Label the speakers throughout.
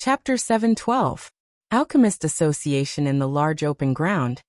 Speaker 1: Chapter 712. Alchemist Association in the large open ground.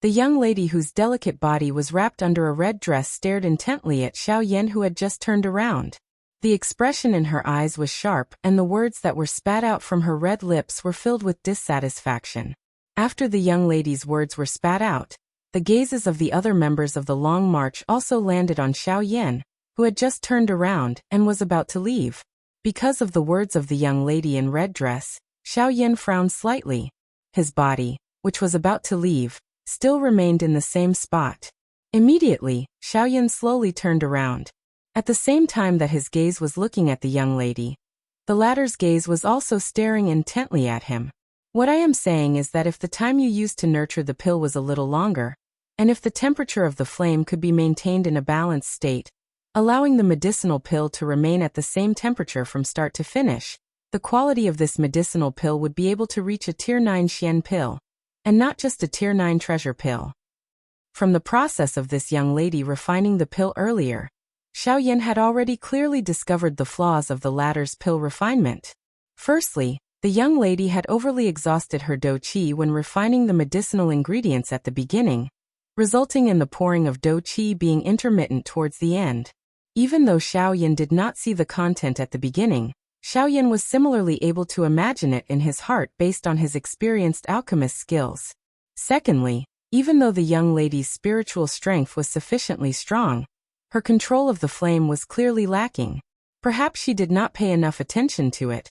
Speaker 1: The young lady whose delicate body was wrapped under a red dress stared intently at Xiao Yan, who had just turned around. The expression in her eyes was sharp, and the words that were spat out from her red lips were filled with dissatisfaction. After the young lady's words were spat out, the gazes of the other members of the Long March also landed on Xiao Yan, who had just turned around and was about to leave. Because of the words of the young lady in red dress, Xiao Yan frowned slightly. His body, which was about to leave, still remained in the same spot. Immediately, Xiao Yan slowly turned around. At the same time that his gaze was looking at the young lady, the latter's gaze was also staring intently at him. What I am saying is that if the time you used to nurture the pill was a little longer, and if the temperature of the flame could be maintained in a balanced state, allowing the medicinal pill to remain at the same temperature from start to finish, the quality of this medicinal pill would be able to reach a Tier 9 Xian pill, and not just a Tier 9 treasure pill. From the process of this young lady refining the pill earlier, Xiao Yan had already clearly discovered the flaws of the latter's pill refinement. Firstly, the young lady had overly exhausted her dou qi when refining the medicinal ingredients at the beginning, resulting in the pouring of dou qi being intermittent towards the end. Even though Xiao Yan did not see the content at the beginning, Xiao Yan was similarly able to imagine it in his heart based on his experienced alchemist skills. Secondly, even though the young lady's spiritual strength was sufficiently strong, her control of the flame was clearly lacking. Perhaps she did not pay enough attention to it.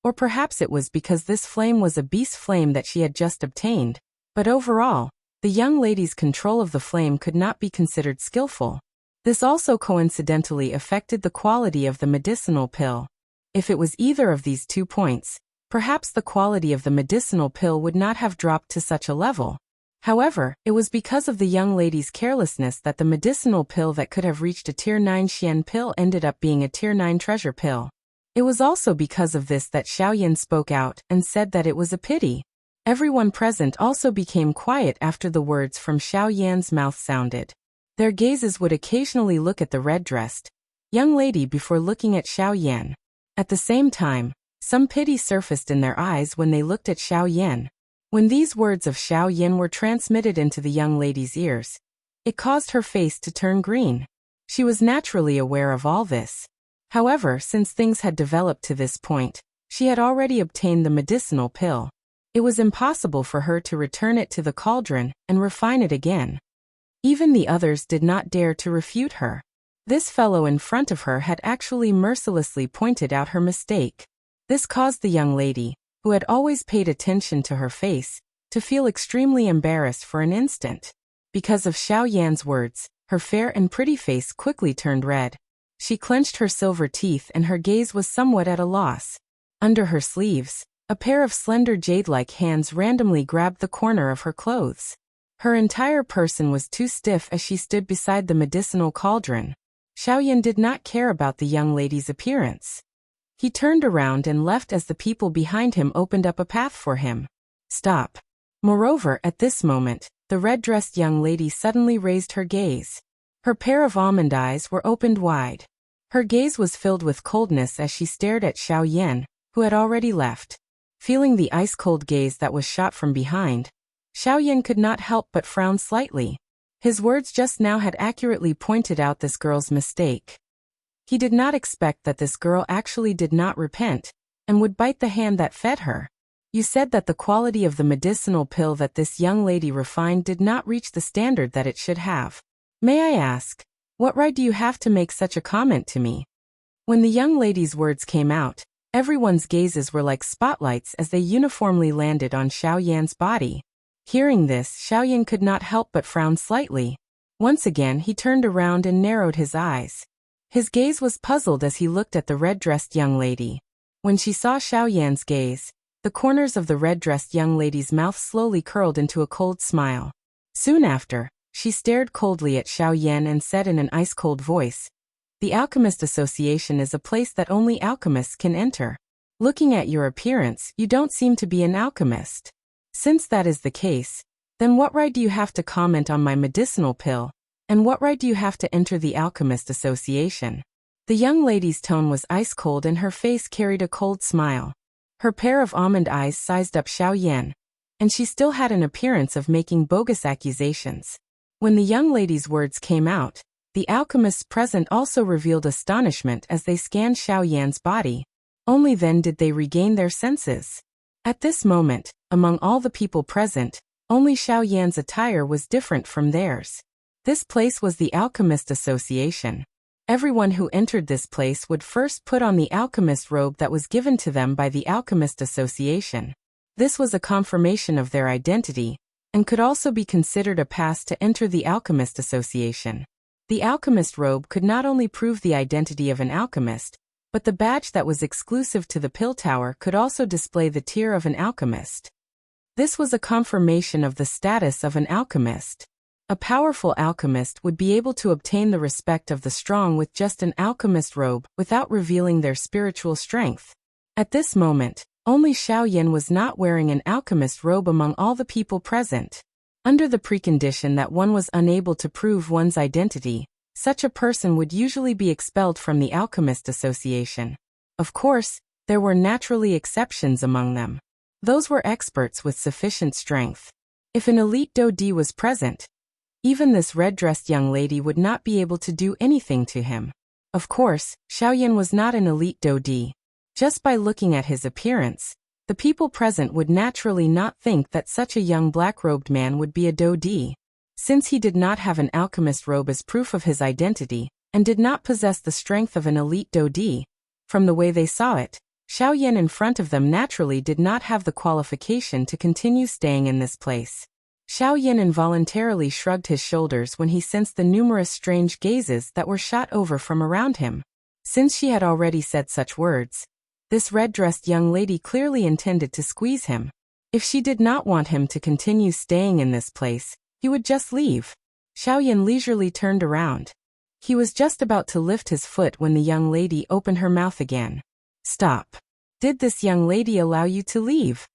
Speaker 1: Or perhaps it was because this flame was a beast flame that she had just obtained. But overall, the young lady's control of the flame could not be considered skillful. This also coincidentally affected the quality of the medicinal pill. If it was either of these 2 points, perhaps the quality of the medicinal pill would not have dropped to such a level. However, it was because of the young lady's carelessness that the medicinal pill that could have reached a Tier 9 Xian pill ended up being a Tier 9 treasure pill. It was also because of this that Xiao Yan spoke out and said that it was a pity. Everyone present also became quiet after the words from Xiao Yan's mouth sounded. Their gazes would occasionally look at the red-dressed young lady before looking at Xiao Yan. At the same time, some pity surfaced in their eyes when they looked at Xiao Yan. When these words of Xiao Yan were transmitted into the young lady's ears, it caused her face to turn green. She was naturally aware of all this. However, since things had developed to this point, she had already obtained the medicinal pill. It was impossible for her to return it to the cauldron and refine it again. Even the others did not dare to refute her. This fellow in front of her had actually mercilessly pointed out her mistake. This caused the young lady, who had always paid attention to her face, to feel extremely embarrassed for an instant. Because of Xiao Yan's words, her fair and pretty face quickly turned red. She clenched her silver teeth and her gaze was somewhat at a loss. Under her sleeves, a pair of slender jade-like hands randomly grabbed the corner of her clothes. Her entire person was too stiff as she stood beside the medicinal cauldron. Xiao Yan did not care about the young lady's appearance. He turned around and left as the people behind him opened up a path for him. Stop. Moreover, at this moment, the red-dressed young lady suddenly raised her gaze. Her pair of almond eyes were opened wide. Her gaze was filled with coldness as she stared at Xiao Yan, who had already left. Feeling the ice-cold gaze that was shot from behind, Xiao Yan could not help but frown slightly. His words just now had accurately pointed out this girl's mistake. He did not expect that this girl actually did not repent, and would bite the hand that fed her. You said that the quality of the medicinal pill that this young lady refined did not reach the standard that it should have. May I ask, what right do you have to make such a comment to me? When the young lady's words came out, everyone's gazes were like spotlights as they uniformly landed on Xiao Yan's body. Hearing this, Xiao Yan could not help but frown slightly. Once again he turned around and narrowed his eyes. His gaze was puzzled as he looked at the red-dressed young lady. When she saw Xiao Yan's gaze, the corners of the red-dressed young lady's mouth slowly curled into a cold smile. Soon after, she stared coldly at Xiao Yan and said in an ice-cold voice, "The Alchemist Association is a place that only alchemists can enter. Looking at your appearance, you don't seem to be an alchemist. Since that is the case, then what right do you have to comment on my medicinal pill, and what right do you have to enter the Alchemist Association?" The young lady's tone was ice-cold and her face carried a cold smile. Her pair of almond eyes sized up Xiao Yan, and she still had an appearance of making bogus accusations. When the young lady's words came out, the alchemists present also revealed astonishment as they scanned Xiao Yan's body. Only then did they regain their senses. At this moment, among all the people present, only Xiao Yan's attire was different from theirs. This place was the Alchemist Association. Everyone who entered this place would first put on the alchemist robe that was given to them by the Alchemist Association. This was a confirmation of their identity, and could also be considered a pass to enter the Alchemist Association. The alchemist robe could not only prove the identity of an alchemist, but the badge that was exclusive to the pill tower could also display the tier of an alchemist. This was a confirmation of the status of an alchemist. A powerful alchemist would be able to obtain the respect of the strong with just an alchemist robe without revealing their spiritual strength. At this moment, only Xiao Yan was not wearing an alchemist robe among all the people present. Under the precondition that one was unable to prove one's identity, such a person would usually be expelled from the Alchemist Association. Of course, there were naturally exceptions among them. Those were experts with sufficient strength. If an elite Dodi was present, even this red-dressed young lady would not be able to do anything to him. Of course, Xiao Yan was not an elite Dodi. Just by looking at his appearance, the people present would naturally not think that such a young black-robed man would be a Dodi. Since he did not have an alchemist robe as proof of his identity, and did not possess the strength of an elite Dodi, from the way they saw it, Xiao Yan in front of them naturally did not have the qualification to continue staying in this place. Xiao Yan involuntarily shrugged his shoulders when he sensed the numerous strange gazes that were shot over from around him. Since she had already said such words, this red-dressed young lady clearly intended to squeeze him. If she did not want him to continue staying in this place, he would just leave. Xiao Yan leisurely turned around. He was just about to lift his foot when the young lady opened her mouth again. Stop. Did this young lady allow you to leave?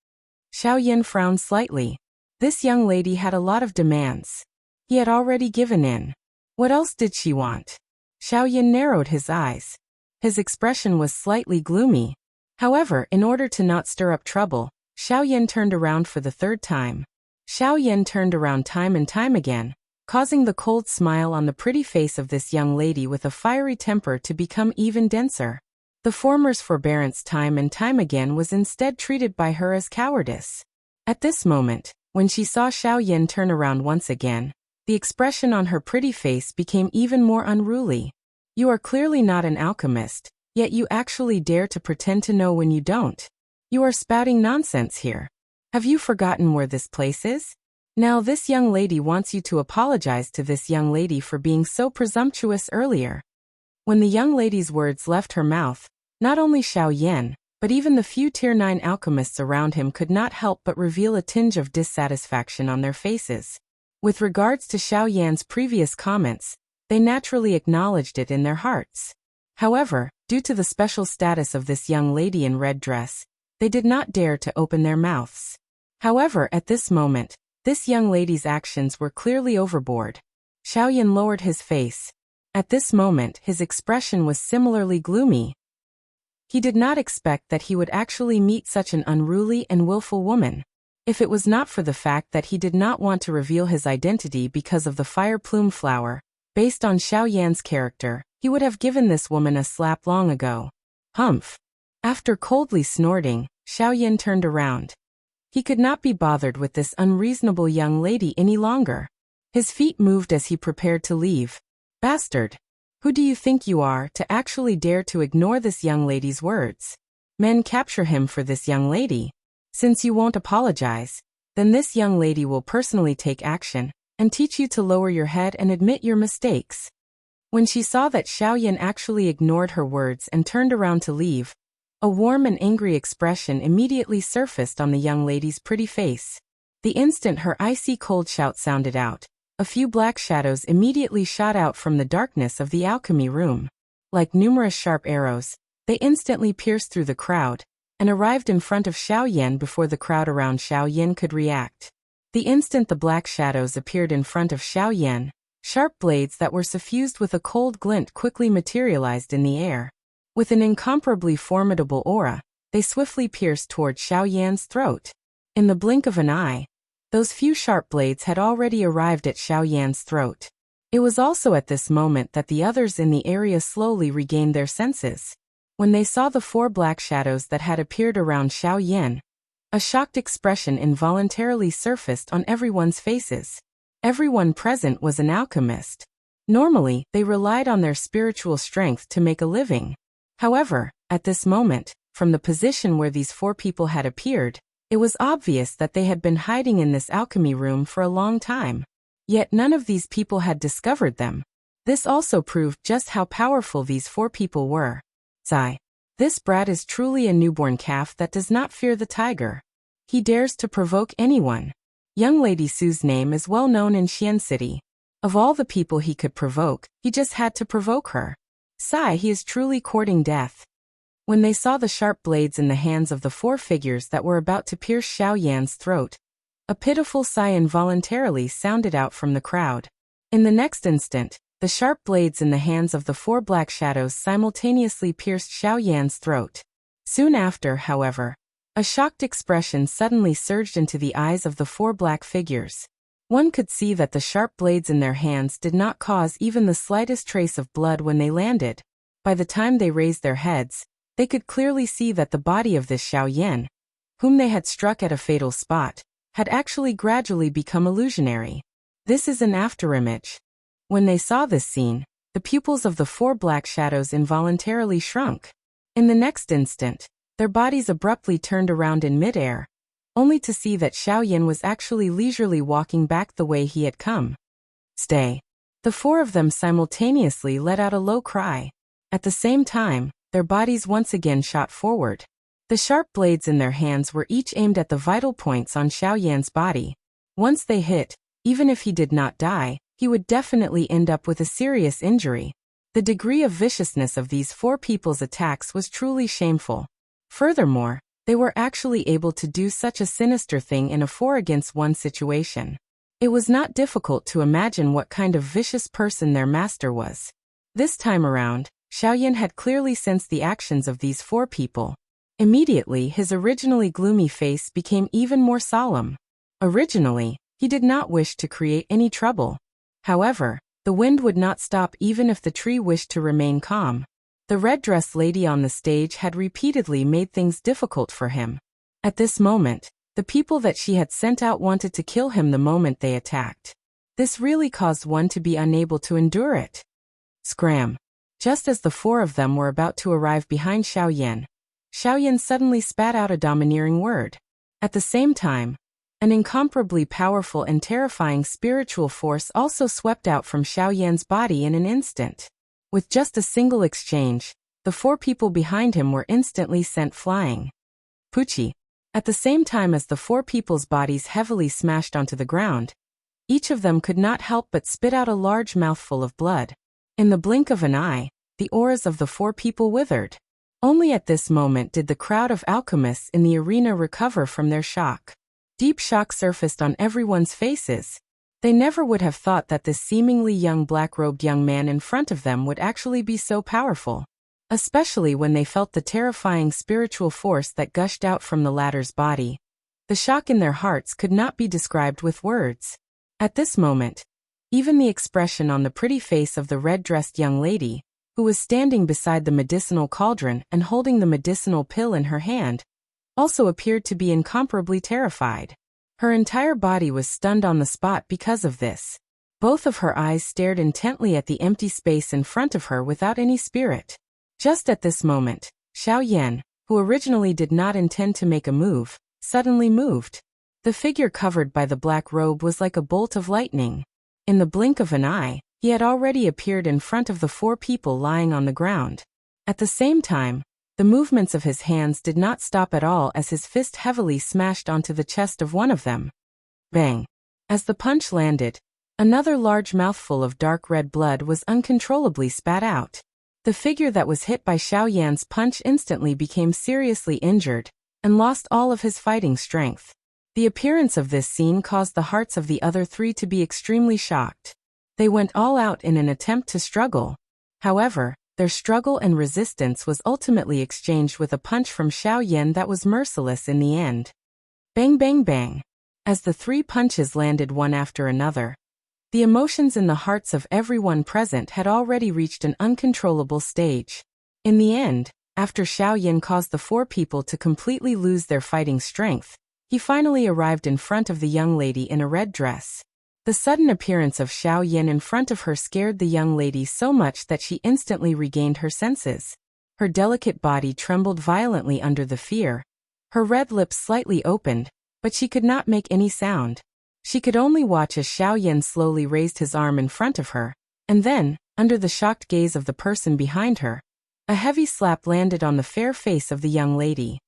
Speaker 1: Xiao Yan frowned slightly. This young lady had a lot of demands. He had already given in. What else did she want? Xiao Yan narrowed his eyes. His expression was slightly gloomy. However, in order to not stir up trouble, Xiao Yan turned around for the third time. Xiao Yan turned around time and time again, causing the cold smile on the pretty face of this young lady with a fiery temper to become even denser. The former's forbearance time and time again was instead treated by her as cowardice. At this moment, when she saw Xiao Yan turn around once again, the expression on her pretty face became even more unruly. You are clearly not an alchemist, yet you actually dare to pretend to know when you don't. You are spouting nonsense here. Have you forgotten where this place is? Now this young lady wants you to apologize to this young lady for being so presumptuous earlier. When the young lady's words left her mouth, not only Xiao Yan, but even the few Tier 9 alchemists around him could not help but reveal a tinge of dissatisfaction on their faces. With regards to Xiao Yan's previous comments, they naturally acknowledged it in their hearts. However, due to the special status of this young lady in red dress, they did not dare to open their mouths. However, at this moment, this young lady's actions were clearly overboard. Xiao Yan lowered his face. At this moment, his expression was similarly gloomy. He did not expect that he would actually meet such an unruly and willful woman. If it was not for the fact that he did not want to reveal his identity because of the fire plume flower, based on Xiao Yan's character, he would have given this woman a slap long ago. Humph. After coldly snorting, Xiao Yan turned around. He could not be bothered with this unreasonable young lady any longer. His feet moved as he prepared to leave. Bastard! Who do you think you are to actually dare to ignore this young lady's words? Men capture him for this young lady. Since you won't apologize, then this young lady will personally take action and teach you to lower your head and admit your mistakes. When she saw that Xiao Yan actually ignored her words and turned around to leave, a warm and angry expression immediately surfaced on the young lady's pretty face. The instant her icy cold shout sounded out, a few black shadows immediately shot out from the darkness of the alchemy room. Like numerous sharp arrows, they instantly pierced through the crowd, and arrived in front of Xiao Yan before the crowd around Xiao Yan could react. The instant the black shadows appeared in front of Xiao Yan, sharp blades that were suffused with a cold glint quickly materialized in the air. With an incomparably formidable aura, they swiftly pierced toward Xiao Yan's throat. In the blink of an eye, those few sharp blades had already arrived at Xiao Yan's throat. It was also at this moment that the others in the area slowly regained their senses. When they saw the 4 black shadows that had appeared around Xiao Yan, a shocked expression involuntarily surfaced on everyone's faces. Everyone present was an alchemist. Normally, they relied on their spiritual strength to make a living. However, at this moment, from the position where these 4 people had appeared, it was obvious that they had been hiding in this alchemy room for a long time. Yet none of these people had discovered them. This also proved just how powerful these 4 people were. Sigh. This brat is truly a newborn calf that does not fear the tiger. He dares to provoke anyone. Young Lady Su's name is well known in Xian City. Of all the people he could provoke, he just had to provoke her. Sigh, he is truly courting death. When they saw the sharp blades in the hands of the 4 figures that were about to pierce Xiao Yan's throat, a pitiful sigh involuntarily sounded out from the crowd. In the next instant, the sharp blades in the hands of the 4 black shadows simultaneously pierced Xiao Yan's throat. Soon after, however, a shocked expression suddenly surged into the eyes of the 4 black figures. One could see that the sharp blades in their hands did not cause even the slightest trace of blood when they landed. By the time they raised their heads, they could clearly see that the body of this Xiao Yan, whom they had struck at a fatal spot, had actually gradually become illusionary. This is an afterimage. When they saw this scene, the pupils of the 4 black shadows involuntarily shrunk. In the next instant, their bodies abruptly turned around in midair, only to see that Xiao Yan was actually leisurely walking back the way he had come. Stay. The 4 of them simultaneously let out a low cry. At the same time, their bodies once again shot forward. The sharp blades in their hands were each aimed at the vital points on Xiao Yan's body. Once they hit, even if he did not die, he would definitely end up with a serious injury. The degree of viciousness of these 4 people's attacks was truly shameful. Furthermore, they were actually able to do such a sinister thing in a 4-against-1 situation. It was not difficult to imagine what kind of vicious person their master was. This time around, Xiao Yan had clearly sensed the actions of these 4 people. Immediately, his originally gloomy face became even more solemn. Originally, he did not wish to create any trouble. However, the wind would not stop even if the tree wished to remain calm. The red-dressed lady on the stage had repeatedly made things difficult for him. At this moment, the people that she had sent out wanted to kill him the moment they attacked. This really caused one to be unable to endure it. Scram. Just as the 4 of them were about to arrive behind Xiao Yan suddenly spat out a domineering word. At the same time, an incomparably powerful and terrifying spiritual force also swept out from Xiao Yan's body in an instant. With just a single exchange, the 4 people behind him were instantly sent flying. Poochie. At the same time as the 4 people's bodies heavily smashed onto the ground, each of them could not help but spit out a large mouthful of blood. In the blink of an eye, the auras of the 4 people withered. Only at this moment did the crowd of alchemists in the arena recover from their shock. Deep shock surfaced on everyone's faces. They never would have thought that this seemingly young black-robed young man in front of them would actually be so powerful. Especially when they felt the terrifying spiritual force that gushed out from the latter's body. The shock in their hearts could not be described with words. At this moment, even the expression on the pretty face of the red-dressed young lady, who was standing beside the medicinal cauldron and holding the medicinal pill in her hand, also appeared to be incomparably terrified. Her entire body was stunned on the spot because of this. Both of her eyes stared intently at the empty space in front of her without any spirit. Just at this moment, Xiao Yan, who originally did not intend to make a move, suddenly moved. The figure covered by the black robe was like a bolt of lightning. In the blink of an eye, he had already appeared in front of the 4 people lying on the ground. At the same time, the movements of his hands did not stop at all as his fist heavily smashed onto the chest of one of them. Bang! As the punch landed, another large mouthful of dark red blood was uncontrollably spat out. The figure that was hit by Xiao Yan's punch instantly became seriously injured and lost all of his fighting strength. The appearance of this scene caused the hearts of the other 3 to be extremely shocked. They went all out in an attempt to struggle. However, Their struggle and resistance was ultimately exchanged with a punch from Xiao Yan that was merciless in the end. Bang bang bang. As the 3 punches landed one after another, the emotions in the hearts of everyone present had already reached an uncontrollable stage. In the end, after Xiao Yan caused the 4 people to completely lose their fighting strength, he finally arrived in front of the young lady in a red dress. The sudden appearance of Xiao Yan in front of her scared the young lady so much that she instantly regained her senses. Her delicate body trembled violently under the fear. Her red lips slightly opened, but she could not make any sound. She could only watch as Xiao Yan slowly raised his arm in front of her, and then, under the shocked gaze of the person behind her, a heavy slap landed on the fair face of the young lady.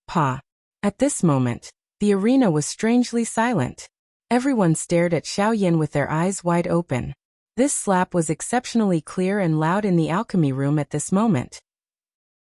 Speaker 1: Pa. At this moment, the arena was strangely silent. Everyone stared at Xiao Yan with their eyes wide open. This slap was exceptionally clear and loud in the alchemy room at this moment.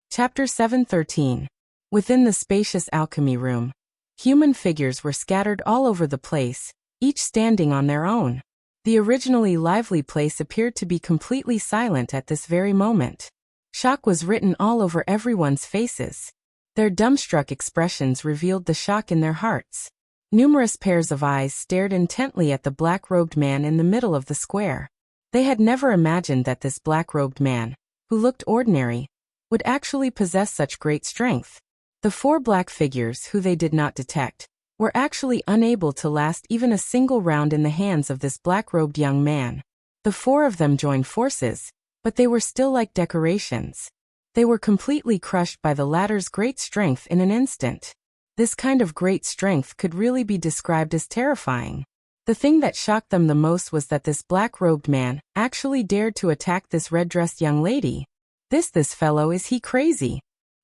Speaker 1: Chapter 713. Within the spacious alchemy room, human figures were scattered all over the place, each standing on their own. The originally lively place appeared to be completely silent at this very moment. Shock was written all over everyone's faces. Their dumbstruck expressions revealed the shock in their hearts. Numerous pairs of eyes stared intently at the black-robed man in the middle of the square. They had never imagined that this black-robed man, who looked ordinary, would actually possess such great strength. The 4 black figures who they did not detect were actually unable to last even a single round in the hands of this black-robed young man. The 4 of them joined forces, but they were still like decorations. They were completely crushed by the latter's great strength in an instant. This kind of great strength could really be described as terrifying. The thing that shocked them the most was that this black-robed man actually dared to attack this red-dressed young lady. This fellow, is he crazy?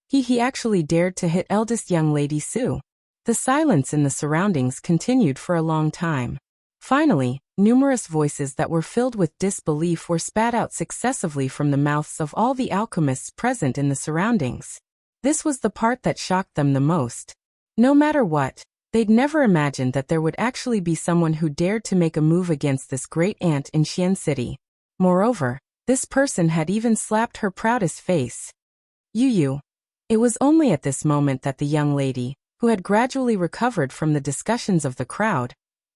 Speaker 1: He actually dared to hit eldest young lady Sue. The silence in the surroundings continued for a long time. Finally, numerous voices that were filled with disbelief were spat out successively from the mouths of all the alchemists present in the surroundings. This was the part that shocked them the most. No matter what, they'd never imagined that there would actually be someone who dared to make a move against this great aunt in Xian City. Moreover, this person had even slapped her proudest face. Yu. It was only at this moment that the young lady, who had gradually recovered from the discussions of the crowd,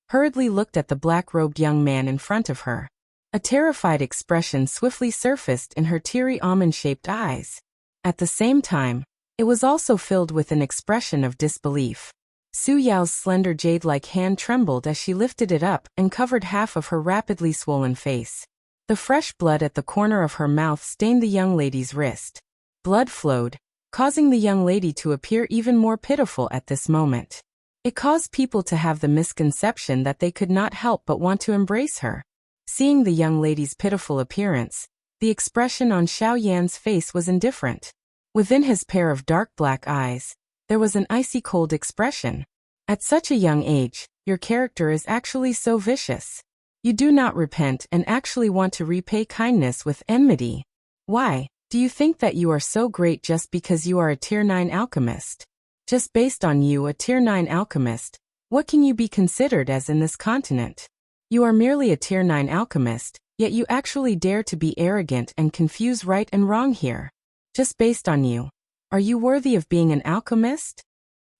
Speaker 1: hurriedly looked at the black-robed young man in front of her. A terrified expression swiftly surfaced in her teary almond-shaped eyes. At the same time, it was also filled with an expression of disbelief. Su Yao's slender jade-like hand trembled as she lifted it up and covered half of her rapidly swollen face. The fresh blood at the corner of her mouth stained the young lady's wrist. Blood flowed, causing the young lady to appear even more pitiful at this moment. It caused people to have the misconception that they could not help but want to embrace her. Seeing the young lady's pitiful appearance, the expression on Xiao Yan's face was indifferent. Within his pair of dark black eyes, there was an icy cold expression. At such a young age, your character is actually so vicious. You do not repent and actually want to repay kindness with enmity. Why? Do you think that you are so great just because you are a Tier 9 alchemist? Just based on you, a Tier 9 alchemist, what can you be considered as in this continent? You are merely a Tier 9 alchemist, yet you actually dare to be arrogant and confuse right and wrong here. Just based on you. Are you worthy of being an alchemist?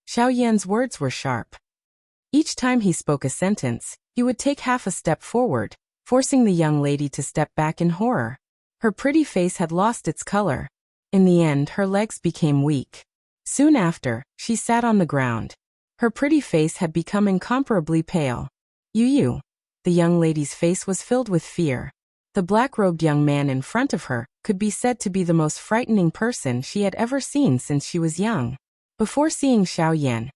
Speaker 1: Xiao Yan's words were sharp. Each time he spoke a sentence, he would take half a step forward, forcing the young lady to step back in horror. Her pretty face had lost its color. In the end, her legs became weak. Soon after, she sat on the ground. Her pretty face had become incomparably pale. Yu. The young lady's face was filled with fear. The black-robed young man in front of her could be said to be the most frightening person she had ever seen since she was young. Before seeing Xiao Yan,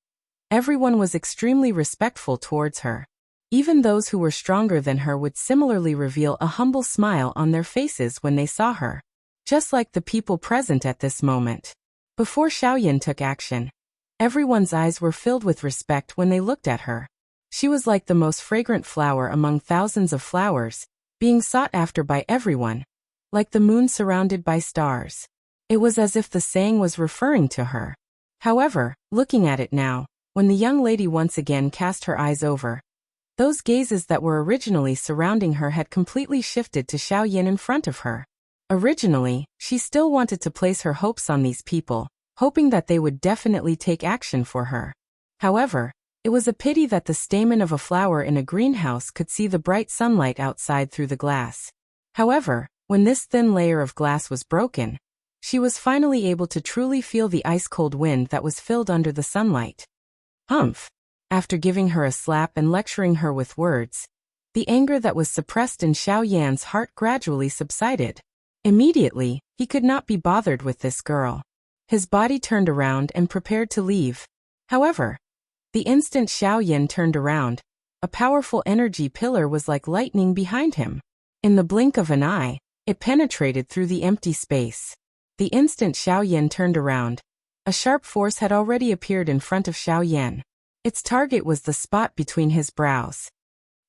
Speaker 1: everyone was extremely respectful towards her. Even those who were stronger than her would similarly reveal a humble smile on their faces when they saw her. Just like the people present at this moment. Before Xiao Yan took action, everyone's eyes were filled with respect when they looked at her. She was like the most fragrant flower among thousands of flowers, being sought after by everyone, like the moon surrounded by stars. It was as if the saying was referring to her. However, looking at it now, when the young lady once again cast her eyes over, those gazes that were originally surrounding her had completely shifted to Xiao Yan in front of her. Originally, she still wanted to place her hopes on these people, hoping that they would definitely take action for her. However, it was a pity that the stamen of a flower in a greenhouse could see the bright sunlight outside through the glass. However, when this thin layer of glass was broken, she was finally able to truly feel the ice-cold wind that was filled under the sunlight. Humph! After giving her a slap and lecturing her with words, the anger that was suppressed in Xiao Yan's heart gradually subsided. Immediately, he could not be bothered with this girl. His body turned around and prepared to leave. However, the instant Xiao Yan turned around, a powerful energy pillar was like lightning behind him. In the blink of an eye, it penetrated through the empty space. The instant Xiao Yan turned around, a sharp force had already appeared in front of Xiao Yan. Its target was the spot between his brows.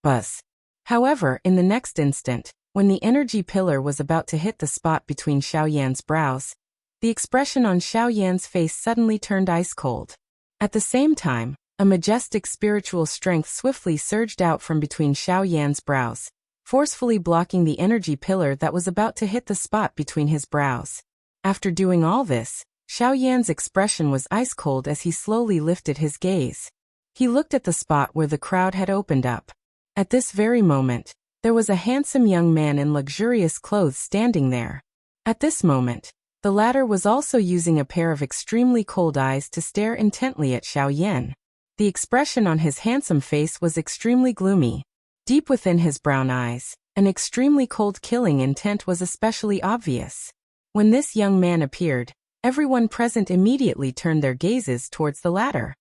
Speaker 1: Buzz. However, in the next instant, when the energy pillar was about to hit the spot between Xiao Yan's brows, the expression on Xiao Yan's face suddenly turned ice cold. At the same time, a majestic spiritual strength swiftly surged out from between Xiao Yan's brows, forcefully blocking the energy pillar that was about to hit the spot between his brows. After doing all this, Xiao Yan's expression was ice cold as he slowly lifted his gaze. He looked at the spot where the crowd had opened up. At this very moment, there was a handsome young man in luxurious clothes standing there. At this moment, the latter was also using a pair of extremely cold eyes to stare intently at Xiao Yan. The expression on his handsome face was extremely gloomy. Deep within his brown eyes, an extremely cold killing intent was especially obvious. When this young man appeared, everyone present immediately turned their gazes towards the latter.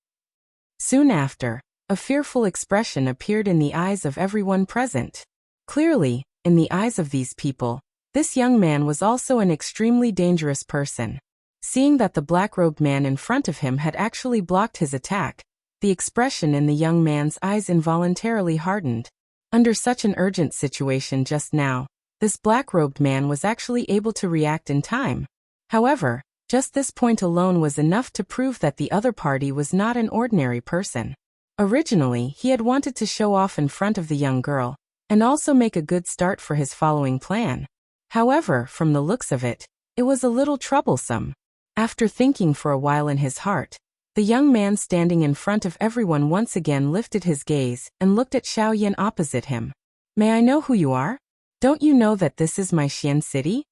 Speaker 1: Soon after, a fearful expression appeared in the eyes of everyone present. Clearly, in the eyes of these people, this young man was also an extremely dangerous person. Seeing that the black-robed man in front of him had actually blocked his attack, the expression in the young man's eyes involuntarily hardened. Under such an urgent situation just now, this black-robed man was actually able to react in time. However, just this point alone was enough to prove that the other party was not an ordinary person. Originally, he had wanted to show off in front of the young girl, and also make a good start for his following plan. However, from the looks of it, it was a little troublesome. After thinking for a while in his heart, the young man standing in front of everyone once again lifted his gaze and looked at Xiao Yan opposite him. "May I know who you are? Don't you know that this is my Xian city?"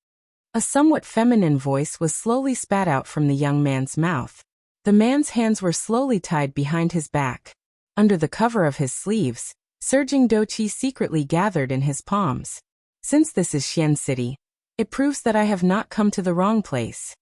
Speaker 1: A somewhat feminine voice was slowly spat out from the young man's mouth. The man's hands were slowly tied behind his back. Under the cover of his sleeves, surging douqi secretly gathered in his palms. "Since this is Xian city, it proves that I have not come to the wrong place."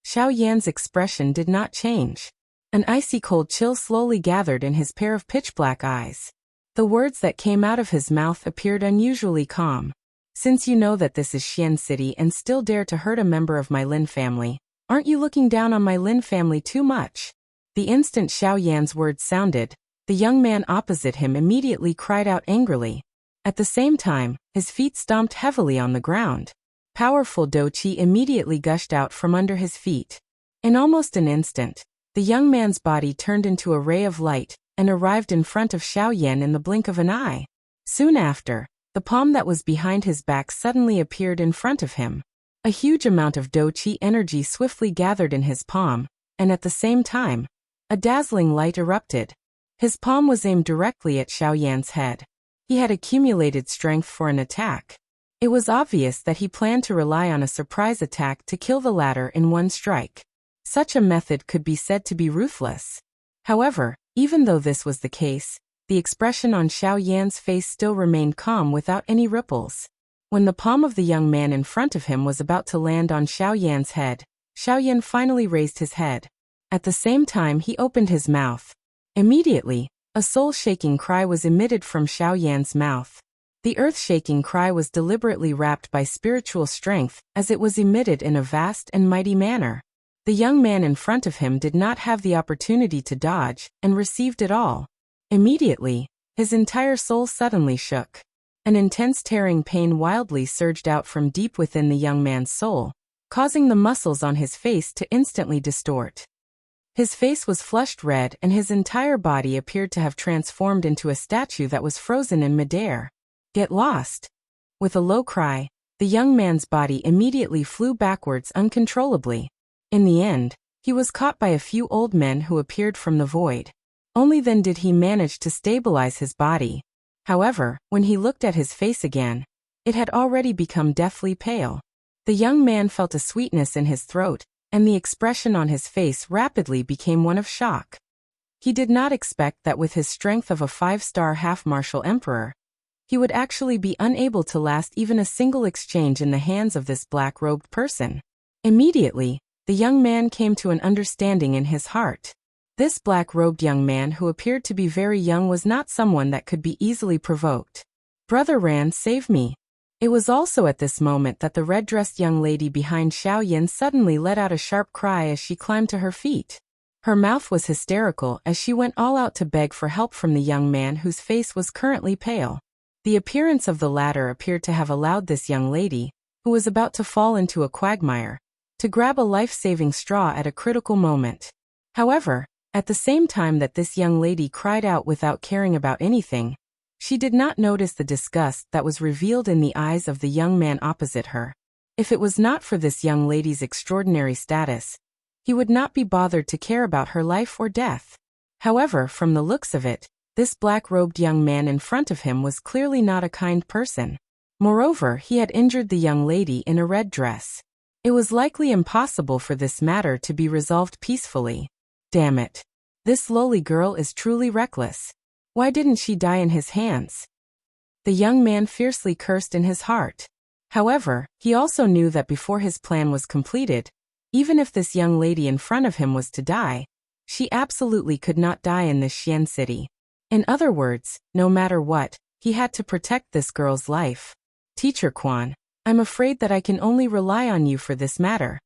Speaker 1: Xiao Yan's expression did not change. An icy cold chill slowly gathered in his pair of pitch-black eyes. The words that came out of his mouth appeared unusually calm. "Since you know that this is Xian city and still dare to hurt a member of my Lin family, aren't you looking down on my Lin family too much?" The instant Xiao Yan's words sounded, the young man opposite him immediately cried out angrily. At the same time, his feet stomped heavily on the ground. Powerful douqi immediately gushed out from under his feet. In almost an instant, the young man's body turned into a ray of light and arrived in front of Xiao Yan in the blink of an eye. Soon after, the palm that was behind his back suddenly appeared in front of him. A huge amount of douqi energy swiftly gathered in his palm, and at the same time, a dazzling light erupted. His palm was aimed directly at Xiao Yan's head. He had accumulated strength for an attack. It was obvious that he planned to rely on a surprise attack to kill the latter in one strike. Such a method could be said to be ruthless. However, even though this was the case, the expression on Xiao Yan's face still remained calm without any ripples. When the palm of the young man in front of him was about to land on Xiao Yan's head, Xiao Yan finally raised his head. At the same time he opened his mouth. Immediately, a soul-shaking cry was emitted from Xiao Yan's mouth. The earth-shaking cry was deliberately wrapped by spiritual strength as it was emitted in a vast and mighty manner. The young man in front of him did not have the opportunity to dodge and received it all. Immediately, his entire soul suddenly shook. An intense tearing pain wildly surged out from deep within the young man's soul, causing the muscles on his face to instantly distort. His face was flushed red and his entire body appeared to have transformed into a statue that was frozen in midair. "Get lost!" With a low cry, the young man's body immediately flew backwards uncontrollably. In the end, he was caught by a few old men who appeared from the void. Only then did he manage to stabilize his body. However, when he looked at his face again, it had already become deathly pale. The young man felt a sweetness in his throat, and the expression on his face rapidly became one of shock. He did not expect that with his strength of a 5-star half-martial emperor, he would actually be unable to last even a single exchange in the hands of this black-robed person. Immediately, the young man came to an understanding in his heart. This black-robed young man who appeared to be very young was not someone that could be easily provoked. "Brother Ran, save me." It was also at this moment that the red-dressed young lady behind Xiao Yan suddenly let out a sharp cry as she climbed to her feet. Her mouth was hysterical as she went all out to beg for help from the young man whose face was currently pale. The appearance of the latter appeared to have allowed this young lady, who was about to fall into a quagmire, to grab a life-saving straw at a critical moment. However, at the same time that this young lady cried out without caring about anything, she did not notice the disgust that was revealed in the eyes of the young man opposite her. If it was not for this young lady's extraordinary status, he would not be bothered to care about her life or death. However, from the looks of it, this black-robed young man in front of him was clearly not a kind person. Moreover, he had injured the young lady in a red dress. It was likely impossible for this matter to be resolved peacefully. Damn it. This lowly girl is truly reckless. Why didn't she die in his hands? The young man fiercely cursed in his heart. However, he also knew that before his plan was completed, even if this young lady in front of him was to die, she absolutely could not die in this Xian city. In other words, no matter what, he had to protect this girl's life. "Teacher Quan, I'm afraid that I can only rely on you for this matter."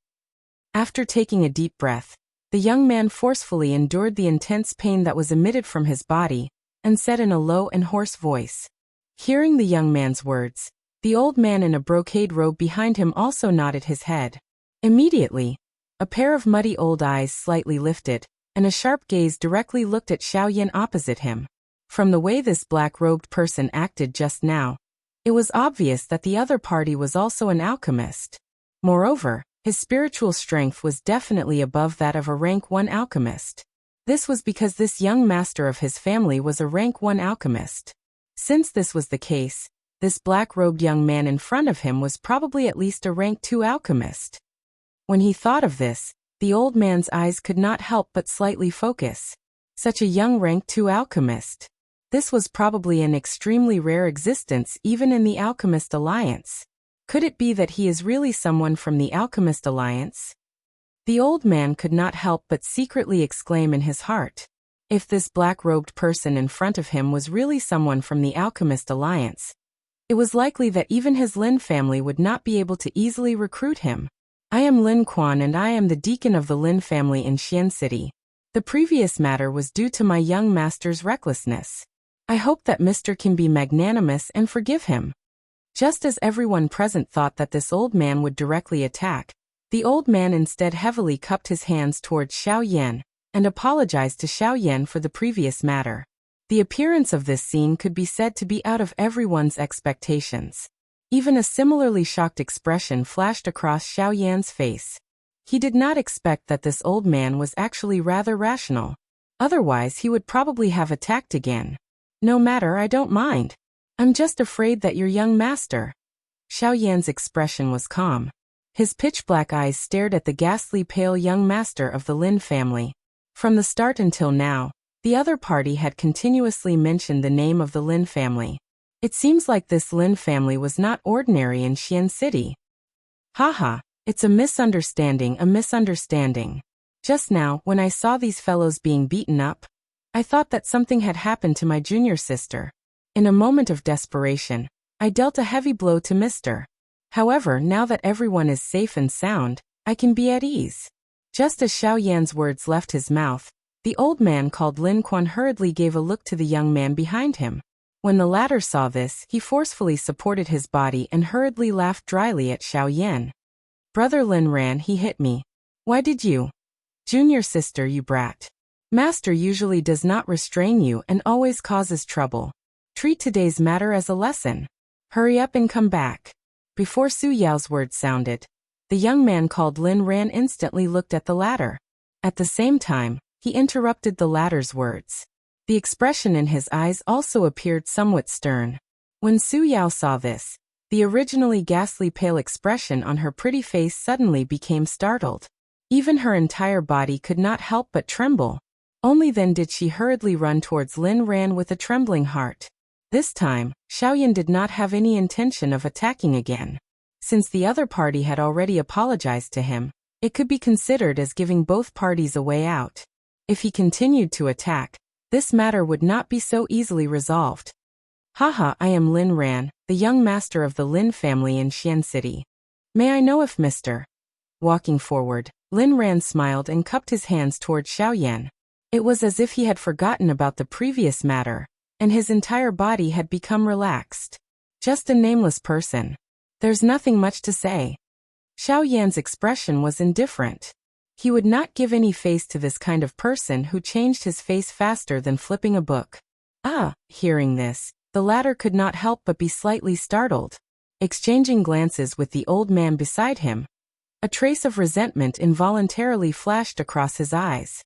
Speaker 1: After taking a deep breath, the young man forcefully endured the intense pain that was emitted from his body, and said in a low and hoarse voice. Hearing the young man's words, the old man in a brocade robe behind him also nodded his head. Immediately, a pair of muddy old eyes slightly lifted, and a sharp gaze directly looked at Xiao Yan opposite him. From the way this black-robed person acted just now, it was obvious that the other party was also an alchemist. Moreover, his spiritual strength was definitely above that of a rank 1 alchemist. This was because this young master of his family was a rank 1 alchemist. Since this was the case, this black-robed young man in front of him was probably at least a rank 2 alchemist. When he thought of this, the old man's eyes could not help but slightly focus. Such a young rank 2 alchemist. This was probably an extremely rare existence even in the Alchemist Alliance. Could it be that he is really someone from the Alchemist Alliance? The old man could not help but secretly exclaim in his heart. If this black-robed person in front of him was really someone from the Alchemist Alliance, it was likely that even his Lin family would not be able to easily recruit him. "I am Lin Quan and I am the deacon of the Lin family in Xian City. The previous matter was due to my young master's recklessness. I hope that Mr. can be magnanimous and forgive him." Just as everyone present thought that this old man would directly attack, the old man instead heavily cupped his hands towards Xiao Yan, and apologized to Xiao Yan for the previous matter. The appearance of this scene could be said to be out of everyone's expectations. Even a similarly shocked expression flashed across Xiao Yan's face. He did not expect that this old man was actually rather rational. Otherwise he would probably have attacked again. "No matter, I don't mind. I'm just afraid that your young master." Xiao Yan's expression was calm. His pitch-black eyes stared at the ghastly pale young master of the Lin family. From the start until now, the other party had continuously mentioned the name of the Lin family. It seems like this Lin family was not ordinary in Xian City. Haha, it's a misunderstanding, a misunderstanding. Just now, when I saw these fellows being beaten up, I thought that something had happened to my junior sister. In a moment of desperation, I dealt a heavy blow to Mr. However, now that everyone is safe and sound, I can be at ease. Just as Xiao Yan's words left his mouth, the old man called Lin Quan hurriedly gave a look to the young man behind him. When the latter saw this, he forcefully supported his body and hurriedly laughed dryly at Xiao Yan. "Brother Lin Ran, he hit me. Why did you? Junior sister, you brat. Master usually does not restrain you and always causes trouble. Treat today's matter as a lesson. Hurry up and come back." Before Su Yao's words sounded, the young man called Lin Ran instantly looked at the latter. At the same time, he interrupted the latter's words. The expression in his eyes also appeared somewhat stern. When Su Yao saw this, the originally ghastly pale expression on her pretty face suddenly became startled. Even her entire body could not help but tremble. Only then did she hurriedly run towards Lin Ran with a trembling heart. This time, Xiaoyan did not have any intention of attacking again. Since the other party had already apologized to him, it could be considered as giving both parties a way out. If he continued to attack, this matter would not be so easily resolved. Haha, I am Lin Ran, the young master of the Lin family in Xian City. May I know if Mr. Walking forward, Lin Ran smiled and cupped his hands toward Xiaoyan. It was as if he had forgotten about the previous matter, and his entire body had become relaxed. Just a nameless person. There's nothing much to say. Xiaoyan's expression was indifferent. He would not give any face to this kind of person who changed his face faster than flipping a book. Hearing this, the latter could not help but be slightly startled. Exchanging glances with the old man beside him, a trace of resentment involuntarily flashed across his eyes.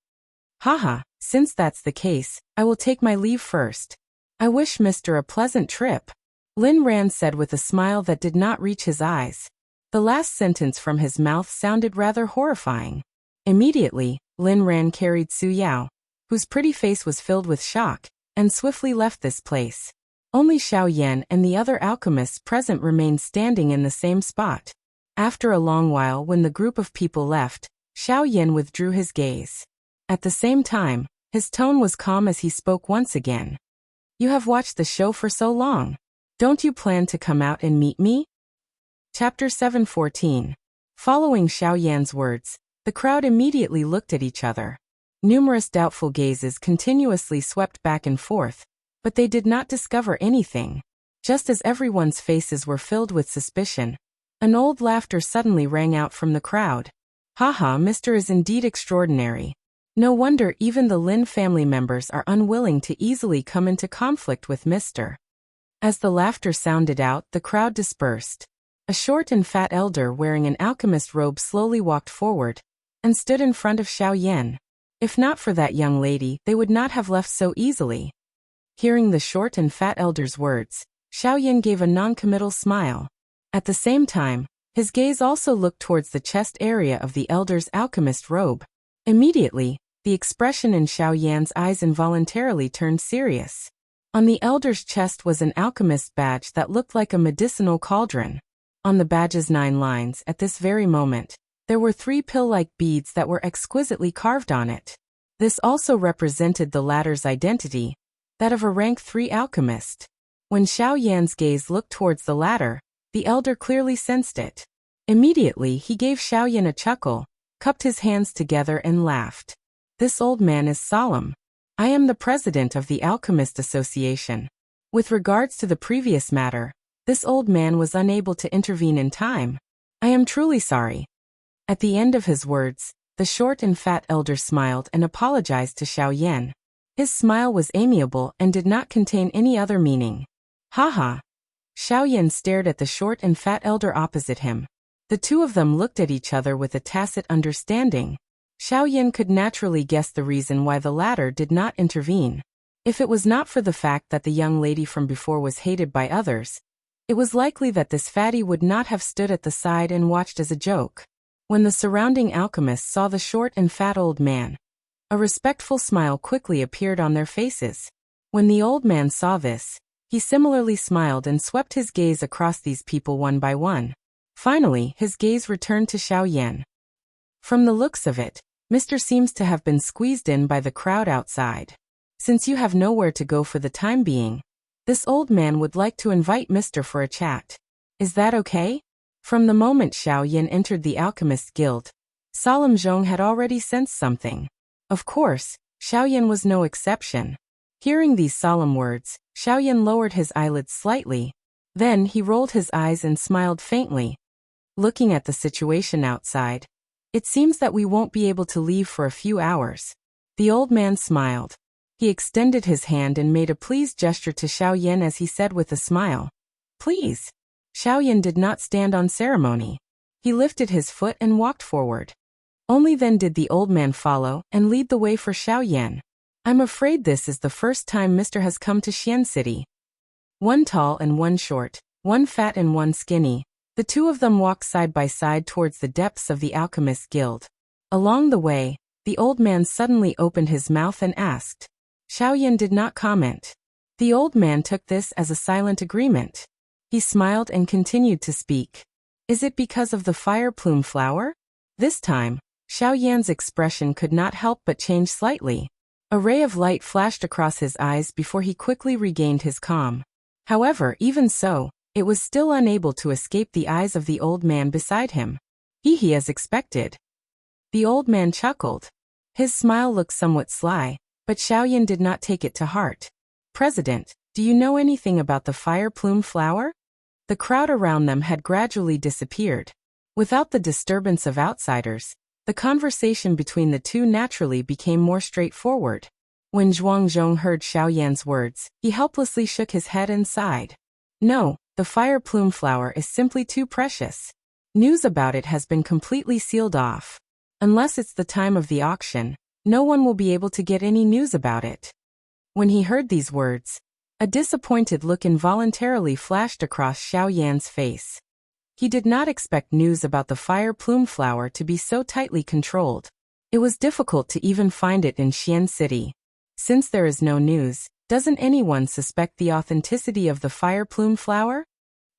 Speaker 1: Haha, since that's the case, I will take my leave first. I wish Mr. a pleasant trip, Lin Ran said with a smile that did not reach his eyes. The last sentence from his mouth sounded rather horrifying. Immediately, Lin Ran carried Su Yao, whose pretty face was filled with shock, and swiftly left this place. Only Xiaoyan and the other alchemists present remained standing in the same spot. After a long while, when the group of people left, Xiaoyan withdrew his gaze. At the same time, his tone was calm as he spoke once again. You have watched the show for so long. Don't you plan to come out and meet me? Chapter 7:14. Following Xiaoyan's words, the crowd immediately looked at each other. Numerous doubtful gazes continuously swept back and forth, but they did not discover anything. Just as everyone's faces were filled with suspicion, an old laughter suddenly rang out from the crowd. Haha, Mr. is indeed extraordinary. No wonder even the Lin family members are unwilling to easily come into conflict with Mr. As the laughter sounded out, the crowd dispersed. A short and fat elder wearing an alchemist robe slowly walked forward and stood in front of Xiaoyan. If not for that young lady, they would not have left so easily. Hearing the short and fat elder's words, Xiaoyan gave a non-committal smile. At the same time, his gaze also looked towards the chest area of the elder's alchemist robe. Immediately, the expression in Xiaoyan's eyes involuntarily turned serious. On the elder's chest was an alchemist badge that looked like a medicinal cauldron. On the badge's 9 lines, at this very moment, there were 3 pill-like beads that were exquisitely carved on it. This also represented the latter's identity, that of a rank 3 alchemist. When Xiaoyan's gaze looked towards the latter, the elder clearly sensed it. Immediately, he gave Xiaoyan a chuckle, cupped his hands together and laughed. This old man is solemn. I am the president of the Alchemist Association. With regards to the previous matter, this old man was unable to intervene in time. I am truly sorry. At the end of his words, the short and fat elder smiled and apologized to Xiaoyan. His smile was amiable and did not contain any other meaning. Haha. Xiaoyan stared at the short and fat elder opposite him. The two of them looked at each other with a tacit understanding. Xiaoyan could naturally guess the reason why the latter did not intervene. If it was not for the fact that the young lady from before was hated by others, it was likely that this fatty would not have stood at the side and watched as a joke. When the surrounding alchemists saw the short and fat old man, a respectful smile quickly appeared on their faces. When the old man saw this, he similarly smiled and swept his gaze across these people one by one. Finally, his gaze returned to Xiaoyan. From the looks of it, Mr. seems to have been squeezed in by the crowd outside. Since you have nowhere to go for the time being, this old man would like to invite Mr. for a chat. Is that okay? From the moment Xiaoyan entered the Alchemist Guild, Solemn Zhong had already sensed something. Of course, Xiaoyan was no exception. Hearing these solemn words, Xiaoyan lowered his eyelids slightly. Then he rolled his eyes and smiled faintly. Looking at the situation outside, it seems that we won't be able to leave for a few hours. The old man smiled. He extended his hand and made a pleased gesture to Xiaoyan as he said with a smile, "Please." Xiaoyan did not stand on ceremony. He lifted his foot and walked forward. Only then did the old man follow and lead the way for Xiaoyan. I'm afraid this is the first time Mr. has come to Xian City. One tall and one short, one fat and one skinny, the two of them walked side by side towards the depths of the Alchemist's Guild. Along the way, the old man suddenly opened his mouth and asked. Xiaoyan did not comment. The old man took this as a silent agreement. He smiled and continued to speak. Is it because of the fire plume flower? This time, Xiaoyan's expression could not help but change slightly. A ray of light flashed across his eyes before he quickly regained his calm. However, even so, it was still unable to escape the eyes of the old man beside him. He as expected. The old man chuckled. His smile looked somewhat sly, but Xiaoyan did not take it to heart. President, do you know anything about the fire plume flower? The crowd around them had gradually disappeared. Without the disturbance of outsiders, the conversation between the two naturally became more straightforward. When Zhuangzhong heard Xiaoyan's words, he helplessly shook his head and sighed. No, the fire plume flower is simply too precious. News about it has been completely sealed off. Unless it's the time of the auction, no one will be able to get any news about it. When he heard these words, a disappointed look involuntarily flashed across Xiaoyan's face. He did not expect news about the fire plume flower to be so tightly controlled. It was difficult to even find it in Xian City. Since there is no news, doesn't anyone suspect the authenticity of the fire plume flower?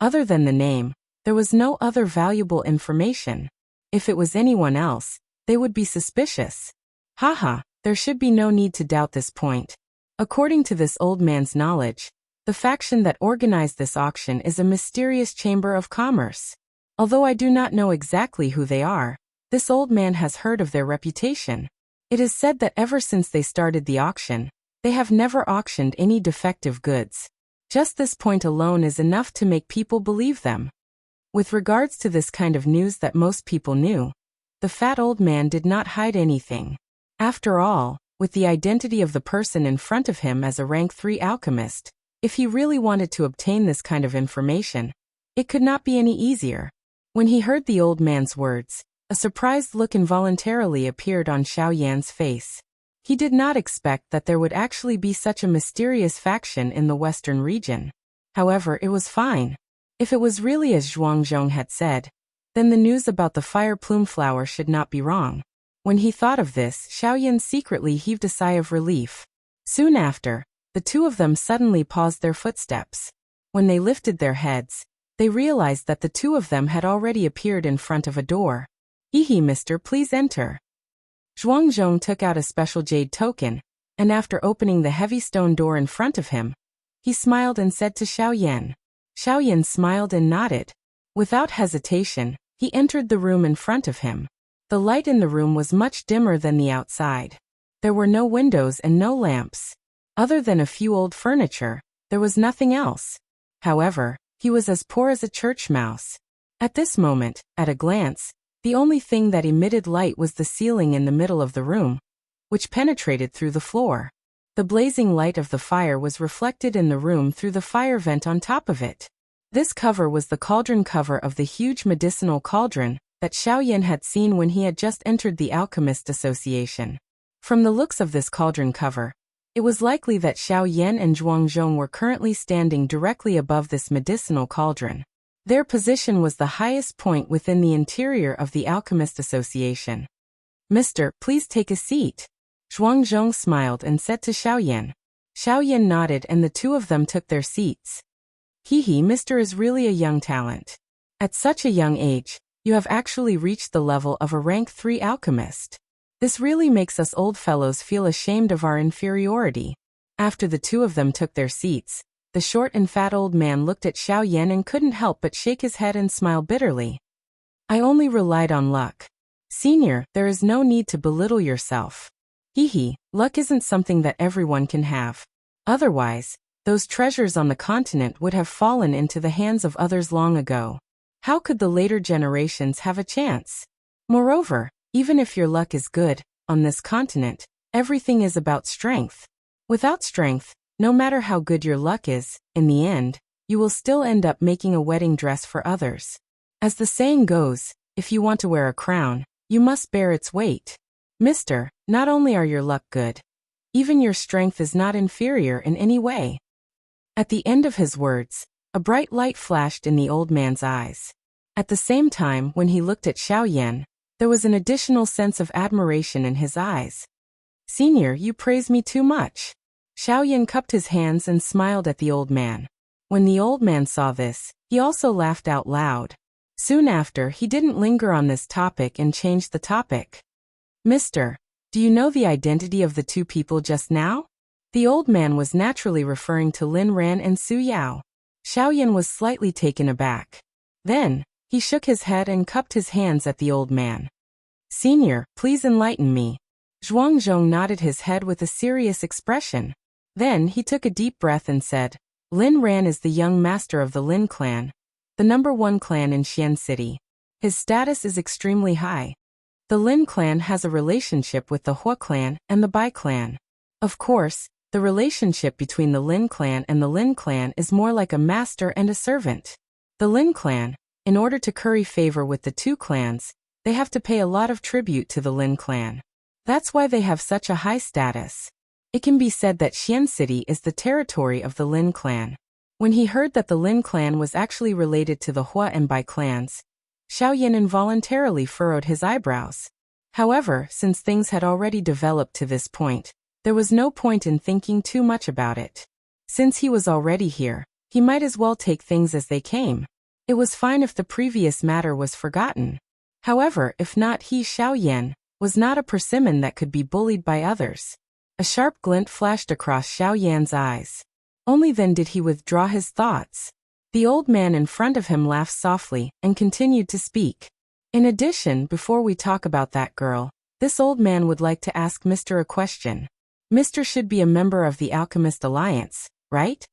Speaker 1: Other than the name, there was no other valuable information. If it was anyone else, they would be suspicious. Haha, there should be no need to doubt this point. According to this old man's knowledge, the faction that organized this auction is a mysterious chamber of commerce. Although I do not know exactly who they are, this old man has heard of their reputation. It is said that ever since they started the auction, they have never auctioned any defective goods. Just this point alone is enough to make people believe them. With regards to this kind of news that most people knew, the fat old man did not hide anything. After all, with the identity of the person in front of him as a rank 3 alchemist, if he really wanted to obtain this kind of information, it could not be any easier. When he heard the old man's words, a surprised look involuntarily appeared on Xiaoyan's face. He did not expect that there would actually be such a mysterious faction in the western region. However, it was fine. If it was really as Zhuangzhong had said, then the news about the fire plume flower should not be wrong. When he thought of this, Xiaoyan secretly heaved a sigh of relief. Soon after, the two of them suddenly paused their footsteps. When they lifted their heads, they realized that the two of them had already appeared in front of a door. Mister, please enter. Zhuangzhong took out a special jade token, and after opening the heavy stone door in front of him, he smiled and said to Xiaoyan. Xiaoyan smiled and nodded. Without hesitation, he entered the room in front of him. The light in the room was much dimmer than the outside. There were no windows and no lamps. Other than a few old furniture, there was nothing else. However, he was as poor as a church mouse. At this moment, at a glance, the only thing that emitted light was the ceiling in the middle of the room, which penetrated through the floor. The blazing light of the fire was reflected in the room through the fire vent on top of it. This cover was the cauldron cover of the huge medicinal cauldron that Xiaoyan had seen when he had just entered the Alchemist Association. From the looks of this cauldron cover, it was likely that Xiaoyan and Zhuangzhong were currently standing directly above this medicinal cauldron. Their position was the highest point within the interior of the Alchemist Association. Mister, please take a seat. Zhuangzhong smiled and said to Xiaoyan. Xiaoyan nodded and the two of them took their seats. Mister is really a young talent. At such a young age, you have actually reached the level of a rank 3 alchemist. This really makes us old fellows feel ashamed of our inferiority. After the two of them took their seats, the short and fat old man looked at Xiaoyan and couldn't help but shake his head and smile bitterly. I only relied on luck. Senior, there is no need to belittle yourself. Luck isn't something that everyone can have. Otherwise, those treasures on the continent would have fallen into the hands of others long ago. How could the later generations have a chance? Moreover, even if your luck is good, on this continent, everything is about strength. Without strength, no matter how good your luck is, in the end, you will still end up making a wedding dress for others. As the saying goes, if you want to wear a crown, you must bear its weight. Mister, not only are your luck good, even your strength is not inferior in any way. At the end of his words, a bright light flashed in the old man's eyes. At the same time, when he looked at Xiao Yan, there was an additional sense of admiration in his eyes. Senior, you praise me too much. Xiao Yan cupped his hands and smiled at the old man. When the old man saw this, he also laughed out loud. Soon after, he didn't linger on this topic and changed the topic. Mister, do you know the identity of the two people just now? The old man was naturally referring to Lin Ran and Su Yao. Xiao Yan was slightly taken aback. Then, he shook his head and cupped his hands at the old man. Senior, please enlighten me. Zhuangzhong nodded his head with a serious expression. Then he took a deep breath and said, Lin Ran is the young master of the Lin clan, the #1 clan in Xian City. His status is extremely high. The Lin clan has a relationship with the Hua clan and the Bai clan. Of course, the relationship between the Lin clan and the Lin clan is more like a master and a servant. The Lin clan, in order to curry favor with the two clans, they have to pay a lot of tribute to the Lin clan. That's why they have such a high status. It can be said that Xian City is the territory of the Lin clan. When he heard that the Lin clan was actually related to the Hua and Bai clans, Xiao Yan involuntarily furrowed his eyebrows. However, since things had already developed to this point, there was no point in thinking too much about it. Since he was already here, he might as well take things as they came. It was fine if the previous matter was forgotten. However, if not, he, Xiao Yan, was not a persimmon that could be bullied by others. A sharp glint flashed across Xiao Yan's eyes. Only then did he withdraw his thoughts. The old man in front of him laughed softly and continued to speak. In addition, before we talk about that girl, this old man would like to ask Mr. a question. Mr. should be a member of the Alchemist Alliance, right?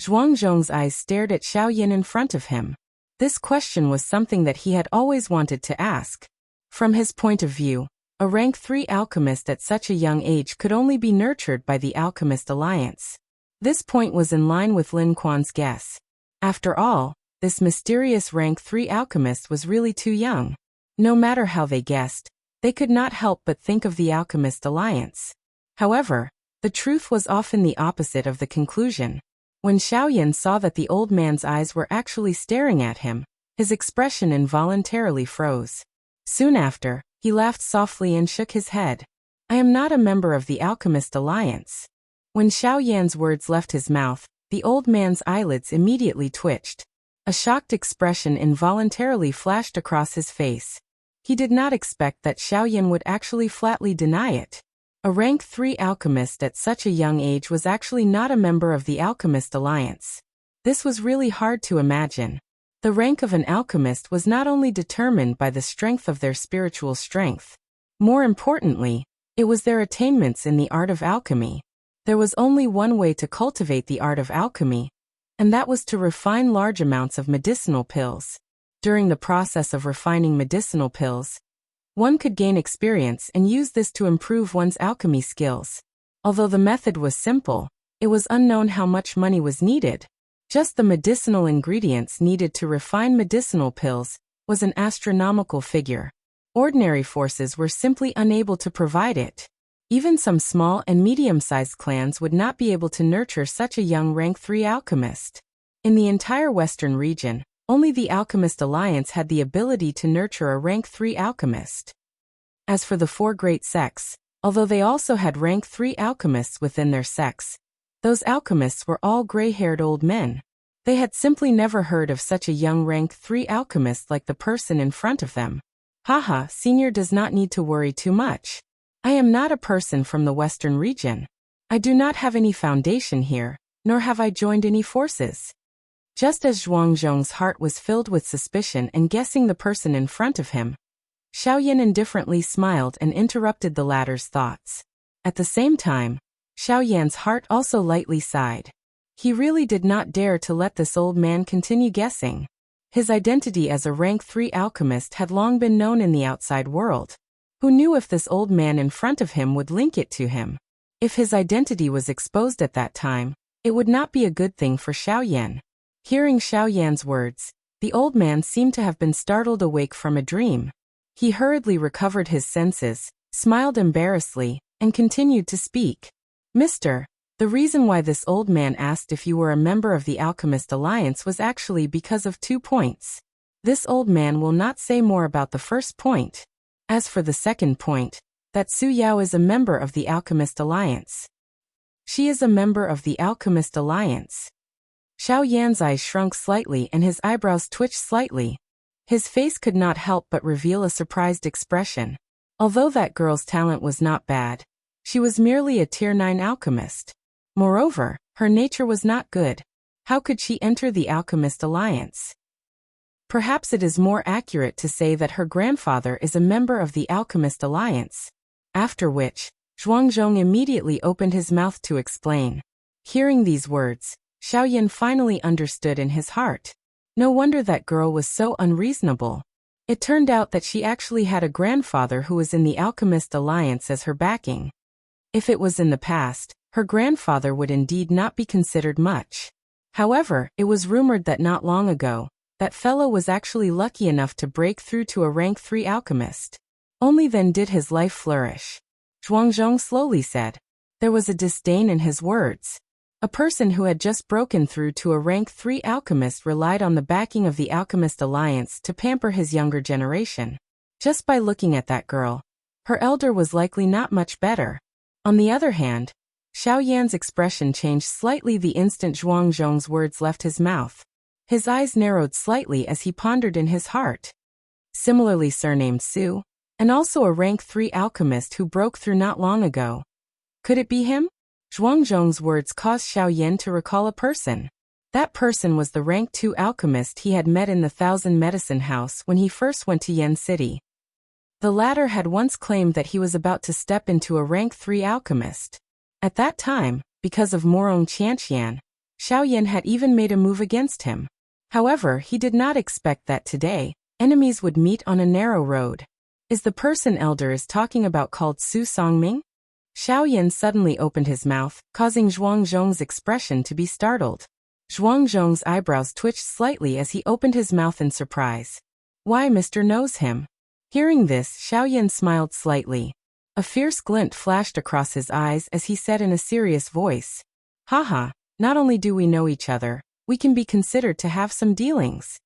Speaker 1: Zhuangzhong's eyes stared at Xiao Yan in front of him. This question was something that he had always wanted to ask. From his point of view, a rank 3 alchemist at such a young age could only be nurtured by the Alchemist Alliance. This point was in line with Lin Quan's guess. After all, this mysterious rank 3 alchemist was really too young. No matter how they guessed, they could not help but think of the Alchemist Alliance. However, the truth was often the opposite of the conclusion. When Xiao Yan saw that the old man's eyes were actually staring at him, his expression involuntarily froze. Soon after, he laughed softly and shook his head. I am not a member of the Alchemist Alliance. When Xiao Yan's words left his mouth, the old man's eyelids immediately twitched. A shocked expression involuntarily flashed across his face. He did not expect that Xiao Yan would actually flatly deny it. A rank 3 alchemist at such a young age was actually not a member of the Alchemist Alliance. This was really hard to imagine. The rank of an alchemist was not only determined by the strength of their spiritual strength. More importantly, it was their attainments in the art of alchemy. There was only one way to cultivate the art of alchemy, and that was to refine large amounts of medicinal pills. During the process of refining medicinal pills, one could gain experience and use this to improve one's alchemy skills. Although the method was simple, it was unknown how much money was needed. Just the medicinal ingredients needed to refine medicinal pills was an astronomical figure. Ordinary forces were simply unable to provide it. Even some small and medium-sized clans would not be able to nurture such a young rank 3 alchemist. In the entire Western region, only the Alchemist Alliance had the ability to nurture a rank 3 alchemist. As for the 4 great sects, although they also had rank 3 alchemists within their sects, those alchemists were all gray-haired old men. They had simply never heard of such a young rank 3 alchemist like the person in front of them. Haha, senior does not need to worry too much. I am not a person from the Western region. I do not have any foundation here, nor have I joined any forces. Just as Zhuangzhong's heart was filled with suspicion and guessing the person in front of him, Xiao Yan indifferently smiled and interrupted the latter's thoughts. At the same time, Xiao Yan's heart also lightly sighed. He really did not dare to let this old man continue guessing. His identity as a rank 3 alchemist had long been known in the outside world. Who knew if this old man in front of him would link it to him? If his identity was exposed at that time, it would not be a good thing for Xiao Yan. Hearing Xiao Yan's words, the old man seemed to have been startled awake from a dream. He hurriedly recovered his senses, smiled embarrassedly, and continued to speak. Mister, the reason why this old man asked if you were a member of the Alchemist Alliance was actually because of 2 points. This old man will not say more about the first point. As for the second point, that Su Yao is a member of the Alchemist Alliance. She is a member of the Alchemist Alliance. Xiao Yan's eyes shrunk slightly and his eyebrows twitched slightly. His face could not help but reveal a surprised expression. Although that girl's talent was not bad, she was merely a Tier 9 alchemist. Moreover, her nature was not good. How could she enter the Alchemist Alliance? Perhaps it is more accurate to say that her grandfather is a member of the Alchemist Alliance. After which, Zhuangzhong immediately opened his mouth to explain. Hearing these words, Xiao Yan finally understood in his heart. No wonder that girl was so unreasonable. It turned out that she actually had a grandfather who was in the Alchemist Alliance as her backing. If it was in the past, her grandfather would indeed not be considered much. However, it was rumored that not long ago, that fellow was actually lucky enough to break through to a rank 3 alchemist. Only then did his life flourish. Zhuangzhong slowly said. There was a disdain in his words. A person who had just broken through to a rank 3 alchemist relied on the backing of the Alchemist Alliance to pamper his younger generation. Just by looking at that girl, her elder was likely not much better. On the other hand, Xiao Yan's expression changed slightly the instant Zhuangzhong's words left his mouth. His eyes narrowed slightly as he pondered in his heart. Similarly surnamed Su, and also a rank 3 alchemist who broke through not long ago. Could it be him? Zhuangzhong's words caused Xiao Yan to recall a person. That person was the rank 2 alchemist he had met in the Thousand Medicine House when he first went to Yen City. The latter had once claimed that he was about to step into a rank 3 alchemist. At that time, because of Morong Qianqian, Xiao Yan had even made a move against him. However, he did not expect that today, enemies would meet on a narrow road. Is the person elder is talking about called Su Songming? Xiao Yan suddenly opened his mouth, causing Zhuangzhong's expression to be startled. Zhuangzhong's eyebrows twitched slightly as he opened his mouth in surprise. Why, Mr. knows him? Hearing this, Xiao Yan smiled slightly. A fierce glint flashed across his eyes as he said in a serious voice. Haha, not only do we know each other, we can be considered to have some dealings.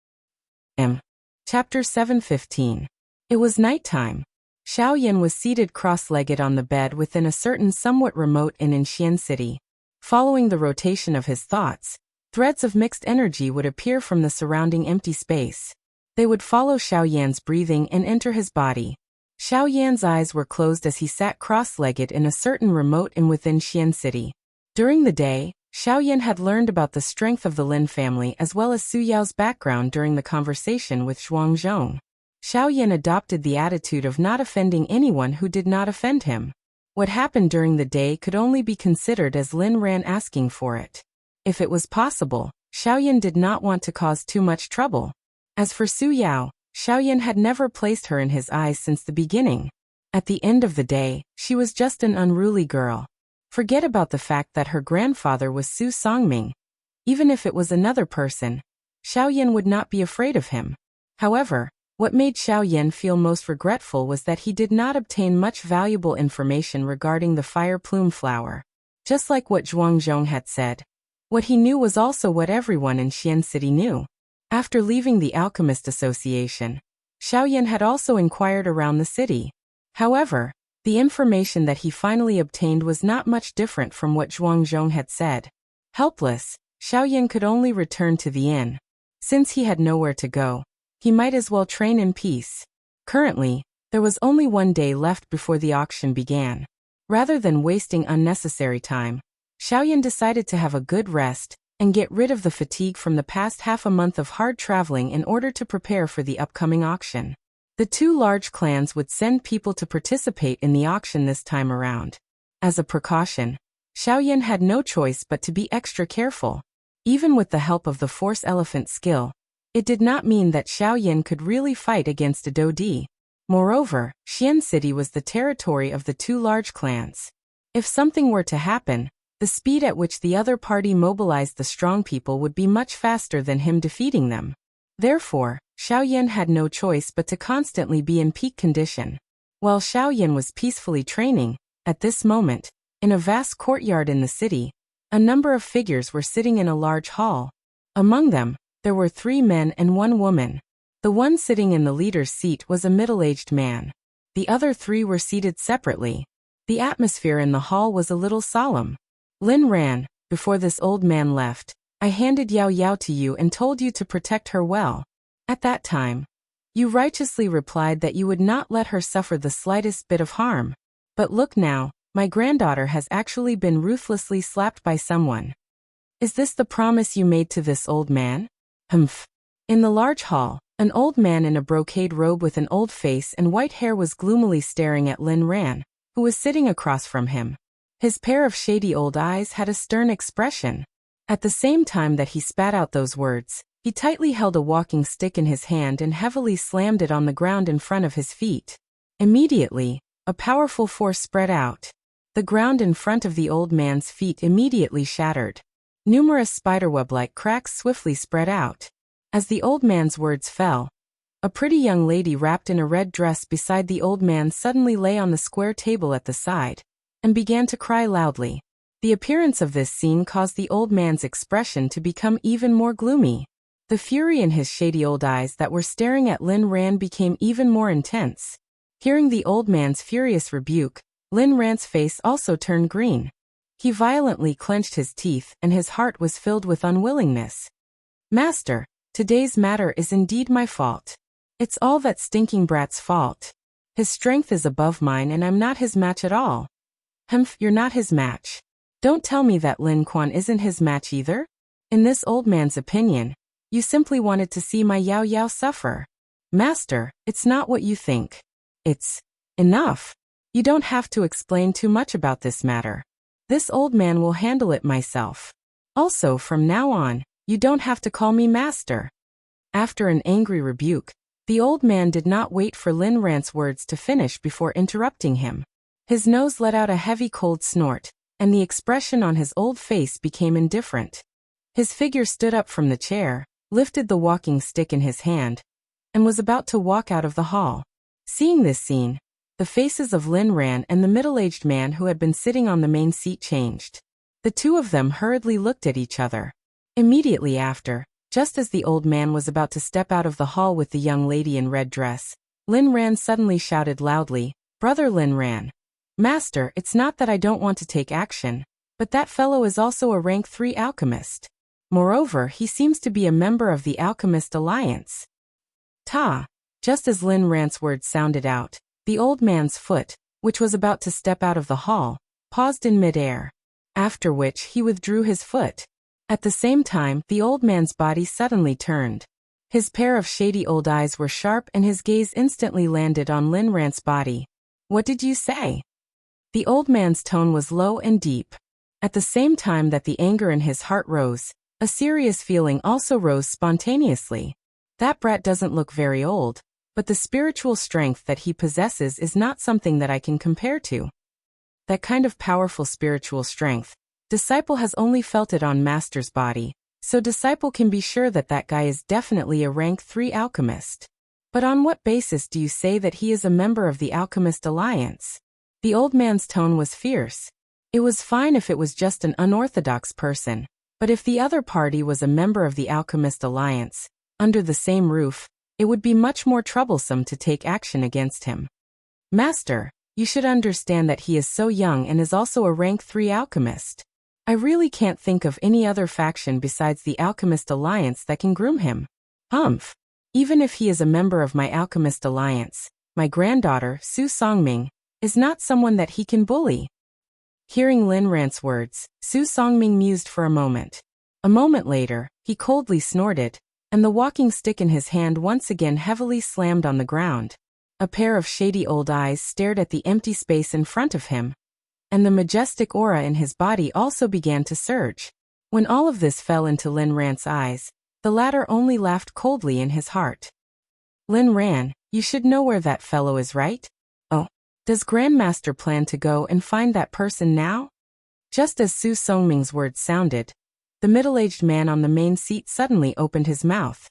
Speaker 1: Chapter 715. It was nighttime. Xiao Yan was seated cross-legged on the bed within a certain somewhat remote inn in Xian City. Following the rotation of his thoughts, threads of mixed energy would appear from the surrounding empty space. They would follow Xiao Yan's breathing and enter his body. Xiao Yan's eyes were closed as he sat cross-legged in a certain remote inn within Xian City. During the day, Xiao Yan had learned about the strength of the Lin family as well as Su Yao's background during the conversation with Zhuangzhong. Xiao Yan adopted the attitude of not offending anyone who did not offend him. What happened during the day could only be considered as Lin ran asking for it. If it was possible, Xiao Yan did not want to cause too much trouble. As for Su Yao, Xiao Yan had never placed her in his eyes since the beginning. At the end of the day, she was just an unruly girl. Forget about the fact that her grandfather was Su Songming. Even if it was another person, Xiao Yan would not be afraid of him. However, what made Xiao Yan feel most regretful was that he did not obtain much valuable information regarding the fire plume flower. Just like what Zhuangzhong had said, what he knew was also what everyone in Xian City knew. After leaving the Alchemist Association, Xiao Yan had also inquired around the city. However, the information that he finally obtained was not much different from what Zhuangzhong had said. Helpless, Xiao Yan could only return to the inn. Since he had nowhere to go, he might as well train in peace. Currently, there was only one day left before the auction began. Rather than wasting unnecessary time, Xiao Yan decided to have a good rest and get rid of the fatigue from the past half a month of hard traveling in order to prepare for the upcoming auction. The 2 large clans would send people to participate in the auction this time around. As a precaution, Xiao Yan had no choice but to be extra careful. Even with the help of the Force Elephant skill, it did not mean that Xiao Yan could really fight against a Dodi. Moreover, Xian City was the territory of the 2 large clans. If something were to happen, The speed at which the other party mobilized the strong people would be much faster than him defeating them. Therefore, Xiaoyan had no choice but to constantly be in peak condition. While Xiaoyan was peacefully training, at this moment, in a vast courtyard in the city, a number of figures were sitting in a large hall. Among them, there were 3 men and 1 woman. The one sitting in the leader's seat was a middle-aged man. The other 3 were seated separately. The atmosphere in the hall was a little solemn. Lin Ran, before this old man left, I handed Yao Yao to you and told you to protect her well. At that time, you righteously replied that you would not let her suffer the slightest bit of harm. But look now, my granddaughter has actually been ruthlessly slapped by someone. Is this the promise you made to this old man? Humph. In the large hall, an old man in a brocade robe with an old face and white hair was gloomily staring at Lin Ran, who was sitting across from him. His pair of shady old eyes had a stern expression. At the same time that he spat out those words, he tightly held a walking stick in his hand and heavily slammed it on the ground in front of his feet. Immediately, a powerful force spread out. The ground in front of the old man's feet immediately shattered. Numerous spiderweb-like cracks swiftly spread out. As the old man's words fell, a pretty young lady wrapped in a red dress beside the old man suddenly lay on the square table at the side and began to cry loudly. The appearance of this scene caused the old man's expression to become even more gloomy. The fury in his shady old eyes that were staring at Lin Ran became even more intense. Hearing the old man's furious rebuke, Lin Ran's face also turned green. He violently clenched his teeth and his heart was filled with unwillingness. Master, today's matter is indeed my fault. It's all that stinking brat's fault. His strength is above mine and I'm not his match at all. Humph, you're not his match. Don't tell me that Lin Quan isn't his match either. In this old man's opinion, you simply wanted to see my Yao Yao suffer. Master, it's not what you think. It's enough. You don't have to explain too much about this matter. This old man will handle it myself. Also, from now on, you don't have to call me master. After an angry rebuke, the old man did not wait for Lin Ran's words to finish before interrupting him. His nose let out a heavy cold snort, and the expression on his old face became indifferent. His figure stood up from the chair, lifted the walking stick in his hand, and was about to walk out of the hall. Seeing this scene, the faces of Lin Ran and the middle-aged man who had been sitting on the main seat changed. The 2 of them hurriedly looked at each other. Immediately after, just as the old man was about to step out of the hall with the young lady in red dress, Lin Ran suddenly shouted loudly, "Brother Lin Ran! Master, it's not that I don't want to take action, but that fellow is also a rank 3 alchemist. Moreover, he seems to be a member of the Alchemist Alliance." Ta! Just as Lin Ran's words sounded out, the old man's foot, which was about to step out of the hall, paused in midair. After which he withdrew his foot. At the same time, the old man's body suddenly turned. His pair of shady old eyes were sharp and his gaze instantly landed on Lin Ran's body. "What did you say?" The old man's tone was low and deep. At the same time that the anger in his heart rose, a serious feeling also rose spontaneously. That brat doesn't look very old, but the spiritual strength that he possesses is not something that I can compare to. That kind of powerful spiritual strength, disciple has only felt it on master's body, so disciple can be sure that that guy is definitely a rank 3 alchemist. But on what basis do you say that he is a member of the Alchemist Alliance? The old man's tone was fierce. It was fine if it was just an unorthodox person, but if the other party was a member of the Alchemist Alliance, under the same roof, it would be much more troublesome to take action against him. Master, you should understand that he is so young and is also a rank 3 alchemist. I really can't think of any other faction besides the Alchemist Alliance that can groom him. Humph. Even if he is a member of my Alchemist Alliance, my granddaughter, Su Songming, is not someone that he can bully. Hearing Lin Ran's words, Su Songming mused for a moment. A moment later, he coldly snorted, and the walking stick in his hand once again heavily slammed on the ground. A pair of shady old eyes stared at the empty space in front of him, and the majestic aura in his body also began to surge. When all of this fell into Lin Ran's eyes, the latter only laughed coldly in his heart. Lin Ran, you should know where that fellow is, right? Oh, does Grandmaster plan to go and find that person now? Just as Su Songming's words sounded, the middle-aged man on the main seat suddenly opened his mouth.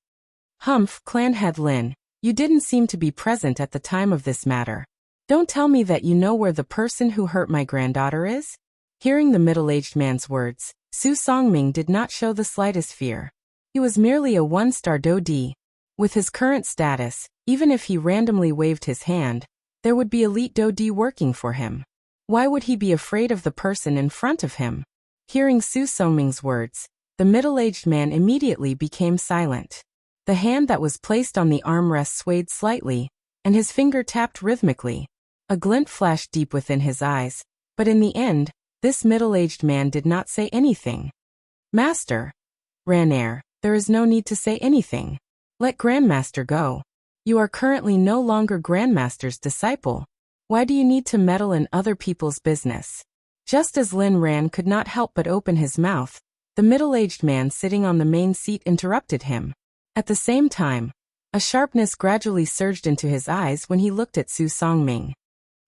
Speaker 1: Humph, Clanhead Lin, you didn't seem to be present at the time of this matter. Don't tell me that you know where the person who hurt my granddaughter is? Hearing the middle-aged man's words, Su Songming did not show the slightest fear. He was merely a one-star Dodi. With his current status, even if he randomly waved his hand, there would be elite Dodi working for him. Why would he be afraid of the person in front of him? Hearing Su Songming's words, the middle-aged man immediately became silent. The hand that was placed on the armrest swayed slightly, and his finger tapped rhythmically. A glint flashed deep within his eyes, but in the end, this middle-aged man did not say anything. Master, Ranair, there is no need to say anything. Let Grandmaster go. You are currently no longer Grandmaster's disciple. Why do you need to meddle in other people's business? Just as Lin Ran could not help but open his mouth, the middle-aged man sitting on the main seat interrupted him. At the same time, a sharpness gradually surged into his eyes when he looked at Su Songming.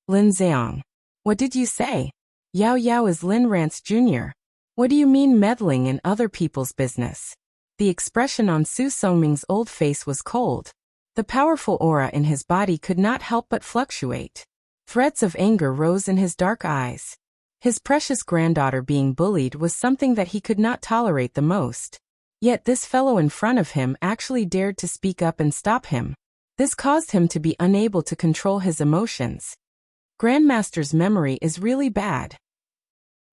Speaker 1: Lin Zhang. What did you say? Yao Yao is Lin Rance Jr. What do you mean meddling in other people's business? The expression on Su Songming's old face was cold. The powerful aura in his body could not help but fluctuate. Threads of anger rose in his dark eyes. His precious granddaughter being bullied was something that he could not tolerate the most. Yet this fellow in front of him actually dared to speak up and stop him. This caused him to be unable to control his emotions. Grandmaster's memory is really bad.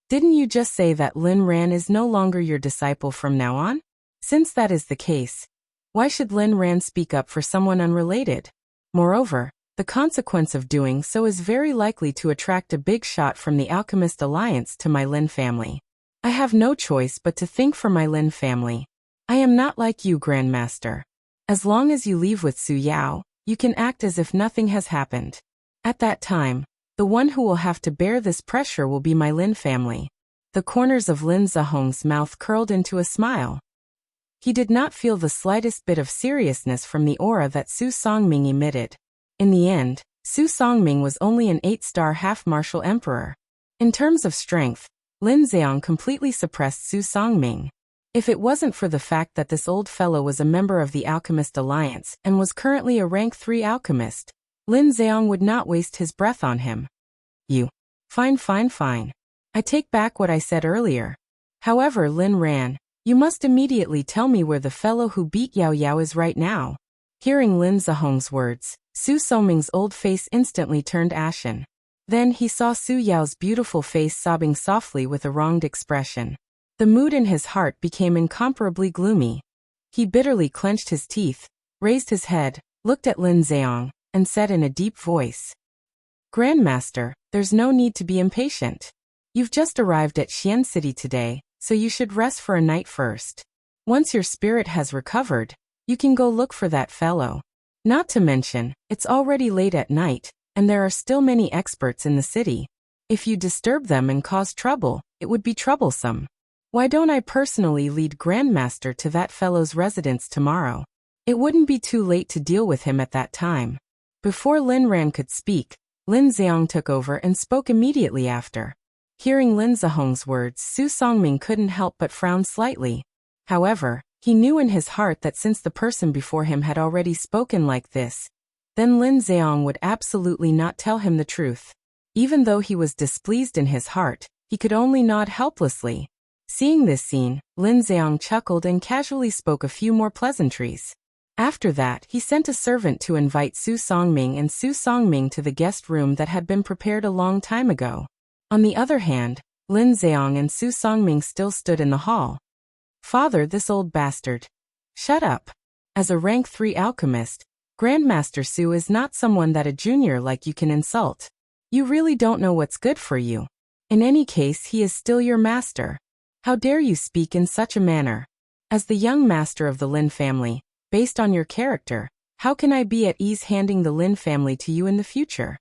Speaker 1: Didn't you just say that Lin Ran is no longer your disciple from now on? Since that is the case, why should Lin Ran speak up for someone unrelated? Moreover, the consequence of doing so is very likely to attract a big shot from the Alchemist Alliance to my Lin family. I have no choice but to think for my Lin family. I am not like you, Grandmaster. As long as you leave with Su Yao, you can act as if nothing has happened. At that time, the one who will have to bear this pressure will be my Lin family. The corners of Lin Zhehong's mouth curled into a smile. He did not feel the slightest bit of seriousness from the aura that Su Songming emitted. In the end, Su Songming was only an 8-star half-martial emperor. In terms of strength, Lin Zhang completely suppressed Su Songming. If it wasn't for the fact that this old fellow was a member of the Alchemist Alliance and was currently a rank 3 alchemist, Lin Zhang would not waste his breath on him. You. Fine. I take back what I said earlier. However, Lin Ran, you must immediately tell me where the fellow who beat Yao Yao is right now. Hearing Lin Zhehong's words, Su Songming's old face instantly turned ashen. Then he saw Su Yao's beautiful face sobbing softly with a wronged expression. The mood in his heart became incomparably gloomy. He bitterly clenched his teeth, raised his head, looked at Lin Zhang, and said in a deep voice, Grandmaster, there's no need to be impatient. You've just arrived at Xian City today, so you should rest for a night first. Once your spirit has recovered, you can go look for that fellow. Not to mention, it's already late at night, and there are still many experts in the city. If you disturb them and cause trouble, it would be troublesome. Why don't I personally lead Grandmaster to that fellow's residence tomorrow? It wouldn't be too late to deal with him at that time. Before Lin Ran could speak, Lin Zhang took over and spoke immediately after. Hearing Lin Zhehong's words, Su Songming couldn't help but frown slightly. However, he knew in his heart that since the person before him had already spoken like this, then Lin Zhang would absolutely not tell him the truth. Even though he was displeased in his heart, he could only nod helplessly. Seeing this scene, Lin Zhang chuckled and casually spoke a few more pleasantries. After that, he sent a servant to invite Su Songming and Su Songming to the guest room that had been prepared a long time ago. On the other hand, Lin Zhang and Su Songming still stood in the hall. Father, this old bastard. Shut up. As a rank 3 alchemist, Grandmaster Su is not someone that a junior like you can insult. You really don't know what's good for you. In any case, he is still your master. How dare you speak in such a manner? As the young master of the Lin family, based on your character, how can I be at ease handing the Lin family to you in the future?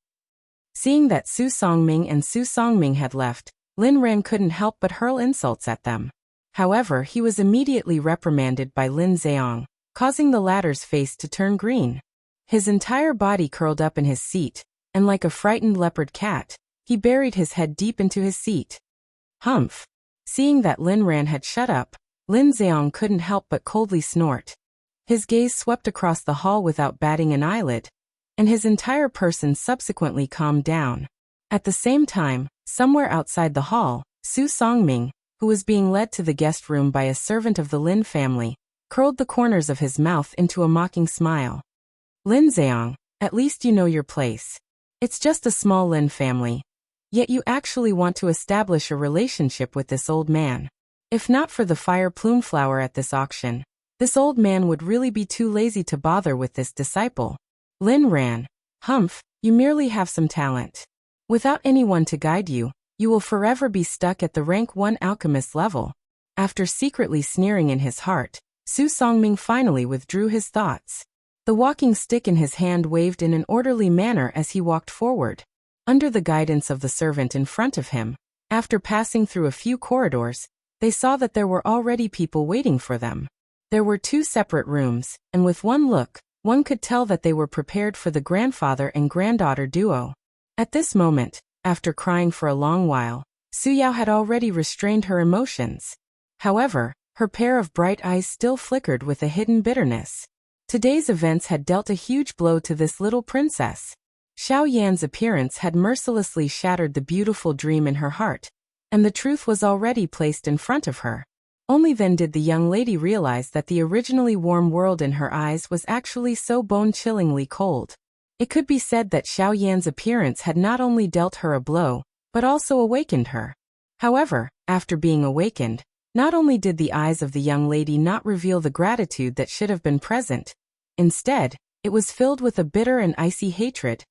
Speaker 1: Seeing that Su Songming and Su Songming had left, Lin Ran couldn't help but hurl insults at them. However, he was immediately reprimanded by Lin Zhang, causing the latter's face to turn green. His entire body curled up in his seat, and like a frightened leopard cat, he buried his head deep into his seat. Humph. Seeing that Lin Ran had shut up, Lin Zheong couldn't help but coldly snort. His gaze swept across the hall without batting an eyelid, and his entire person subsequently calmed down. At the same time, somewhere outside the hall, Su Songming, who was being led to the guest room by a servant of the Lin family, curled the corners of his mouth into a mocking smile. Lin Zheong, at least you know your place. It's just a small Lin family. Yet you actually want to establish a relationship with this old man. If not for the fire plume flower at this auction, this old man would really be too lazy to bother with this disciple. Lin Ran. Humph, you merely have some talent. Without anyone to guide you, you will forever be stuck at the rank 1 alchemist level. After secretly sneering in his heart, Su Songming finally withdrew his thoughts. The walking stick in his hand waved in an orderly manner as he walked forward. Under the guidance of the servant in front of him, after passing through a few corridors, they saw that there were already people waiting for them. There were 2 separate rooms, and with one look, one could tell that they were prepared for the grandfather and granddaughter duo. At this moment, after crying for a long while, Su Yao had already restrained her emotions. However, her pair of bright eyes still flickered with a hidden bitterness. Today's events had dealt a huge blow to this little princess. Xiao Yan's appearance had mercilessly shattered the beautiful dream in her heart, and the truth was already placed in front of her. Only then did the young lady realize that the originally warm world in her eyes was actually so bone-chillingly cold. It could be said that Xiao Yan's appearance had not only dealt her a blow, but also awakened her. However, after being awakened, not only did the eyes of the young lady not reveal the gratitude that should have been present, instead, it was filled with a bitter and icy hatred,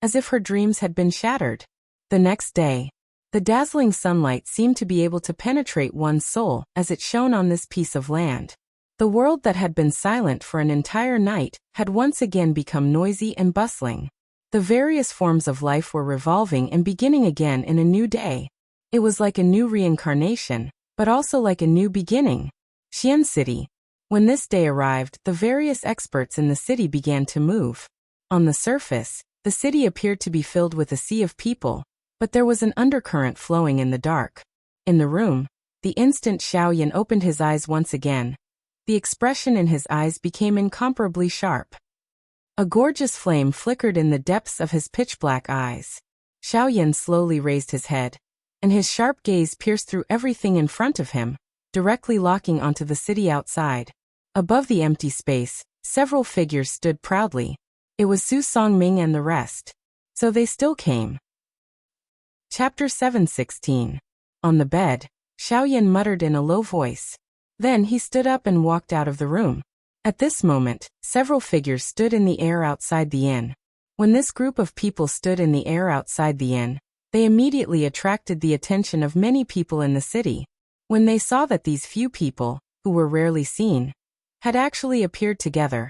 Speaker 1: as if her dreams had been shattered. The next day, the dazzling sunlight seemed to be able to penetrate one's soul as it shone on this piece of land. The world that had been silent for an entire night had once again become noisy and bustling. The various forms of life were revolving and beginning again in a new day. It was like a new reincarnation, but also like a new beginning. Xian City. When this day arrived, the various experts in the city began to move. On the surface, the city appeared to be filled with a sea of people, but there was an undercurrent flowing in the dark. In the room, the instant Xiao Yan opened his eyes once again, the expression in his eyes became incomparably sharp. A gorgeous flame flickered in the depths of his pitch-black eyes. Xiao Yan slowly raised his head, and his sharp gaze pierced through everything in front of him, directly locking onto the city outside. Above the empty space, several figures stood proudly. It was Su Songming and the rest. So they still came. Chapter 716. On the bed, Xiao Yan muttered in a low voice. Then he stood up and walked out of the room. At this moment, several figures stood in the air outside the inn. When this group of people stood in the air outside the inn, they immediately attracted the attention of many people in the city. When they saw that these few people, who were rarely seen, had actually appeared together,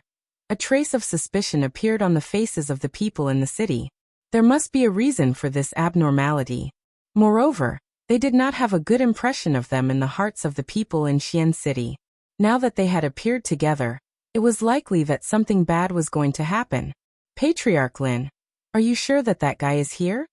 Speaker 1: a trace of suspicion appeared on the faces of the people in the city. There must be a reason for this abnormality. Moreover, they did not have a good impression of them in the hearts of the people in Xian City. Now that they had appeared together, it was likely that something bad was going to happen. Patriarch Lin, are you sure that that guy is here?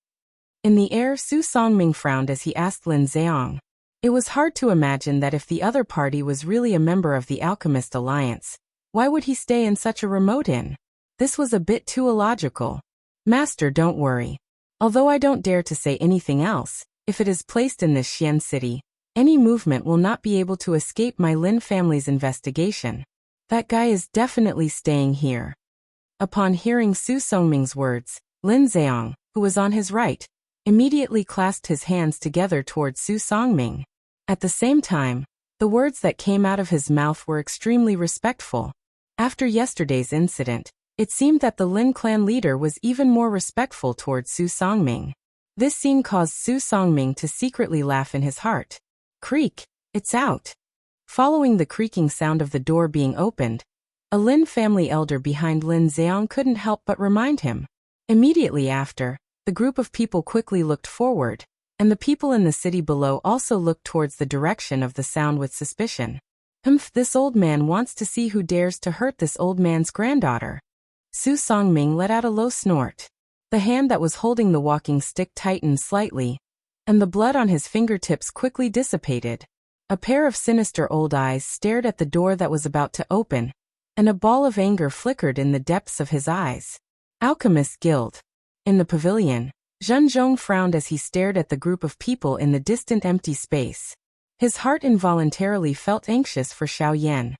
Speaker 1: In the air, Su Songming frowned as he asked Lin Zheong. It was hard to imagine that if the other party was really a member of the Alchemist Alliance, why would he stay in such a remote inn? This was a bit too illogical. Master, don't worry. Although I don't dare to say anything else, if it is placed in this Xian city, any movement will not be able to escape my Lin family's investigation. That guy is definitely staying here. Upon hearing Su Songming's words, Lin Zheong, who was on his right, immediately clasped his hands together towards Su Songming. At the same time, the words that came out of his mouth were extremely respectful. After yesterday's incident, it seemed that the Lin clan leader was even more respectful towards Su Songming. This scene caused Su Songming to secretly laugh in his heart. Creak, it's out. Following the creaking sound of the door being opened, a Lin family elder behind Lin Zheong couldn't help but remind him. Immediately after, the group of people quickly looked forward, and the people in the city below also looked towards the direction of the sound with suspicion. This old man wants to see who dares to hurt this old man's granddaughter. Su Songming let out a low snort. The hand that was holding the walking stick tightened slightly, and the blood on his fingertips quickly dissipated. A pair of sinister old eyes stared at the door that was about to open, and a ball of anger flickered in the depths of his eyes. Alchemist Guild. In the pavilion, Zhenzhong frowned as he stared at the group of people in the distant empty space. His heart involuntarily felt anxious for Xiao Yan.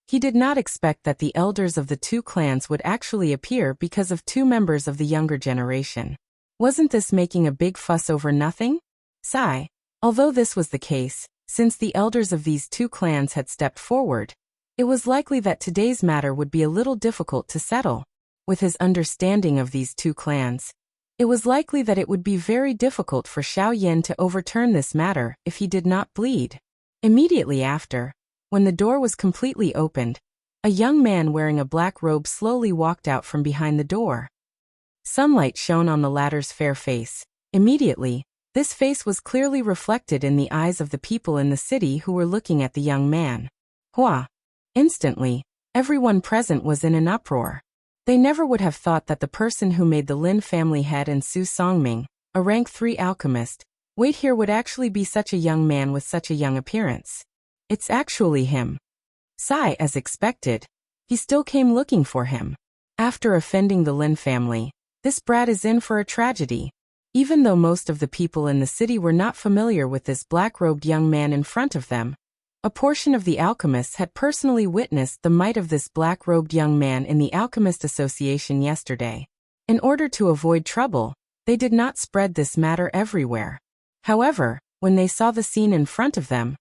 Speaker 1: He did not expect that the elders of the two clans would actually appear because of two members of the younger generation. Wasn't this making a big fuss over nothing? Sigh. Although this was the case, since the elders of these two clans had stepped forward, it was likely that today's matter would be a little difficult to settle. With his understanding of these two clans, it was likely that it would be very difficult for Xiao Yan to overturn this matter if he did not bleed. Immediately after, when the door was completely opened, a young man wearing a black robe slowly walked out from behind the door. Sunlight shone on the latter's fair face. Immediately, this face was clearly reflected in the eyes of the people in the city who were looking at the young man. Hua! Instantly, everyone present was in an uproar. They never would have thought that the person who made the Lin family head and Su Songming, a rank 3 alchemist, wait here would actually be such a young man with such a young appearance. It's actually him. Sigh, as expected. He still came looking for him. After offending the Lin family, this brat is in for a tragedy. Even though most of the people in the city were not familiar with this black-robed young man in front of them, a portion of the alchemists had personally witnessed the might of this black-robed young man in the Alchemist Association yesterday. In order to avoid trouble, they did not spread this matter everywhere. However, when they saw the scene in front of them,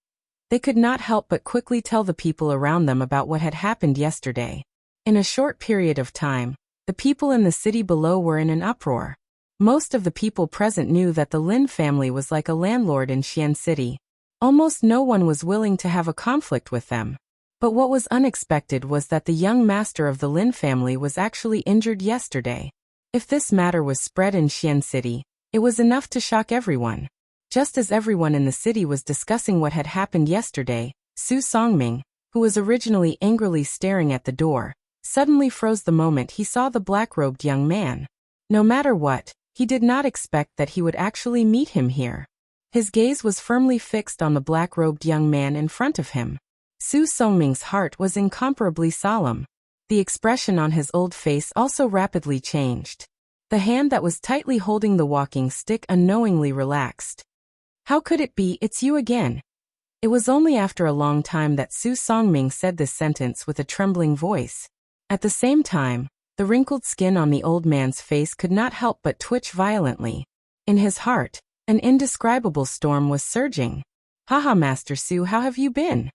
Speaker 1: they could not help but quickly tell the people around them about what had happened yesterday. In a short period of time, the people in the city below were in an uproar. Most of the people present knew that the Lin family was like a landlord in Xian City. Almost no one was willing to have a conflict with them. But what was unexpected was that the young master of the Lin family was actually injured yesterday. If this matter was spread in Xian City, it was enough to shock everyone. Just as everyone in the city was discussing what had happened yesterday, Su Songming, who was originally angrily staring at the door, suddenly froze the moment he saw the black-robed young man. No matter what, he did not expect that he would actually meet him here. His gaze was firmly fixed on the black-robed young man in front of him. Su Songming's heart was incomparably solemn. The expression on his old face also rapidly changed. The hand that was tightly holding the walking stick unknowingly relaxed. How could it be, it's you again? It was only after a long time that Su Songming said this sentence with a trembling voice. At the same time, the wrinkled skin on the old man's face could not help but twitch violently. In his heart, an indescribable storm was surging. Haha, Master Su, how have you been?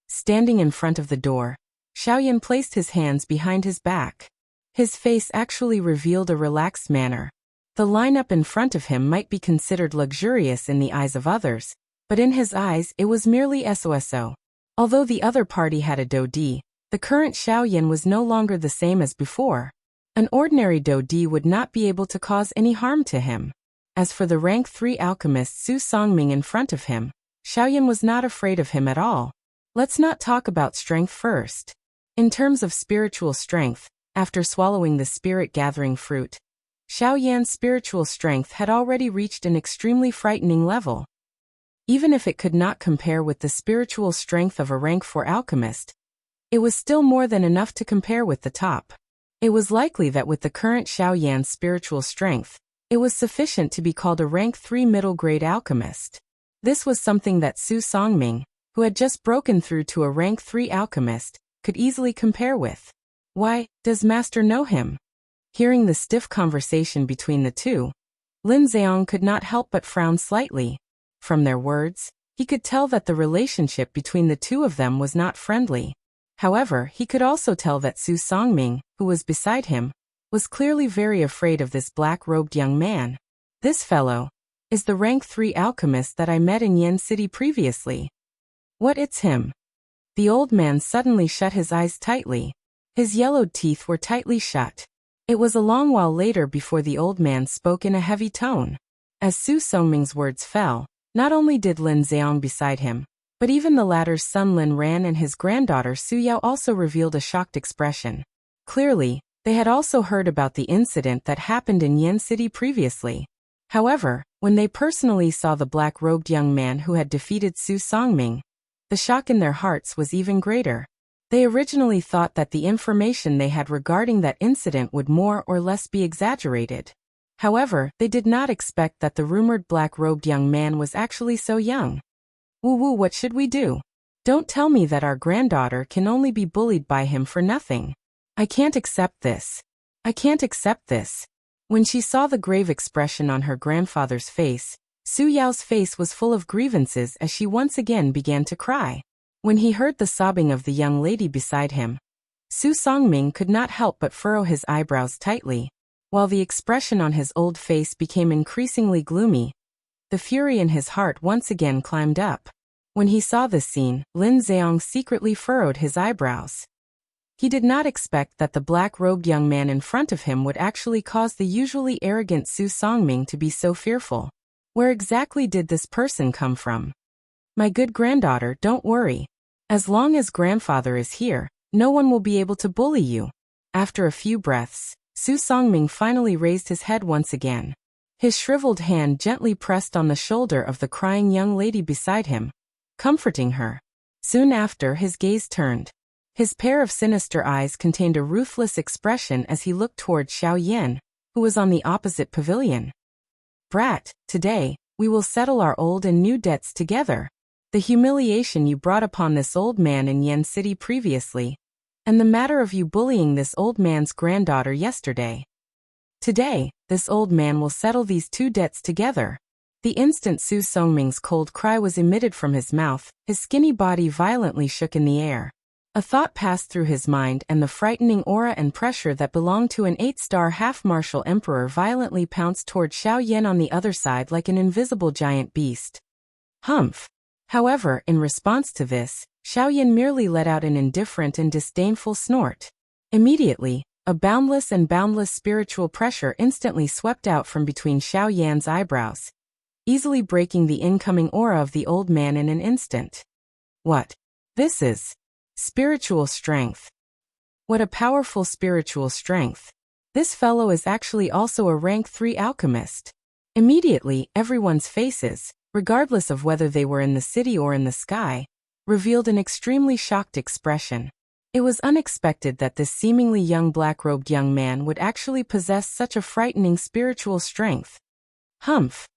Speaker 1: Standing in front of the door, Xiaoyan placed his hands behind his back. His face actually revealed a relaxed manner. The lineup in front of him might be considered luxurious in the eyes of others, but in his eyes it was merely SOSO. Although the other party had a Dodi, the current Xiaoyan was no longer the same as before. An ordinary Dodi would not be able to cause any harm to him. As for the rank 3 alchemist Su Songming in front of him, Xiaoyan was not afraid of him at all. Let's not talk about strength first. In terms of spiritual strength, after swallowing the spirit-gathering fruit, Xiaoyan's spiritual strength had already reached an extremely frightening level. Even if it could not compare with the spiritual strength of a rank 4 alchemist, it was still more than enough to compare with the top. It was likely that with the current Xiaoyan's spiritual strength, it was sufficient to be called a rank 3 middle-grade alchemist. This was something that Su Songming, who had just broken through to a rank 3 alchemist, could easily compare with. Why, does Master know him? Hearing the stiff conversation between the two, Lin Zheong could not help but frown slightly. From their words, he could tell that the relationship between the two of them was not friendly. However, he could also tell that Su Songming, who was beside him, was clearly very afraid of this black-robed young man. This fellow is the rank 3 alchemist that I met in Yen City previously. What, it's him? The old man suddenly shut his eyes tightly. His yellowed teeth were tightly shut. It was a long while later before the old man spoke in a heavy tone. As Su Songming's words fell, not only did Lin Zheong beside him, but even the latter's son Lin Ran and his granddaughter Su Yao also revealed a shocked expression. Clearly, they had also heard about the incident that happened in Yen City previously. However, when they personally saw the black-robed young man who had defeated Su Songming, the shock in their hearts was even greater. They originally thought that the information they had regarding that incident would more or less be exaggerated. However, they did not expect that the rumored black-robed young man was actually so young. Woo-woo, what should we do? Don't tell me that our granddaughter can only be bullied by him for nothing. I can't accept this. I can't accept this. When she saw the grave expression on her grandfather's face, Su Yao's face was full of grievances as she once again began to cry. When he heard the sobbing of the young lady beside him, Su Songming could not help but furrow his eyebrows tightly, while the expression on his old face became increasingly gloomy. The fury in his heart once again climbed up. When he saw this scene, Lin Zheong secretly furrowed his eyebrows. He did not expect that the black-robed young man in front of him would actually cause the usually arrogant Su Songming to be so fearful. Where exactly did this person come from? My good granddaughter, don't worry. As long as grandfather is here, no one will be able to bully you. After a few breaths, Su Songming finally raised his head once again. His shriveled hand gently pressed on the shoulder of the crying young lady beside him, comforting her. Soon after, his gaze turned. His pair of sinister eyes contained a ruthless expression as he looked toward Xiao Yan, who was on the opposite pavilion. Brat, today, we will settle our old and new debts together. The humiliation you brought upon this old man in Yen City previously, and the matter of you bullying this old man's granddaughter yesterday. Today, this old man will settle these two debts together. The instant Su Songming's cold cry was emitted from his mouth, his skinny body violently shook in the air. A thought passed through his mind, and the frightening aura and pressure that belonged to an 8-star half-martial emperor violently pounced toward Xiao Yan on the other side like an invisible giant beast. Humph! However, in response to this, Xiao Yan merely let out an indifferent and disdainful snort. Immediately, a boundless spiritual pressure instantly swept out from between Xiao Yan's eyebrows, easily breaking the incoming aura of the old man in an instant. What? This is spiritual strength. What a powerful spiritual strength. This fellow is actually also a rank 3 alchemist. Immediately, everyone's faces, regardless of whether they were in the city or in the sky, revealed an extremely shocked expression. It was unexpected that this seemingly young black-robed young man would actually possess such a frightening spiritual strength. Humph!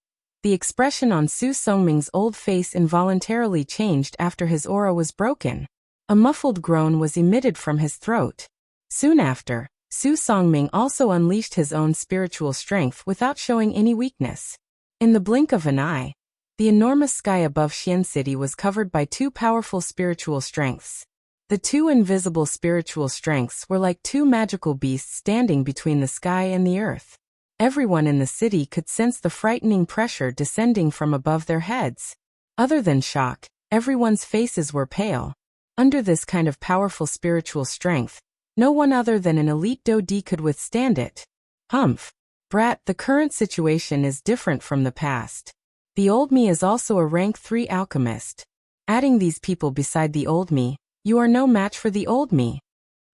Speaker 1: The expression on Su Songming's old face involuntarily changed after his aura was broken. A muffled groan was emitted from his throat. Soon after, Su Songming also unleashed his own spiritual strength without showing any weakness. In the blink of an eye, the enormous sky above Xian City was covered by two powerful spiritual strengths. The two invisible spiritual strengths were like two magical beasts standing between the sky and the earth. Everyone in the city could sense the frightening pressure descending from above their heads. Other than shock, everyone's faces were pale. Under this kind of powerful spiritual strength, no one other than an elite Dodi could withstand it. Humph! Brat, the current situation is different from the past. The old me is also a rank 3 alchemist. Adding these people beside the old me, you are no match for the old me.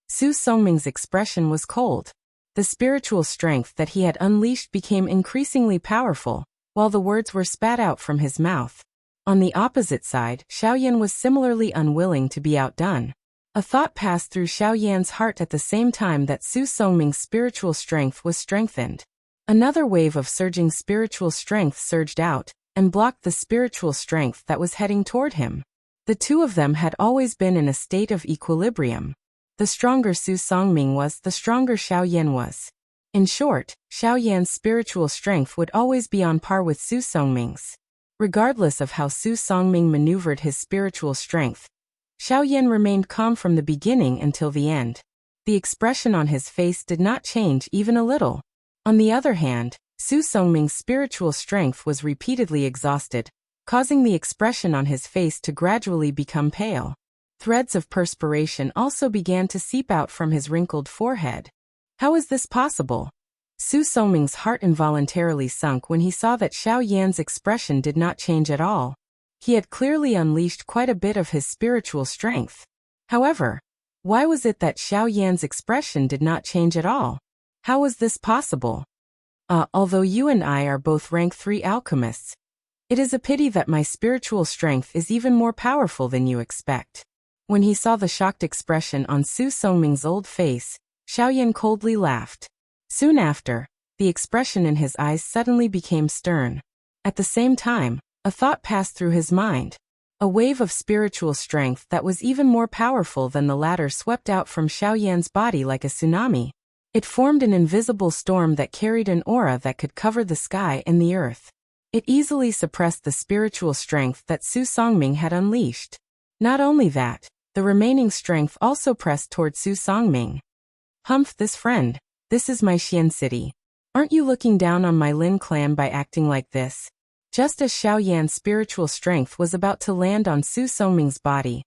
Speaker 1: Su Songming's expression was cold. The spiritual strength that he had unleashed became increasingly powerful, while the words were spat out from his mouth. On the opposite side, Xiao Yan was similarly unwilling to be outdone. A thought passed through Xiao Yan's heart at the same time that Su Songming's spiritual strength was strengthened. Another wave of surging spiritual strength surged out, and blocked the spiritual strength that was heading toward him. The two of them had always been in a state of equilibrium. The stronger Su Songming was, the stronger Xiao Yan was. In short, Xiao Yan's spiritual strength would always be on par with Su Songming's. Regardless of how Su Songming maneuvered his spiritual strength, Xiao Yan remained calm from the beginning until the end. The expression on his face did not change even a little. On the other hand, Su Songming's spiritual strength was repeatedly exhausted, causing the expression on his face to gradually become pale. Threads of perspiration also began to seep out from his wrinkled forehead. How is this possible? Su Songming's heart involuntarily sunk when he saw that Xiao Yan's expression did not change at all. He had clearly unleashed quite a bit of his spiritual strength. However, why was it that Xiao Yan's expression did not change at all? How was this possible? Although you and I are both rank 3 alchemists, it is a pity that my spiritual strength is even more powerful than you expect." When he saw the shocked expression on Su Songming's old face, Xiaoyan coldly laughed. Soon after, the expression in his eyes suddenly became stern. At the same time, a thought passed through his mind. A wave of spiritual strength that was even more powerful than the latter swept out from Xiaoyan's body like a tsunami. It formed an invisible storm that carried an aura that could cover the sky and the earth. It easily suppressed the spiritual strength that Su Songming had unleashed. Not only that, the remaining strength also pressed toward Su Songming. "Humph, this friend, this is my Xian city. Aren't you looking down on my Lin clan by acting like this?" Just as Xiaoyan's spiritual strength was about to land on Su Songming's body,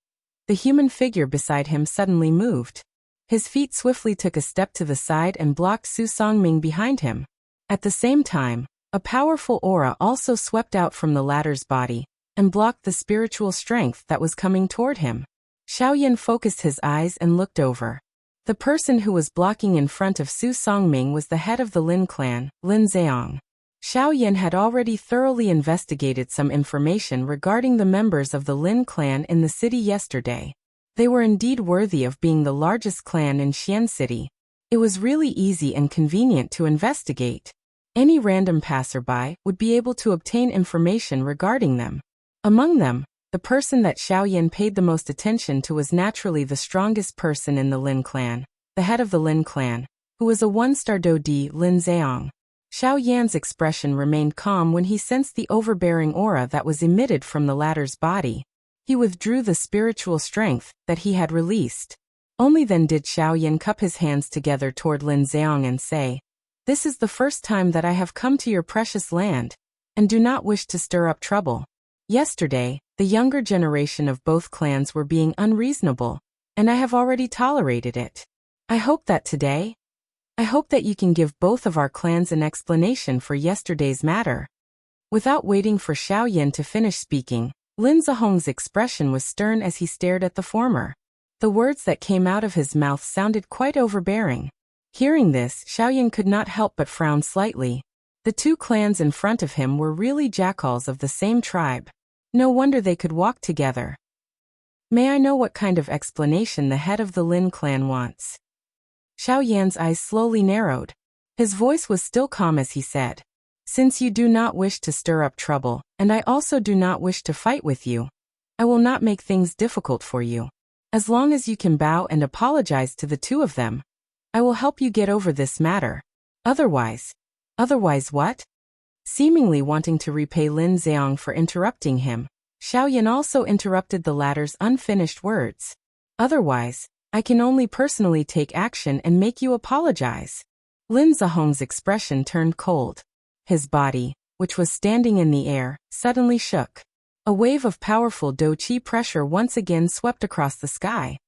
Speaker 1: the human figure beside him suddenly moved. His feet swiftly took a step to the side and blocked Su Songming behind him. At the same time, a powerful aura also swept out from the latter's body and blocked the spiritual strength that was coming toward him. Xiaoyan focused his eyes and looked over. The person who was blocking in front of Su Songming was the head of the Lin clan, Lin Zheong. Xiaoyan had already thoroughly investigated some information regarding the members of the Lin clan in the city yesterday. They were indeed worthy of being the largest clan in Xian City. It was really easy and convenient to investigate. Any random passerby would be able to obtain information regarding them. Among them, the person that Xiaoyan paid the most attention to was naturally the strongest person in the Lin clan, the head of the Lin clan, who was a one-star Dodi Lin Zheong. Xiaoyan's expression remained calm when he sensed the overbearing aura that was emitted from the latter's body. He withdrew the spiritual strength that he had released. Only then did Xiaoyan cup his hands together toward Lin Zheong and say, "This is the first time that I have come to your precious land, and do not wish to stir up trouble. Yesterday, the younger generation of both clans were being unreasonable, and I have already tolerated it. I hope that you can give both of our clans an explanation for yesterday's matter." Without waiting for Xiaoyan to finish speaking, Lin Zhong's expression was stern as he stared at the former. The words that came out of his mouth sounded quite overbearing. Hearing this, Xiaoyan could not help but frown slightly. The two clans in front of him were really jackals of the same tribe. No wonder they could walk together. "May I know what kind of explanation the head of the Lin clan wants?" Xiaoyan's eyes slowly narrowed. His voice was still calm as he said, "Since you do not wish to stir up trouble, and I also do not wish to fight with you, I will not make things difficult for you. As long as you can bow and apologize to the two of them, I will help you get over this matter. Otherwise what?" Seemingly wanting to repay Lin Zheong for interrupting him, Xiaoyan also interrupted the latter's unfinished words. "Otherwise, I can only personally take action and make you apologize." Lin Zhong's expression turned cold. His body, which was standing in the air, suddenly shook. A wave of powerful Do-Chi pressure once again swept across the sky.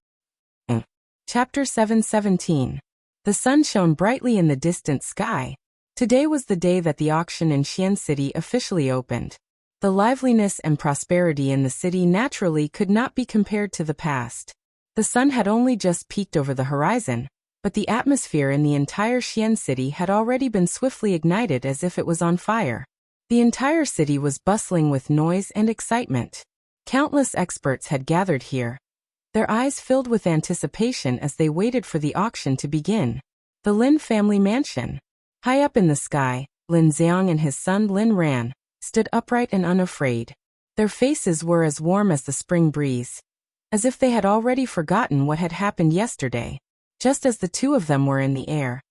Speaker 1: Chapter 717. The sun shone brightly in the distant sky. Today was the day that the auction in Xian City officially opened. The liveliness and prosperity in the city naturally could not be compared to the past. The sun had only just peaked over the horizon, but the atmosphere in the entire Xian City had already been swiftly ignited as if it was on fire. The entire city was bustling with noise and excitement. Countless experts had gathered here, their eyes filled with anticipation as they waited for the auction to begin. The Lin family mansion. High up in the sky, Lin Zheong and his son Lin Ran stood upright and unafraid. Their faces were as warm as the spring breeze, as if they had already forgotten what had happened yesterday. Just as the two of them were in the air,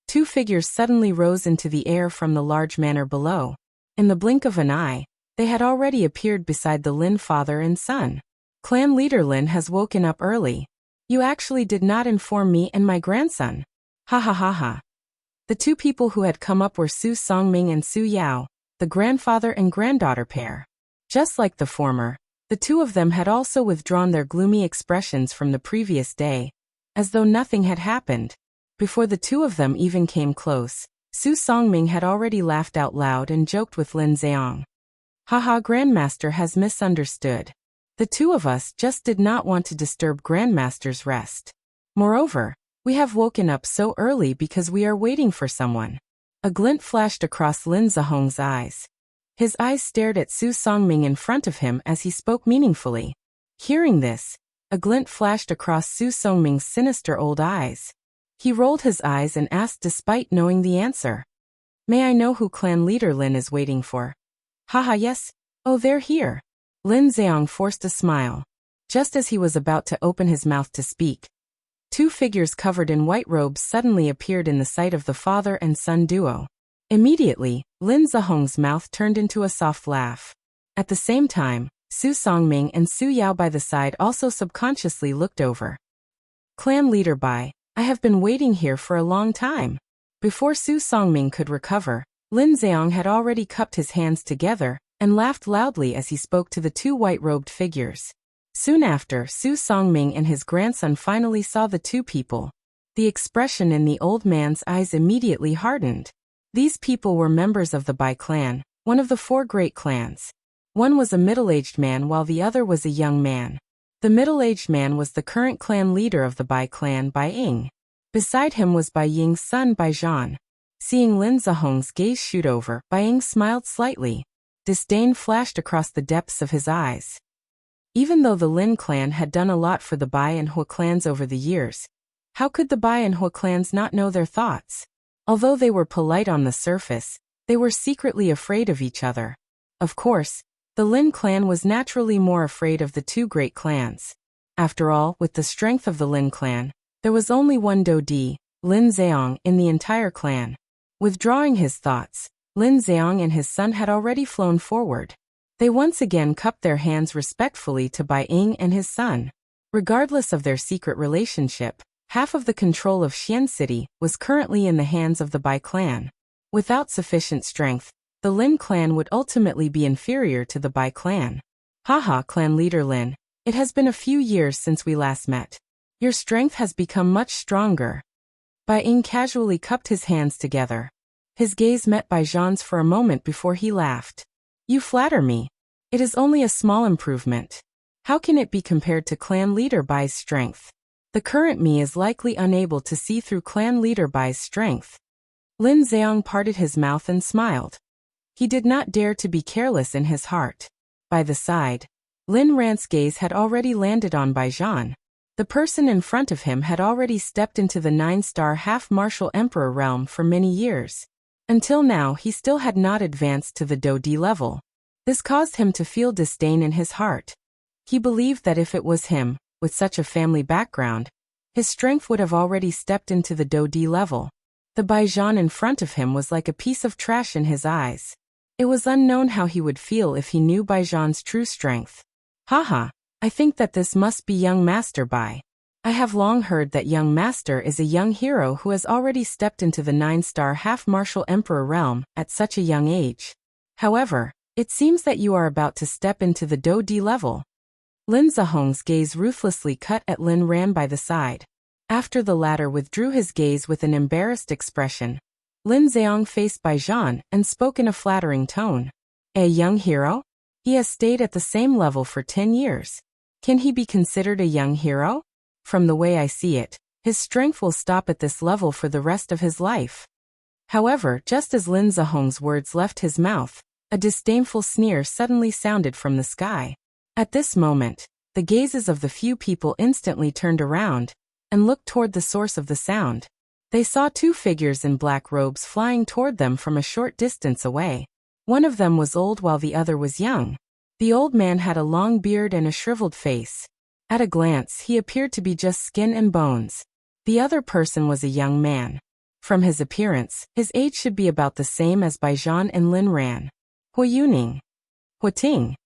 Speaker 1: two figures suddenly rose into the air from the large manor below. In the blink of an eye, they had already appeared beside the Lin father and son. "Clan leader Lin has woken up early. You actually did not inform me and my grandson. Ha ha ha ha." The two people who had come up were Su Songming and Su Yao, the grandfather and granddaughter pair. Just like the former, the two of them had also withdrawn their gloomy expressions from the previous day, as though nothing had happened. Before the two of them even came close, Su Songming had already laughed out loud and joked with Lin Zheong. "Haha, Grandmaster has misunderstood. The two of us just did not want to disturb Grandmaster's rest. Moreover, we have woken up so early because we are waiting for someone." A glint flashed across Lin Zihong's eyes. His eyes stared at Su Songming in front of him as he spoke meaningfully. Hearing this, a glint flashed across Su Songming's sinister old eyes. He rolled his eyes and asked despite knowing the answer. May I know who clan leader Lin is waiting for? Haha, yes. Oh, they're here. Lin Zhang forced a smile. Just as he was about to open his mouth to speak, two figures covered in white robes suddenly appeared in the sight of the father and son duo. Immediately, Lin Zihong's mouth turned into a soft laugh. At the same time, Su Songming and Su Yao by the side also subconsciously looked over. Clan leader Bai, I have been waiting here for a long time. Before Su Songming could recover, Lin Zhang had already cupped his hands together and laughed loudly as he spoke to the two white-robed figures. Soon after, Su Songming and his grandson finally saw the two people. The expression in the old man's eyes immediately hardened. These people were members of the Bai clan, one of the 4 great clans. One was a middle-aged man while the other was a young man. The middle-aged man was the current clan leader of the Bai clan, Bai Ying. Beside him was Bai Ying's son, Bai Zhan. Seeing Lin Zihong's gaze shoot over, Bai Ying smiled slightly. Disdain flashed across the depths of his eyes. Even though the Lin clan had done a lot for the Bai and Hua clans over the years, how could the Bai and Hua clans not know their thoughts? Although they were polite on the surface, they were secretly afraid of each other. Of course, the Lin clan was naturally more afraid of the 2 great clans. After all, with the strength of the Lin clan, there was only one Dodi, Lin Zhang, in the entire clan. Withdrawing his thoughts, Lin Zhang and his son had already flown forward. They once again cupped their hands respectfully to Bai Ying and his son. Regardless of their secret relationship, half of the control of Xian City was currently in the hands of the Bai clan. Without sufficient strength, the Lin clan would ultimately be inferior to the Bai clan. Haha, clan leader Lin, it has been a few years since we last met. Your strength has become much stronger. Bai Ying casually cupped his hands together. His gaze met Bai Zhan's for a moment before he laughed. You flatter me. It is only a small improvement. How can it be compared to clan leader Bai's strength? The current me is likely unable to see through clan leader Bai's strength. Lin Zhang parted his mouth and smiled. He did not dare to be careless in his heart. By the side, Lin Rant's gaze had already landed on Bai Zhan. The person in front of him had already stepped into the 9-star half-martial emperor realm for many years. Until now, he still had not advanced to the Dodi level. This caused him to feel disdain in his heart. He believed that if it was him, with such a family background, his strength would have already stepped into the Dodi level. The Bai Zhan in front of him was like a piece of trash in his eyes. It was unknown how he would feel if he knew Bai Zhan's true strength. Haha, I think that this must be young Master Bai. I have long heard that young Master is a young hero who has already stepped into the 9-star half-martial emperor realm at such a young age. However, it seems that you are about to step into the Dodi level. Lin Zihong's gaze ruthlessly cut at Lin Ran by the side. After the latter withdrew his gaze with an embarrassed expression, Lin Zhang faced Bai Zhan and spoke in a flattering tone. A young hero? He has stayed at the same level for 10 years. Can he be considered a young hero? From the way I see it, his strength will stop at this level for the rest of his life. However, just as Lin Zihong's words left his mouth, a disdainful sneer suddenly sounded from the sky. At this moment, the gazes of the few people instantly turned around and looked toward the source of the sound. They saw 2 figures in black robes flying toward them from a short distance away. One of them was old while the other was young. The old man had a long beard and a shriveled face. At a glance, he appeared to be just skin and bones. The other person was a young man. From his appearance, his age should be about the same as Bai Zhan and Lin Ran. Hua Yuning. Hua Ting.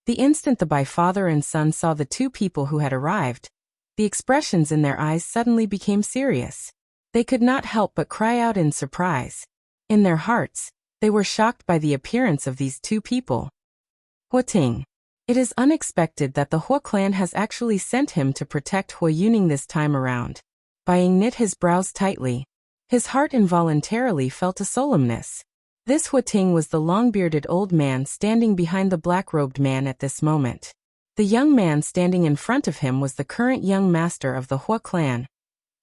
Speaker 1: The instant the Bai father and son saw the 2 people who had arrived, the expressions in their eyes suddenly became serious. They could not help but cry out in surprise. In their hearts, they were shocked by the appearance of these 2 people. Hua Ting. It is unexpected that the Hua clan has actually sent him to protect Hua Yuning this time around. Bai Ying knit his brows tightly. His heart involuntarily felt a solemnness. This Hua Ting was the long-bearded old man standing behind the black-robed man at this moment. The young man standing in front of him was the current young master of the Hua clan,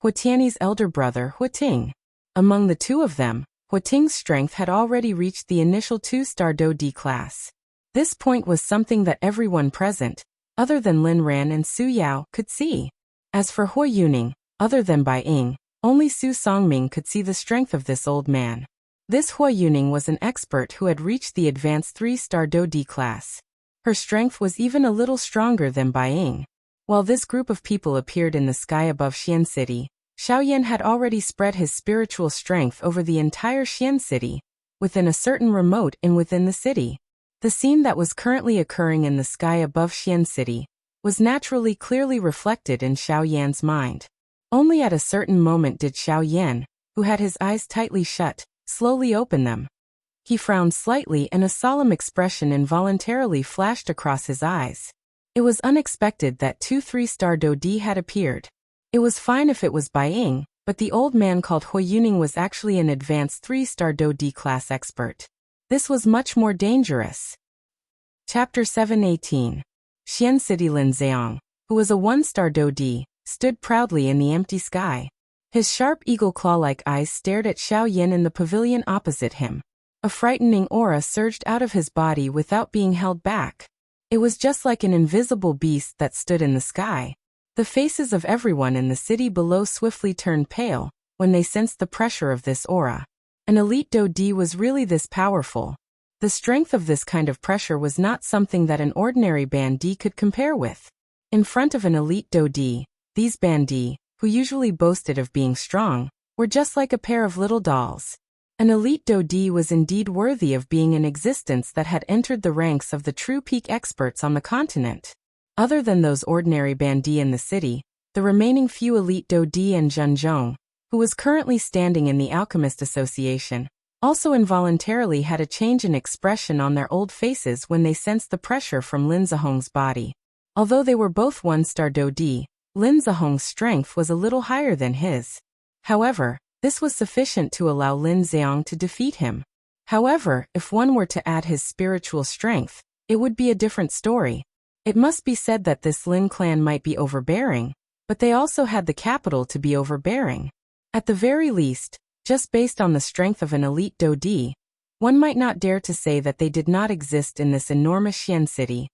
Speaker 1: Hua Tianyi's elder brother Hua Ting. Among the 2 of them, Huating's strength had already reached the initial 2-star Do D class. This point was something that everyone present, other than Lin Ran and Su Yao, could see. As for Hui Yuning, other than Bai Ying, only Su Songming could see the strength of this old man. This Hui Yuning was an expert who had reached the advanced 3-star Do D class. Her strength was even a little stronger than Bai Ying. While this group of people appeared in the sky above Xian City, Xiaoyan had already spread his spiritual strength over the entire Xian City, within a certain remote and within the city. The scene that was currently occurring in the sky above Xian City was naturally clearly reflected in Xiaoyan's mind. Only at a certain moment did Xiaoyan, who had his eyes tightly shut, slowly open them. He frowned slightly and a solemn expression involuntarily flashed across his eyes. It was unexpected that 2 3-star Do D had appeared. It was fine if it was Bai Ying, but the old man called Hui Yuning was actually an advanced 3-star Do D class expert. This was much more dangerous. Chapter 7:18. Xian City. Lin Zheong, who was a 1-star Do D, stood proudly in the empty sky. His sharp eagle claw-like eyes stared at Xiaoyan in the pavilion opposite him. A frightening aura surged out of his body without being held back. It was just like an invisible beast that stood in the sky. The faces of everyone in the city below swiftly turned pale when they sensed the pressure of this aura. An elite Do D was really this powerful. The strength of this kind of pressure was not something that an ordinary Bandi could compare with. In front of an elite Do D, these Bandi, who usually boasted of being strong, were just like a pair of little dolls. An elite Do D was indeed worthy of being in existence that had entered the ranks of the true peak experts on the continent. Other than those ordinary Bandi in the city, the remaining few elite Do D and Zhenzhong, who was currently standing in the Alchemist Association, also involuntarily had a change in expression on their old faces when they sensed the pressure from Lin Zhehong's body. Although they were both 1-star Do D, Lin Zhehong's strength was a little higher than his. However, this was sufficient to allow Lin Zheong to defeat him. However, if one were to add his spiritual strength, it would be a different story. It must be said that this Lin clan might be overbearing, but they also had the capital to be overbearing. At the very least, just based on the strength of an elite Do D, one might not dare to say that they did not exist in this enormous Xian city,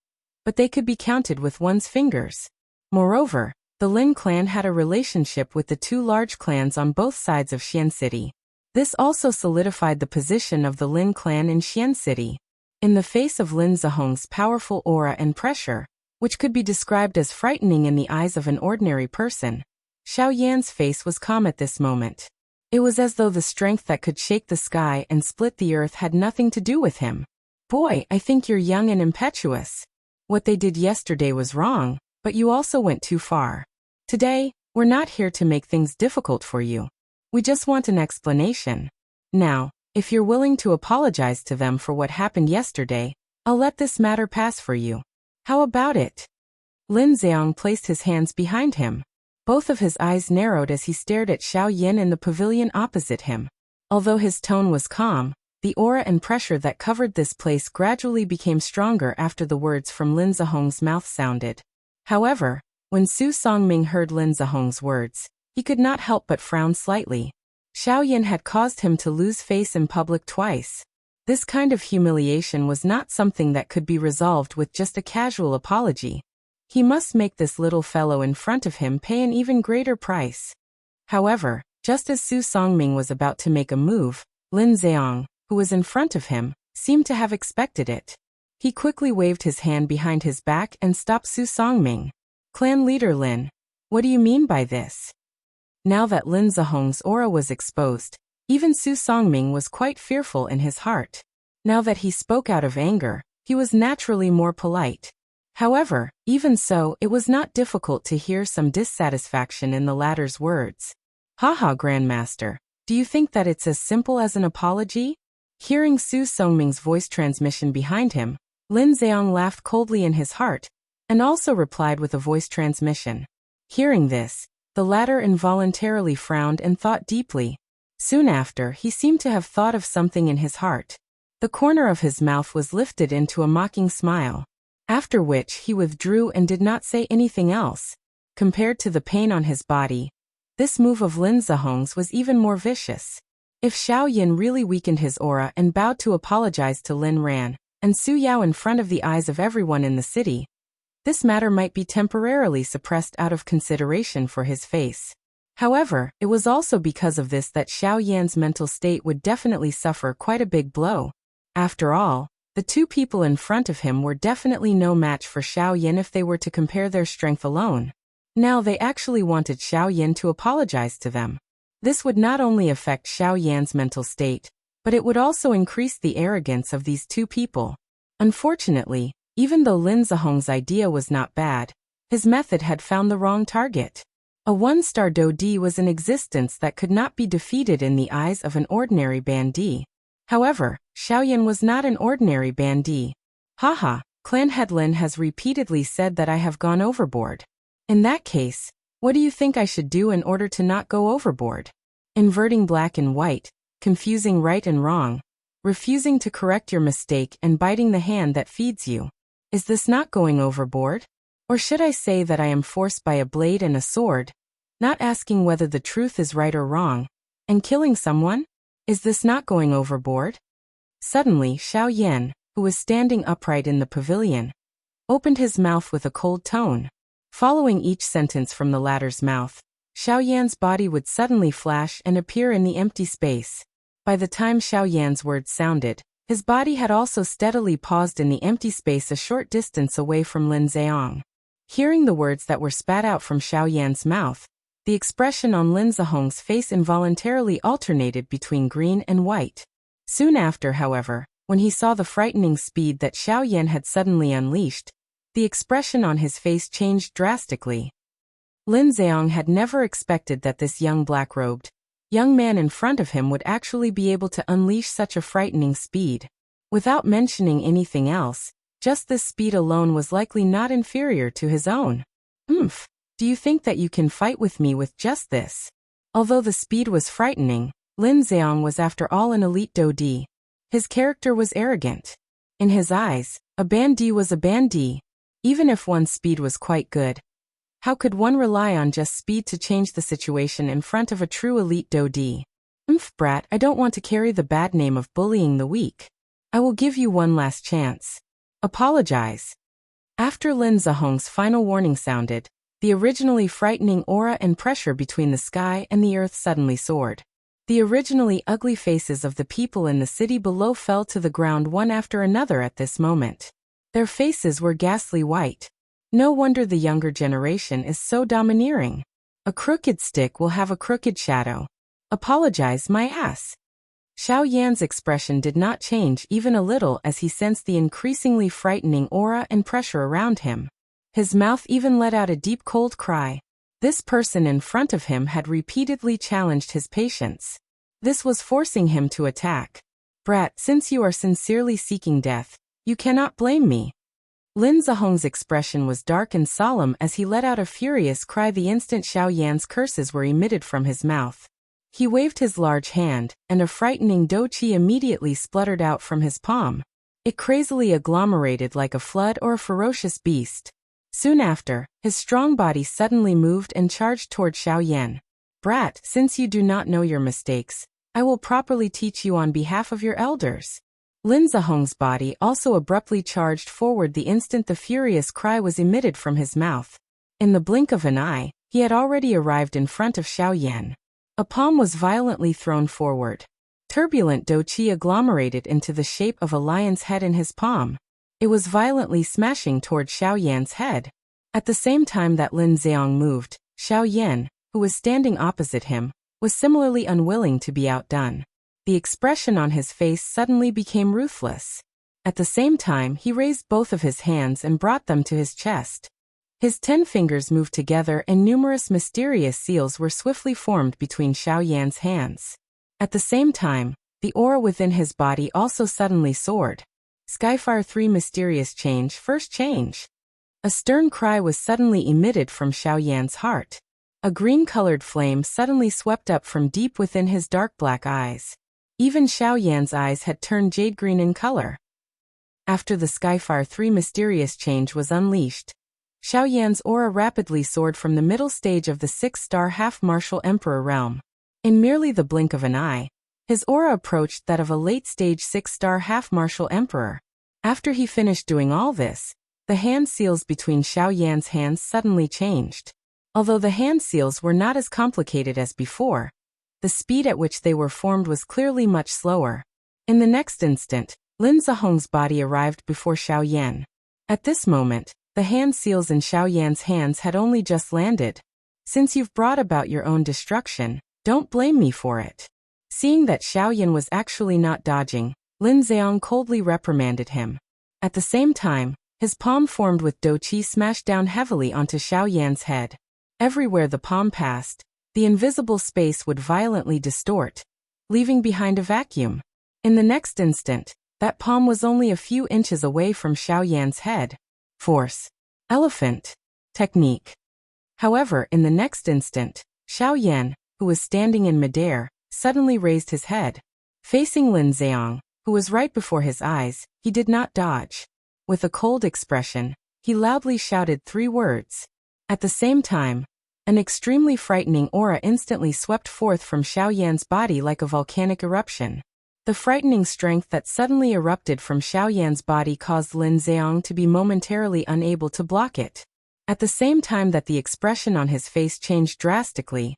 Speaker 1: but they could be counted with one's fingers. Moreover, the Lin clan had a relationship with the 2 large clans on both sides of Xian City. This also solidified the position of the Lin clan in Xian City. In the face of Lin Zhehong's powerful aura and pressure, which could be described as frightening in the eyes of an ordinary person, Xiaoyan's face was calm at this moment. It was as though the strength that could shake the sky and split the earth had nothing to do with him. Boy, I think you're young and impetuous. What they did yesterday was wrong, but you also went too far. Today, we're not here to make things difficult for you. We just want an explanation. Now, if you're willing to apologize to them for what happened yesterday, I'll let this matter pass for you. How about it? Lin Zheong placed his hands behind him. Both of his eyes narrowed as he stared at Xiaoyan in the pavilion opposite him. Although his tone was calm, the aura and pressure that covered this place gradually became stronger after the words from Lin Zhehong's mouth sounded. However, when Su Songming heard Lin Zhehong's words, he could not help but frown slightly. Xiaoyan had caused him to lose face in public twice. This kind of humiliation was not something that could be resolved with just a casual apology. He must make this little fellow in front of him pay an even greater price. However, just as Su Songming was about to make a move, Lin Zheong, who was in front of him, seemed to have expected it. He quickly waved his hand behind his back and stopped Su Songming. Clan leader Lin, what do you mean by this? Now that Lin Zhehong's aura was exposed, even Su Songming was quite fearful in his heart. Now that he spoke out of anger, he was naturally more polite. However, even so, it was not difficult to hear some dissatisfaction in the latter's words. Haha, Grandmaster, do you think that it's as simple as an apology? Hearing Su Songming's voice transmission behind him, Lin Zheong laughed coldly in his heart, and also replied with a voice transmission. Hearing this, the latter involuntarily frowned and thought deeply. Soon after, he seemed to have thought of something in his heart. The corner of his mouth was lifted into a mocking smile. After which he withdrew and did not say anything else. Compared to the pain on his body, this move of Lin Zhehong's was even more vicious. If Xiao Yin really weakened his aura and bowed to apologize to Lin Ran and Su Yao in front of the eyes of everyone in the city, this matter might be temporarily suppressed out of consideration for his face. However, it was also because of this that Xiao Yan's mental state would definitely suffer quite a big blow. After all, the two people in front of him were definitely no match for Xiao Yan if they were to compare their strength alone. Now they actually wanted Xiao Yan to apologize to them. This would not only affect Xiao Yan's mental state, but it would also increase the arrogance of these two people. Unfortunately, even though Lin Zihong's idea was not bad, his method had found the wrong target. A one-star Dodi was in existence that could not be defeated in the eyes of an ordinary bandit. However, Xiao Yan was not an ordinary bandit. Haha, Clan Head Lin has repeatedly said that I have gone overboard. In that case, what do you think I should do in order to not go overboard? Inverting black and white, confusing right and wrong, refusing to correct your mistake and biting the hand that feeds you. Is this not going overboard? Or should I say that I am forced by a blade and a sword, not asking whether the truth is right or wrong, and killing someone? Is this not going overboard? Suddenly Xiao Yan, who was standing upright in the pavilion, opened his mouth with a cold tone. Following each sentence from the latter's mouth, Xiao Yan's body would suddenly flash and appear in the empty space. By the time Xiao Yan's words sounded, his body had also steadily paused in the empty space a short distance away from Lin Ziyang. Hearing the words that were spat out from Xiao Yan's mouth, the expression on Lin Zihong's face involuntarily alternated between green and white. Soon after, however, when he saw the frightening speed that Xiao Yan had suddenly unleashed, the expression on his face changed drastically. Lin Ziyang had never expected that this young black-robed young man in front of him would actually be able to unleash such a frightening speed. Without mentioning anything else, just this speed alone was likely not inferior to his own. Do you think that you can fight with me with just this? Although the speed was frightening, Lin Ziyang was after all an elite Dodi. His character was arrogant. In his eyes, a bandit was a bandit, even if one's speed was quite good. How could one rely on just speed to change the situation in front of a true elite Dodi? Brat, I don't want to carry the bad name of bullying the weak. I will give you one last chance. Apologize. After Lin Zihong's final warning sounded, the originally frightening aura and pressure between the sky and the earth suddenly soared. The originally ugly faces of the people in the city below fell to the ground one after another at this moment. Their faces were ghastly white. No wonder the younger generation is so domineering. A crooked stick will have a crooked shadow. Apologize, my ass. Xiao Yan's expression did not change even a little as he sensed the increasingly frightening aura and pressure around him. His mouth even let out a deep cold cry. This person in front of him had repeatedly challenged his patience. This was forcing him to attack. Brat, since you are sincerely seeking death, you cannot blame me. Lin Zihong's expression was dark and solemn as he let out a furious cry the instant Xiao Yan's curses were emitted from his mouth. He waved his large hand, and a frightening do qi immediately spluttered out from his palm. It crazily agglomerated like a flood or a ferocious beast. Soon after, his strong body suddenly moved and charged toward Xiao Yan. Brat, since you do not know your mistakes, I will properly teach you on behalf of your elders. Lin Zihong's body also abruptly charged forward the instant the furious cry was emitted from his mouth. In the blink of an eye, he had already arrived in front of Xiao Yan. A palm was violently thrown forward. Turbulent do qi agglomerated into the shape of a lion's head in his palm. It was violently smashing toward Xiao Yan's head. At the same time that Lin Ziyang moved, Xiao Yan, who was standing opposite him, was similarly unwilling to be outdone. The expression on his face suddenly became ruthless. At the same time, he raised both of his hands and brought them to his chest. His 10 fingers moved together and numerous mysterious seals were swiftly formed between Xiao Yan's hands. At the same time, the aura within his body also suddenly soared. Skyfire 3 Mysterious Change. First change. A stern cry was suddenly emitted from Xiao Yan's heart. A green-colored flame suddenly swept up from deep within his dark black eyes. Even Xiao Yan's eyes had turned jade green in color. After the Skyfire 3 Mysterious Change was unleashed, Xiao Yan's aura rapidly soared from the middle stage of the 6-star half-martial emperor realm. In merely the blink of an eye, His aura approached that of a late-stage 6-star half-martial emperor. After he finished doing all this, the hand seals between Xiao Yan's hands suddenly changed. Although the hand seals were not as complicated as before, the speed at which they were formed was clearly much slower. In the next instant, Lin Zihong's body arrived before Xiao Yan. At this moment, the hand seals in Xiao Yan's hands had only just landed. Since you've brought about your own destruction, don't blame me for it. Seeing that Xiao Yan was actually not dodging, Lin Ziyang coldly reprimanded him. At the same time, his palm formed with Do Qi smashed down heavily onto Xiao Yan's head. Everywhere the palm passed, the invisible space would violently distort, leaving behind a vacuum. In the next instant, that palm was only a few inches away from Xiao Yan's head. Force. Elephant. Technique. However, in the next instant, Xiao Yan, who was standing in midair, suddenly raised his head. Facing Lin Ziyang, who was right before his eyes, he did not dodge. With a cold expression, he loudly shouted 3 words. At the same time, an extremely frightening aura instantly swept forth from Xiao Yan's body like a volcanic eruption. The frightening strength that suddenly erupted from Xiao Yan's body caused Lin Ziyang to be momentarily unable to block it. At the same time that the expression on his face changed drastically,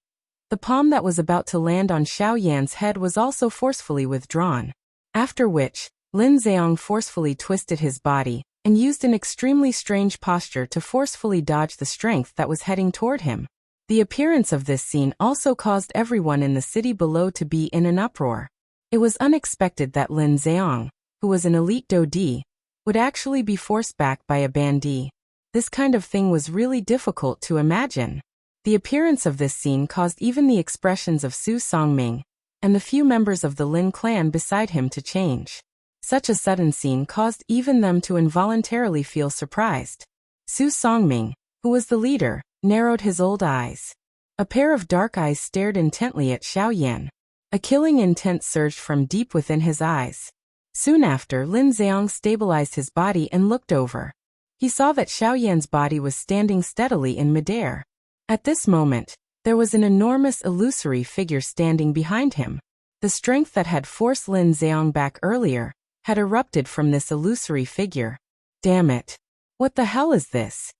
Speaker 1: the palm that was about to land on Xiao Yan's head was also forcefully withdrawn. After which, Lin Ziyang forcefully twisted his body and used an extremely strange posture to forcefully dodge the strength that was heading toward him. The appearance of this scene also caused everyone in the city below to be in an uproar. It was unexpected that Lin Ziyang, who was an elite Dodi, would actually be forced back by a Bandi. This kind of thing was really difficult to imagine. The appearance of this scene caused even the expressions of Su Songming and the few members of the Lin clan beside him to change. Such a sudden scene caused even them to involuntarily feel surprised. Su Songming, who was the leader, narrowed his old eyes. A pair of dark eyes stared intently at Xiao Yan. A killing intent surged from deep within his eyes. Soon after, Lin Ziyang stabilized his body and looked over. He saw that Xiao Yan's body was standing steadily in midair. At this moment, there was an enormous illusory figure standing behind him. The strength that had forced Lin Ziyang back earlier had erupted from this illusory figure. Damn it! What the hell is this?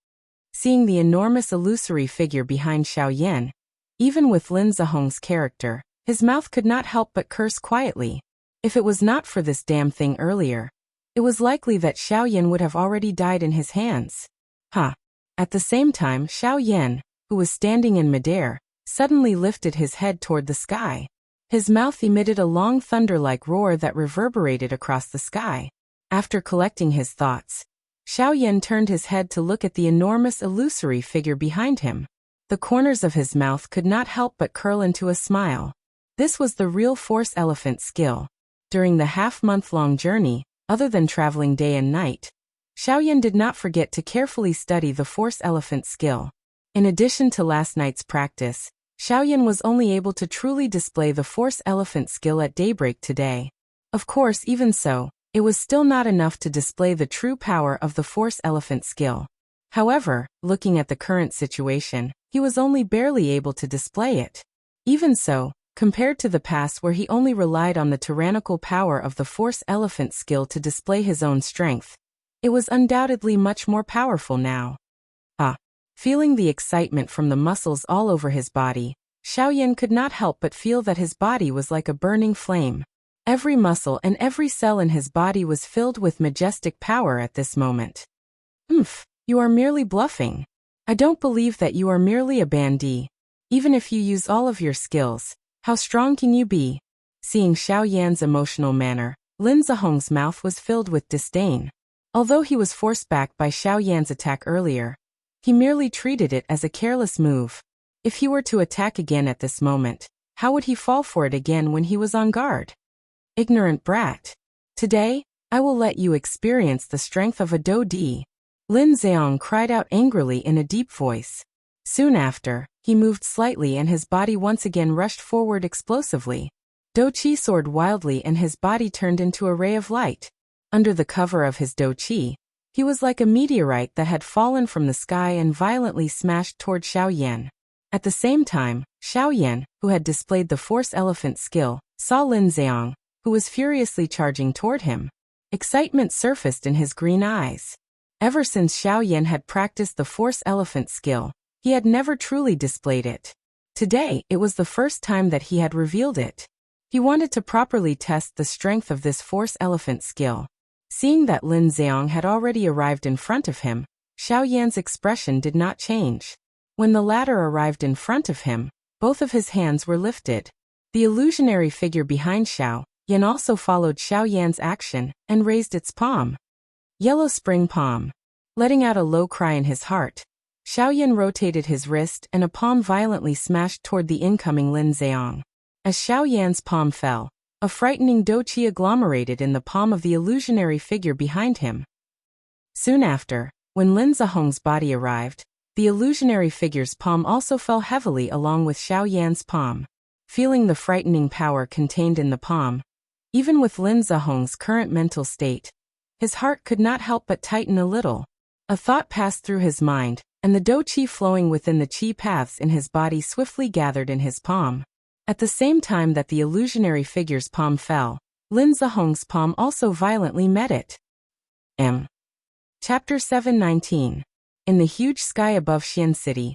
Speaker 1: Seeing the enormous illusory figure behind Xiao Yan, even with Lin Zihong's character, his mouth could not help but curse quietly. If it was not for this damn thing earlier, it was likely that Xiao Yan would have already died in his hands. Huh. At the same time, Xiao Yan, who was standing in midair, suddenly lifted his head toward the sky. His mouth emitted a long thunder-like roar that reverberated across the sky. After collecting his thoughts, Xiao Yan turned his head to look at the enormous illusory figure behind him. The corners of his mouth could not help but curl into a smile. This was the real Force Elephant skill. During the half-month-long journey, other than traveling day and night, Xiao Yan did not forget to carefully study the Force Elephant skill. In addition to last night's practice, Xiao Yan was only able to truly display the Force Elephant skill at daybreak today. Of course, even so, it was still not enough to display the true power of the Force Elephant skill. However, looking at the current situation, he was only barely able to display it. Even so, compared to the past where he only relied on the tyrannical power of the Force Elephant skill to display his own strength, it was undoubtedly much more powerful now. Feeling the excitement from the muscles all over his body, Xiao Yan could not help but feel that his body was like a burning flame. Every muscle and every cell in his body was filled with majestic power at this moment. You are merely bluffing. I don't believe that you are merely a Bandi. Even if you use all of your skills, how strong can you be? Seeing Xiao Yan's emotional manner, Lin Zihong's mouth was filled with disdain. Although he was forced back by Xiao Yan's attack earlier, he merely treated it as a careless move. If he were to attack again at this moment, how would he fall for it again when he was on guard? Ignorant brat. Today, I will let you experience the strength of a Dodi. Lin Ziyang cried out angrily in a deep voice. Soon after, he moved slightly and his body once again rushed forward explosively. Do Qi soared wildly and his body turned into a ray of light. Under the cover of his Do Qi, he was like a meteorite that had fallen from the sky and violently smashed toward Xiao Yan. At the same time, Xiao Yan, who had displayed the Force Elephant skill, saw Lin Zhang, who was furiously charging toward him. Excitement surfaced in his green eyes. Ever since Xiao Yan had practiced the Force Elephant skill, he had never truly displayed it. Today, it was the first time that he had revealed it. He wanted to properly test the strength of this Force Elephant skill. Seeing that Lin Zhang had already arrived in front of him, Xiao Yan's expression did not change. When the latter arrived in front of him, both of his hands were lifted. The illusionary figure behind Xiao Yan also followed Xiao Yan's action and raised its palm. Yellow spring palm. Letting out a low cry in his heart, Xiao Yan rotated his wrist and a palm violently smashed toward the incoming Lin Zhang. As Xiao Yan's palm fell, a frightening doqi agglomerated in the palm of the illusionary figure behind him. Soon after, when Lin Zhong's body arrived, the illusionary figure's palm also fell heavily along with Xiao Yan's palm. Feeling the frightening power contained in the palm, even with Lin Zhong's current mental state, his heart could not help but tighten a little. A thought passed through his mind, and the doqi flowing within the qi paths in his body swiftly gathered in his palm. At the same time that the illusionary figure's palm fell, Lin Zhong's palm also violently met it. Chapter 719. In the huge sky above Xian City,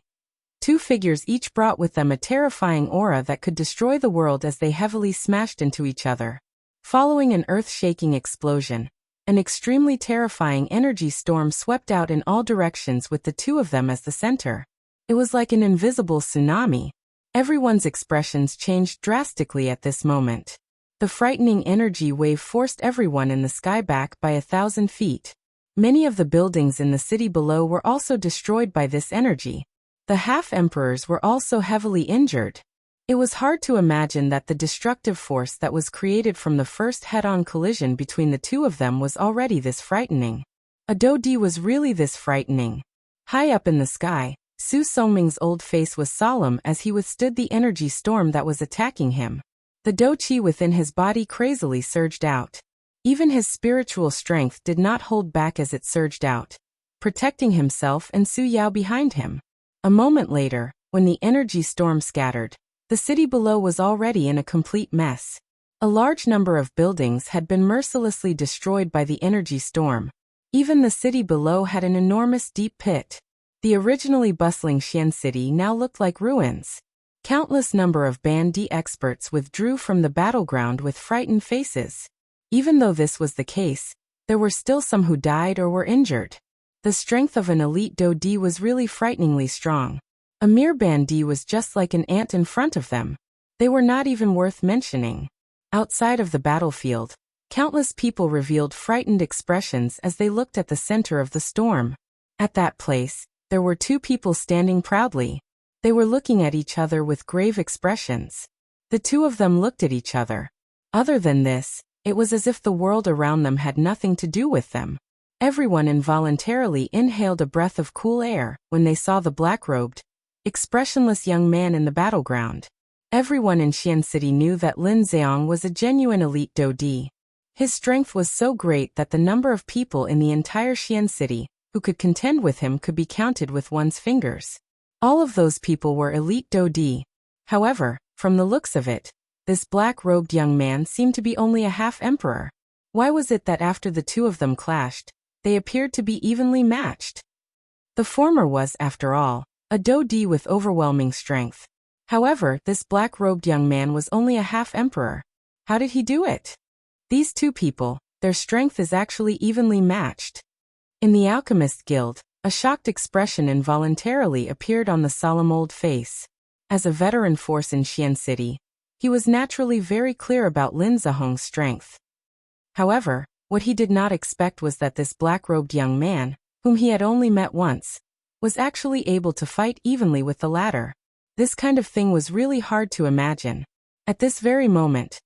Speaker 1: two figures each brought with them a terrifying aura that could destroy the world as they heavily smashed into each other. Following an earth-shaking explosion, an extremely terrifying energy storm swept out in all directions with the two of them as the center. It was like an invisible tsunami. Everyone's expressions changed drastically at this moment. The frightening energy wave forced everyone in the sky back by 1,000 feet. Many of the buildings in the city below were also destroyed by this energy. The half-emperors were also heavily injured. It was hard to imagine that the destructive force that was created from the first head-on collision between the two of them was already this frightening. A doqi was really this frightening. High up in the sky, Su Songming's old face was solemn as he withstood the energy storm that was attacking him. The doqi within his body crazily surged out. Even his spiritual strength did not hold back as it surged out, protecting himself and Su Yao behind him. A moment later, when the energy storm scattered, the city below was already in a complete mess. A large number of buildings had been mercilessly destroyed by the energy storm. Even the city below had an enormous deep pit. The originally bustling Xian City now looked like ruins. Countless number of Band D experts withdrew from the battleground with frightened faces. Even though this was the case, there were still some who died or were injured. The strength of an elite doqi was really frighteningly strong. A mere Bandi was just like an ant in front of them. They were not even worth mentioning. Outside of the battlefield, countless people revealed frightened expressions as they looked at the center of the storm. At that place, there were two people standing proudly. They were looking at each other with grave expressions. The two of them looked at each other. Other than this, it was as if the world around them had nothing to do with them. Everyone involuntarily inhaled a breath of cool air when they saw the black-robed, expressionless young man in the battleground. Everyone in Xian City knew that Lin Zhang was a genuine elite doqi. His strength was so great that the number of people in the entire Xian City who could contend with him could be counted with one's fingers. All of those people were elite doqi. However, from the looks of it, this black-robed young man seemed to be only a half-emperor. Why was it that after the two of them clashed, they appeared to be evenly matched? The former was, after all, a doqi with overwhelming strength. However, this black-robed young man was only a half-emperor. How did he do it? These two people, their strength is actually evenly matched. In the Alchemist Guild, a shocked expression involuntarily appeared on the solemn old face. As a veteran force in Xian City, he was naturally very clear about Lin Zhong's strength. However, what he did not expect was that this black-robed young man, whom he had only met once, was actually able to fight evenly with the latter. This kind of thing was really hard to imagine. At this very moment,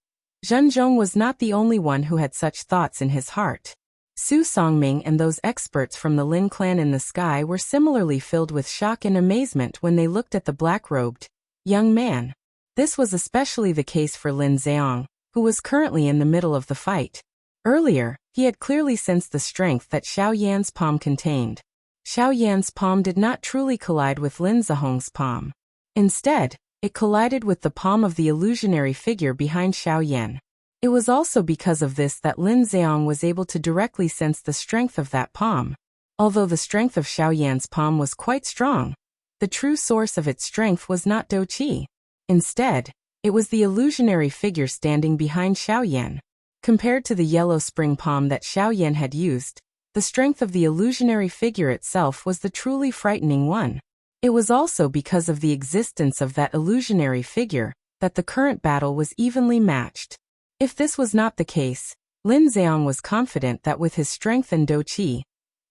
Speaker 1: Zhen Zhong was not the only one who had such thoughts in his heart. Su Songming and those experts from the Lin clan in the sky were similarly filled with shock and amazement when they looked at the black-robed young man. This was especially the case for Lin Zhang, who was currently in the middle of the fight. Earlier, he had clearly sensed the strength that Xiao Yan's palm contained. Xiao Yan's palm did not truly collide with Lin Zhong's palm. Instead, it collided with the palm of the illusionary figure behind Xiao Yan. It was also because of this that Lin Zheong was able to directly sense the strength of that palm. Although the strength of Xiao Yan's palm was quite strong, the true source of its strength was not Do Qi. Instead, it was the illusionary figure standing behind Xiao Yan. Compared to the yellow spring palm that Xiao Yan had used, the strength of the illusionary figure itself was the truly frightening one. It was also because of the existence of that illusionary figure that the current battle was evenly matched. If this was not the case, Lin Zheong was confident that with his strength and Do Qi,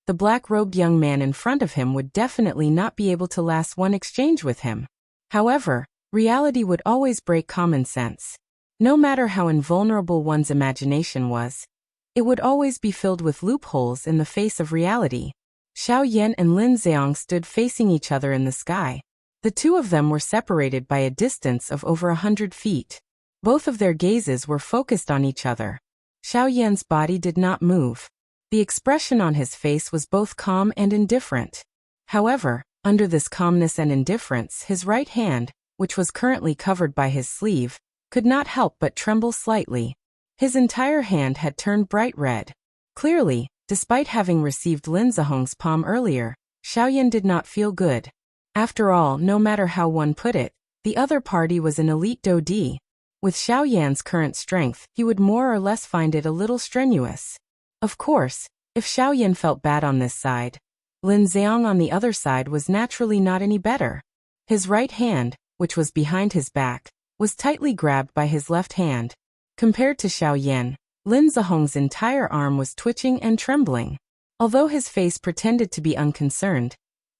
Speaker 1: the black-robed young man in front of him would definitely not be able to last one exchange with him. However, reality would always break common sense. No matter how invulnerable one's imagination was, it would always be filled with loopholes in the face of reality. Xiao Yan and Lin Zheong stood facing each other in the sky. The two of them were separated by a distance of over 100 feet. Both of their gazes were focused on each other. Xiao Yan's body did not move. The expression on his face was both calm and indifferent. However, under this calmness and indifference, his right hand, which was currently covered by his sleeve, could not help but tremble slightly. His entire hand had turned bright red. Clearly, despite having received Lin Zheong's palm earlier, Xiao Yan did not feel good. After all, no matter how one put it, the other party was an elite Do Di. With Xiao Yan's current strength, he would more or less find it a little strenuous. Of course, if Xiao Yan felt bad on this side, Lin Zheong on the other side was naturally not any better. His right hand, which was behind his back, was tightly grabbed by his left hand. Compared to Xiao Yan, Lin Zheong's entire arm was twitching and trembling. Although his face pretended to be unconcerned,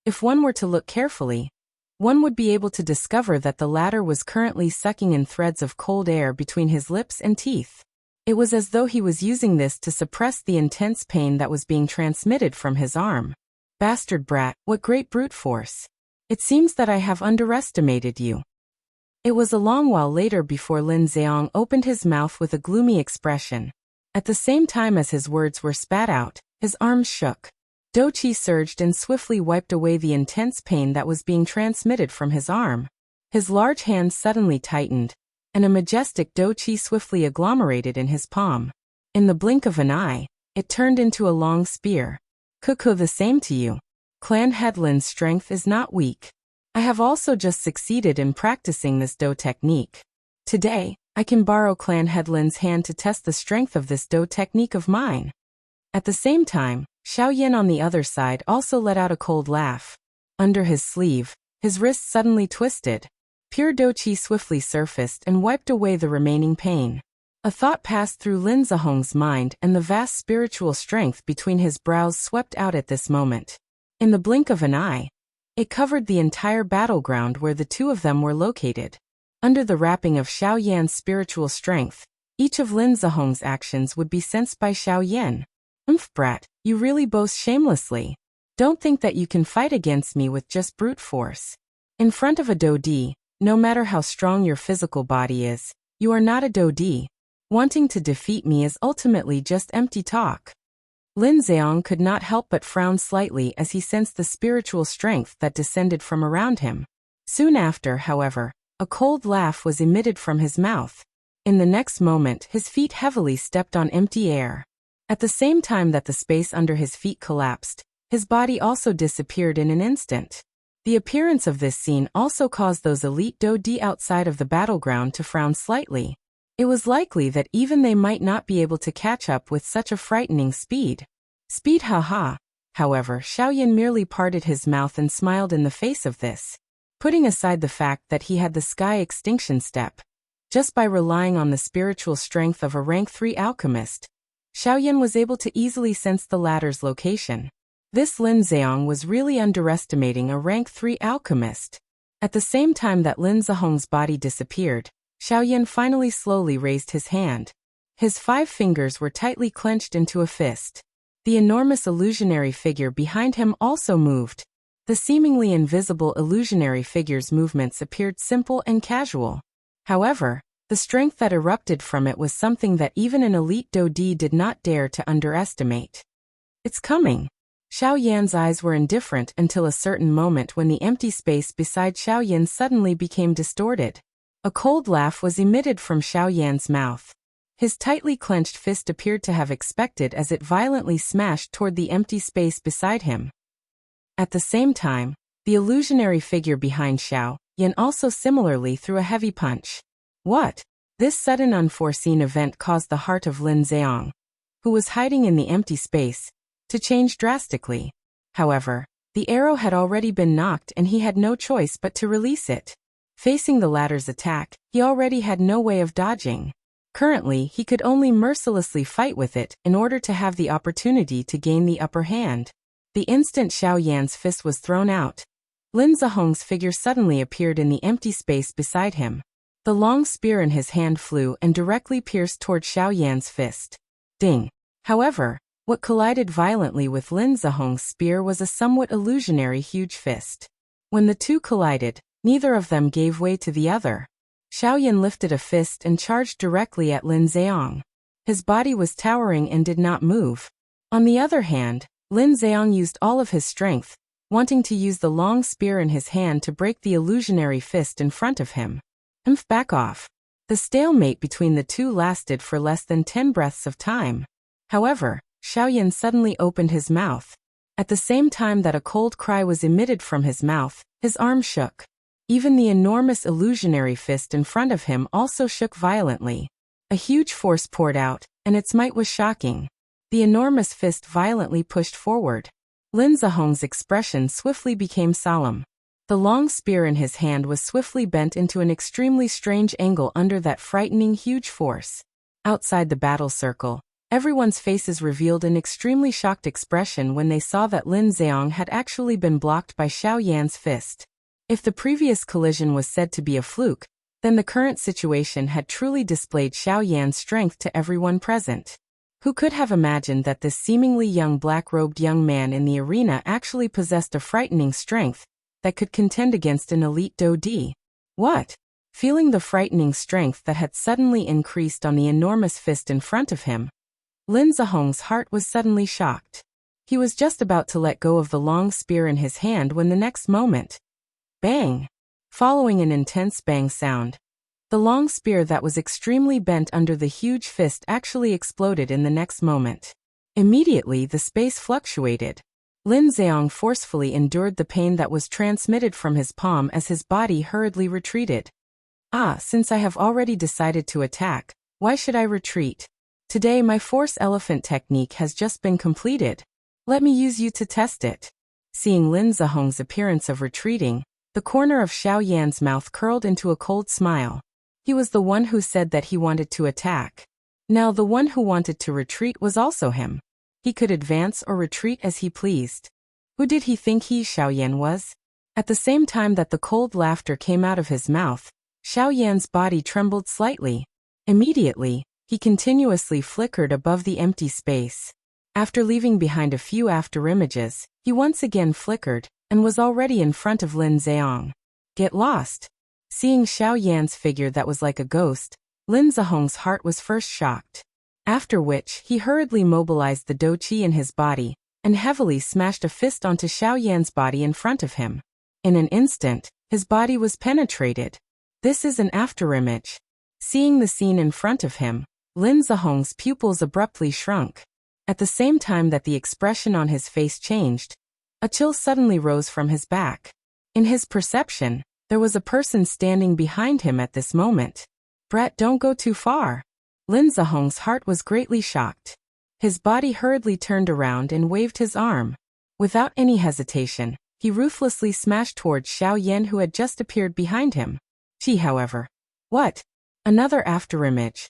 Speaker 1: if one were to look carefully, one would be able to discover that the latter was currently sucking in threads of cold air between his lips and teeth. It was as though he was using this to suppress the intense pain that was being transmitted from his arm. Bastard brat, what great brute force. It seems that I have underestimated you. It was a long while later before Lin Zheong opened his mouth with a gloomy expression. At the same time as his words were spat out, his arms shook. Do Qi surged and swiftly wiped away the intense pain that was being transmitted from his arm. His large hand suddenly tightened, and a majestic Do Qi swiftly agglomerated in his palm. In the blink of an eye, it turned into a long spear. Cuckoo, the same to you. Clan Headland's strength is not weak. I have also just succeeded in practicing this Do technique. Today, I can borrow Clan Headland's hand to test the strength of this Do technique of mine. At the same time, Xiao Yan on the other side also let out a cold laugh. Under his sleeve, his wrist suddenly twisted. Pure Do Qi swiftly surfaced and wiped away the remaining pain. A thought passed through Lin Zheong's mind, and the vast spiritual strength between his brows swept out at this moment. In the blink of an eye, it covered the entire battleground where the two of them were located. Under the wrapping of Xiao Yan's spiritual strength, each of Lin Zheong's actions would be sensed by Xiao Yan. Brat, you really boast shamelessly. Don't think that you can fight against me with just brute force. In front of a Do Di, no matter how strong your physical body is, you are not a Do Di. Wanting to defeat me is ultimately just empty talk. Lin Zheong could not help but frown slightly as he sensed the spiritual strength that descended from around him. Soon after, however, a cold laugh was emitted from his mouth. In the next moment, his feet heavily stepped on empty air. At the same time that the space under his feet collapsed, his body also disappeared in an instant. The appearance of this scene also caused those elite Do Di outside of the battleground to frown slightly. It was likely that even they might not be able to catch up with such a frightening speed. Speed, haha. However, Xiao Yan merely parted his mouth and smiled in the face of this. Putting aside the fact that he had the Sky Extinction Step, just by relying on the spiritual strength of a rank 3 alchemist, Xiao Yan was able to easily sense the latter's location. This Lin Zheong was really underestimating a rank 3 alchemist. At the same time that Lin Zheong's body disappeared, Xiao Yan finally slowly raised his hand. His 5 fingers were tightly clenched into a fist. The enormous illusionary figure behind him also moved. The seemingly invisible illusionary figure's movements appeared simple and casual. However, the strength that erupted from it was something that even an elite Do Di did not dare to underestimate. It's coming. Xiao Yan's eyes were indifferent until a certain moment when the empty space beside Xiao Yan suddenly became distorted. A cold laugh was emitted from Xiao Yan's mouth. His tightly clenched fist appeared to have expected as it violently smashed toward the empty space beside him. At the same time, the illusionary figure behind Xiao Yan also similarly threw a heavy punch. What? This sudden unforeseen event caused the heart of Lin Zheong, who was hiding in the empty space, to change drastically. However, the arrow had already been knocked and he had no choice but to release it. Facing the latter's attack, he already had no way of dodging. Currently, he could only mercilessly fight with it in order to have the opportunity to gain the upper hand. The instant Xiao Yan's fist was thrown out, Lin Zhehong's figure suddenly appeared in the empty space beside him. The long spear in his hand flew and directly pierced toward Xiao Yan's fist. Ding! However, what collided violently with Lin Zhehong's spear was a somewhat illusionary huge fist. When the two collided, neither of them gave way to the other. Xiao Yan lifted a fist and charged directly at Lin Zheong. His body was towering and did not move. On the other hand, Lin Zheong used all of his strength, wanting to use the long spear in his hand to break the illusionary fist in front of him. Back off. The stalemate between the two lasted for less than 10 breaths of time. However, Xiao Yan suddenly opened his mouth. At the same time that a cold cry was emitted from his mouth, his arm shook. Even the enormous illusionary fist in front of him also shook violently. A huge force poured out, and its might was shocking. The enormous fist violently pushed forward. Lin Zhehong's expression swiftly became solemn. The long spear in his hand was swiftly bent into an extremely strange angle under that frightening huge force. Outside the battle circle, everyone's faces revealed an extremely shocked expression when they saw that Lin Zheong had actually been blocked by Xiao Yan's fist. If the previous collision was said to be a fluke, then the current situation had truly displayed Xiao Yan's strength to everyone present. Who could have imagined that this seemingly young black-robed young man in the arena actually possessed a frightening strength that could contend against an elite Dodi? What? Feeling the frightening strength that had suddenly increased on the enormous fist in front of him, Lin Zhehong's heart was suddenly shocked. He was just about to let go of the long spear in his hand when the next moment, bang! Following an intense bang sound, the long spear that was extremely bent under the huge fist actually exploded in the next moment. Immediately the space fluctuated. Lin Zheong forcefully endured the pain that was transmitted from his palm as his body hurriedly retreated. Since I have already decided to attack, why should I retreat? Today my force elephant technique has just been completed. Let me use you to test it. Seeing Lin Zhehong's appearance of retreating, the corner of Xiao Yan's mouth curled into a cold smile. He was the one who said that he wanted to attack. Now the one who wanted to retreat was also him. He could advance or retreat as he pleased. Who did he think Xiao Yan was? At the same time that the cold laughter came out of his mouth, Xiao Yan's body trembled slightly. Immediately, he continuously flickered above the empty space. After leaving behind a few afterimages, he once again flickered, and was already in front of Lin Zheong. Get lost. Seeing Xiao Yan's figure that was like a ghost, Lin Zhehong's heart was first shocked. After which, he hurriedly mobilized the Do Qi in his body, and heavily smashed a fist onto Xiao Yan's body in front of him. In an instant, his body was penetrated. This is an afterimage. Seeing the scene in front of him, Lin Zhehong's pupils abruptly shrunk. At the same time that the expression on his face changed, a chill suddenly rose from his back. In his perception, there was a person standing behind him at this moment. Brett, don't go too far. Lin Zhehong's heart was greatly shocked. His body hurriedly turned around and waved his arm. Without any hesitation, he ruthlessly smashed towards Xiao Yan who had just appeared behind him. She, however. What? Another afterimage.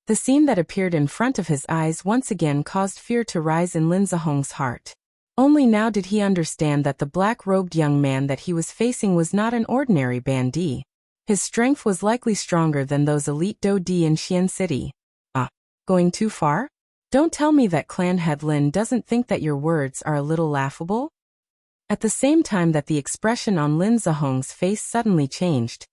Speaker 1: The scene that appeared in front of his eyes once again caused fear to rise in Lin Zhehong's heart. Only now did he understand that the black-robed young man that he was facing was not an ordinary bandit. His strength was likely stronger than those elite Dodi in Xian City. Going too far? Don't tell me that Clan Head Lin doesn't think that your words are a little laughable? At the same time that the expression on Lin Zhehong's face suddenly changed,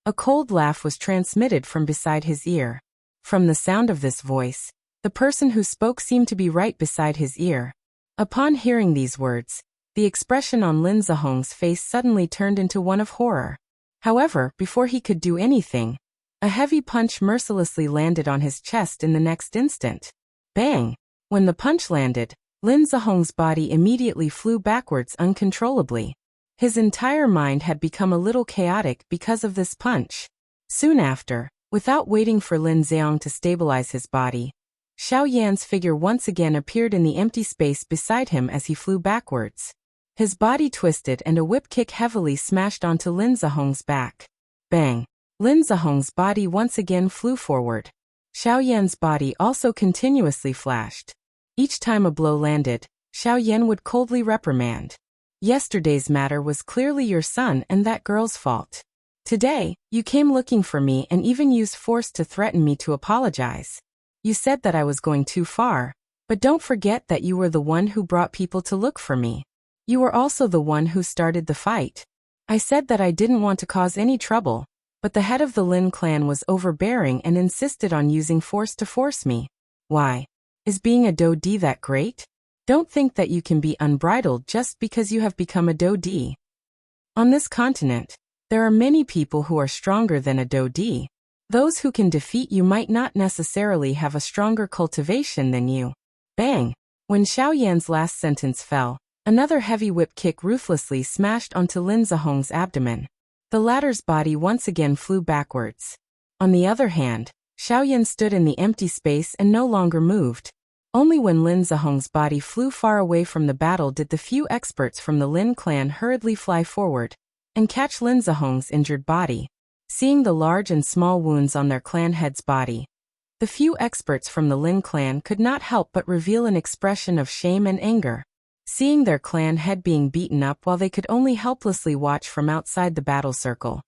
Speaker 1: a cold laugh was transmitted from beside his ear. From the sound of this voice, the person who spoke seemed to be right beside his ear. Upon hearing these words, the expression on Lin Zihong's face suddenly turned into one of horror. However, before he could do anything, a heavy punch mercilessly landed on his chest in the next instant. Bang! When the punch landed, Lin Zihong's body immediately flew backwards uncontrollably. His entire mind had become a little chaotic because of this punch. Soon after, without waiting for Lin Zihong to stabilize his body, Xiao Yan's figure once again appeared in the empty space beside him as he flew backwards. His body twisted and a whip kick heavily smashed onto Lin Zihong's back. Bang! Lin Zihong's body once again flew forward. Xiao Yan's body also continuously flashed. Each time a blow landed, Xiao Yan would coldly reprimand. Yesterday's matter was clearly your son and that girl's fault. Today, you came looking for me and even used force to threaten me to apologize. You said that I was going too far, but don't forget that you were the one who brought people to look for me. You were also the one who started the fight. I said that I didn't want to cause any trouble, but the head of the Lin clan was overbearing and insisted on using force to force me. Why? Is being a Dodi that great? Don't think that you can be unbridled just because you have become a Dodi. On this continent, there are many people who are stronger than a Dodi. Those who can defeat you might not necessarily have a stronger cultivation than you. Bang! When Xiao Yan's last sentence fell, another heavy whip kick ruthlessly smashed onto Lin Zihong's abdomen. The latter's body once again flew backwards. On the other hand, Xiao Yan stood in the empty space and no longer moved. Only when Lin Zihong's body flew far away from the battle did the few experts from the Lin clan hurriedly fly forward and catch Lin Zihong's injured body. Seeing the large and small wounds on their clan head's body, the few experts from the Lin clan could not help but reveal an expression of shame and anger. Seeing their clan head being beaten up while they could only helplessly watch from outside the battle circle,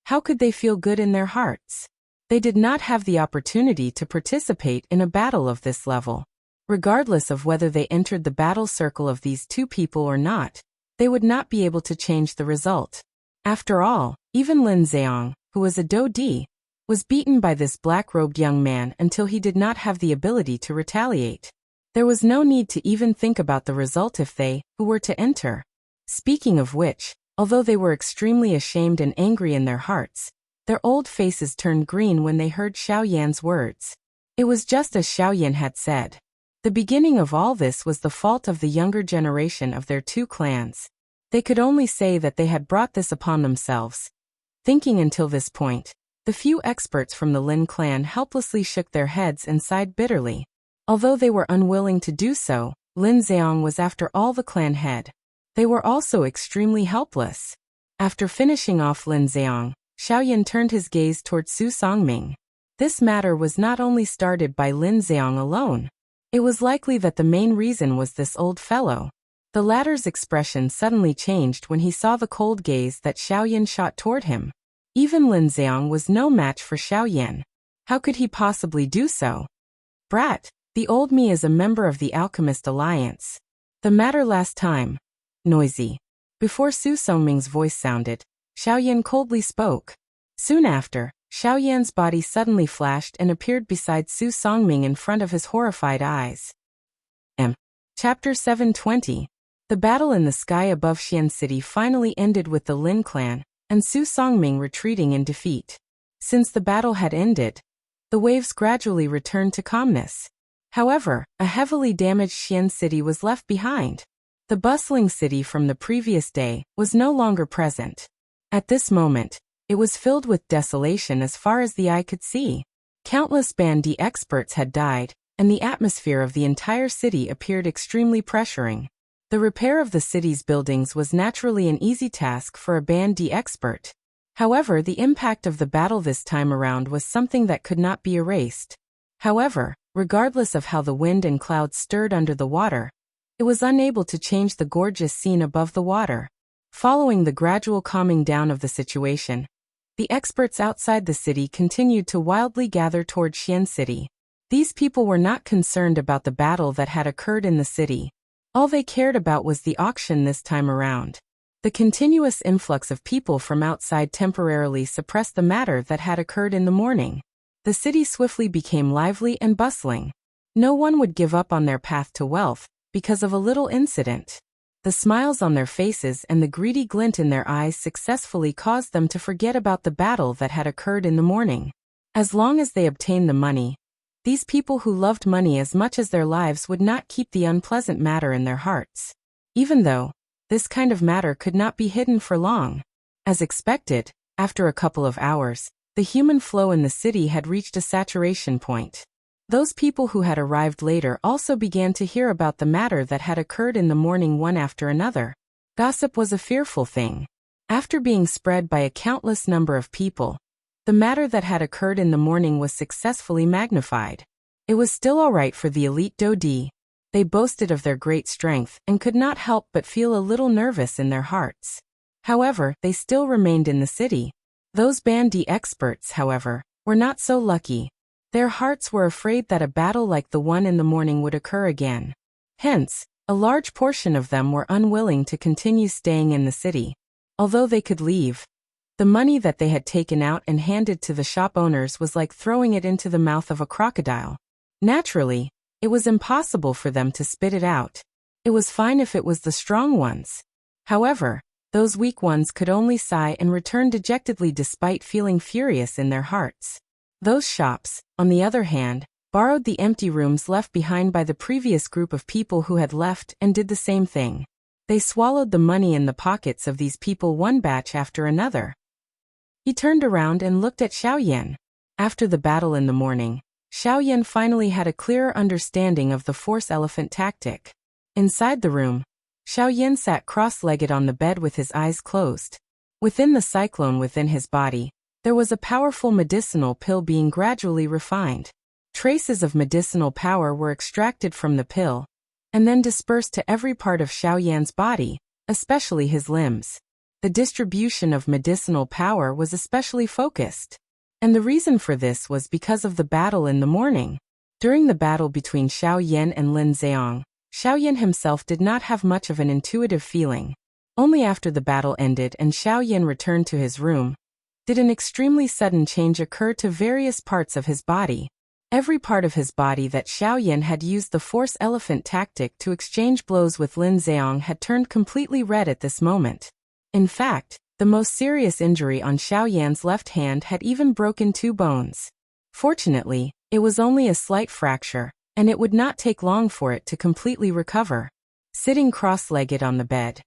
Speaker 1: how could they feel good in their hearts? They did not have the opportunity to participate in a battle of this level. Regardless of whether they entered the battle circle of these two people or not, they would not be able to change the result. After all, even Lin Zihong, who was a Dodi, was beaten by this black-robed young man until he did not have the ability to retaliate. There was no need to even think about the result if they, who were to enter. Speaking of which, although they were extremely ashamed and angry in their hearts, their old faces turned green when they heard Xiao Yan's words. It was just as Xiao Yan had said. The beginning of all this was the fault of the younger generation of their two clans. They could only say that they had brought this upon themselves. Thinking until this point, the few experts from the Lin clan helplessly shook their heads and sighed bitterly. Although they were unwilling to do so, Lin Zihong was after all the clan head. They were also extremely helpless. After finishing off Lin Zihong, Xiao Yan turned his gaze toward Su Songming. This matter was not only started by Lin Zihong alone. It was likely that the main reason was this old fellow. The latter's expression suddenly changed when he saw the cold gaze that Xiao Yan shot toward him. Even Lin Zihong was no match for Xiao Yan. How could he possibly do so? Brat, the old me is a member of the Alchemist Alliance. The matter last time. Noisy. Before Su Songming's voice sounded, Xiao Yan coldly spoke. Soon after, Xiao Yan's body suddenly flashed and appeared beside Su Songming in front of his horrified eyes. Chapter 720. The battle in the sky above Xian City finally ended with the Lin clan and Su Songming retreating in defeat. Since the battle had ended, the waves gradually returned to calmness. However, a heavily damaged Xian City was left behind. The bustling city from the previous day was no longer present. At this moment, it was filled with desolation as far as the eye could see. Countless Bandi experts had died, and the atmosphere of the entire city appeared extremely pressuring. The repair of the city's buildings was naturally an easy task for a Bandi expert. However, the impact of the battle this time around was something that could not be erased. However, regardless of how the wind and clouds stirred under the water, it was unable to change the gorgeous scene above the water. Following the gradual calming down of the situation, the experts outside the city continued to wildly gather toward Xian City. These people were not concerned about the battle that had occurred in the city. All they cared about was the auction this time around. The continuous influx of people from outside temporarily suppressed the matter that had occurred in the morning. The city swiftly became lively and bustling. No one would give up on their path to wealth, because of a little incident. The smiles on their faces and the greedy glint in their eyes successfully caused them to forget about the battle that had occurred in the morning. As long as they obtained the money, these people who loved money as much as their lives would not keep the unpleasant matter in their hearts. Even though this kind of matter could not be hidden for long. As expected, after a couple of hours, the human flow in the city had reached a saturation point. Those people who had arrived later also began to hear about the matter that had occurred in the morning one after another. Gossip was a fearful thing. After being spread by a countless number of people, the matter that had occurred in the morning was successfully magnified. It was still all right for the elite Dodi. They boasted of their great strength and could not help but feel a little nervous in their hearts. However, they still remained in the city. Those Bandi experts, however, were not so lucky. Their hearts were afraid that a battle like the one in the morning would occur again. Hence, a large portion of them were unwilling to continue staying in the city. Although they could leave, the money that they had taken out and handed to the shop owners was like throwing it into the mouth of a crocodile. Naturally, it was impossible for them to spit it out. It was fine if it was the strong ones. However, those weak ones could only sigh and return dejectedly despite feeling furious in their hearts. Those shops, on the other hand, borrowed the empty rooms left behind by the previous group of people who had left and did the same thing. They swallowed the money in the pockets of these people one batch after another. He turned around and looked at Xiaoyan. After the battle in the morning, Xiaoyan finally had a clearer understanding of the force elephant tactic. Inside the room, Xiaoyan sat cross-legged on the bed with his eyes closed. Within the cyclone within his body, there was a powerful medicinal pill being gradually refined. Traces of medicinal power were extracted from the pill, and then dispersed to every part of Xiaoyan's body, especially his limbs. The distribution of medicinal power was especially focused. And the reason for this was because of the battle in the morning. During the battle between Xiaoyan and Lin Zheong, Xiaoyan himself did not have much of an intuitive feeling. Only after the battle ended and Xiaoyan returned to his room, did an extremely sudden change occur to various parts of his body. Every part of his body that Xiaoyan had used the force elephant tactic to exchange blows with Lin Zheong had turned completely red at this moment. In fact, the most serious injury on Xiaoyan's left hand had even broken 2 bones. Fortunately, it was only a slight fracture, and it would not take long for it to completely recover. Sitting cross-legged on the bed,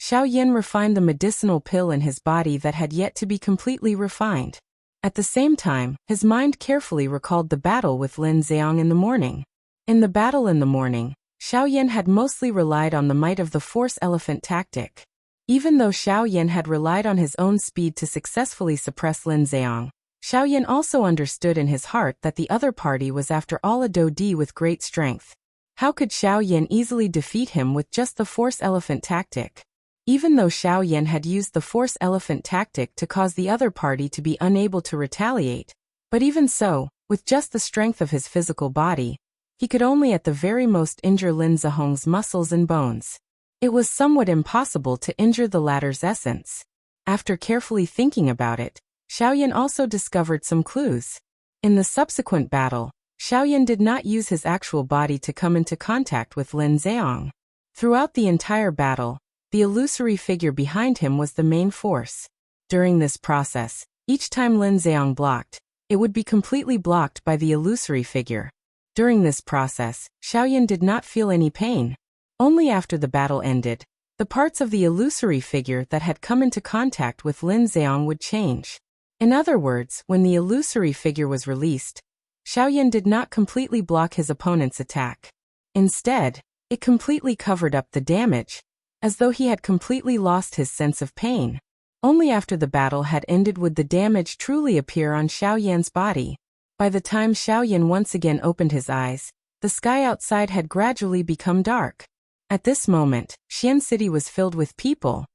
Speaker 1: Xiaoyan refined the medicinal pill in his body that had yet to be completely refined. At the same time, his mind carefully recalled the battle with Lin Zheong in the morning. In the battle in the morning, Xiaoyan had mostly relied on the might of the force elephant tactic. Even though Xiaoyan had relied on his own speed to successfully suppress Lin Zheong, Xiaoyan also understood in his heart that the other party was after all a Dodi with great strength. How could Xiaoyan easily defeat him with just the force elephant tactic? Even though Xiaoyan had used the force elephant tactic to cause the other party to be unable to retaliate, but even so, with just the strength of his physical body, he could only at the very most injure Lin Zheong's muscles and bones. It was somewhat impossible to injure the latter's essence. After carefully thinking about it, Xiaoyan also discovered some clues. In the subsequent battle, Xiaoyan did not use his actual body to come into contact with Lin Zheong. Throughout the entire battle, the illusory figure behind him was the main force. During this process, each time Lin Zheong blocked, it would be completely blocked by the illusory figure. During this process, Xiaoyan did not feel any pain. Only after the battle ended, the parts of the illusory figure that had come into contact with Lin Zheong would change. In other words, when the illusory figure was released, Xiaoyan did not completely block his opponent's attack. Instead, it completely covered up the damage, as though he had completely lost his sense of pain. Only after the battle had ended would the damage truly appear on Xiaoyan's body. By the time Xiaoyan once again opened his eyes, the sky outside had gradually become dark. At this moment, Xian City was filled with people.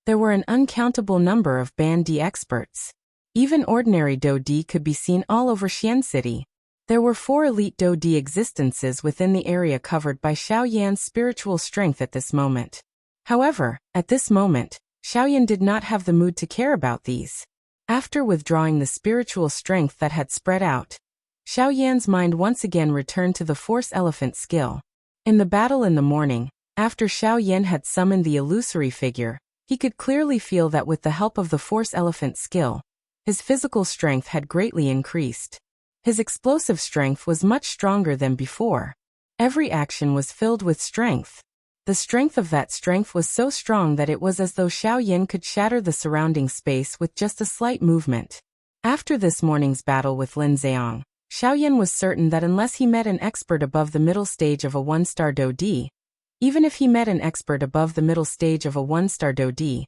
Speaker 1: There were an uncountable number of Bandi experts. Even ordinary Dodi could be seen all over Xian City. There were 4 elite Dodi existences within the area covered by Xiaoyan's spiritual strength at this moment. However, at this moment, Xiaoyan did not have the mood to care about these. After withdrawing the spiritual strength that had spread out, Xiaoyan's mind once again returned to the force elephant skill. In the battle in the morning, after Xiao Yan had summoned the illusory figure, he could clearly feel that with the help of the Force Elephant skill, his physical strength had greatly increased. His explosive strength was much stronger than before. Every action was filled with strength. The strength of that strength was so strong that it was as though Xiao Yan could shatter the surrounding space with just a slight movement. After this morning's battle with Lin Zheong, Xiao Yan was certain that unless he met an expert above the middle stage of a 1-star Do Di, even if he met an expert above the middle stage of a 1-star Do Di,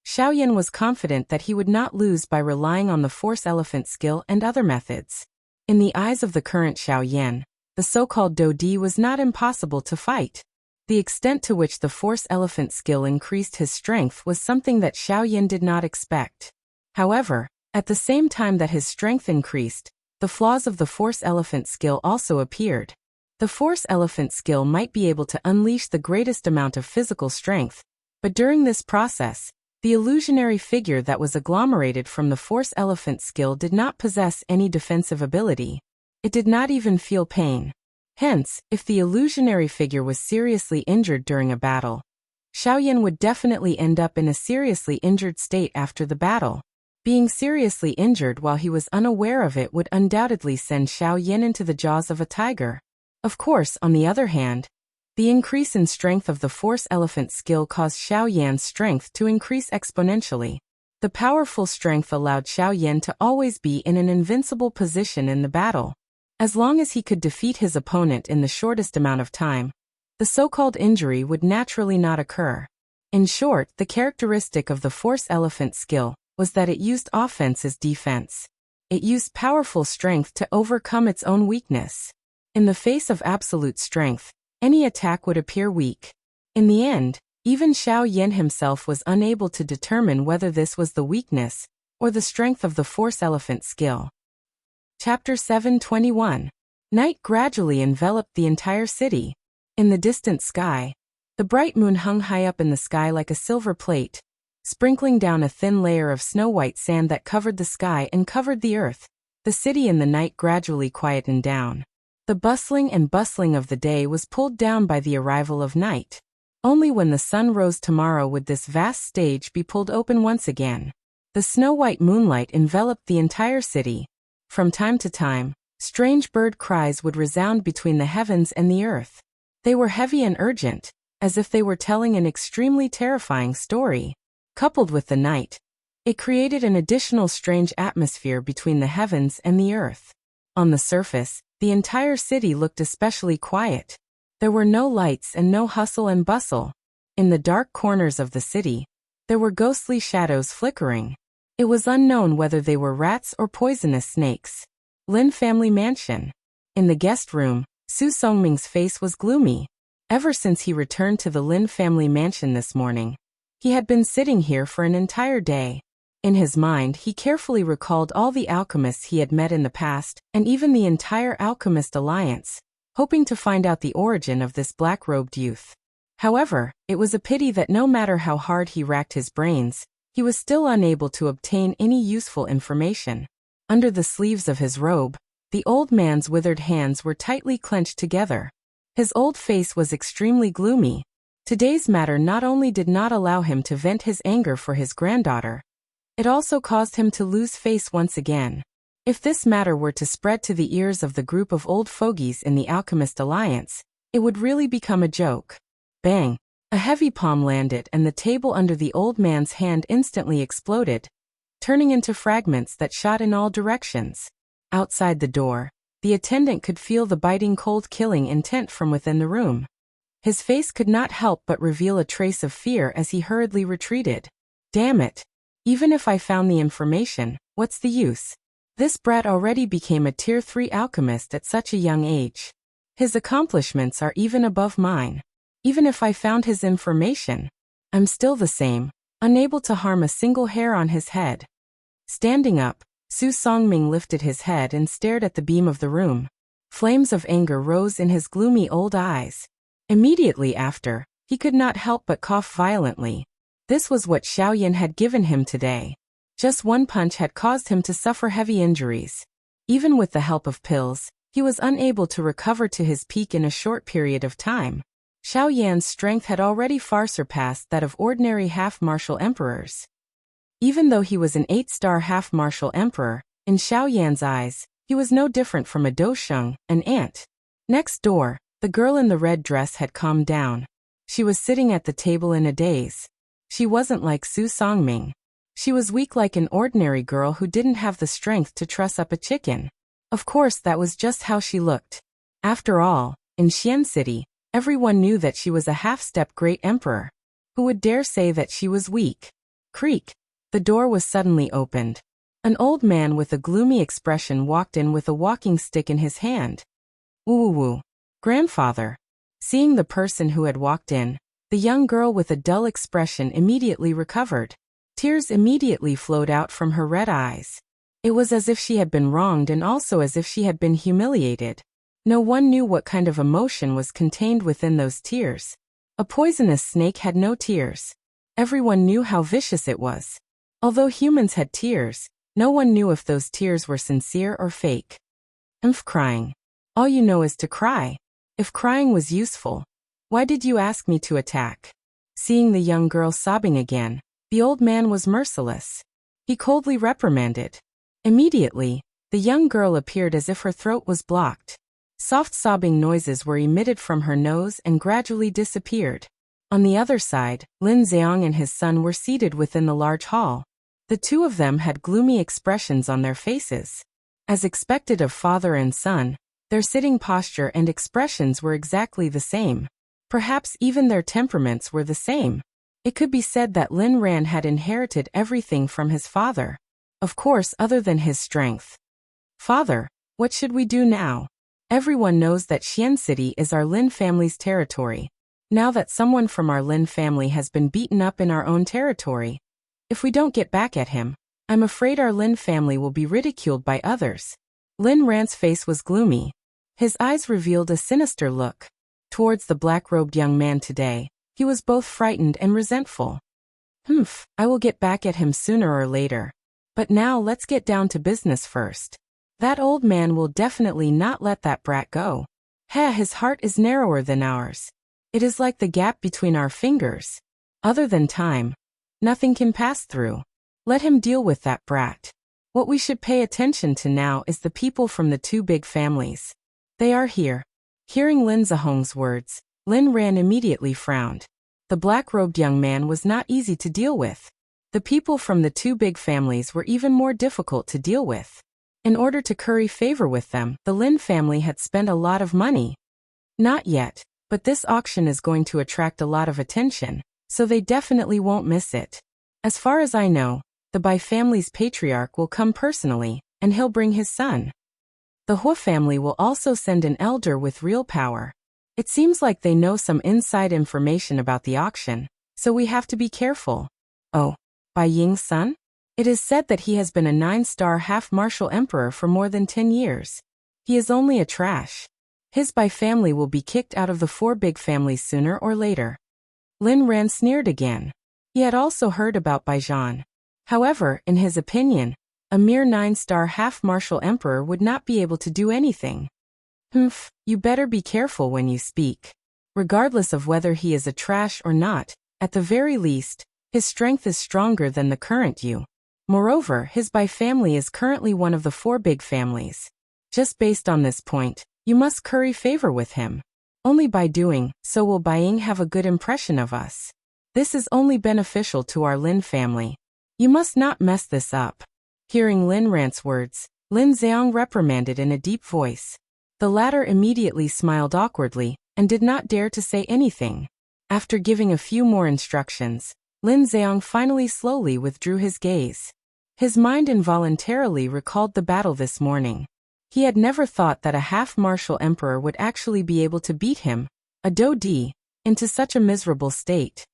Speaker 1: Xiao Yan was confident that he would not lose by relying on the Force Elephant skill and other methods. In the eyes of the current Xiao Yan, the so-called Do Di was not impossible to fight. The extent to which the Force Elephant skill increased his strength was something that Xiao Yan did not expect. However, at the same time that his strength increased, the flaws of the Force Elephant skill also appeared. The Force Elephant skill might be able to unleash the greatest amount of physical strength, but during this process, the illusionary figure that was agglomerated from the Force Elephant skill did not possess any defensive ability. It did not even feel pain. Hence, if the illusionary figure was seriously injured during a battle, Xiao Yan would definitely end up in a seriously injured state after the battle. Being seriously injured while he was unaware of it would undoubtedly send Xiao Yan into the jaws of a tiger. Of course, on the other hand, the increase in strength of the Force Elephant skill caused Xiao Yan's strength to increase exponentially. The powerful strength allowed Xiao Yan to always be in an invincible position in the battle. As long as he could defeat his opponent in the shortest amount of time, the so-called injury would naturally not occur. In short, the characteristic of the Force Elephant skill was that it used offense as defense. It used powerful strength to overcome its own weakness. In the face of absolute strength, any attack would appear weak. In the end, even Xiao Yan himself was unable to determine whether this was the weakness or the strength of the Force Elephant skill. Chapter 721. Night gradually enveloped the entire city. In the distant sky, the bright moon hung high up in the sky like a silver plate, sprinkling down a thin layer of snow-white sand that covered the sky and covered the earth. The city in the night gradually quietened down. The bustling of the day was pulled down by the arrival of night. Only when the sun rose tomorrow would this vast stage be pulled open once again. The snow-white moonlight enveloped the entire city. From time to time, strange bird cries would resound between the heavens and the earth. They were heavy and urgent, as if they were telling an extremely terrifying story. Coupled with the night, it created an additional strange atmosphere between the heavens and the earth. On the surface, the entire city looked especially quiet. There were no lights and no hustle and bustle. In the dark corners of the city, there were ghostly shadows flickering. It was unknown whether they were rats or poisonous snakes. Lin family mansion. In the guest room, Su Songming's face was gloomy. Ever since he returned to the Lin family mansion this morning, he had been sitting here for an entire day. In his mind, he carefully recalled all the alchemists he had met in the past, and even the entire Alchemist Alliance, hoping to find out the origin of this black-robed youth. However, it was a pity that no matter how hard he racked his brains, he was still unable to obtain any useful information. Under the sleeves of his robe, the old man's withered hands were tightly clenched together. His old face was extremely gloomy. Today's matter not only did not allow him to vent his anger for his granddaughter, it also caused him to lose face once again. If this matter were to spread to the ears of the group of old fogies in the Alchemist Alliance, it would really become a joke. Bang! A heavy palm landed and the table under the old man's hand instantly exploded, turning into fragments that shot in all directions. Outside the door, the attendant could feel the biting cold killing intent from within the room. His face could not help but reveal a trace of fear as he hurriedly retreated. Damn it! Even if I found the information, what's the use? This brat already became a Tier 3 alchemist at such a young age. His accomplishments are even above mine. Even if I found his information, I'm still the same, unable to harm a single hair on his head. Standing up, Su Songming lifted his head and stared at the beam of the room. Flames of anger rose in his gloomy old eyes. Immediately after, he could not help but cough violently. This was what Xiao Yan had given him today. Just one punch had caused him to suffer heavy injuries. Even with the help of pills, He was unable to recover to his peak in a short period of time. Xiao Yan's strength had already far surpassed that of ordinary half-martial emperors. Even though he was an 8-star half-martial emperor, in Xiao Yan's eyes, he was no different from a dosheng, an ant. Next door, the girl in the red dress had calmed down. She was sitting at the table in a daze. She wasn't like Su Songming. She was weak like an ordinary girl who didn't have the strength to truss up a chicken. Of course, that was just how she looked. After all, in Xian City, everyone knew that she was a half-step great emperor. Who would dare say that she was weak? Creak. The door was suddenly opened. An old man with a gloomy expression walked in with a walking stick in his hand. Woo-woo-woo. Grandfather. Seeing the person who had walked in, the young girl with a dull expression immediately recovered. Tears immediately flowed out from her red eyes. It was as if she had been wronged and also as if she had been humiliated. No one knew what kind of emotion was contained within those tears. A poisonous snake had no tears. Everyone knew how vicious it was. Although humans had tears, no one knew if those tears were sincere or fake. Crying. All you know is to cry. If crying was useful, why did you ask me to attack? Seeing the young girl sobbing again, the old man was merciless. He coldly reprimanded. Immediately, the young girl appeared as if her throat was blocked. Soft sobbing noises were emitted from her nose and gradually disappeared. On the other side, Lin Xiang and his son were seated within the large hall. The two of them had gloomy expressions on their faces. As expected of father and son, their sitting posture and expressions were exactly the same. Perhaps even their temperaments were the same. It could be said that Lin Ran had inherited everything from his father. Of course, other than his strength. Father, what should we do now? Everyone knows that Xian City is our Lin family's territory. Now that someone from our Lin family has been beaten up in our own territory, if we don't get back at him, I'm afraid our Lin family will be ridiculed by others. Lin Ran's face was gloomy. His eyes revealed a sinister look. Towards the black-robed young man today, he was both frightened and resentful. I will get back at him sooner or later. But now let's get down to business first. That old man will definitely not let that brat go. His heart is narrower than ours. It is like the gap between our fingers. Other than time, nothing can pass through. Let him deal with that brat. What we should pay attention to now is the people from the two big families. They are here. Hearing Lin Zihong's words, Lin Ran immediately frowned. The black-robed young man was not easy to deal with. The people from the two big families were even more difficult to deal with. In order to curry favor with them, the Lin family had spent a lot of money. Not yet, but this auction is going to attract a lot of attention, so they definitely won't miss it. As far as I know, the Bai family's patriarch will come personally, and he'll bring his son. The Hua family will also send an elder with real power. It seems like they know some inside information about the auction, so we have to be careful. Oh, Bai Ying's son? It is said that he has been a 9-star half-martial emperor for more than 10 years. He is only a trash. His Bai family will be kicked out of the 4 big families sooner or later. Lin Ran sneered again. He had also heard about Bai Zhan. However, in his opinion, a mere 9-star half-martial emperor would not be able to do anything. You better be careful when you speak. Regardless of whether he is a trash or not, at the very least, his strength is stronger than the current you. Moreover, his Bai family is currently one of the 4 big families. Just based on this point, you must curry favor with him. Only by doing so will Bai Ying have a good impression of us. This is only beneficial to our Lin family. You must not mess this up. Hearing Lin Ran's words, Lin Xiang reprimanded in a deep voice. The latter immediately smiled awkwardly, and did not dare to say anything. After giving a few more instructions, Lin Xiang finally slowly withdrew his gaze. His mind involuntarily recalled the battle this morning. He had never thought that a half-martial emperor would actually be able to beat him, a Dodi, into such a miserable state.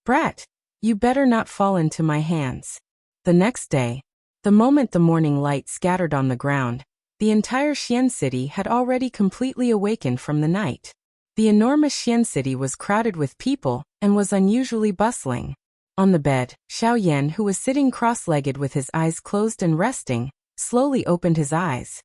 Speaker 1: Brat, you better not fall into my hands. The next day, the moment the morning light scattered on the ground, the entire Xian city had already completely awakened from the night. The enormous Xian city was crowded with people and was unusually bustling. On the bed, Xiao Yan, who was sitting cross-legged with his eyes closed and resting, slowly opened his eyes.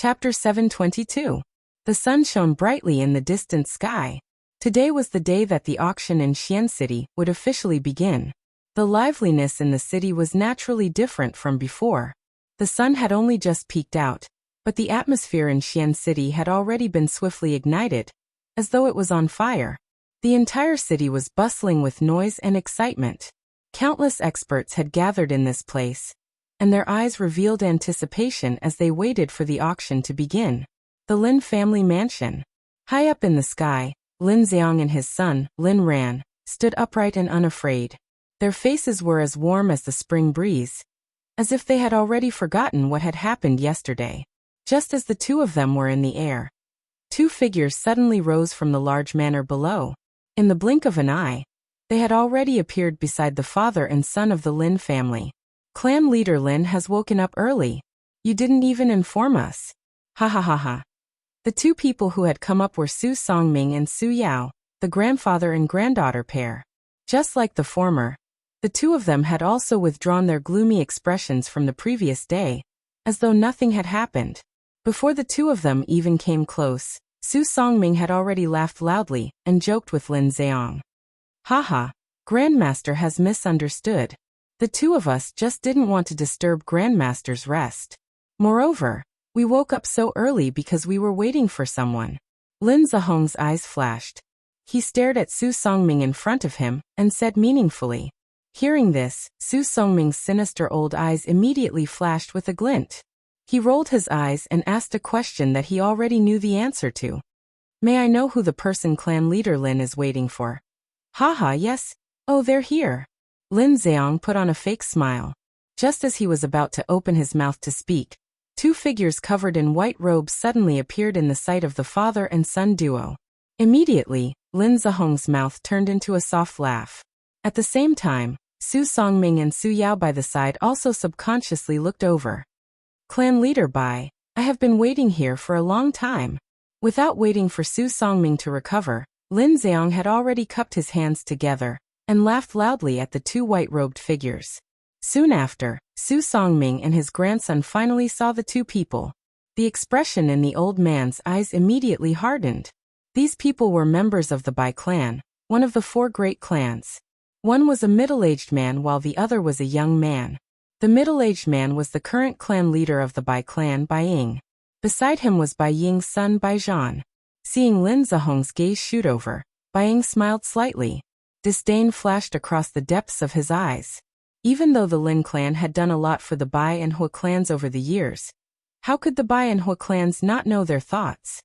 Speaker 1: Chapter 722. The sun shone brightly in the distant sky. Today was the day that the auction in Xian City would officially begin. The liveliness in the city was naturally different from before. The sun had only just peeked out, but the atmosphere in Xian City had already been swiftly ignited, as though it was on fire. The entire city was bustling with noise and excitement. Countless experts had gathered in this place, and their eyes revealed anticipation as they waited for the auction to begin. The Lin family mansion. High up in the sky, Lin Xiang and his son, Lin Ran, stood upright and unafraid. Their faces were as warm as the spring breeze, as if they had already forgotten what had happened yesterday. Just as the two of them were in the air, two figures suddenly rose from the large manor below. In the blink of an eye, they had already appeared beside the father and son of the Lin family. Clan leader Lin has woken up early. You didn't even inform us. Ha ha ha ha. The two people who had come up were Su Songming and Su Yao, the grandfather and granddaughter pair. Just like the former, the two of them had also withdrawn their gloomy expressions from the previous day, as though nothing had happened. Before the two of them even came close, Su Songming had already laughed loudly and joked with Lin Xiang. Haha, Grandmaster has misunderstood. The two of us just didn't want to disturb Grandmaster's rest. Moreover, we woke up so early because we were waiting for someone. Lin Zihong's eyes flashed. He stared at Su Songming in front of him and said meaningfully. Hearing this, Su Songming's sinister old eyes immediately flashed with a glint. He rolled his eyes and asked a question that he already knew the answer to. May I know who the person clan leader Lin is waiting for? Haha, yes. Oh, they're here. Lin Xiang put on a fake smile. Just as he was about to open his mouth to speak, two figures covered in white robes suddenly appeared in the sight of the father and son duo. Immediately, Lin Zihong's mouth turned into a soft laugh. At the same time, Su Songming and Su Yao by the side also subconsciously looked over. Clan leader Bai, I have been waiting here for a long time. Without waiting for Su Songming to recover, Lin Xiang had already cupped his hands together and laughed loudly at the two white-robed figures. Soon after, Su Songming and his grandson finally saw the two people. The expression in the old man's eyes immediately hardened. These people were members of the Bai clan, one of the four great clans. One was a middle-aged man while the other was a young man. The middle-aged man was the current clan leader of the Bai clan, Bai Ying. Beside him was Bai Ying's son, Bai Zhan. Seeing Lin Zihong's gaze shoot over, Bai Ying smiled slightly. Disdain flashed across the depths of his eyes. Even though the Lin clan had done a lot for the Bai and Hua clans over the years, how could the Bai and Hua clans not know their thoughts?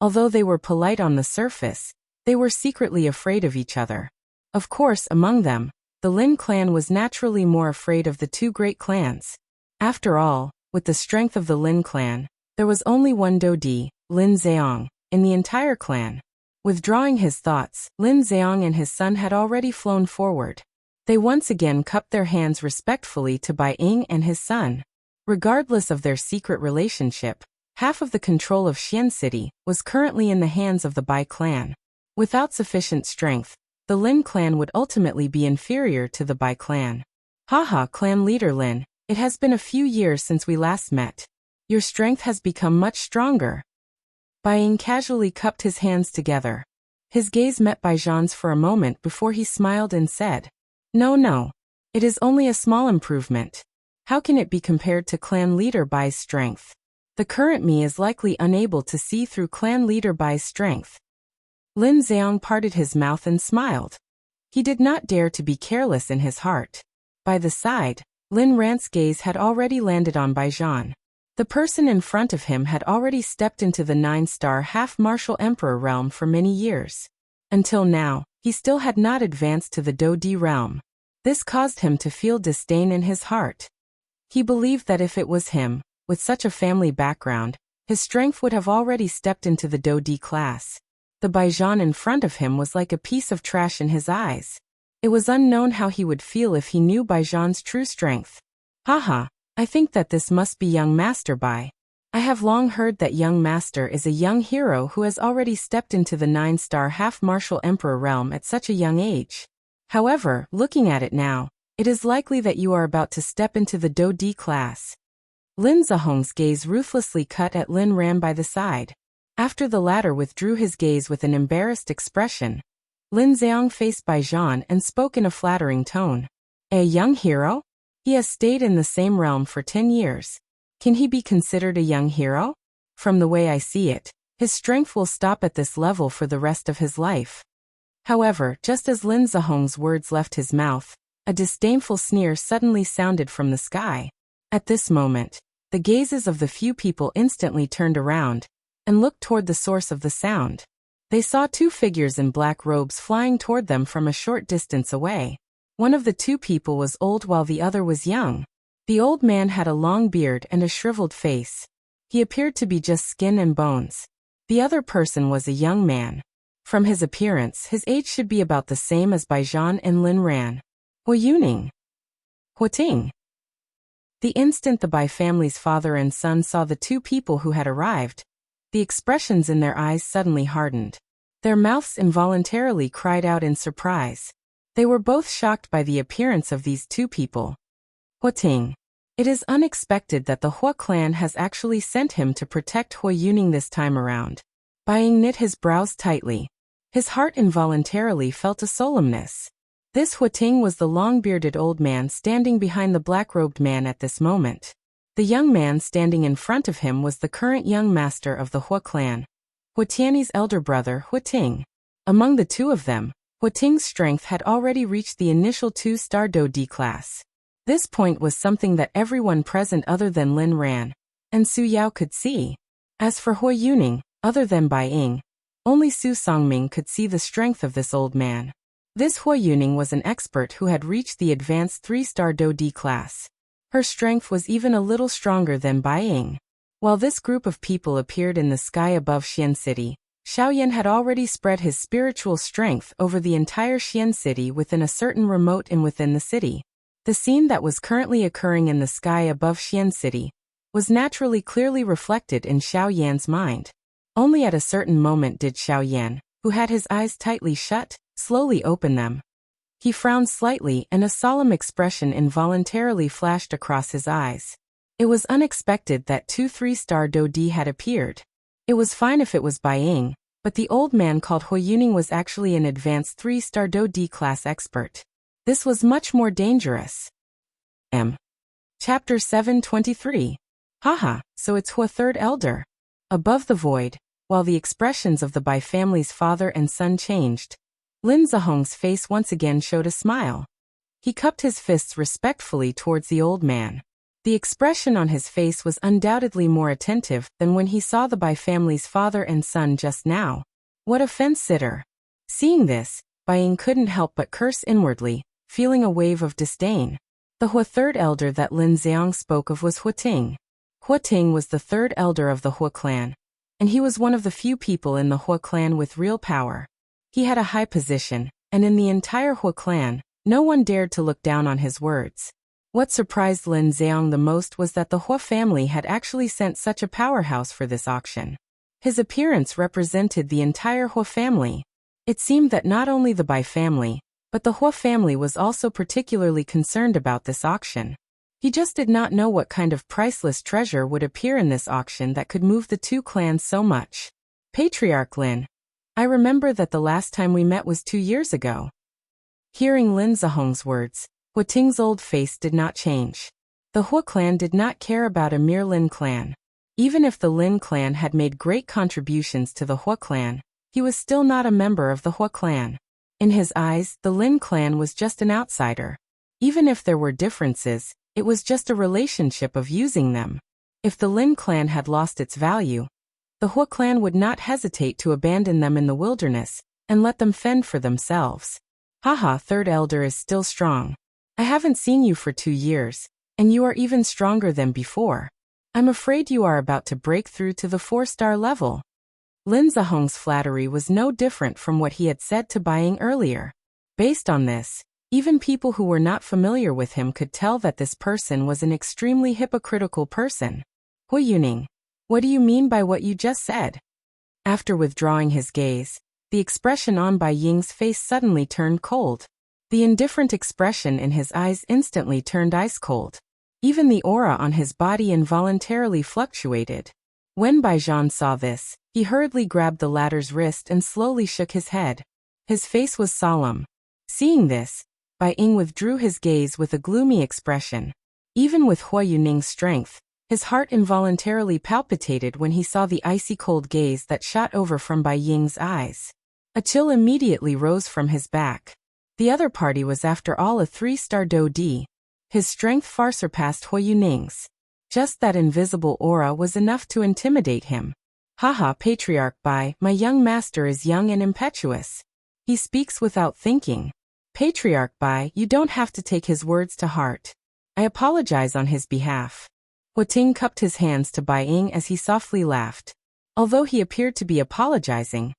Speaker 1: Although they were polite on the surface, they were secretly afraid of each other. Of course, among them, the Lin clan was naturally more afraid of the two great clans. After all, with the strength of the Lin clan, there was only one Dodi, Lin Xiang, in the entire clan. Withdrawing his thoughts, Lin Xiang and his son had already flown forward. They once again cupped their hands respectfully to Bai Ying and his son. Regardless of their secret relationship, half of the control of Xian City was currently in the hands of the Bai clan. Without sufficient strength, the Lin clan would ultimately be inferior to the Bai clan. Haha, clan leader Lin, it has been a few years since we last met. Your strength has become much stronger. Bai Ying casually cupped his hands together. His gaze met Bai Zhan's for a moment before he smiled and said, No, it is only a small improvement. How can it be compared to clan leader Bai's strength? The current me is likely unable to see through clan leader Bai's strength. Lin Xiang parted his mouth and smiled. He did not dare to be careless in his heart. By the side, Lin Rant's gaze had already landed on Bai Zhan. The person in front of him had already stepped into the 9-star half-martial emperor realm for many years. Until now, he still had not advanced to the Dodi realm. This caused him to feel disdain in his heart. He believed that if it was him, with such a family background, his strength would have already stepped into the Dodi class. The Bai Zhan in front of him was like a piece of trash in his eyes. It was unknown how he would feel if he knew Bai Zhan's true strength. Haha, I think that this must be young Master Bai. I have long heard that young Master is a young hero who has already stepped into the 9-star half-martial emperor realm at such a young age. However, looking at it now, it is likely that you are about to step into the Dodi class. Lin Zihong's gaze ruthlessly cut at Lin Ran by the side. After the latter withdrew his gaze with an embarrassed expression, Lin Xiang faced Bai Zhan and spoke in a flattering tone. A young hero? He has stayed in the same realm for 10 years. Can he be considered a young hero? From the way I see it, his strength will stop at this level for the rest of his life. However, just as Lin Zihong's words left his mouth, a disdainful sneer suddenly sounded from the sky. At this moment, the gazes of the few people instantly turned around and looked toward the source of the sound. They saw two figures in black robes flying toward them from a short distance away. One of the two people was old while the other was young. The old man had a long beard and a shriveled face. He appeared to be just skin and bones. The other person was a young man. From his appearance, his age should be about the same as Bai Zhan and Lin Ran. Hua Yuning. Hua Ting. The instant the Bai family's father and son saw the two people who had arrived, the expressions in their eyes suddenly hardened. Their mouths involuntarily cried out in surprise. They were both shocked by the appearance of these two people. Hua Ting. It is unexpected that the Hua clan has actually sent him to protect Hua Yuning this time around. Bai Ying knit his brows tightly. His heart involuntarily felt a solemnness. This Hua Ting was the long-bearded old man standing behind the black-robed man at this moment. The young man standing in front of him was the current young master of the Hua clan, Hua Tianyi's elder brother Hua Ting. Among the two of them, Hua Ting's strength had already reached the initial 2-star Do D class. This point was something that everyone present other than Lin Ran and Su Yao could see. As for Hua Yuning, other than Bai Ying, only Su Songming could see the strength of this old man. This Hua Yuning was an expert who had reached the advanced 3-star Do D class. Her strength was even a little stronger than Bai Ying. While this group of people appeared in the sky above Xian City, Xiaoyan had already spread his spiritual strength over the entire Xian City within a certain remote and within the city. The scene that was currently occurring in the sky above Xian City was naturally clearly reflected in Xiaoyan's mind. Only at a certain moment did Xiaoyan, who had his eyes tightly shut, slowly open them. He frowned slightly and a solemn expression involuntarily flashed across his eyes. It was unexpected that 2 3-star Do D had appeared. It was fine if it was Bai Ying, but the old man called Hua Yuning was actually an advanced 3-star Do D class expert. This was much more dangerous. Chapter 723. Haha, so it's Hua Third Elder. Above the void, while the expressions of the Bai family's father and son changed, Lin Zihong's face once again showed a smile. He cupped his fists respectfully towards the old man. The expression on his face was undoubtedly more attentive than when he saw the Bai family's father and son just now. What a fence-sitter! Seeing this, Bai Ying couldn't help but curse inwardly, feeling a wave of disdain. The Hua Third Elder that Lin Xiang spoke of was Hua Ting. Hua Ting was the third elder of the Hua clan, and he was one of the few people in the Hua clan with real power. He had a high position, and in the entire Hua clan, no one dared to look down on his words. What surprised Lin Xiang the most was that the Hua family had actually sent such a powerhouse for this auction. His appearance represented the entire Hua family. It seemed that not only the Bai family, but the Hua family was also particularly concerned about this auction. He just did not know what kind of priceless treasure would appear in this auction that could move the two clans so much. Patriarch Lin. I remember that the last time we met was 2 years ago. Hearing Lin Zihong's words, Hua Ting's old face did not change. The Hua clan did not care about a mere Lin clan. Even if the Lin clan had made great contributions to the Hua clan, he was still not a member of the Hua clan. In his eyes, the Lin clan was just an outsider. Even if there were differences, it was just a relationship of using them. If the Lin clan had lost its value, the Hua clan would not hesitate to abandon them in the wilderness and let them fend for themselves. Haha, Third Elder is still strong. I haven't seen you for 2 years, and you are even stronger than before. I'm afraid you are about to break through to the 4-star level. Lin Zihong's flattery was no different from what he had said to Bai Ying earlier. Based on this, even people who were not familiar with him could tell that this person was an extremely hypocritical person. Hua Yuning, what do you mean by what you just said? After withdrawing his gaze, the expression on Bai Ying's face suddenly turned cold. The indifferent expression in his eyes instantly turned ice cold. Even the aura on his body involuntarily fluctuated. When Baijan saw this, he hurriedly grabbed the latter's wrist and slowly shook his head. His face was solemn. Seeing this, Bai Ying withdrew his gaze with a gloomy expression. Even with Hua Yuning's strength, his heart involuntarily palpitated when he saw the icy cold gaze that shot over from Bai Ying's eyes. A chill immediately rose from his back. The other party was after all a 3-star Do Di. His strength far surpassed Hua Yuning's. Just that invisible aura was enough to intimidate him. Haha, Patriarch Bai, my young master is young and impetuous. He speaks without thinking. Patriarch Bai, you don't have to take his words to heart. I apologize on his behalf. Hua Ting cupped his hands to Bai Ying as he softly laughed. Although he appeared to be apologizing,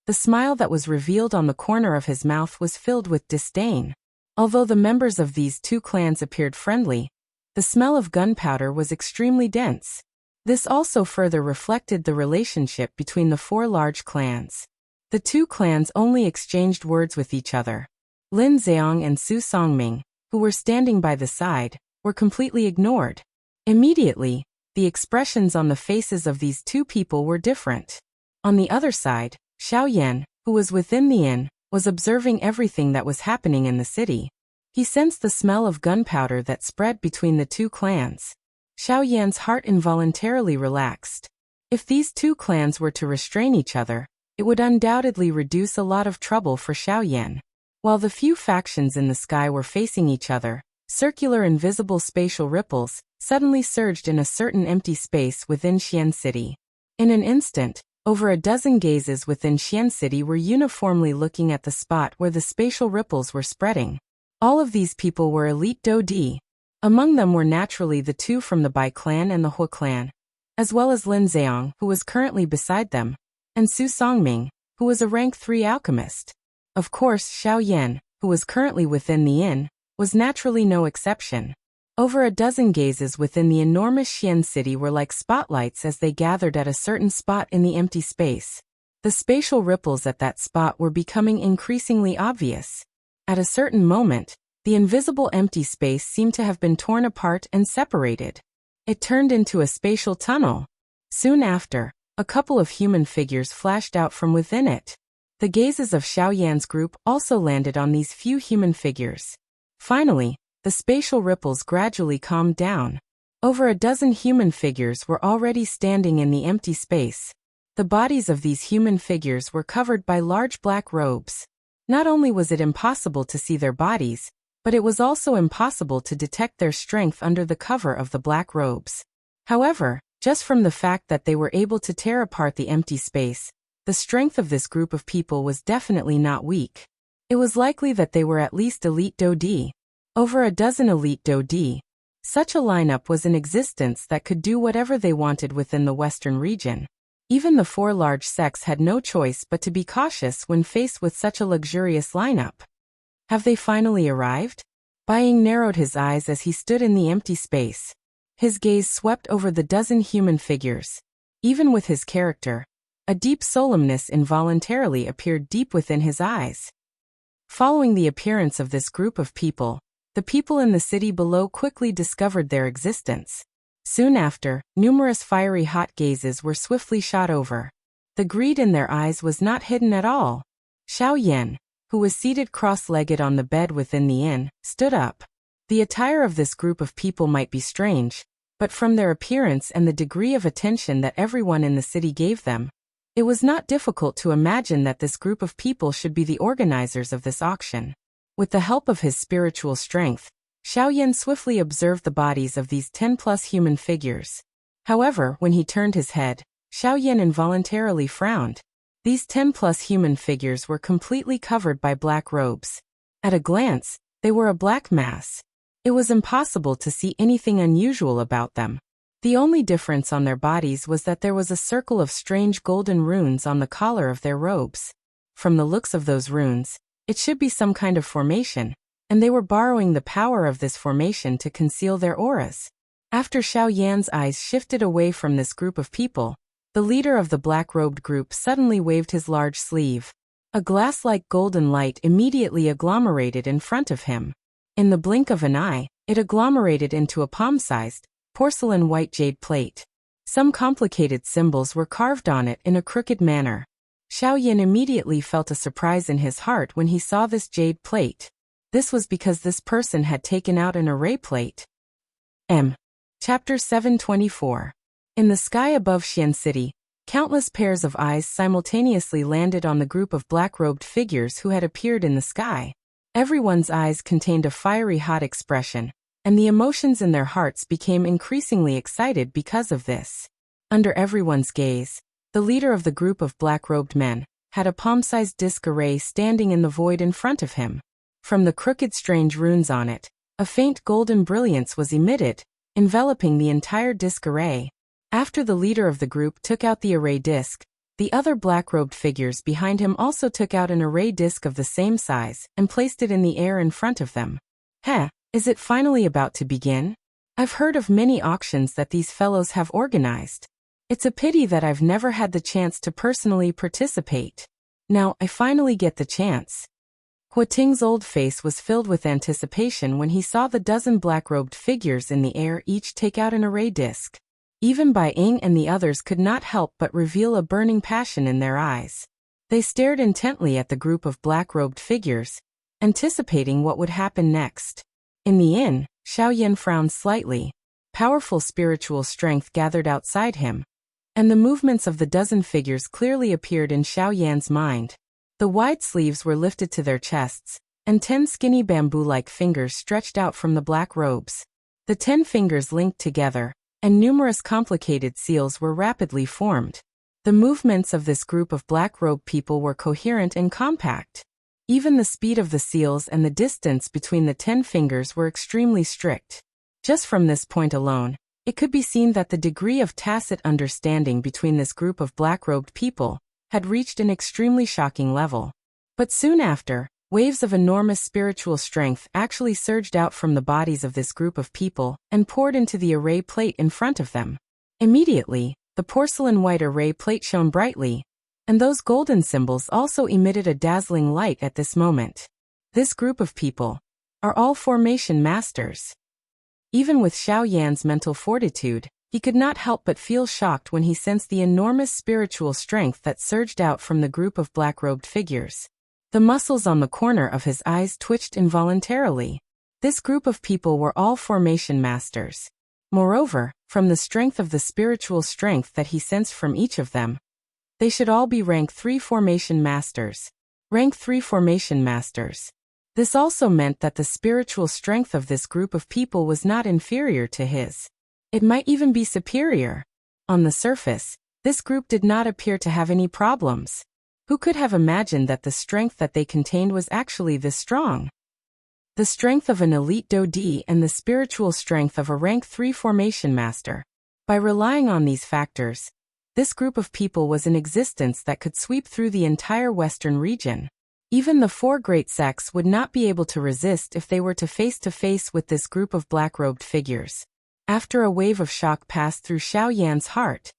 Speaker 1: the smile that was revealed on the corner of his mouth was filled with disdain. Although the members of these two clans appeared friendly, the smell of gunpowder was extremely dense. This also further reflected the relationship between the 4 large clans. The 2 clans only exchanged words with each other. Lin Zheong and Su Songming, who were standing by the side, were completely ignored. Immediately, the expressions on the faces of these 2 people were different. On the other side, Xiao Yan, who was within the inn, was observing everything that was happening in the city. He sensed the smell of gunpowder that spread between the 2 clans. Xiao Yan's heart involuntarily relaxed. If these 2 clans were to restrain each other, it would undoubtedly reduce a lot of trouble for Xiao Yan. While the few factions in the sky were facing each other, circular invisible spatial ripples suddenly surged in a certain empty space within Xian City. In an instant, over a dozen gazes within Xian City were uniformly looking at the spot where the spatial ripples were spreading. All of these people were elite Do Di. Among them were naturally the 2 from the Bai clan and the Hua clan, as well as Lin Zheong, who was currently beside them, and Su Songming, who was a rank 3 alchemist. Of course, Xiao Yan, who was currently within the inn, was naturally no exception. Over a dozen gazes within the enormous Xian City were like spotlights as they gathered at a certain spot in the empty space. The spatial ripples at that spot were becoming increasingly obvious. At a certain moment, the invisible empty space seemed to have been torn apart and separated. It turned into a spatial tunnel. Soon after, a couple of human figures flashed out from within it. The gazes of Xiao Yan's group also landed on these few human figures. Finally, the spatial ripples gradually calmed down. Over a dozen human figures were already standing in the empty space. The bodies of these human figures were covered by large black robes. Not only was it impossible to see their bodies, but it was also impossible to detect their strength under the cover of the black robes. However, just from the fact that they were able to tear apart the empty space, the strength of this group of people was definitely not weak. It was likely that they were at least elite Do Di. Over a dozen elite Do Di. Such a lineup was in existence that could do whatever they wanted within the western region. Even the 4 large sects had no choice but to be cautious when faced with such a luxurious lineup. Have they finally arrived? Bai Ying narrowed his eyes as he stood in the empty space. His gaze swept over the dozen human figures. Even with his character, a deep solemnness involuntarily appeared deep within his eyes. Following the appearance of this group of people, the people in the city below quickly discovered their existence. Soon after, numerous fiery hot gazes were swiftly shot over. The greed in their eyes was not hidden at all. Xiao Yan, who was seated cross-legged on the bed within the inn, stood up. The attire of this group of people might be strange, but from their appearance and the degree of attention that everyone in the city gave them, it was not difficult to imagine that this group of people should be the organizers of this auction. With the help of his spiritual strength, Xiao Yan swiftly observed the bodies of these 10+ human figures. However, when he turned his head, Xiao Yan involuntarily frowned. These 10+ human figures were completely covered by black robes. At a glance, they were a black mass. It was impossible to see anything unusual about them. The only difference on their bodies was that there was a circle of strange golden runes on the collar of their robes. From the looks of those runes, it should be some kind of formation, and they were borrowing the power of this formation to conceal their auras. After Xiao Yan's eyes shifted away from this group of people, the leader of the black-robed group suddenly waved his large sleeve. A glass-like golden light immediately agglomerated in front of him. In the blink of an eye, It agglomerated into a palm-sized, porcelain white jade plate. Some complicated symbols were carved on it in a crooked manner. Xiao Yan immediately felt a surprise in his heart when he saw this jade plate. This was because this person had taken out an array plate. Chapter 724. In the sky above Xian City, countless pairs of eyes simultaneously landed on the group of black-robed figures who had appeared in the sky. Everyone's eyes contained a fiery hot expression, and the emotions in their hearts became increasingly excited because of this. Under everyone's gaze, the leader of the group of black-robed men had a palm-sized disc array standing in the void in front of him. From the crooked strange runes on it, a faint golden brilliance was emitted, enveloping the entire disc array. After the leader of the group took out the array disc, the other black-robed figures behind him also took out an array disc of the same size and placed it in the air in front of them. Is it finally about to begin? I've heard of many auctions that these fellows have organized. It's a pity that I've never had the chance to personally participate. Now I finally get the chance. Hua Ting's old face was filled with anticipation when he saw the dozen black-robed figures in the air each take out an array disc. Even Bai Ying and the others could not help but reveal a burning passion in their eyes. They stared intently at the group of black-robed figures, anticipating what would happen next. In the inn, Xiao Yan frowned slightly. Powerful spiritual strength gathered outside him, and the movements of the dozen figures clearly appeared in Xiao Yan's mind. The wide sleeves were lifted to their chests, and 10 skinny bamboo-like fingers stretched out from the black robes. The 10 fingers linked together, and numerous complicated seals were rapidly formed. The movements of this group of black-robed people were coherent and compact. Even the speed of the seals and the distance between the 10 fingers were extremely strict. Just from this point alone, it could be seen that the degree of tacit understanding between this group of black-robed people had reached an extremely shocking level. But soon after, waves of enormous spiritual strength actually surged out from the bodies of this group of people and poured into the array plate in front of them. Immediately, the porcelain white array plate shone brightly, and those golden symbols also emitted a dazzling light at this moment. This group of people are all formation masters. Even with Xiao Yan's mental fortitude, he could not help but feel shocked when he sensed the enormous spiritual strength that surged out from the group of black-robed figures. The muscles on the corner of his eyes twitched involuntarily. This group of people were all formation masters. Moreover, from the strength of the spiritual strength that he sensed from each of them, they should all be rank 3 formation masters. Rank 3 formation masters. This also meant that the spiritual strength of this group of people was not inferior to his. It might even be superior. On the surface, this group did not appear to have any problems. Who could have imagined that the strength that they contained was actually this strong? The strength of an elite Dodi and the spiritual strength of a rank 3 formation master. By relying on these factors, this group of people was in existence that could sweep through the entire western region. Even the 4 great sects would not be able to resist if they were to face with this group of black-robed figures. After a wave of shock passed through Xiao Yan's heart,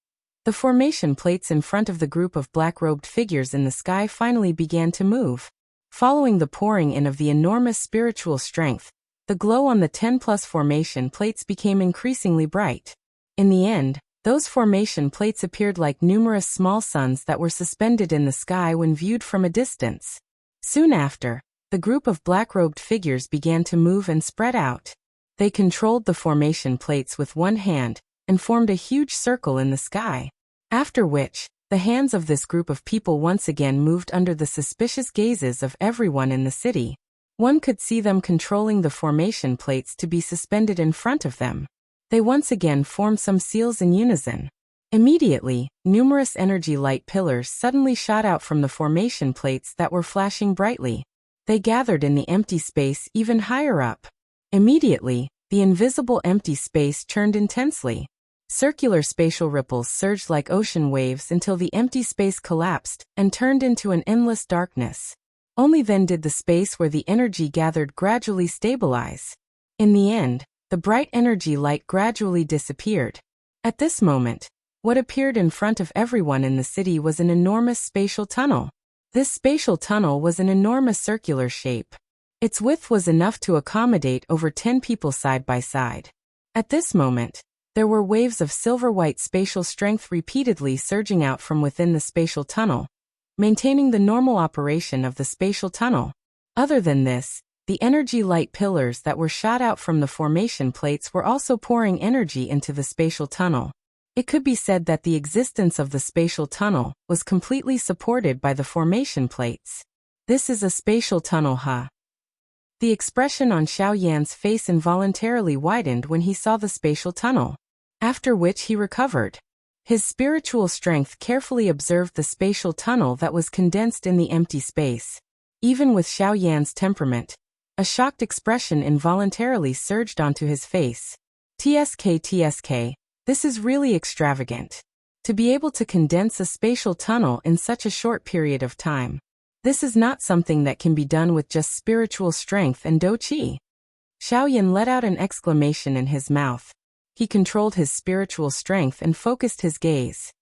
Speaker 1: the formation plates in front of the group of black-robed figures in the sky finally began to move. Following the pouring in of the enormous spiritual strength, the glow on the 10+ formation plates became increasingly bright. In the end, those formation plates appeared like numerous small suns that were suspended in the sky when viewed from a distance. Soon after, the group of black-robed figures began to move and spread out. They controlled the formation plates with one hand and formed a huge circle in the sky. After which, the hands of this group of people once again moved under the suspicious gazes of everyone in the city. One could see them controlling the formation plates to be suspended in front of them. They once again formed some seals in unison. Immediately, numerous energy light pillars suddenly shot out from the formation plates that were flashing brightly. They gathered in the empty space even higher up. Immediately, the invisible empty space churned intensely. Circular spatial ripples surged like ocean waves until the empty space collapsed and turned into an endless darkness. Only then did the space where the energy gathered gradually stabilize. In the end, the bright energy light gradually disappeared. At this moment, what appeared in front of everyone in the city was an enormous spatial tunnel. This spatial tunnel was an enormous circular shape. Its width was enough to accommodate over 10 people side by side. At this moment, there were waves of silver-white spatial strength repeatedly surging out from within the spatial tunnel, maintaining the normal operation of the spatial tunnel. Other than this, the energy light pillars that were shot out from the formation plates were also pouring energy into the spatial tunnel. It could be said that the existence of the spatial tunnel was completely supported by the formation plates. This is a spatial tunnel, huh? The expression on Xiao Yan's face involuntarily widened when he saw the spatial tunnel, after which he recovered. His spiritual strength carefully observed the spatial tunnel that was condensed in the empty space. Even with Xiao Yan's temperament, a shocked expression involuntarily surged onto his face. TSK, this is really extravagant. To be able to condense a spatial tunnel in such a short period of time. This is not something that can be done with just spiritual strength and Do Qi. Xiao Yan let out an exclamation in his mouth. He controlled his spiritual strength and focused his gaze.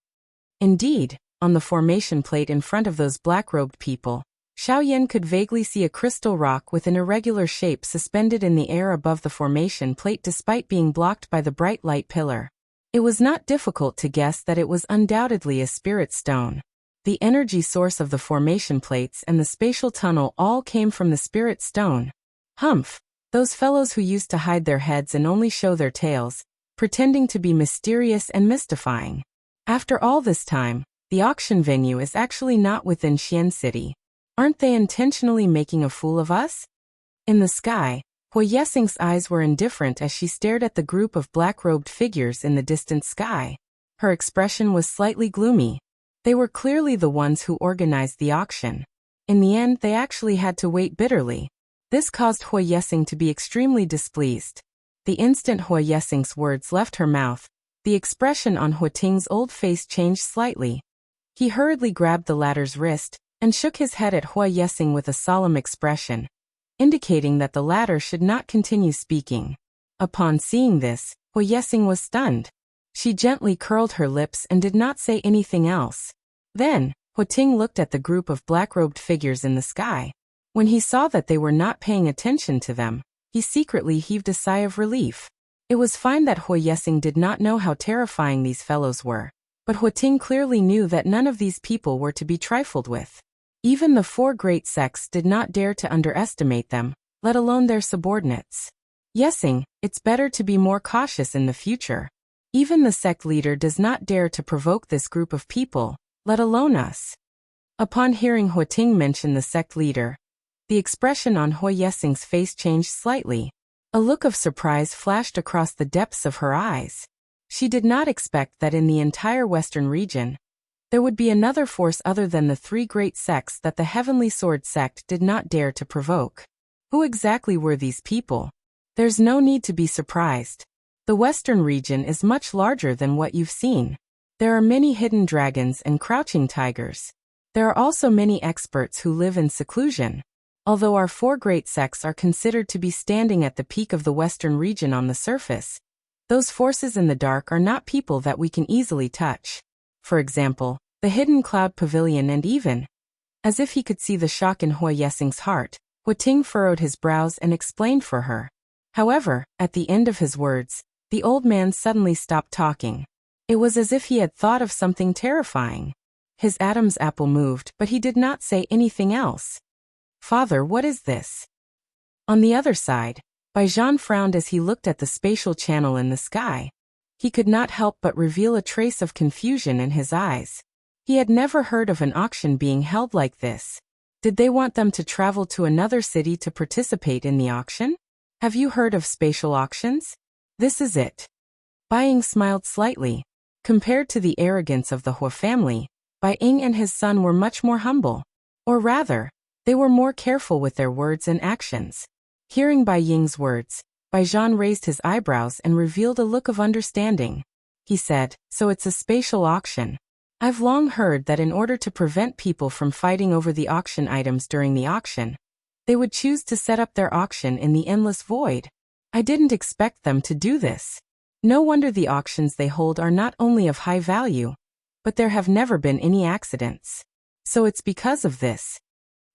Speaker 1: Indeed, on the formation plate in front of those black-robed people, Xiao Yan could vaguely see a crystal rock with an irregular shape suspended in the air above the formation plate despite being blocked by the bright light pillar. It was not difficult to guess that it was undoubtedly a spirit stone. The energy source of the formation plates and the spatial tunnel all came from the spirit stone. Humph! Those fellows who used to hide their heads and only show their tails, pretending to be mysterious and mystifying. After all this time, the auction venue is actually not within Xian City. Aren't they intentionally making a fool of us? In the sky, Hui Yesing's eyes were indifferent as she stared at the group of black-robed figures in the distant sky. Her expression was slightly gloomy. They were clearly the ones who organized the auction. In the end, they actually had to wait bitterly. This caused Hui Yesing to be extremely displeased. The instant Hui Yesing's words left her mouth, the expression on Hu Ting's old face changed slightly. He hurriedly grabbed the latter's wrist and shook his head at Hui Yesing with a solemn expression, indicating that the latter should not continue speaking. Upon seeing this, Hui Yesing was stunned. She gently curled her lips and did not say anything else. Then, Hu Ting looked at the group of black-robed figures in the sky. When he saw that they were not paying attention to them, he secretly heaved a sigh of relief. It was fine that Hui Yesing did not know how terrifying these fellows were, but Hu Ting clearly knew that none of these people were to be trifled with. Even the four great sects did not dare to underestimate them, let alone their subordinates. Yesing, it's better to be more cautious in the future. Even the sect leader does not dare to provoke this group of people, let alone us. Upon hearing Hu Ting mention the sect leader, the expression on Hui Yesing's face changed slightly. A look of surprise flashed across the depths of her eyes. She did not expect that in the entire Western region, there would be another force other than the three great sects that the Heavenly Sword sect did not dare to provoke. Who exactly were these people? There's no need to be surprised. The Western region is much larger than what you've seen. There are many hidden dragons and crouching tigers. There are also many experts who live in seclusion. Although our four great sects are considered to be standing at the peak of the Western region on the surface, those forces in the dark are not people that we can easily touch. For example, the hidden cloud pavilion, and even, as if he could see the shock in Hui Yesing's heart, Hu Ting furrowed his brows and explained for her. However, at the end of his words, the old man suddenly stopped talking. It was as if he had thought of something terrifying. His Adam's apple moved, but he did not say anything else. Father, what is this? On the other side, Baijan frowned as he looked at the spatial channel in the sky. He could not help but reveal a trace of confusion in his eyes. He had never heard of an auction being held like this. Did they want them to travel to another city to participate in the auction? Have you heard of spatial auctions? This is it. Bai Ying smiled slightly. Compared to the arrogance of the Hua family, Bai Ying and his son were much more humble. Or rather, they were more careful with their words and actions. Hearing Bai Ying's words, Baijan raised his eyebrows and revealed a look of understanding. He said, so it's a spatial auction. I've long heard that in order to prevent people from fighting over the auction items during the auction, they would choose to set up their auction in the endless void. I didn't expect them to do this. No wonder the auctions they hold are not only of high value, but there have never been any accidents. So it's because of this.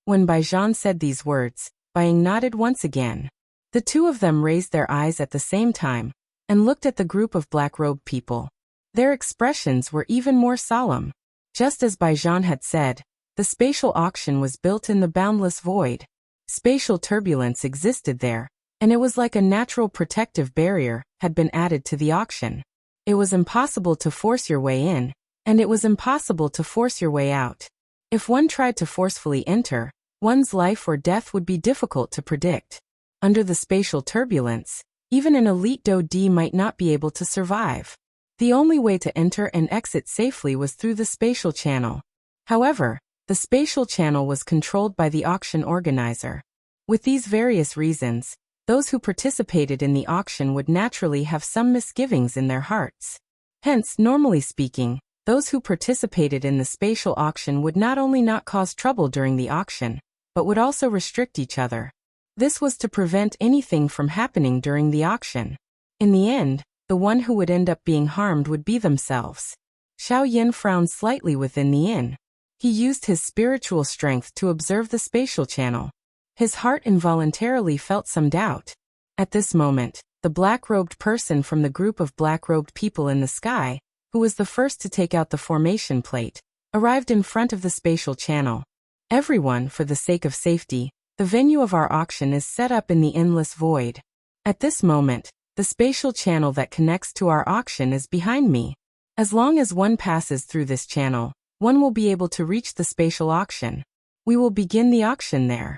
Speaker 1: When Baijan said these words, Buying nodded once again. The two of them raised their eyes at the same time and looked at the group of black-robed people. Their expressions were even more solemn. Just as Baijan had said, the spatial auction was built in the boundless void. Spatial turbulence existed there, and it was like a natural protective barrier had been added to the auction. It was impossible to force your way in, and it was impossible to force your way out. If one tried to forcefully enter, one's life or death would be difficult to predict. Under the spatial turbulence, even an elite Do-D might not be able to survive. The only way to enter and exit safely was through the spatial channel. However, the spatial channel was controlled by the auction organizer. With these various reasons, those who participated in the auction would naturally have some misgivings in their hearts. Hence, normally speaking, those who participated in the spatial auction would not only not cause trouble during the auction, but would also restrict each other. This was to prevent anything from happening during the auction. In the end, the one who would end up being harmed would be themselves. Xiao Yin frowned slightly within the inn. He used his spiritual strength to observe the spatial channel. His heart involuntarily felt some doubt. At this moment, the black-robed person from the group of black-robed people in the sky, who was the first to take out the formation plate, arrived in front of the spatial channel. Everyone, for the sake of safety, the venue of our auction is set up in the endless void. At this moment, the spatial channel that connects to our auction is behind me. As long as one passes through this channel, one will be able to reach the spatial auction. We will begin the auction there.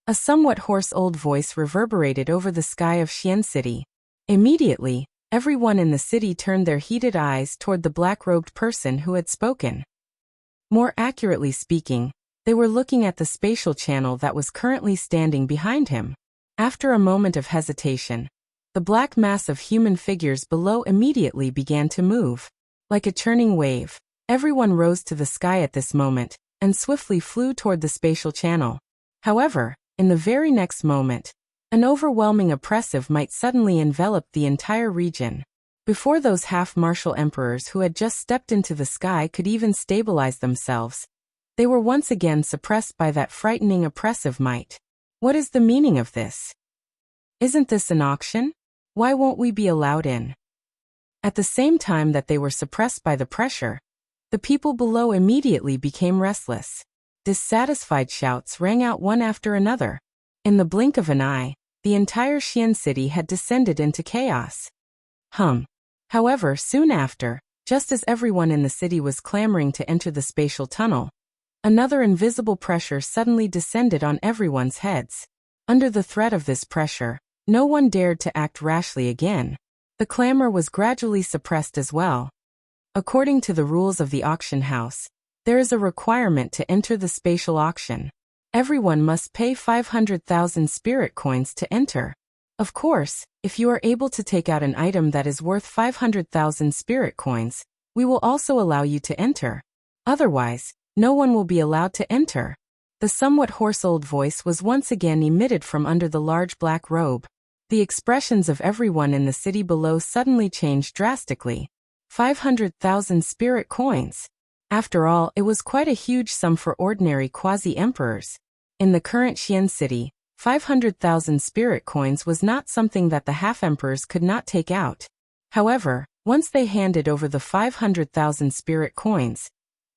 Speaker 1: A somewhat hoarse old voice reverberated over the sky of Xian City. Immediately, everyone in the city turned their heated eyes toward the black-robed person who had spoken. More accurately speaking, they were looking at the spatial channel that was currently standing behind him. After a moment of hesitation, the black mass of human figures below immediately began to move. Like a churning wave, everyone rose to the sky at this moment, and swiftly flew toward the spatial channel. However, in the very next moment, an overwhelming oppressive might suddenly envelop the entire region. Before those half-martial emperors who had just stepped into the sky could even stabilize themselves, they were once again suppressed by that frightening oppressive might. What is the meaning of this? Isn't this an auction? Why won't we be allowed in? At the same time that they were suppressed by the pressure, the people below immediately became restless. Dissatisfied shouts rang out one after another. In the blink of an eye, the entire Xian city had descended into chaos. However, soon after, just as everyone in the city was clamoring to enter the spatial tunnel, another invisible pressure suddenly descended on everyone's heads. Under the threat of this pressure, no one dared to act rashly again. The clamor was gradually suppressed as well. According to the rules of the auction house, there is a requirement to enter the spatial auction. Everyone must pay 500,000 spirit coins to enter. Of course, if you are able to take out an item that is worth 500,000 spirit coins, we will also allow you to enter. Otherwise, no one will be allowed to enter. The somewhat hoarse old voice was once again emitted from under the large black robe. The expressions of everyone in the city below suddenly changed drastically. 500,000 spirit coins. After all, it was quite a huge sum for ordinary quasi-emperors. In the current Xian city, 500,000 spirit coins was not something that the half-emperors could not take out. However, once they handed over the 500,000 spirit coins,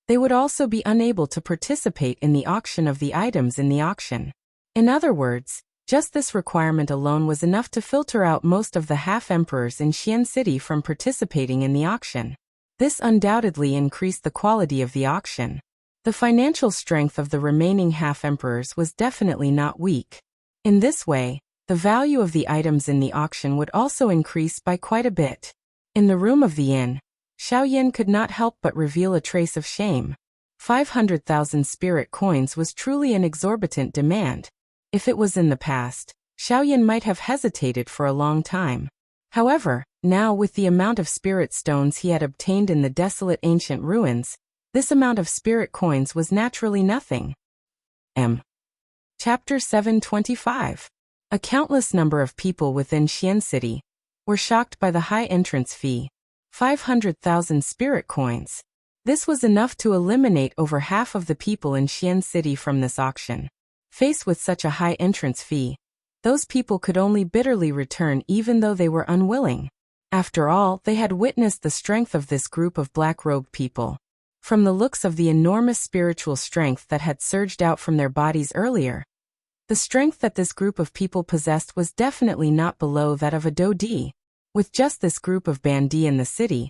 Speaker 1: they would also be unable to participate in the auction of the items in the auction. In other words, just this requirement alone was enough to filter out most of the half-emperors in Xian City from participating in the auction. This undoubtedly increased the quality of the auction. The financial strength of the remaining half-emperors was definitely not weak. In this way, the value of the items in the auction would also increase by quite a bit. In the room of the inn, Xiao Yin could not help but reveal a trace of shame. 500,000 spirit coins was truly an exorbitant demand. If it was in the past, Xiao Yin might have hesitated for a long time. However, now with the amount of spirit stones he had obtained in the desolate ancient ruins, this amount of spirit coins was naturally nothing. Chapter 725. A countless number of people within Xian City were shocked by the high entrance fee. 500,000 spirit coins. This was enough to eliminate over half of the people in Xian City from this auction. Faced with such a high entrance fee, those people could only bitterly return even though they were unwilling. After all, they had witnessed the strength of this group of black-robed people. From the looks of the enormous spiritual strength that had surged out from their bodies earlier, the strength that this group of people possessed was definitely not below that of a Dodi. With just this group of bandits in the city,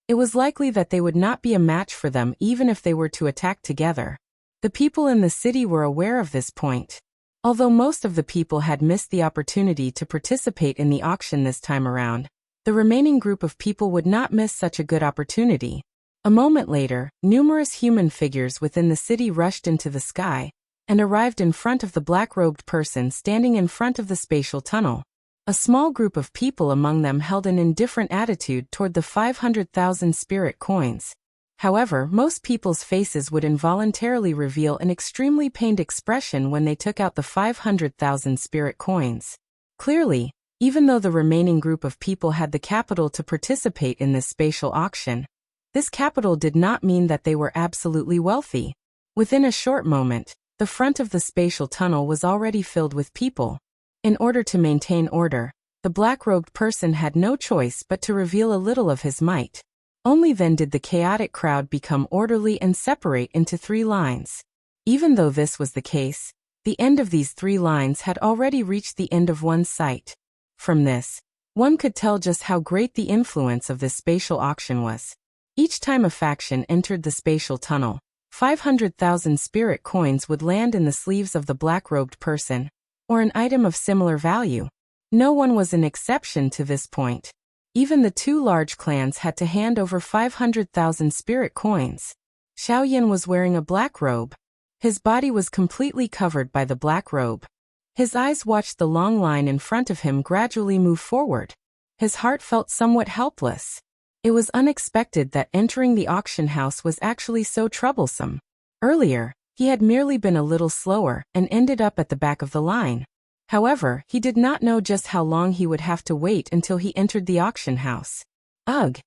Speaker 1: it was likely that they would not be a match for them even if they were to attack together. The people in the city were aware of this point. Although most of the people had missed the opportunity to participate in the auction this time around, the remaining group of people would not miss such a good opportunity. A moment later, numerous human figures within the city rushed into the sky and arrived in front of the black-robed person standing in front of the spatial tunnel. A small group of people among them held an indifferent attitude toward the 500,000 spirit coins. However, most people's faces would involuntarily reveal an extremely pained expression when they took out the 500,000 spirit coins. Clearly, even though the remaining group of people had the capital to participate in this spatial auction, this capital did not mean that they were absolutely wealthy. Within a short moment, the front of the spatial tunnel was already filled with people. In order to maintain order, the black-robed person had no choice but to reveal a little of his might. Only then did the chaotic crowd become orderly and separate into 3 lines. Even though this was the case, the end of these 3 lines had already reached the end of one's sight. From this, one could tell just how great the influence of this spatial auction was. Each time a faction entered the spatial tunnel, 500,000 spirit coins would land in the sleeves of the black-robed person, or an item of similar value. No one was an exception to this point. Even the 2 large clans had to hand over 500,000 spirit coins. Xiao Yan was wearing a black robe. His body was completely covered by the black robe. His eyes watched the long line in front of him gradually move forward. His heart felt somewhat helpless. It was unexpected that entering the auction house was actually so troublesome. Earlier, he had merely been a little slower and ended up at the back of the line. However, he did not know just how long he would have to wait until he entered the auction house. Ugh!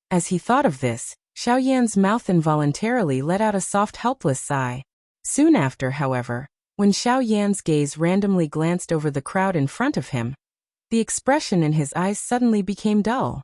Speaker 1: As he thought of this, Xiao Yan's mouth involuntarily let out a soft helpless sigh. Soon after, however, when Xiao Yan's gaze randomly glanced over the crowd in front of him, the expression in his eyes suddenly became dull.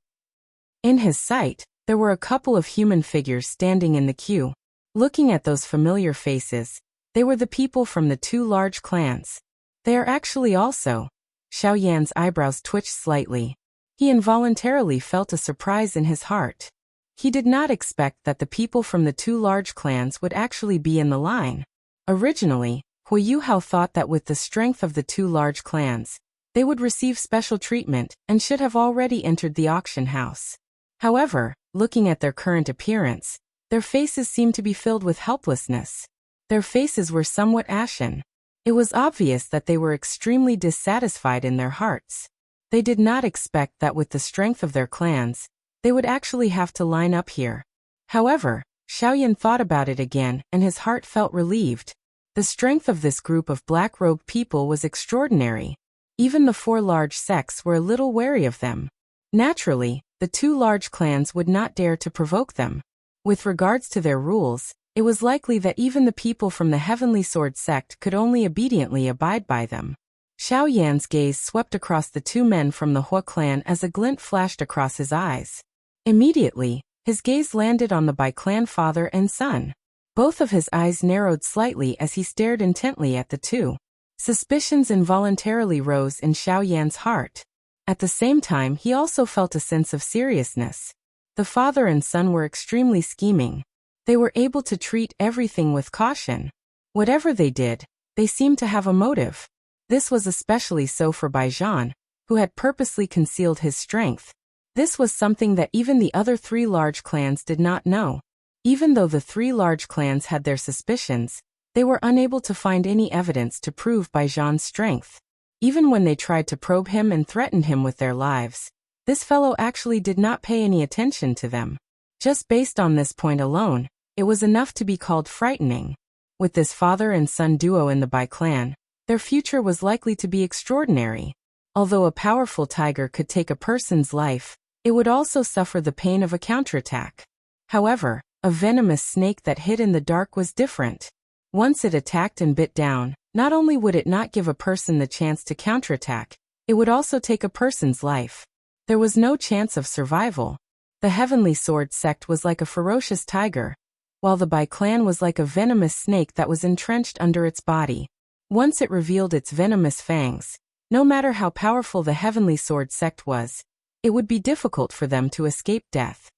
Speaker 1: In his sight, there were a couple of human figures standing in the queue. Looking at those familiar faces, they were the people from the 2 large clans. They are actually also. Xiao Yan's eyebrows twitched slightly. He involuntarily felt a surprise in his heart. He did not expect that the people from the 2 large clans would actually be in the line. Originally, Hu Yuhao thought that with the strength of the 2 large clans, they would receive special treatment and should have already entered the auction house. However, looking at their current appearance, their faces seemed to be filled with helplessness. Their faces were somewhat ashen. It was obvious that they were extremely dissatisfied in their hearts. They did not expect that with the strength of their clans, they would actually have to line up here. However, Xiao Yan thought about it again and his heart felt relieved. The strength of this group of black-robed people was extraordinary. Even the 4 large sects were a little wary of them. Naturally, the 2 large clans would not dare to provoke them. With regards to their rules, it was likely that even the people from the Heavenly Sword sect could only obediently abide by them. Xiao Yan's gaze swept across the 2 men from the Hua clan as a glint flashed across his eyes. Immediately, his gaze landed on the bi-clan father and son. Both of his eyes narrowed slightly as he stared intently at the 2. Suspicions involuntarily rose in Xiao Yan's heart. At the same time, he also felt a sense of seriousness. The father and son were extremely scheming. They were able to treat everything with caution. Whatever they did, they seemed to have a motive. This was especially so for Baijan, who had purposely concealed his strength. This was something that even the other 3 large clans did not know. Even though the 3 large clans had their suspicions, they were unable to find any evidence to prove Baijan's strength. Even when they tried to probe him and threatened him with their lives, this fellow actually did not pay any attention to them. Just based on this point alone, it was enough to be called frightening. With this father and son duo in the Bai clan, their future was likely to be extraordinary. Although a powerful tiger could take a person's life, it would also suffer the pain of a counterattack. However, a venomous snake that hid in the dark was different. Once it attacked and bit down, Not only would it not give a person the chance to counterattack, it would also take a person's life. There was no chance of survival. The Heavenly Sword sect was like a ferocious tiger, while the Bai clan was like a venomous snake that was entrenched under its body. Once it revealed its venomous fangs, no matter how powerful the Heavenly Sword sect was, it would be difficult for them to escape death.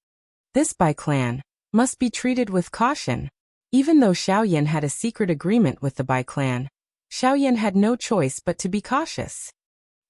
Speaker 1: This Bai clan must be treated with caution. Even though Xiaoyan had a secret agreement with the Bai clan, Xiaoyan had no choice but to be cautious.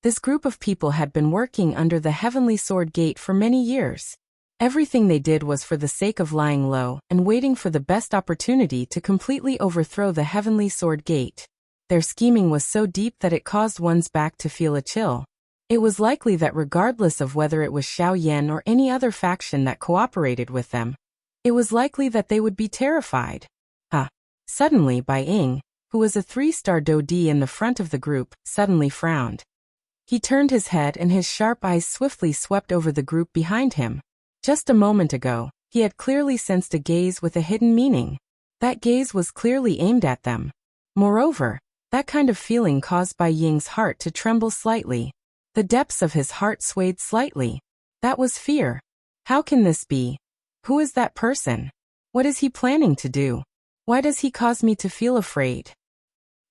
Speaker 1: This group of people had been working under the Heavenly Sword Gate for many years. Everything they did was for the sake of lying low and waiting for the best opportunity to completely overthrow the Heavenly Sword Gate. Their scheming was so deep that it caused one's back to feel a chill. It was likely that regardless of whether it was Xiaoyan or any other faction that cooperated with them, it was likely that they would be terrified. Suddenly Bai Ying, who was a 3-star Dodi in the front of the group, suddenly frowned. He turned his head and his sharp eyes swiftly swept over the group behind him. Just a moment ago, he had clearly sensed a gaze with a hidden meaning. That gaze was clearly aimed at them. Moreover, that kind of feeling caused Bai Ying's heart to tremble slightly. The depths of his heart swayed slightly. That was fear. How can this be? Who is that person? What is he planning to do? Why does he cause me to feel afraid?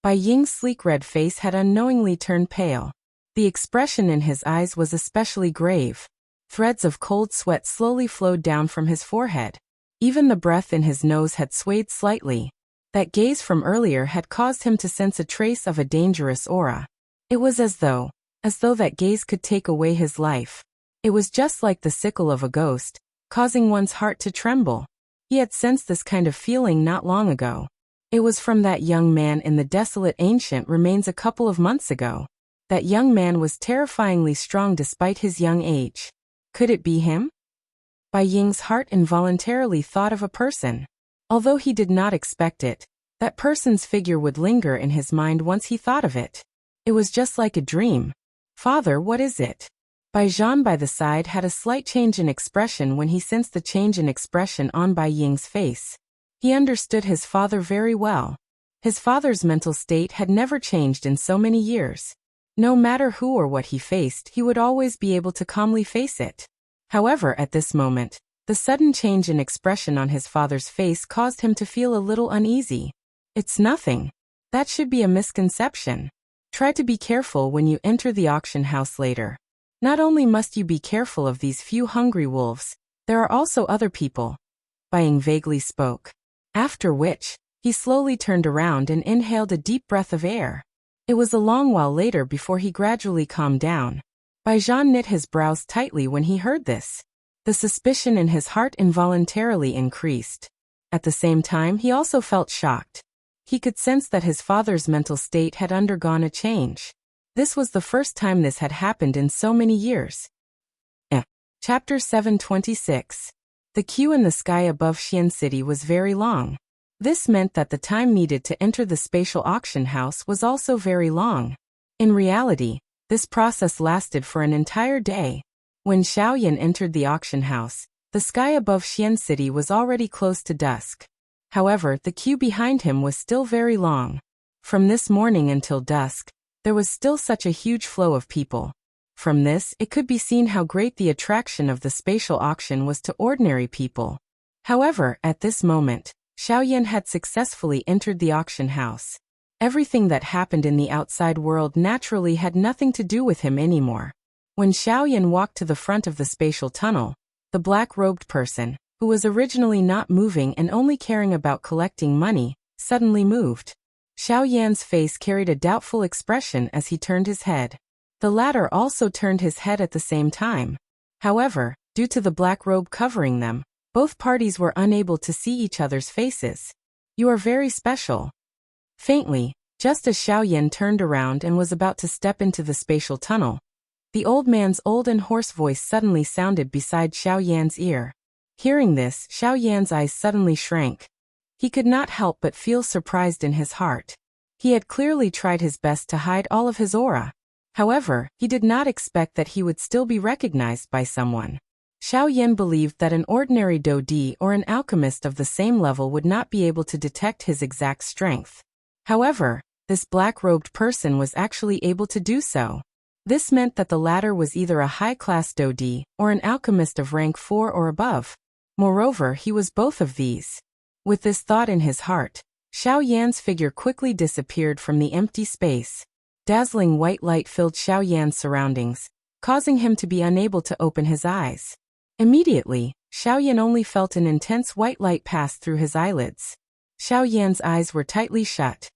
Speaker 1: Bai Ying's sleek red face had unknowingly turned pale. The expression in his eyes was especially grave. Threads of cold sweat slowly flowed down from his forehead. Even the breath in his nose had swayed slightly. That gaze from earlier had caused him to sense a trace of a dangerous aura. It was as though that gaze could take away his life. It was just like the sickle of a ghost, causing one's heart to tremble. He had sensed this kind of feeling not long ago. It was from that young man in the desolate ancient remains a couple of months ago. That young man was terrifyingly strong despite his young age. Could it be him? Bai Ying's heart involuntarily thought of a person. Although he did not expect it, that person's figure would linger in his mind once he thought of it. It was just like a dream. Father, what is it? Bai Zhan by the side had a slight change in expression when he sensed the change in expression on Bai Ying's face. He understood his father very well. His father's mental state had never changed in so many years. No matter who or what he faced, he would always be able to calmly face it. However, at this moment, the sudden change in expression on his father's face caused him to feel a little uneasy. It's nothing. That should be a misconception. Try to be careful when you enter the auction house later. Not only must you be careful of these few hungry wolves, there are also other people. Bai Ying vaguely spoke. After which, he slowly turned around and inhaled a deep breath of air. It was a long while later before he gradually calmed down. Bai Zhan knit his brows tightly when he heard this. The suspicion in his heart involuntarily increased. At the same time, he also felt shocked. He could sense that his father's mental state had undergone a change. This was the first time this had happened in so many years. Chapter 726. The queue in the sky above Xian City was very long. This meant that the time needed to enter the spatial auction house was also very long. In reality, this process lasted for an entire day. When Xiaoyan entered the auction house, the sky above Xian City was already close to dusk. However, the queue behind him was still very long. From this morning until dusk, there was still such a huge flow of people. From this, it could be seen how great the attraction of the spatial auction was to ordinary people. However, at this moment, Xiaoyan had successfully entered the auction house. Everything that happened in the outside world naturally had nothing to do with him anymore. When Xiaoyan walked to the front of the spatial tunnel, the black-robed person, who was originally not moving and only caring about collecting money, suddenly moved. Xiaoyan's face carried a doubtful expression as he turned his head. The latter also turned his head at the same time. However, due to the black robe covering them, both parties were unable to see each other's faces. You are very special. Faintly, just as Xiaoyan turned around and was about to step into the spatial tunnel, the old man's old and hoarse voice suddenly sounded beside Xiaoyan's ear. Hearing this, Xiaoyan's eyes suddenly shrank. He could not help but feel surprised in his heart. He had clearly tried his best to hide all of his aura. However, he did not expect that he would still be recognized by someone. Xiaoyan believed that an ordinary Dodi or an alchemist of the same level would not be able to detect his exact strength. However, this black-robed person was actually able to do so. This meant that the latter was either a high-class Dodi or an alchemist of rank 4 or above. Moreover, he was both of these. With this thought in his heart, Xiao Yan's figure quickly disappeared from the empty space. Dazzling white light filled Xiao Yan's surroundings, causing him to be unable to open his eyes. Immediately, Xiao Yan only felt an intense white light pass through his eyelids. Xiao Yan's eyes were tightly shut.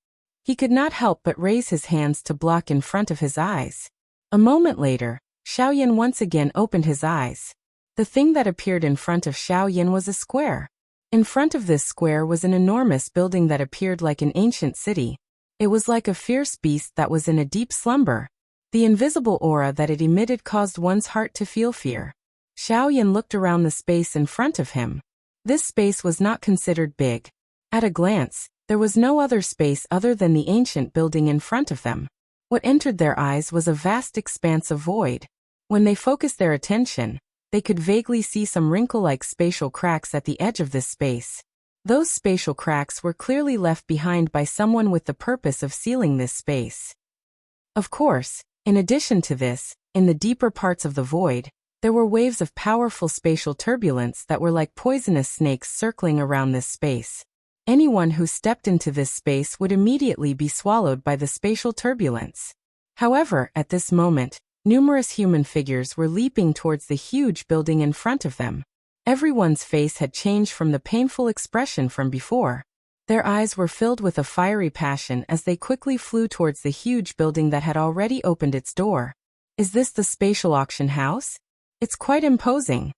Speaker 1: He could not help but raise his hands to block in front of his eyes. A moment later, Xiao Yan once again opened his eyes. The thing that appeared in front of Xiao Yan was a square. In front of this square was an enormous building that appeared like an ancient city. It was like a fierce beast that was in a deep slumber. The invisible aura that it emitted caused one's heart to feel fear. Xiao Yan looked around the space in front of him. This space was not considered big. At a glance, there was no other space other than the ancient building in front of them. What entered their eyes was a vast expanse of void. When they focused their attention, they could vaguely see some wrinkle-like spatial cracks at the edge of this space. Those spatial cracks were clearly left behind by someone with the purpose of sealing this space. Of course, in addition to this, in the deeper parts of the void, there were waves of powerful spatial turbulence that were like poisonous snakes circling around this space. Anyone who stepped into this space would immediately be swallowed by the spatial turbulence. However, at this moment, numerous human figures were leaping towards the huge building in front of them. Everyone's face had changed from the painful expression from before. Their eyes were filled with a fiery passion as they quickly flew towards the huge building that had already opened its door. Is this the spatial auction house? It's quite imposing.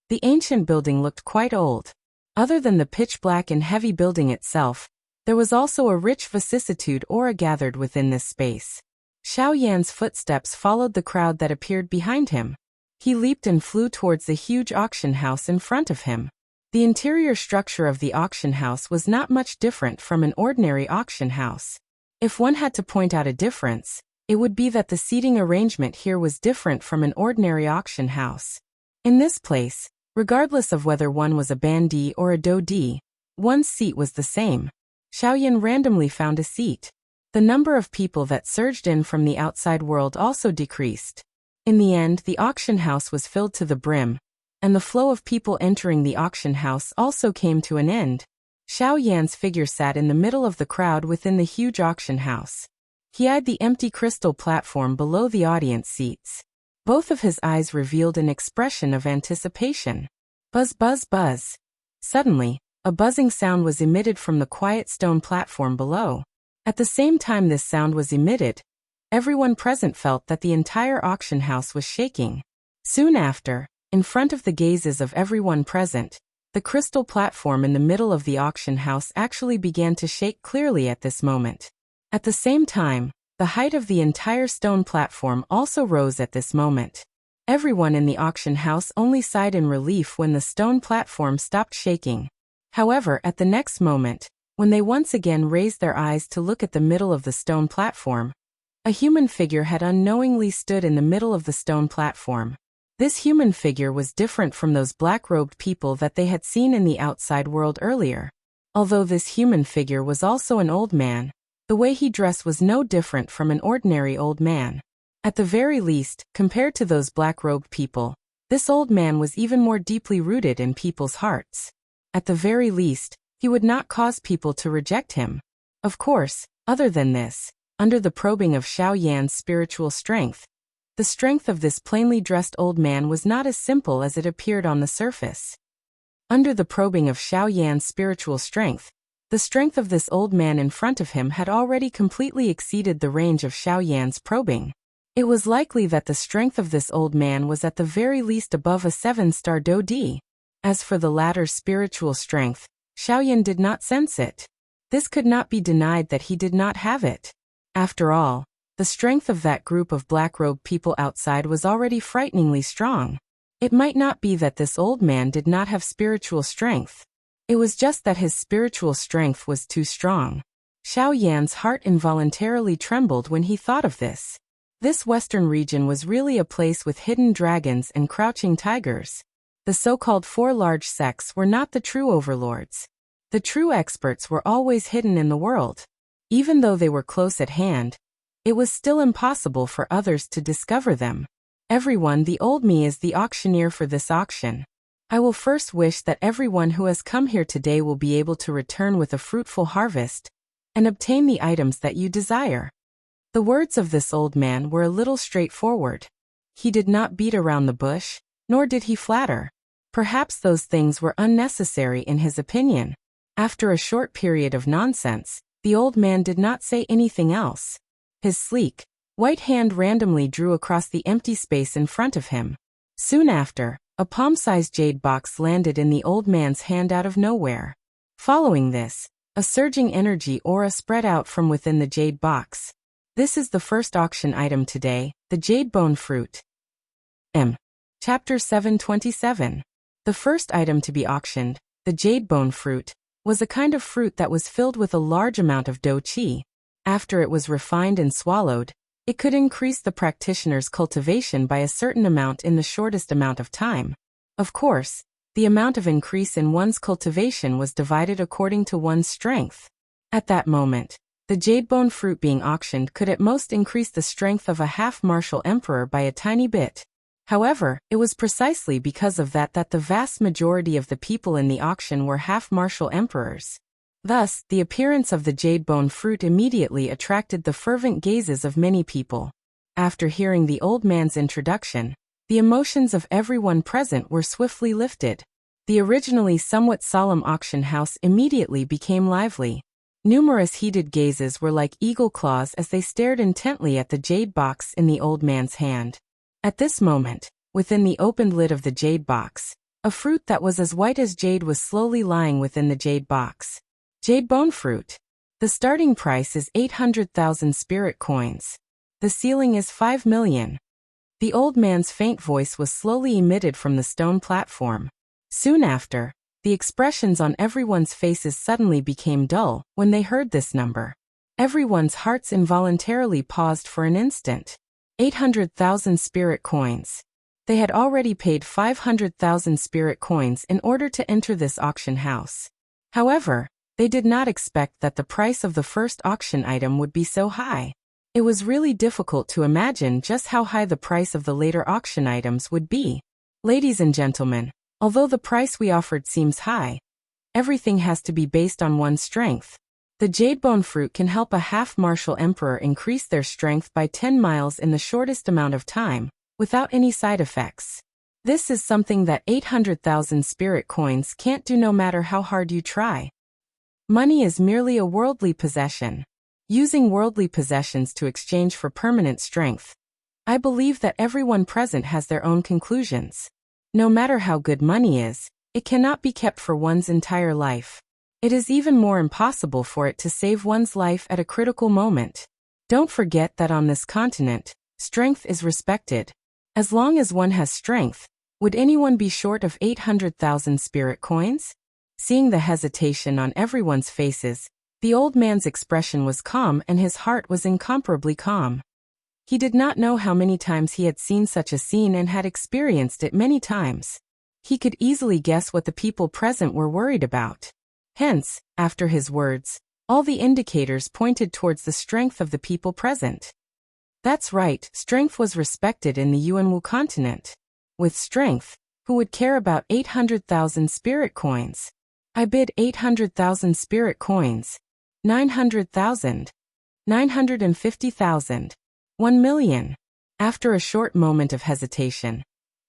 Speaker 1: The ancient building looked quite old. Other than the pitch-black and heavy building itself, there was also a rich vicissitude aura gathered within this space. Xiao Yan's footsteps followed the crowd that appeared behind him. He leaped and flew towards the huge auction house in front of him. The interior structure of the auction house was not much different from an ordinary auction house. If one had to point out a difference, it would be that the seating arrangement here was different from an ordinary auction house. In this place, regardless of whether one was a Bandi or a Dodi, one's seat was the same. Xiao Yan randomly found a seat. The number of people that surged in from the outside world also decreased. In the end, the auction house was filled to the brim, and the flow of people entering the auction house also came to an end. Xiao Yan's figure sat in the middle of the crowd within the huge auction house. He eyed the empty crystal platform below the audience seats. Both of his eyes revealed an expression of anticipation. Buzz, buzz, buzz. Suddenly, a buzzing sound was emitted from the quiet stone platform below. At the same time this sound was emitted, everyone present felt that the entire auction house was shaking. Soon after, in front of the gazes of everyone present, the crystal platform in the middle of the auction house actually began to shake clearly at this moment. At the same time, the height of the entire stone platform also rose at this moment. Everyone in the auction house only sighed in relief when the stone platform stopped shaking. However, at the next moment, when they once again raised their eyes to look at the middle of the stone platform, a human figure had unknowingly stood in the middle of the stone platform. This human figure was different from those black-robed people that they had seen in the outside world earlier. Although this human figure was also an old man, the way he dressed was no different from an ordinary old man. At the very least, compared to those black-robed people, this old man was even more deeply rooted in people's hearts. At the very least, he would not cause people to reject him. Of course, other than this, under the probing of Xiao Yan's spiritual strength, the strength of this plainly dressed old man was not as simple as it appeared on the surface. Under the probing of Xiao Yan's spiritual strength, the strength of this old man in front of him had already completely exceeded the range of Xiao Yan's probing. It was likely that the strength of this old man was at the very least above a 7-star Dodi. As for the latter's spiritual strength, Xiao Yan did not sense it. This could not be denied that he did not have it. After all, the strength of that group of black-robed people outside was already frighteningly strong. It might not be that this old man did not have spiritual strength. It was just that his spiritual strength was too strong. Xiao Yan's heart involuntarily trembled when he thought of this. This western region was really a place with hidden dragons and crouching tigers. The so-called 4 large sects were not the true overlords. The true experts were always hidden in the world. Even though they were close at hand, it was still impossible for others to discover them. Everyone, the old me is the auctioneer for this auction. I will first wish that everyone who has come here today will be able to return with a fruitful harvest and obtain the items that you desire. The words of this old man were a little straightforward. He did not beat around the bush, nor did he flatter. Perhaps those things were unnecessary in his opinion. After a short period of nonsense, the old man did not say anything else. His sleek, white hand randomly drew across the empty space in front of him. Soon after, a palm-sized jade box landed in the old man's hand out of nowhere. Following this, a surging energy aura spread out from within the jade box. This is the first auction item today, the jade bone fruit. Chapter 727. The first item to be auctioned, the jade bone fruit, was a kind of fruit that was filled with a large amount of do qi. After it was refined and swallowed, it could increase the practitioner's cultivation by a certain amount in the shortest amount of time. Of course, the amount of increase in one's cultivation was divided according to one's strength. At that moment, the jade bone fruit being auctioned could at most increase the strength of a half-martial emperor by a tiny bit. However, it was precisely because of that the vast majority of the people in the auction were half-martial emperors. Thus, the appearance of the jade bone fruit immediately attracted the fervent gazes of many people. After hearing the old man's introduction, the emotions of everyone present were swiftly lifted. The originally somewhat solemn auction house immediately became lively. Numerous heated gazes were like eagle claws as they stared intently at the jade box in the old man's hand. At this moment, within the opened lid of the jade box, a fruit that was as white as jade was slowly lying within the jade box. Jade bone fruit. The starting price is 800,000 spirit coins. The ceiling is 5 million. The old man's faint voice was slowly emitted from the stone platform. Soon after, the expressions on everyone's faces suddenly became dull when they heard this number. Everyone's hearts involuntarily paused for an instant. 800,000 spirit coins. They had already paid 500,000 spirit coins in order to enter this auction house. However, they did not expect that the price of the first auction item would be so high. It was really difficult to imagine just how high the price of the later auction items would be. Ladies and gentlemen, although the price we offered seems high, everything has to be based on one's strength. The jade bone fruit can help a half-martial emperor increase their strength by 10 miles in the shortest amount of time, without any side effects. This is something that 800,000 spirit coins can't do no matter how hard you try. Money is merely a worldly possession. Using worldly possessions to exchange for permanent strength. I believe that everyone present has their own conclusions. No matter how good money is, it cannot be kept for one's entire life. It is even more impossible for it to save one's life at a critical moment. Don't forget that on this continent, strength is respected. As long as one has strength, would anyone be short of 800,000 spirit coins? Seeing the hesitation on everyone's faces, the old man's expression was calm and his heart was incomparably calm. He did not know how many times he had seen such a scene and had experienced it many times. He could easily guess what the people present were worried about. Hence, after his words, all the indicators pointed towards the strength of the people present. That's right, strength was respected in the Yuanwu continent. With strength, who would care about 800,000 spirit coins? I bid 800,000 spirit coins. 900,000. 950,000. 1 million. After a short moment of hesitation,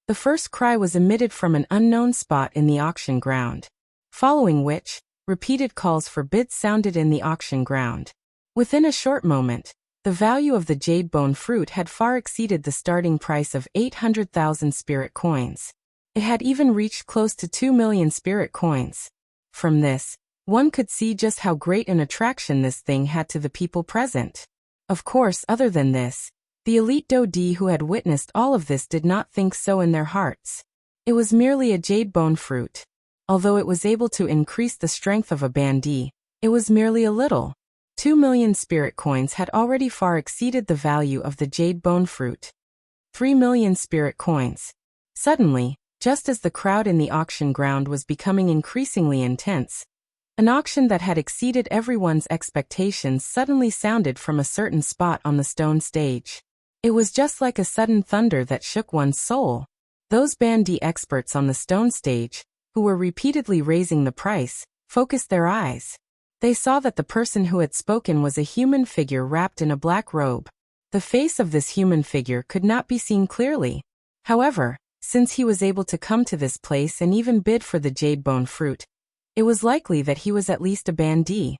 Speaker 1: the first cry was emitted from an unknown spot in the auction ground. Following which, repeated calls for bids sounded in the auction ground. Within a short moment, the value of the jade bone fruit had far exceeded the starting price of 800,000 spirit coins. It had even reached close to 2 million spirit coins. From this, one could see just how great an attraction this thing had to the people present. Of course, other than this, the elite Dodi who had witnessed all of this did not think so in their hearts. It was merely a jade bone fruit. Although it was able to increase the strength of a bandit, it was merely a little. 2 million spirit coins had already far exceeded the value of the jade bone fruit. 3 million spirit coins. Suddenly, just as the crowd in the auction ground was becoming increasingly intense, An auction that had exceeded everyone's expectations suddenly sounded from a certain spot on the stone stage. It was just like a sudden thunder that shook one's soul. Those bandy experts on the stone stage, who were repeatedly raising the price, focused their eyes. They saw that the person who had spoken was a human figure wrapped in a black robe. The face of this human figure could not be seen clearly. However, since he was able to come to this place and even bid for the jade bone fruit, it was likely that he was at least a bandee.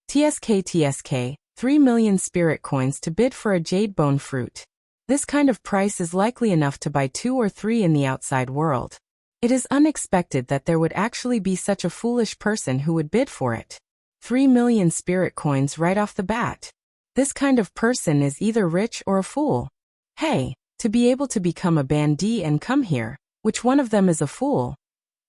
Speaker 1: TSK, 3 million spirit coins to bid for a jade bone fruit. This kind of price is likely enough to buy 2 or 3 in the outside world. It is unexpected that there would actually be such a foolish person who would bid for it. 3 million spirit coins right off the bat. This kind of person is either rich or a fool. Hey, to be able to become a bandee and come here, which one of them is a fool?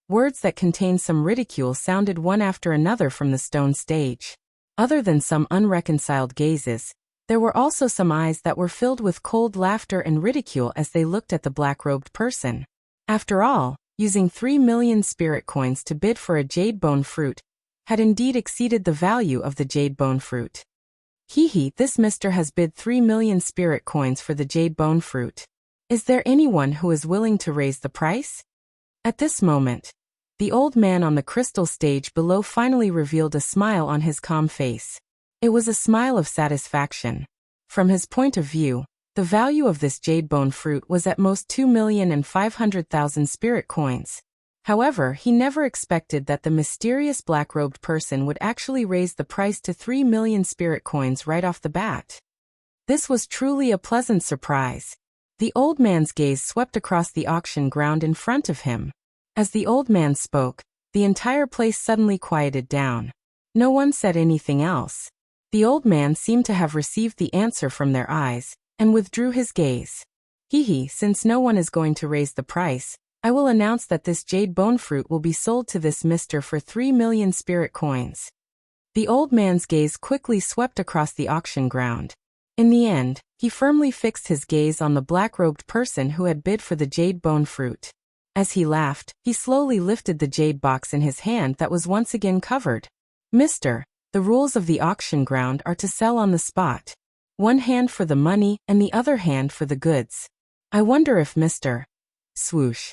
Speaker 1: Words that contained some ridicule sounded one after another from the stone stage. Other than some unreconciled gazes, there were also some eyes that were filled with cold laughter and ridicule as they looked at the black-robed person. After all, using 3 million spirit coins to bid for a jade bone fruit had indeed exceeded the value of the jade bone fruit. This mister has bid 3 million spirit coins for the jade bone fruit. Is there anyone who is willing to raise the price? At this moment, the old man on the crystal stage below finally revealed a smile on his calm face. It was a smile of satisfaction. From his point of view, the value of this jade bone fruit was at most 2,500,000 spirit coins. However, he never expected that the mysterious black-robed person would actually raise the price to 3 million spirit coins right off the bat. This was truly a pleasant surprise. The old man's gaze swept across the auction ground in front of him. As the old man spoke, the entire place suddenly quieted down. No one said anything else. The old man seemed to have received the answer from their eyes, and withdrew his gaze. Since no one is going to raise the price, I will announce that this jade bone fruit will be sold to this mister for 3 million spirit coins. The old man's gaze quickly swept across the auction ground. In the end, he firmly fixed his gaze on the black-robed person who had bid for the jade bone fruit. As he laughed, he slowly lifted the jade box in his hand that was once again covered. Mister, the rules of the auction ground are to sell on the spot. One hand for the money and the other hand for the goods. I wonder if Mr. Swoosh.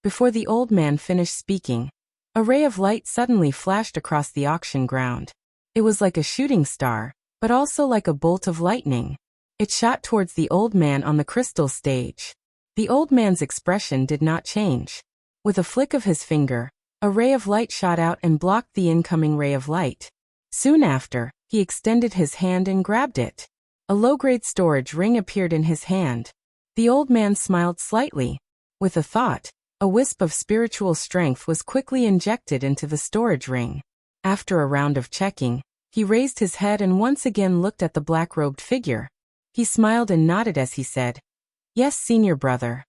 Speaker 1: Before the old man finished speaking, a ray of light suddenly flashed across the auction ground. It was like a shooting star, but also like a bolt of lightning. It shot towards the old man on the crystal stage. The old man's expression did not change. With a flick of his finger, a ray of light shot out and blocked the incoming ray of light. Soon after, he extended his hand and grabbed it. A low-grade storage ring appeared in his hand. The old man smiled slightly. With a thought, a wisp of spiritual strength was quickly injected into the storage ring. After a round of checking, he raised his head and once again looked at the black-robed figure. He smiled and nodded as he said, "Yes, senior brother.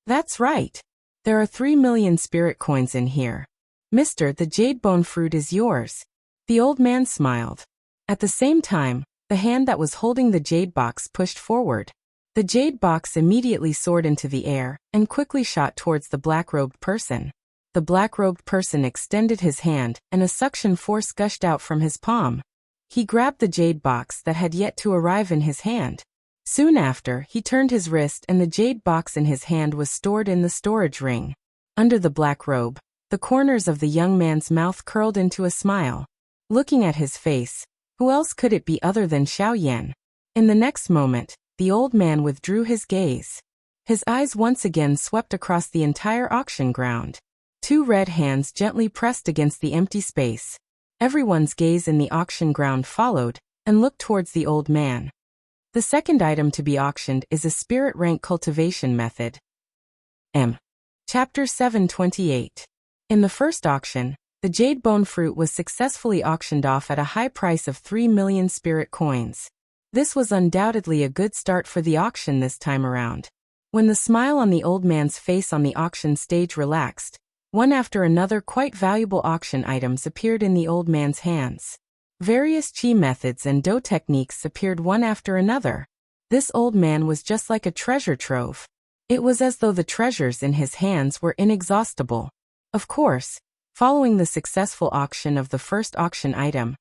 Speaker 1: That's right. There are 3 million spirit coins in here. Mister, the jade bone fruit is yours." The old man smiled. At the same time, the hand that was holding the jade box pushed forward. The jade box immediately soared into the air and quickly shot towards the black-robed person. The black-robed person extended his hand and a suction force gushed out from his palm. He grabbed the jade box that had yet to arrive in his hand. Soon after, he turned his wrist and the jade box in his hand was stored in the storage ring. Under the black robe, the corners of the young man's mouth curled into a smile. Looking at his face, who else could it be other than Xiao Yan? In the next moment, the old man withdrew his gaze. His eyes once again swept across the entire auction ground. 2 red hands gently pressed against the empty space. Everyone's gaze in the auction ground followed, and looked towards the old man. The second item to be auctioned is a spirit rank cultivation method. Chapter 728. In the first auction, the jade bone fruit was successfully auctioned off at a high price of 3 million spirit coins. This was undoubtedly a good start for the auction this time around. When the smile on the old man's face on the auction stage relaxed, one after another quite valuable auction items appeared in the old man's hands. Various chi methods and do techniques appeared one after another. This old man was just like a treasure trove. It was as though the treasures in his hands were inexhaustible. Of course, Following the successful auction of the first auction item,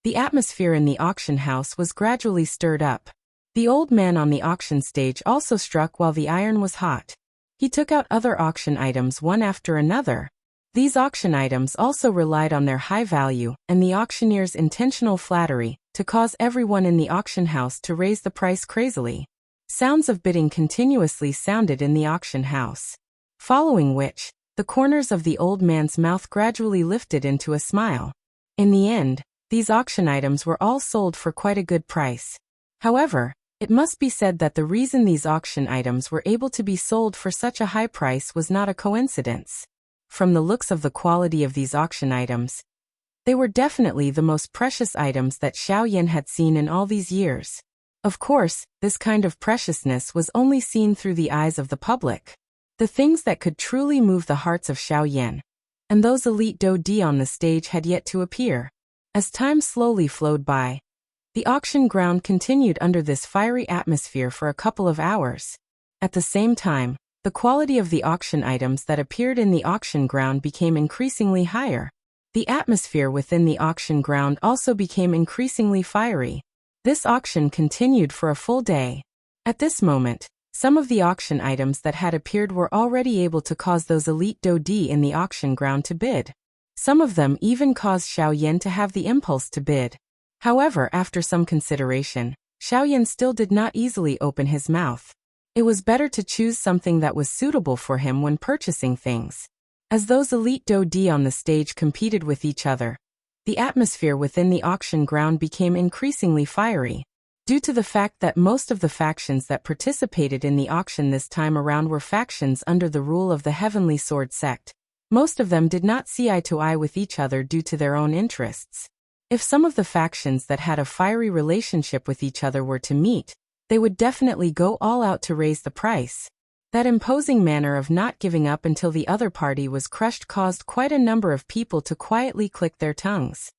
Speaker 1: the atmosphere in the auction house was gradually stirred up. The old man on the auction stage also struck while the iron was hot. He took out other auction items one after another. These auction items also relied on their high value and the auctioneer's intentional flattery to cause everyone in the auction house to raise the price crazily. Sounds of bidding continuously sounded in the auction house. Following which, the corners of the old man's mouth gradually lifted into a smile. In the end, these auction items were all sold for quite a good price. However, it must be said that the reason these auction items were able to be sold for such a high price was not a coincidence. From the looks of the quality of these auction items, they were definitely the most precious items that Xiao Yan had seen in all these years. Of course, this kind of preciousness was only seen through the eyes of the public. The things that could truly move the hearts of Xiao Yan and those elite Dodi on the stage had yet to appear. As time slowly flowed by, the auction ground continued under this fiery atmosphere for a couple of hours. At the same time, the quality of the auction items that appeared in the auction ground became increasingly higher. The atmosphere within the auction ground also became increasingly fiery. This auction continued for a full day. At this moment, some of the auction items that had appeared were already able to cause those elite Dodi in the auction ground to bid. Some of them even caused Xiao Yan to have the impulse to bid. However, after some consideration, Xiao Yan still did not easily open his mouth. It was better to choose something that was suitable for him when purchasing things. As those elite Dodi on the stage competed with each other, the atmosphere within the auction ground became increasingly fiery. Due to the fact that most of the factions that participated in the auction this time around were factions under the rule of the Heavenly Sword sect, most of them did not see eye to eye with each other due to their own interests. If some of the factions that had a fiery relationship with each other were to meet, they would definitely go all out to raise the price. That imposing manner of not giving up until the other party was crushed caused quite a number of people to quietly click their tongues.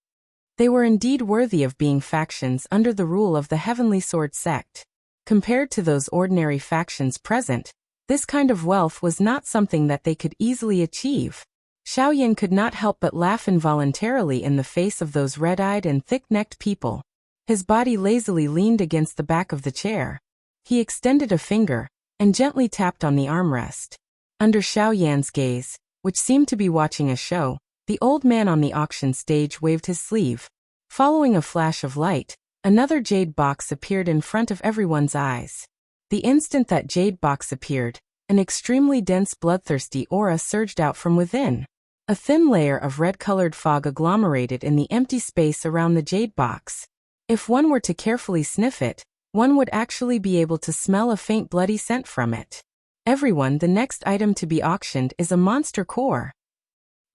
Speaker 1: They were indeed worthy of being factions under the rule of the Heavenly Sword sect. Compared to those ordinary factions present, this kind of wealth was not something that they could easily achieve. Xiao Yan could not help but laugh involuntarily in the face of those red-eyed and thick-necked people. His body lazily leaned against the back of the chair. He extended a finger and gently tapped on the armrest. Under Xiao Yan's gaze, which seemed to be watching a show, the old man on the auction stage waved his sleeve. Following a flash of light, another jade box appeared in front of everyone's eyes. The instant that jade box appeared, an extremely dense bloodthirsty aura surged out from within. A thin layer of red-colored fog agglomerated in the empty space around the jade box. If one were to carefully sniff it, one would actually be able to smell a faint bloody scent from it. Everyone, the next item to be auctioned is a monster core.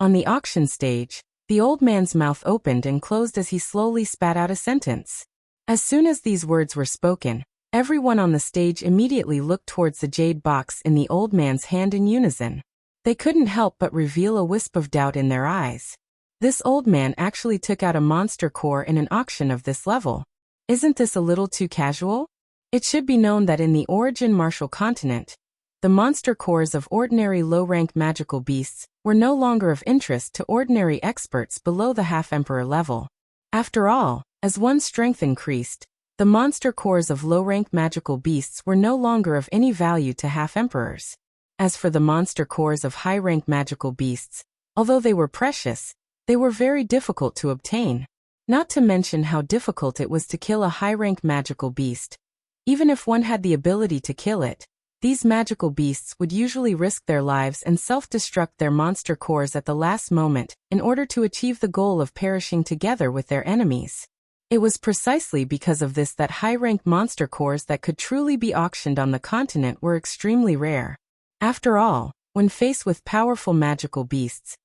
Speaker 1: On the auction stage, the old man's mouth opened and closed as he slowly spat out a sentence. As soon as these words were spoken, everyone on the stage immediately looked towards the jade box in the old man's hand in unison. They couldn't help but reveal a wisp of doubt in their eyes. This old man actually took out a monster core in an auction of this level. Isn't this a little too casual? It should be known that in the Origin Martial Continent, the monster cores of ordinary low-rank magical beasts were no longer of interest to ordinary experts below the half-emperor level. After all, as one's strength increased, the monster cores of low-rank magical beasts were no longer of any value to half-emperors. As for the monster cores of high-rank magical beasts, although they were precious, they were very difficult to obtain. Not to mention how difficult it was to kill a high-rank magical beast. Even if one had the ability to kill it, these magical beasts would usually risk their lives and self-destruct their monster cores at the last moment in order to achieve the goal of perishing together with their enemies. It was precisely because of this that high-rank monster cores that could truly be auctioned on the continent were extremely rare. After all, when faced with powerful magical beasts,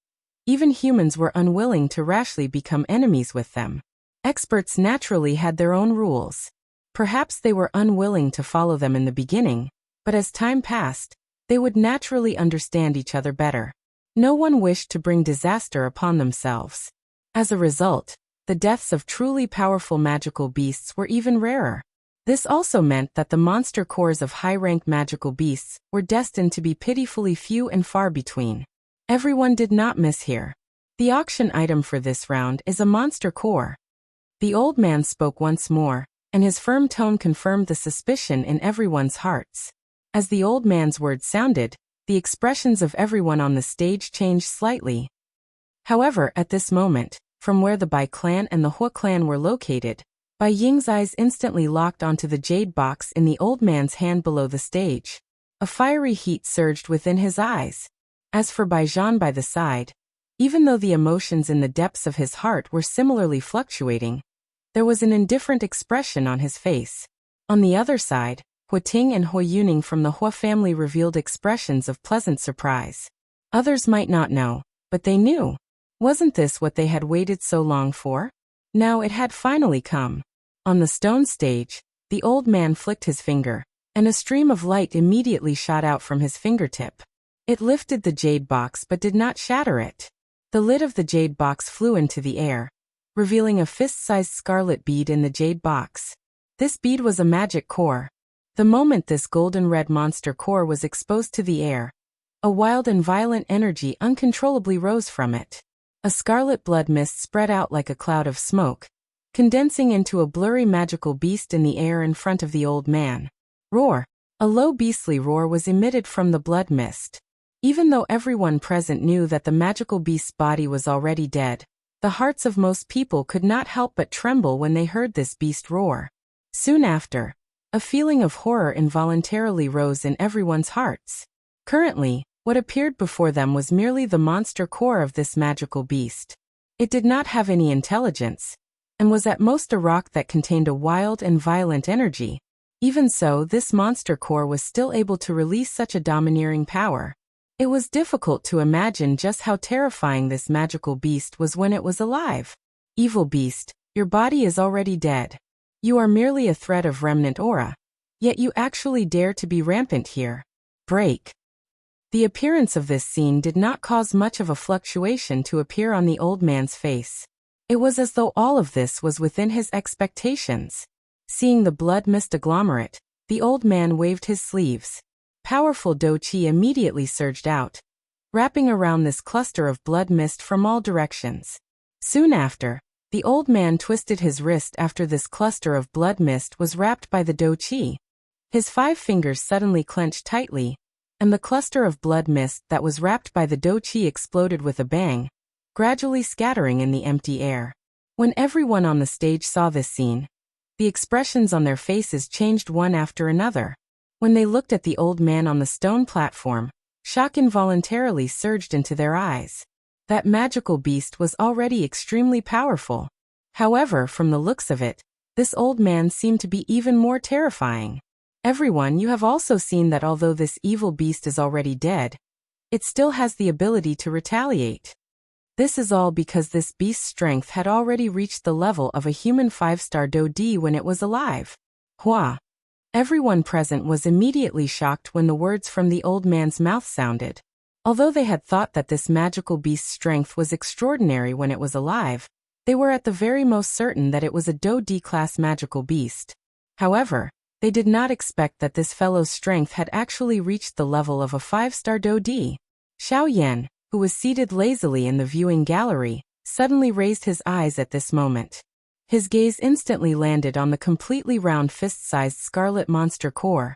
Speaker 1: even humans were unwilling to rashly become enemies with them. Experts naturally had their own rules. Perhaps they were unwilling to follow them in the beginning, but as time passed, they would naturally understand each other better. No one wished to bring disaster upon themselves. As a result, the deaths of truly powerful magical beasts were even rarer. This also meant that the monster cores of high-rank magical beasts were destined to be pitifully few and far between. Everyone did not miss here. The auction item for this round is a monster core. The old man spoke once more, and his firm tone confirmed the suspicion in everyone's hearts. As the old man's words sounded, the expressions of everyone on the stage changed slightly. However, at this moment, from where the Bai clan and the Hua clan were located, Bai Ying's eyes instantly locked onto the jade box in the old man's hand below the stage. A fiery heat surged within his eyes. As for Bai Zhan by the side, even though the emotions in the depths of his heart were similarly fluctuating, there was an indifferent expression on his face. On the other side, Hua Ting and Hua Yuning from the Hua family revealed expressions of pleasant surprise. Others might not know, but they knew. Wasn't this what they had waited so long for? Now it had finally come. On the stone stage, the old man flicked his finger, and a stream of light immediately shot out from his fingertip. It lifted the jade box but did not shatter it. The lid of the jade box flew into the air, revealing a fist-sized scarlet bead in the jade box. This bead was a magic core. The moment this golden-red monster core was exposed to the air, a wild and violent energy uncontrollably rose from it. A scarlet blood mist spread out like a cloud of smoke, condensing into a blurry magical beast in the air in front of the old man. Roar! A low beastly roar was emitted from the blood mist. Even though everyone present knew that the magical beast's body was already dead, the hearts of most people could not help but tremble when they heard this beast roar. Soon after, a feeling of horror involuntarily rose in everyone's hearts. Currently, what appeared before them was merely the monster core of this magical beast. It did not have any intelligence, and was at most a rock that contained a wild and violent energy. Even so, this monster core was still able to release such a domineering power. It was difficult to imagine just how terrifying this magical beast was when it was alive. Evil beast, your body is already dead. You are merely a thread of remnant aura. Yet you actually dare to be rampant here. Break. The appearance of this scene did not cause much of a fluctuation to appear on the old man's face. It was as though all of this was within his expectations. Seeing the blood mist agglomerate, the old man waved his sleeves. Powerful Do Qi immediately surged out, wrapping around this cluster of blood mist from all directions. Soon after, the old man twisted his wrist after this cluster of blood mist was wrapped by the Do Qi. His 5 fingers suddenly clenched tightly, and the cluster of blood mist that was wrapped by the Do Qi exploded with a bang, gradually scattering in the empty air. When everyone on the stage saw this scene, the expressions on their faces changed one after another. When they looked at the old man on the stone platform, shock involuntarily surged into their eyes. That magical beast was already extremely powerful. However, from the looks of it, this old man seemed to be even more terrifying. Everyone, you have also seen that although this evil beast is already dead, it still has the ability to retaliate. This is all because this beast's strength had already reached the level of a human 5-star Do D when it was alive. Hua. Everyone present was immediately shocked when the words from the old man's mouth sounded. Although they had thought that this magical beast's strength was extraordinary when it was alive, they were at the very most certain that it was a Do D-class magical beast. However, they did not expect that this fellow's strength had actually reached the level of a 5-star Do D. Xiao Yan, who was seated lazily in the viewing gallery, suddenly raised his eyes at this moment. His gaze instantly landed on the completely round fist-sized scarlet monster core.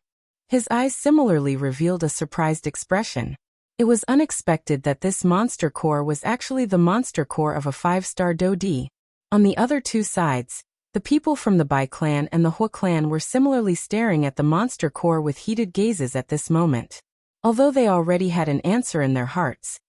Speaker 1: His eyes similarly revealed a surprised expression. It was unexpected that this monster core was actually the monster core of a 5-star Do D. On the other 2 sides, the people from the Bai clan and the Hua clan were similarly staring at the monster core with heated gazes at this moment. Although they already had an answer in their hearts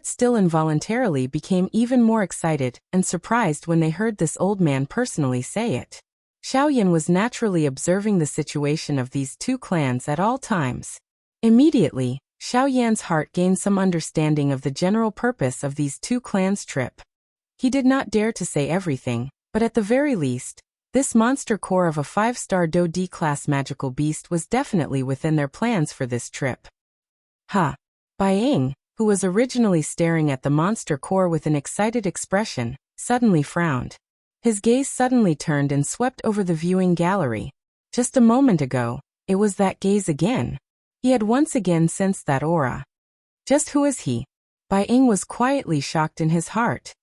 Speaker 1: still involuntarily became even more excited and surprised when they heard this old man personally say it. Xiaoyan was naturally observing the situation of these 2 clans at all times. Immediately, Xiaoyan's heart gained some understanding of the general purpose of these 2 clans' trip. He did not dare to say everything, but at the very least, this monster core of a 5-star Do D-class magical beast was definitely within their plans for this trip. Ha! Bai Ying, who was originally staring at the monster core with an excited expression, suddenly frowned. His gaze suddenly turned and swept over the viewing gallery. Just a moment ago, it was that gaze again. He had once again sensed that aura. Just who is he? Bai Ying was quietly shocked in his heart.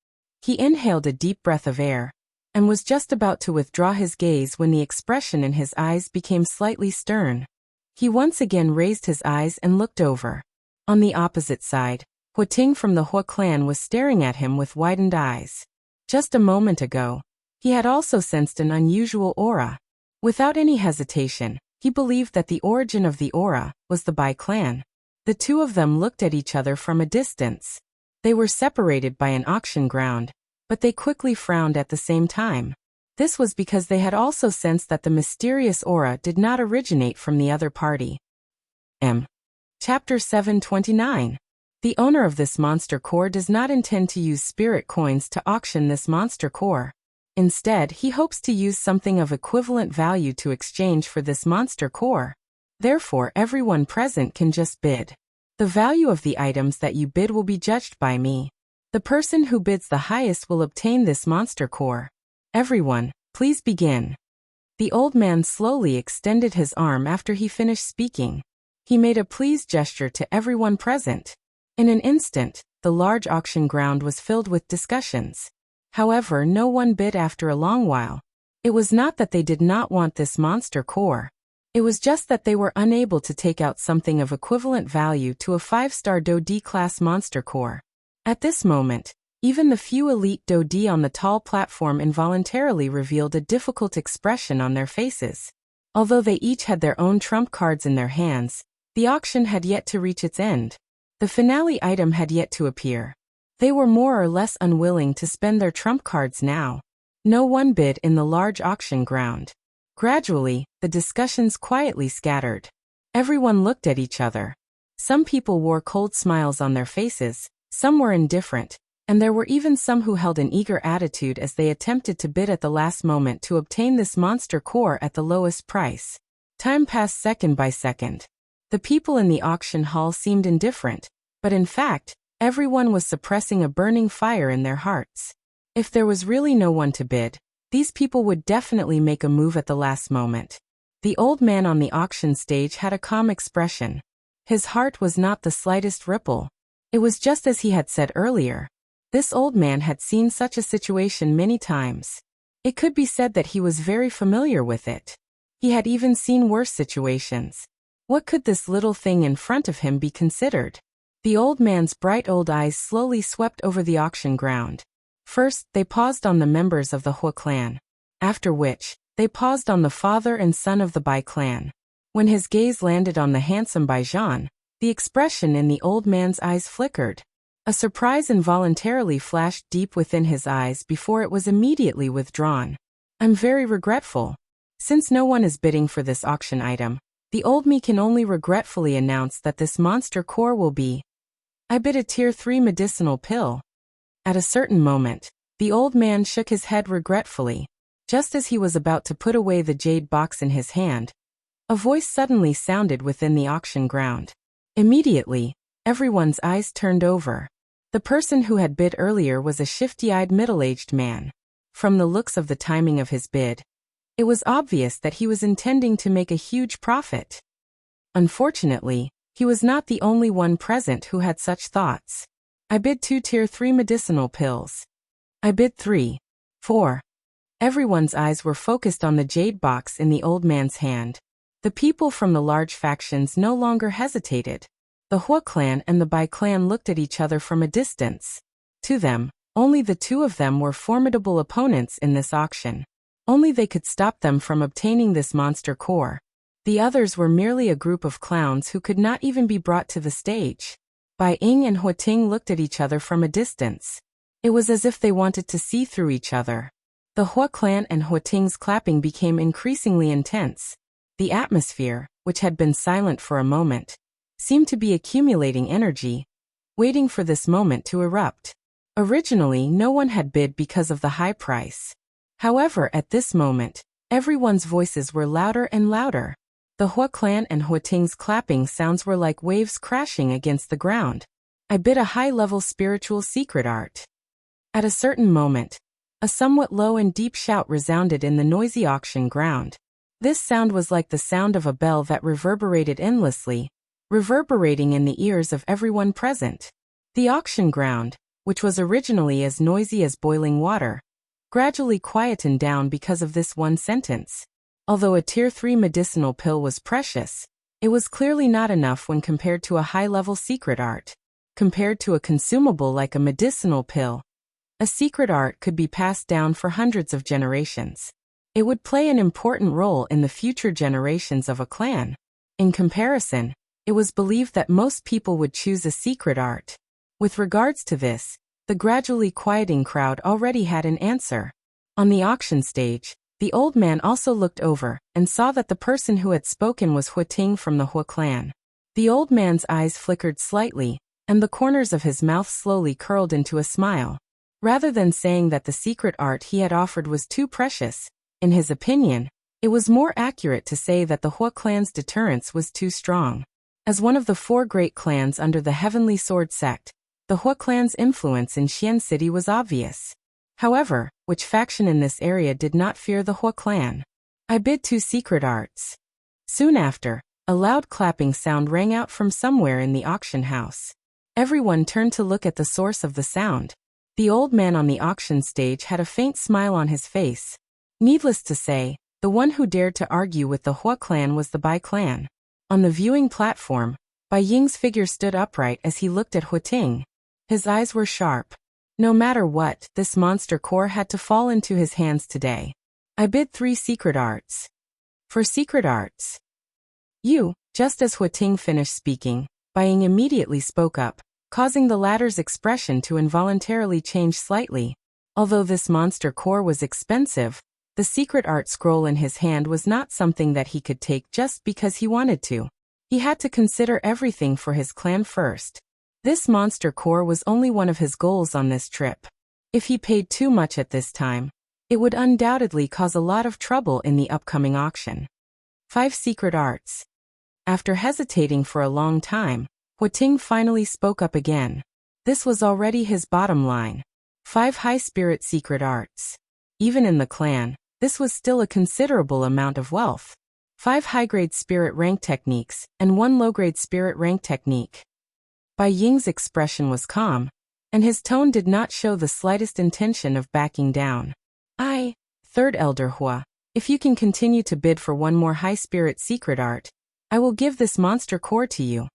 Speaker 1: He inhaled a deep breath of air, and was just about to withdraw his gaze when the expression in his eyes became slightly stern. He once again raised his eyes and looked over. On the opposite side, Huating from the Hua clan was staring at him with widened eyes. Just a moment ago, he had also sensed an unusual aura. Without any hesitation, he believed that the origin of the aura was the Bai clan. The two of them looked at each other from a distance. They were separated by an auction ground, but they quickly frowned at the same time. This was because they had also sensed that the mysterious aura did not originate from the other party. Chapter 729. The owner of this monster core does not intend to use spirit coins to auction this monster core. Instead, he hopes to use something of equivalent value to exchange for this monster core. Therefore, everyone present can just bid. The value of the items that you bid will be judged by me. The person who bids the highest will obtain this monster core. Everyone, please begin. The old man slowly extended his arm after he finished speaking. He made a pleased gesture to everyone present. In an instant, the large auction ground was filled with discussions. However, no one bid after a long while. It was not that they did not want this monster core. It was just that they were unable to take out something of equivalent value to a 5-star Do D-class monster core. At this moment, even the few elite Do D on the tall platform involuntarily revealed a difficult expression on their faces. Although they each had their own trump cards in their hands, the auction had yet to reach its end. The finale item had yet to appear. They were more or less unwilling to spend their trump cards now. No one bid in the large auction ground. Gradually, the discussions quietly scattered. Everyone looked at each other. Some people wore cold smiles on their faces, some were indifferent, and there were even some who held an eager attitude as they attempted to bid at the last moment to obtain this monster core at the lowest price. Time passed second by second. The people in the auction hall seemed indifferent, but in fact, everyone was suppressing a burning fire in their hearts. If there was really no one to bid, these people would definitely make a move at the last moment. The old man on the auction stage had a calm expression. His heart was not the slightest ripple. It was just as he had said earlier. This old man had seen such a situation many times. It could be said that he was very familiar with it. He had even seen worse situations. What could this little thing in front of him be considered? The old man's bright old eyes slowly swept over the auction ground. First, they paused on the members of the Hua clan. After which, they paused on the father and son of the Bai clan. When his gaze landed on the handsome Baijan, the expression in the old man's eyes flickered. A surprise involuntarily flashed deep within his eyes before it was immediately withdrawn. I'm very regretful. Since no one is bidding for this auction item, the old me can only regretfully announce that this monster core will be. I bid a tier 3 medicinal pill. At a certain moment, the old man shook his head regretfully. Just as he was about to put away the jade box in his hand, a voice suddenly sounded within the auction ground. Immediately, everyone's eyes turned over. The person who had bid earlier was a shifty-eyed middle-aged man. From the looks of the timing of his bid, it was obvious that he was intending to make a huge profit. Unfortunately, he was not the only one present who had such thoughts. I bid 2 tier 3 medicinal pills. I bid 3. 4. Everyone's eyes were focused on the jade box in the old man's hand. The people from the large factions no longer hesitated. The Hua clan and the Bai clan looked at each other from a distance. To them, only the two of them were formidable opponents in this auction. Only they could stop them from obtaining this monster core. The others were merely a group of clowns who could not even be brought to the stage. Bai Ying and Huating looked at each other from a distance. It was as if they wanted to see through each other. The Hua clan and Huating's clapping became increasingly intense. The atmosphere, which had been silent for a moment, seemed to be accumulating energy, waiting for this moment to erupt. Originally, no one had bid because of the high price. However, at this moment, everyone's voices were louder and louder. The Hua clan and Huating's clapping sounds were like waves crashing against the ground. I bid a high-level spiritual secret art. At a certain moment, a somewhat low and deep shout resounded in the noisy auction ground. This sound was like the sound of a bell that reverberated endlessly, reverberating in the ears of everyone present. The auction ground, which was originally as noisy as boiling water, gradually quietened down because of this one sentence. Although a Tier 3 medicinal pill was precious, it was clearly not enough when compared to a high-level secret art. Compared to a consumable like a medicinal pill, a secret art could be passed down for hundreds of generations. It would play an important role in the future generations of a clan. In comparison, it was believed that most people would choose a secret art. With regards to this, the gradually quieting crowd already had an answer. On the auction stage, the old man also looked over and saw that the person who had spoken was Huating from the Hua clan. The old man's eyes flickered slightly, and the corners of his mouth slowly curled into a smile. Rather than saying that the secret art he had offered was too precious, in his opinion, it was more accurate to say that the Hua clan's deterrence was too strong. As one of the 4 great clans under the Heavenly Sword sect, the Hua clan's influence in Xian City was obvious. However, which faction in this area did not fear the Hua clan? I bid 2 secret arts. Soon after, a loud clapping sound rang out from somewhere in the auction house. Everyone turned to look at the source of the sound. The old man on the auction stage had a faint smile on his face. Needless to say, the one who dared to argue with the Hua clan was the Bai clan. On the viewing platform, Bai Ying's figure stood upright as he looked at Huating. His eyes were sharp. No matter what, this monster core had to fall into his hands today. I bid 3 secret arts. For secret arts. You, just as Huating finished speaking, Bai Ying immediately spoke up, causing the latter's expression to involuntarily change slightly. Although this monster core was expensive, the secret art scroll in his hand was not something that he could take just because he wanted to. He had to consider everything for his clan first. This monster core was only one of his goals on this trip. If he paid too much at this time, it would undoubtedly cause a lot of trouble in the upcoming auction. 5 secret arts. After hesitating for a long time, Huating finally spoke up again. This was already his bottom line. 5 high-spirit secret arts. Even in the clan, this was still a considerable amount of wealth. 5 high-grade spirit rank techniques, and 1 low-grade spirit rank technique. Bai Ying's expression was calm, and his tone did not show the slightest intention of backing down. Third Elder Hua, if you can continue to bid for 1 more high-spirit secret art, I will give this monster core to you.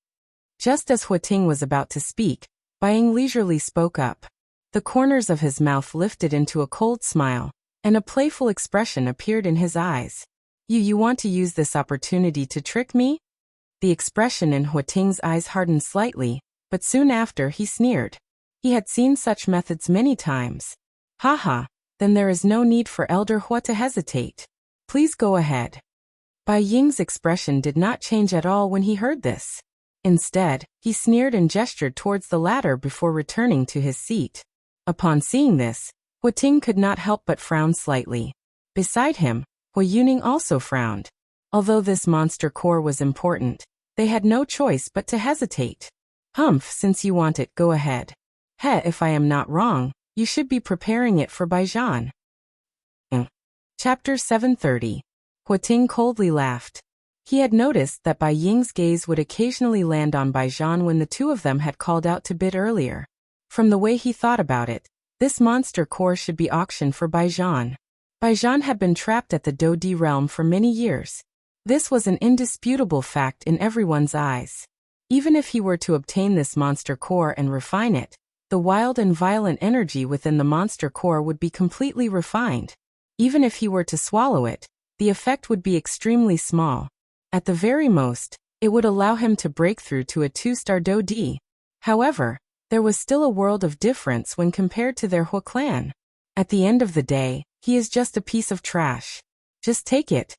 Speaker 1: Just as Huating was about to speak, Bai Ying leisurely spoke up. The corners of his mouth lifted into a cold smile, and a playful expression appeared in his eyes. You want to use this opportunity to trick me? The expression in Huating's eyes hardened slightly, but soon after he sneered. He had seen such methods many times. Haha, then there is no need for Elder Hua to hesitate. Please go ahead. Bai Ying's expression did not change at all when he heard this. Instead, he sneered and gestured towards the latter before returning to his seat. Upon seeing this, Huating could not help but frown slightly. Beside him, Hua Yuning also frowned. Although this monster core was important, they had no choice but to hesitate. Humph, since you want it, go ahead. If I am not wrong, you should be preparing it for Baijan. Chapter 730. Huating coldly laughed. He had noticed that Bai Ying's gaze would occasionally land on Baijan when the 2 of them had called out to bid earlier. From the way he thought about it, this monster core should be auctioned for Baijan. Baijan had been trapped at the Dodi realm for many years. This was an indisputable fact in everyone's eyes. Even if he were to obtain this monster core and refine it, the wild and violent energy within the monster core would be completely refined. Even if he were to swallow it, the effect would be extremely small. At the very most, it would allow him to break through to a 2-star Dodi. However, there was still a world of difference when compared to their Hua clan. At the end of the day, he is just a piece of trash. Just take it.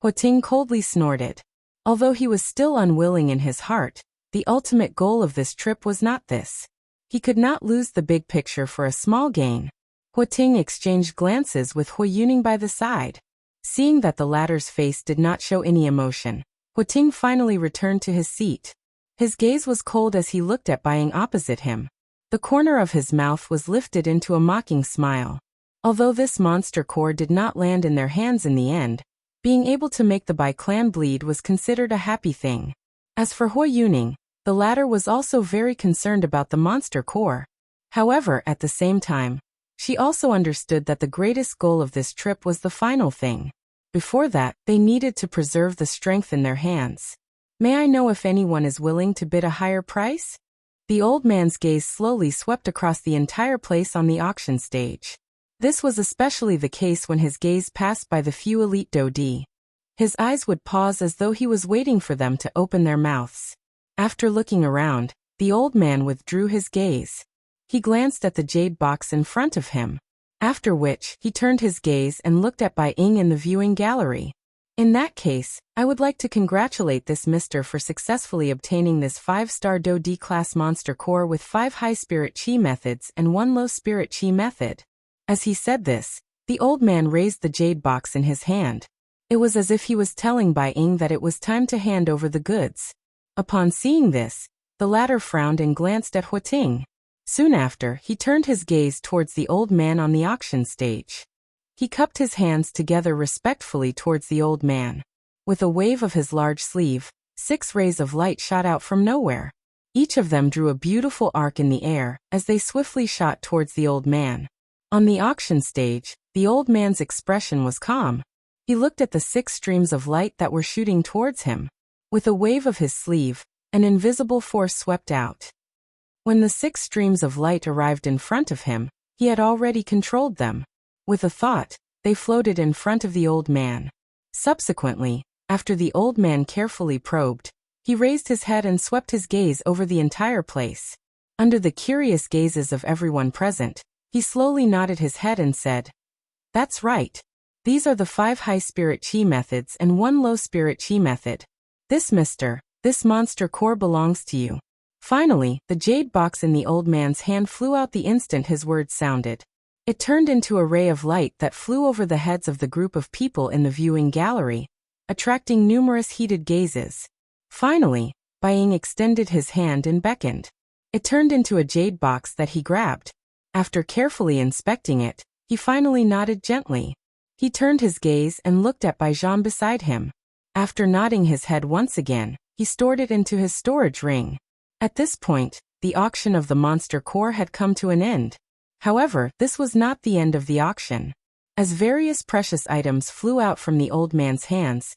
Speaker 1: Huating coldly snorted. Although he was still unwilling in his heart, the ultimate goal of this trip was not this. He could not lose the big picture for a small gain. Huating exchanged glances with Hua Yuning by the side. Seeing that the latter's face did not show any emotion, Huating finally returned to his seat. His gaze was cold as he looked at Bai Ying opposite him. The corner of his mouth was lifted into a mocking smile. Although this monster core did not land in their hands in the end, being able to make the Bai clan bleed was considered a happy thing. As for Hua Yuning, The latter was also very concerned about the monster core. However, at the same time, she also understood that the greatest goal of this trip was the final thing. Before that, they needed to preserve the strength in their hands. May I know if anyone is willing to bid a higher price? The old man's gaze slowly swept across the entire place on the auction stage. This was especially the case when his gaze passed by the few elite Dodi. His eyes would pause as though he was waiting for them to open their mouths. After looking around, the old man withdrew his gaze. He glanced at the jade box in front of him, after which he turned his gaze and looked at Bai Ying in the viewing gallery. In that case, I would like to congratulate this mister for successfully obtaining this 5-star Dodi class monster core with 5 high spirit chi methods and 1 low spirit chi method. As he said this, the old man raised the jade box in his hand. It was as if he was telling Bai Ying that it was time to hand over the goods. Upon seeing this, the latter frowned and glanced at Huating. Soon after, he turned his gaze towards the old man on the auction stage. He cupped his hands together respectfully towards the old man. With a wave of his large sleeve, 6 rays of light shot out from nowhere. Each of them drew a beautiful arc in the air as they swiftly shot towards the old man. On the auction stage, the old man's expression was calm. He looked at the 6 streams of light that were shooting towards him. With a wave of his sleeve, an invisible force swept out. When the 6 streams of light arrived in front of him, he had already controlled them. With a thought, they floated in front of the old man. Subsequently, after the old man carefully probed, he raised his head and swept his gaze over the entire place. Under the curious gazes of everyone present, he slowly nodded his head and said, "That's right. These are the 5 high spirit chi methods and 1 low spirit chi method. This monster core belongs to you." Finally, the jade box in the old man's hand flew out the instant his words sounded. It turned into a ray of light that flew over the heads of the group of people in the viewing gallery, attracting numerous heated gazes. Finally, Bai Ying extended his hand and beckoned. It turned into a jade box that he grabbed. After carefully inspecting it, he finally nodded gently. He turned his gaze and looked at Bai Zhan beside him. After nodding his head once again, he stored it into his storage ring. At this point, the auction of the monster core had come to an end. However, this was not the end of the auction. As various precious items flew out from the old man's hands,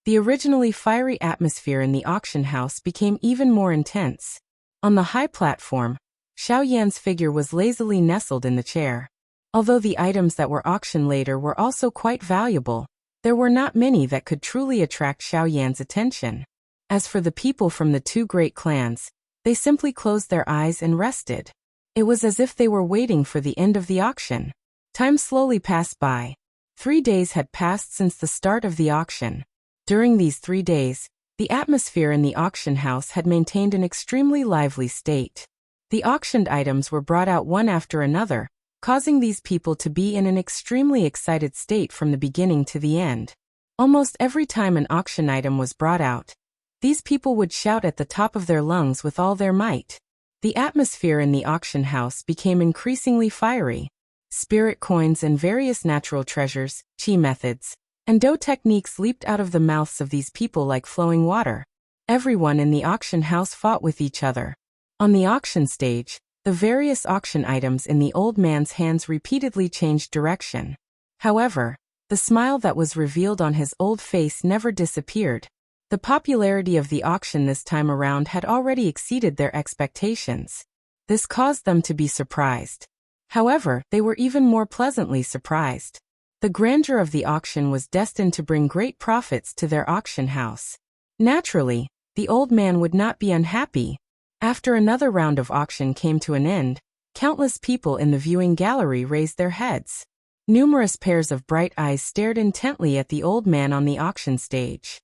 Speaker 1: the originally fiery atmosphere in the auction house became even more intense. On the high platform, Xiao Yan's figure was lazily nestled in the chair. Although the items that were auctioned later were also quite valuable, there were not many that could truly attract Xiao Yan's attention. As for the people from the 2 great clans, they simply closed their eyes and rested. It was as if they were waiting for the end of the auction. Time slowly passed by. 3 days had passed since the start of the auction. During these 3 days, the atmosphere in the auction house had maintained an extremely lively state. The auctioned items were brought out one after another, causing these people to be in an extremely excited state from the beginning to the end. Almost every time an auction item was brought out, these people would shout at the top of their lungs with all their might. The atmosphere in the auction house became increasingly fiery. Spirit coins and various natural treasures, chi methods, and do techniques leaped out of the mouths of these people like flowing water. Everyone in the auction house fought with each other. On the auction stage, the various auction items in the old man's hands repeatedly changed direction. However, the smile that was revealed on his old face never disappeared. The popularity of the auction this time around had already exceeded their expectations. This caused them to be surprised. However, they were even more pleasantly surprised. The grandeur of the auction was destined to bring great profits to their auction house. Naturally, the old man would not be unhappy. After another round of auction came to an end, countless people in the viewing gallery raised their heads. Numerous pairs of bright eyes stared intently at the old man on the auction stage.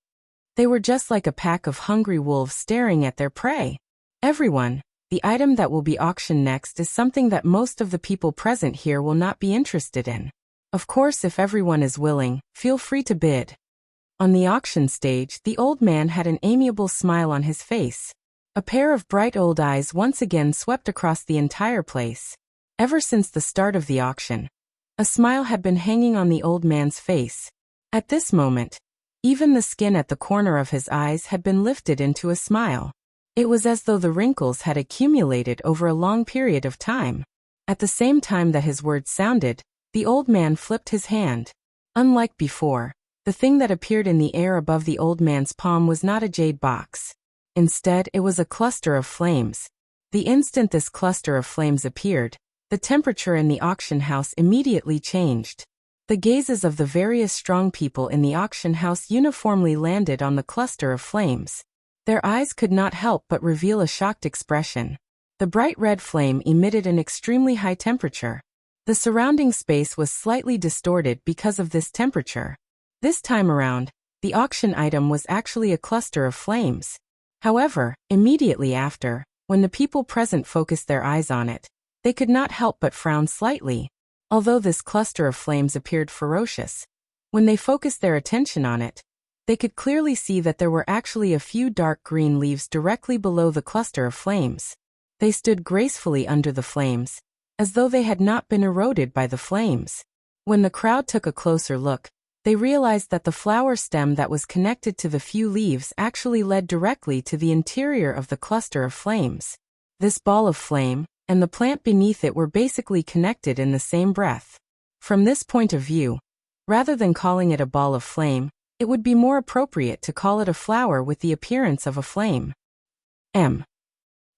Speaker 1: They were just like a pack of hungry wolves staring at their prey. "Everyone, the item that will be auctioned next is something that most of the people present here will not be interested in. Of course, if everyone is willing, feel free to bid." On the auction stage, the old man had an amiable smile on his face. A pair of bright old eyes once again swept across the entire place. Ever since the start of the auction, a smile had been hanging on the old man's face. At this moment, even the skin at the corner of his eyes had been lifted into a smile. It was as though the wrinkles had accumulated over a long period of time. At the same time that his words sounded, the old man flipped his hand. Unlike before, the thing that appeared in the air above the old man's palm was not a jade box. Instead, it was a cluster of flames. The instant this cluster of flames appeared, the temperature in the auction house immediately changed. The gazes of the various strong people in the auction house uniformly landed on the cluster of flames. Their eyes could not help but reveal a shocked expression. The bright red flame emitted an extremely high temperature. The surrounding space was slightly distorted because of this temperature. This time around, the auction item was actually a cluster of flames. However, immediately after, when the people present focused their eyes on it, they could not help but frown slightly. Although this cluster of flames appeared ferocious, when they focused their attention on it, they could clearly see that there were actually a few dark green leaves directly below the cluster of flames. They stood gracefully under the flames, as though they had not been eroded by the flames. When the crowd took a closer look, they realized that the flower stem that was connected to the few leaves actually led directly to the interior of the cluster of flames. This ball of flame and the plant beneath it were basically connected in the same breath. From this point of view, rather than calling it a ball of flame, it would be more appropriate to call it a flower with the appearance of a flame.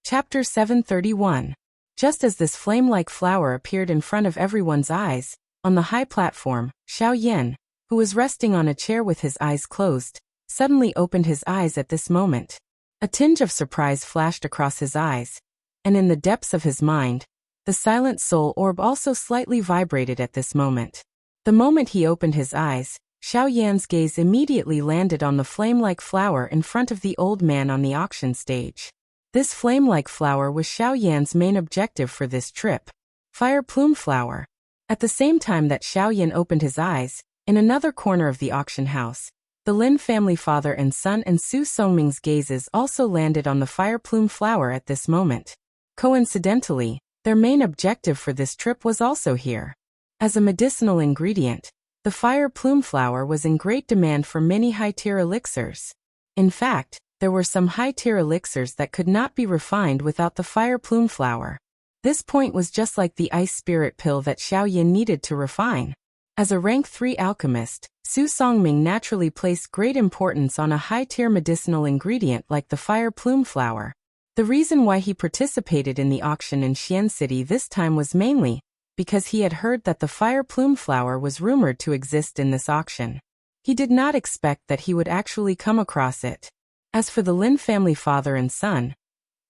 Speaker 1: Chapter 731. Just as this flame-like flower appeared in front of everyone's eyes, on the high platform, Xiao Yan, who was resting on a chair with his eyes closed, suddenly opened his eyes at this moment. A tinge of surprise flashed across his eyes, and in the depths of his mind, the silent soul orb also slightly vibrated at this moment. The moment he opened his eyes, Xiao Yan's gaze immediately landed on the flame-like flower in front of the old man on the auction stage. This flame-like flower was Xiao Yan's main objective for this trip. Fire plume flower. At the same time that Xiao Yan opened his eyes, in another corner of the auction house, the Lin family father and son and Su Songming's gazes also landed on the fire plume flower at this moment. Coincidentally, their main objective for this trip was also here. As a medicinal ingredient, the fire plume flower was in great demand for many high-tier elixirs. In fact, there were some high-tier elixirs that could not be refined without the fire plume flower. This point was just like the ice spirit pill that Xiao Yan needed to refine. As a rank 3 alchemist, Su Songming naturally placed great importance on a high-tier medicinal ingredient like the fire plume flower. The reason why he participated in the auction in Xian City this time was mainly because he had heard that the fire plume flower was rumored to exist in this auction. He did not expect that he would actually come across it. As for the Lin family father and son,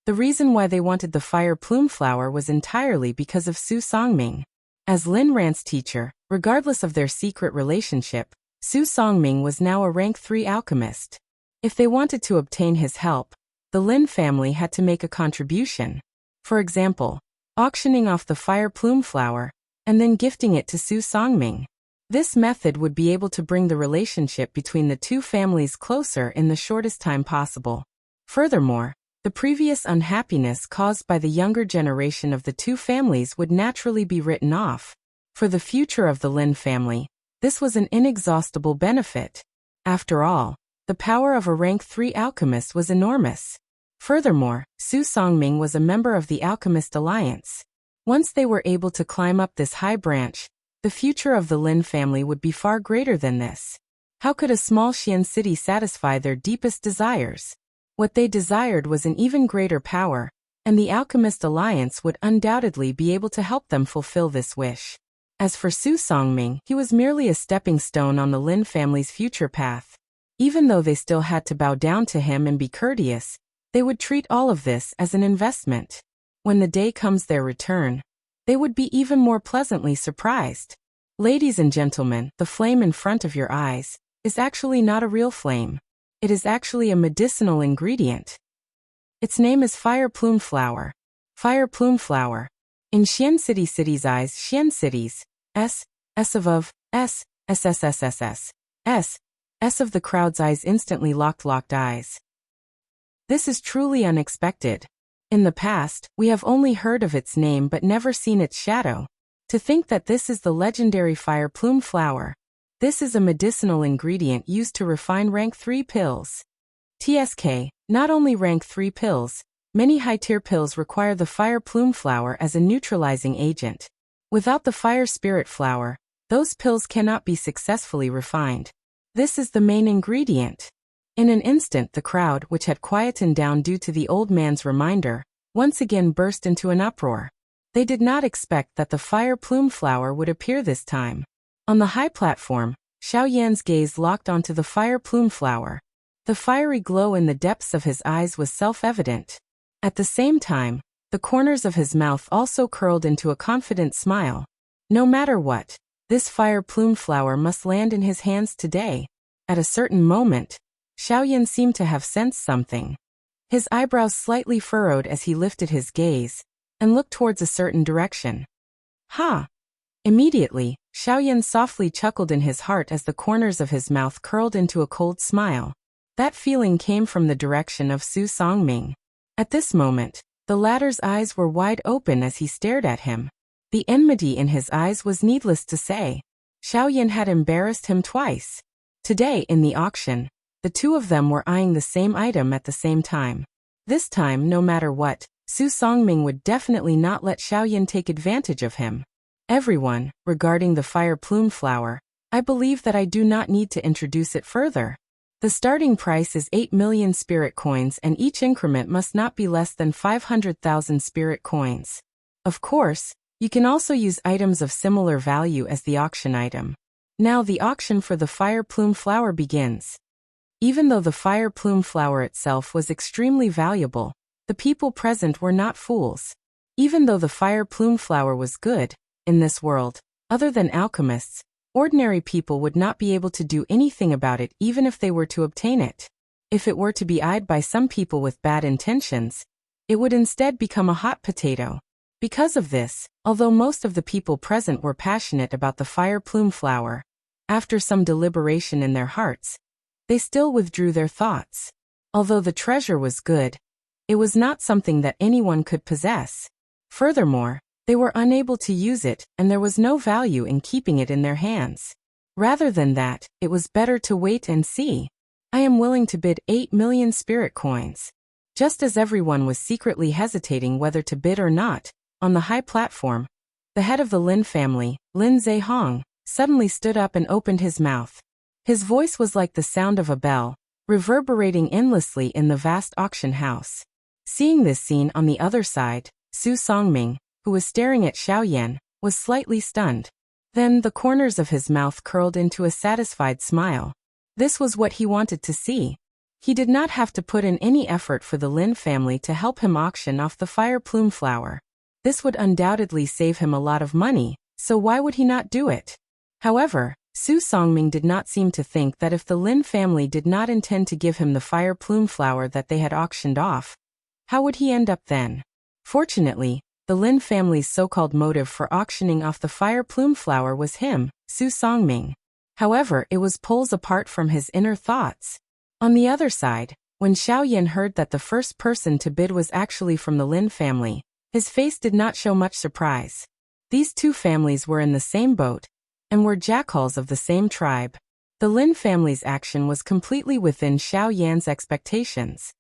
Speaker 1: the reason why they wanted the fire plume flower was entirely because of Su Songming. As Lin Ran's teacher, regardless of their secret relationship, Su Songming was now a rank 3 alchemist. If they wanted to obtain his help, the Lin family had to make a contribution. For example, auctioning off the fire plume flower, and then gifting it to Su Songming. This method would be able to bring the relationship between the two families closer in the shortest time possible. Furthermore, the previous unhappiness caused by the younger generation of the two families would naturally be written off. For the future of the Lin family, this was an inexhaustible benefit. After all, the power of a rank 3 alchemist was enormous. Furthermore, Su Songming was a member of the Alchemist Alliance. Once they were able to climb up this high branch, the future of the Lin family would be far greater than this. How could a small Xian city satisfy their deepest desires? What they desired was an even greater power, and the Alchemist Alliance would undoubtedly be able to help them fulfill this wish. As for Su Songming, he was merely a stepping stone on the Lin family's future path. Even though they still had to bow down to him and be courteous, they would treat all of this as an investment. When the day comes their return, they would be even more pleasantly surprised. Ladies and gentlemen, the flame in front of your eyes is actually not a real flame. It is actually a medicinal ingredient. Its name is fire plume flower. Fire plume flower. In Xian City's eyes, Xian City's S of S of the crowd's eyes instantly locked eyes. This is truly unexpected. In the past, we have only heard of its name but never seen its shadow. To think that this is the legendary fire plume flower. This is a medicinal ingredient used to refine rank 3 pills. TSK, not only rank 3 pills, many high-tier pills require the fire plume flower as a neutralizing agent. Without the fire spirit flower, those pills cannot be successfully refined. This is the main ingredient. In an instant the crowd, which had quietened down due to the old man's reminder, once again burst into an uproar. They did not expect that the fire plume flower would appear this time. On the high platform, Xiao Yan's gaze locked onto the fire plume flower. The fiery glow in the depths of his eyes was self-evident. At the same time, the corners of his mouth also curled into a confident smile. No matter what, this fire plume flower must land in his hands today. At a certain moment, Xiao Yan seemed to have sensed something. His eyebrows slightly furrowed as he lifted his gaze and looked towards a certain direction. Ha! Immediately, Xiao Yan softly chuckled in his heart as the corners of his mouth curled into a cold smile. That feeling came from the direction of Su Songming. At this moment, the latter's eyes were wide open as he stared at him. The enmity in his eyes was needless to say. Xiao Yan had embarrassed him twice. Today, in the auction, the two of them were eyeing the same item at the same time. This time, no matter what, Su Songming would definitely not let Xiao Yan take advantage of him. Everyone, regarding the fire plume flower, I believe that I do not need to introduce it further. The starting price is 8 million spirit coins and each increment must not be less than 500,000 spirit coins. Of course, you can also use items of similar value as the auction item. Now the auction for the fire plume flower begins. Even though the fire plume flower itself was extremely valuable, the people present were not fools. Even though the fire plume flower was good, in this world, other than alchemists, ordinary people would not be able to do anything about it even if they were to obtain it. If it were to be eyed by some people with bad intentions, it would instead become a hot potato. Because of this, although most of the people present were passionate about the fire plume flower, after some deliberation in their hearts, they still withdrew their thoughts. Although the treasure was good, it was not something that anyone could possess. Furthermore, they were unable to use it, and there was no value in keeping it in their hands. Rather than that, it was better to wait and see. I am willing to bid 8 million spirit coins. Just as everyone was secretly hesitating whether to bid or not, on the high platform, the head of the Lin family, Lin Zehong, suddenly stood up and opened his mouth. His voice was like the sound of a bell, reverberating endlessly in the vast auction house. Seeing this scene on the other side, Su Songming, who was staring at Xiao Yan, was slightly stunned. Then the corners of his mouth curled into a satisfied smile. This was what he wanted to see. He did not have to put in any effort for the Lin family to help him auction off the fire plume flower. This would undoubtedly save him a lot of money, so why would he not do it? However, Su Songming did not seem to think that if the Lin family did not intend to give him the fire plume flower that they had auctioned off, how would he end up then? Fortunately, the Lin family's so-called motive for auctioning off the fire plume flower was him, Su Songming. However, it was poles apart from his inner thoughts. On the other side, when Xiao Yan heard that the first person to bid was actually from the Lin family, his face did not show much surprise. These two families were in the same boat, and were jackals of the same tribe. The Lin family's action was completely within Xiao Yan's expectations.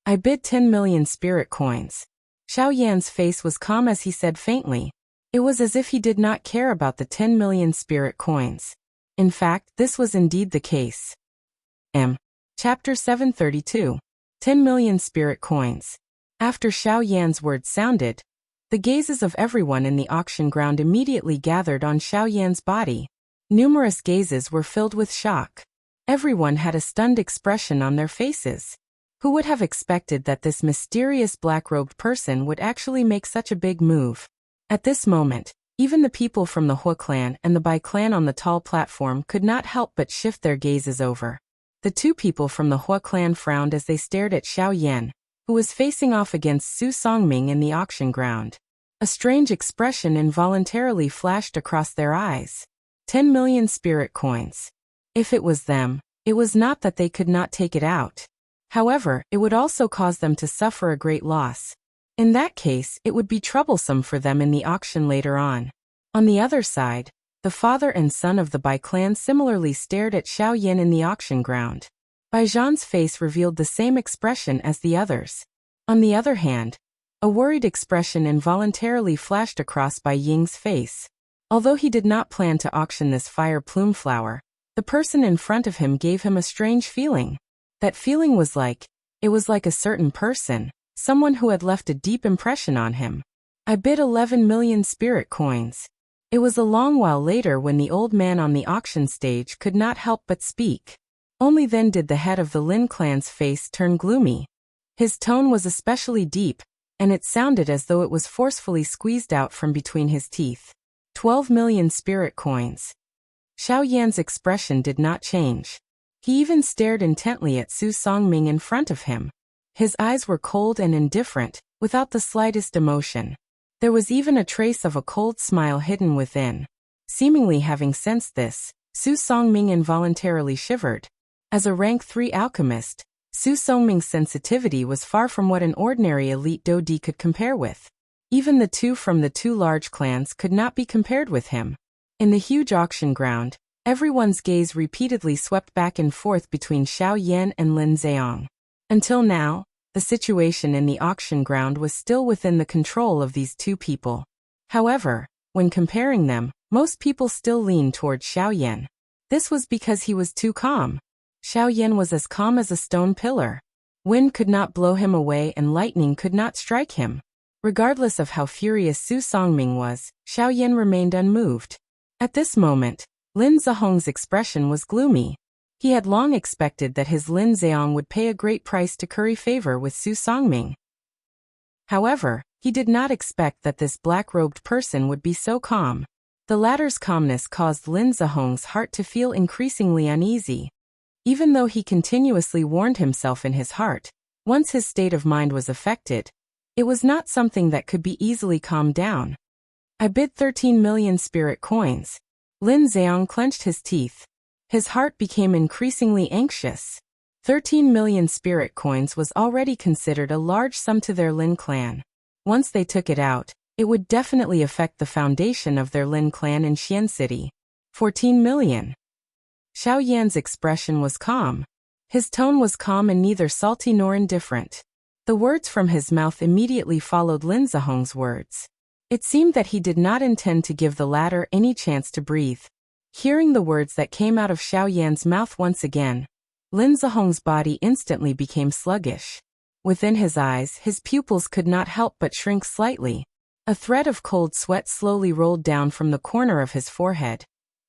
Speaker 1: I bid 10 million spirit coins. Xiao Yan's face was calm as he said faintly. It was as if he did not care about the 10 million spirit coins. In fact, this was indeed the case. Chapter 732. 10 million spirit coins. After Xiao Yan's words sounded, the gazes of everyone in the auction ground immediately gathered on Xiao Yan's body. Numerous gazes were filled with shock. Everyone had a stunned expression on their faces. Who would have expected that this mysterious black-robed person would actually make such a big move? At this moment, even the people from the Hua clan and the Bai clan on the tall platform could not help but shift their gazes over. The two people from the Hua clan frowned as they stared at Xiao Yan, who was facing off against Su Songming in the auction ground. A strange expression involuntarily flashed across their eyes. 10 million spirit coins. If it was them, it was not that they could not take it out. However, it would also cause them to suffer a great loss. In that case, it would be troublesome for them in the auction later on. On the other side, the father and son of the Bai clan similarly stared at Xiao Yan in the auction ground. Baijan's face revealed the same expression as the others. On the other hand, a worried expression involuntarily flashed across Bai Ying's face. Although he did not plan to auction this fire plume flower, the person in front of him gave him a strange feeling. That feeling was like, it was like a certain person, someone who had left a deep impression on him. I bid 11 million spirit coins. It was a long while later when the old man on the auction stage could not help but speak. Only then did the head of the Lin clan's face turn gloomy. His tone was especially deep, and it sounded as though it was forcefully squeezed out from between his teeth. 12 million spirit coins. Xiao Yan's expression did not change. He even stared intently at Su Songming in front of him. His eyes were cold and indifferent, without the slightest emotion. There was even a trace of a cold smile hidden within. Seemingly having sensed this, Su Songming involuntarily shivered. As a rank 3 alchemist, Su Songming's sensitivity was far from what an ordinary elite Dodi could compare with. Even the two from the two large clans could not be compared with him. In the huge auction ground, everyone's gaze repeatedly swept back and forth between Xiao Yan and Lin Zheong. Until now, the situation in the auction ground was still within the control of these two people. However, when comparing them, most people still leaned toward Xiao Yan. This was because he was too calm. Xiao Yan was as calm as a stone pillar. Wind could not blow him away and lightning could not strike him. Regardless of how furious Su Songming was, Xiao Yan remained unmoved. At this moment, Lin Zhehong's expression was gloomy. He had long expected that his Lin Zheong would pay a great price to curry favor with Su Songming. However, he did not expect that this black-robed person would be so calm. The latter's calmness caused Lin Zhehong's heart to feel increasingly uneasy. Even though he continuously warned himself in his heart, once his state of mind was affected, it was not something that could be easily calmed down. I bid 13 million spirit coins. Lin Zheong clenched his teeth. His heart became increasingly anxious. 13 million spirit coins was already considered a large sum to their Lin clan. Once they took it out, it would definitely affect the foundation of their Lin clan in Xian City. 14 million. Xiao Yan's expression was calm. His tone was calm and neither salty nor indifferent. The words from his mouth immediately followed Lin Zhehong's words. It seemed that he did not intend to give the latter any chance to breathe. Hearing the words that came out of Xiao Yan's mouth once again, Lin Zhehong's body instantly became sluggish. Within his eyes, his pupils could not help but shrink slightly. A thread of cold sweat slowly rolled down from the corner of his forehead,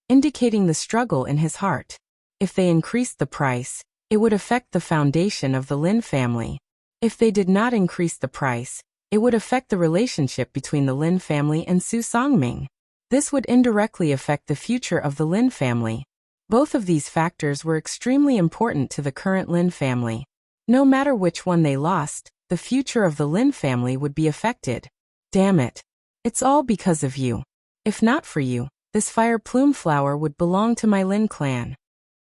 Speaker 1: indicating the struggle in his heart. If they increased the price, it would affect the foundation of the Lin family. If they did not increase the price, it would affect the relationship between the Lin family and Su Songming. This would indirectly affect the future of the Lin family. Both of these factors were extremely important to the current Lin family. No matter which one they lost, the future of the Lin family would be affected. Damn it. It's all because of you. If not for you, this fire plume flower would belong to my Lin clan.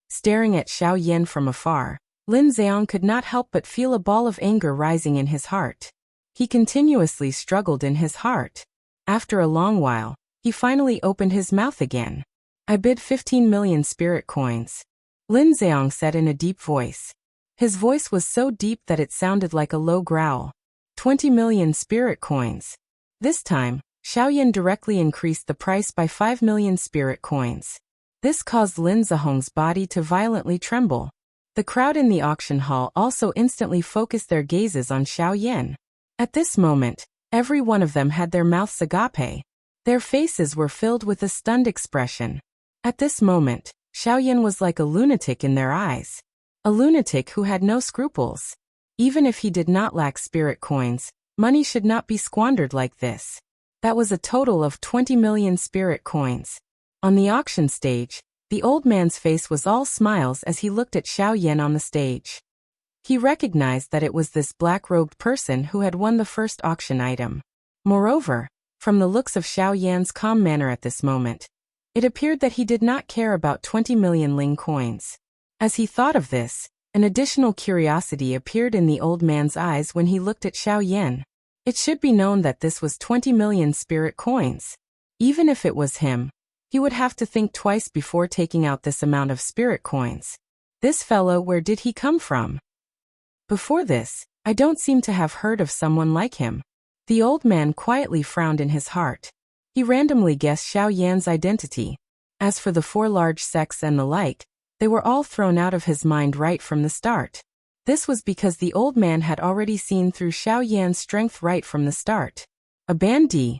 Speaker 1: Staring at Xiao Yan from afar, Lin Zheong could not help but feel a ball of anger rising in his heart. He continuously struggled in his heart. After a long while, he finally opened his mouth again. I bid 15 million spirit coins. Lin Zheong said in a deep voice. His voice was so deep that it sounded like a low growl. 20 million spirit coins. This time, Xiao Yan directly increased the price by 5 million spirit coins. This caused Lin Zhehong's body to violently tremble. The crowd in the auction hall also instantly focused their gazes on Xiao Yan. At this moment, every one of them had their mouths agape. Their faces were filled with a stunned expression. At this moment, Xiao Yan was like a lunatic in their eyes. A lunatic who had no scruples. Even if he did not lack spirit coins, money should not be squandered like this. That was a total of 20 million spirit coins. On the auction stage, the old man's face was all smiles as he looked at Xiao Yan on the stage. He recognized that it was this black-robed person who had won the first auction item. Moreover, from the looks of Xiao Yan's calm manner at this moment, it appeared that he did not care about 20 million Ling coins. As he thought of this, an additional curiosity appeared in the old man's eyes when he looked at Xiao Yan. It should be known that this was 20 million spirit coins. Even if it was him, he would have to think twice before taking out this amount of spirit coins. This fellow, where did he come from? Before this, I don't seem to have heard of someone like him. The old man quietly frowned in his heart. He randomly guessed Xiao Yan's identity. As for the 4 large sects and the like, they were all thrown out of his mind right from the start. This was because the old man had already seen through Xiao Yan's strength right from the start. A bandit.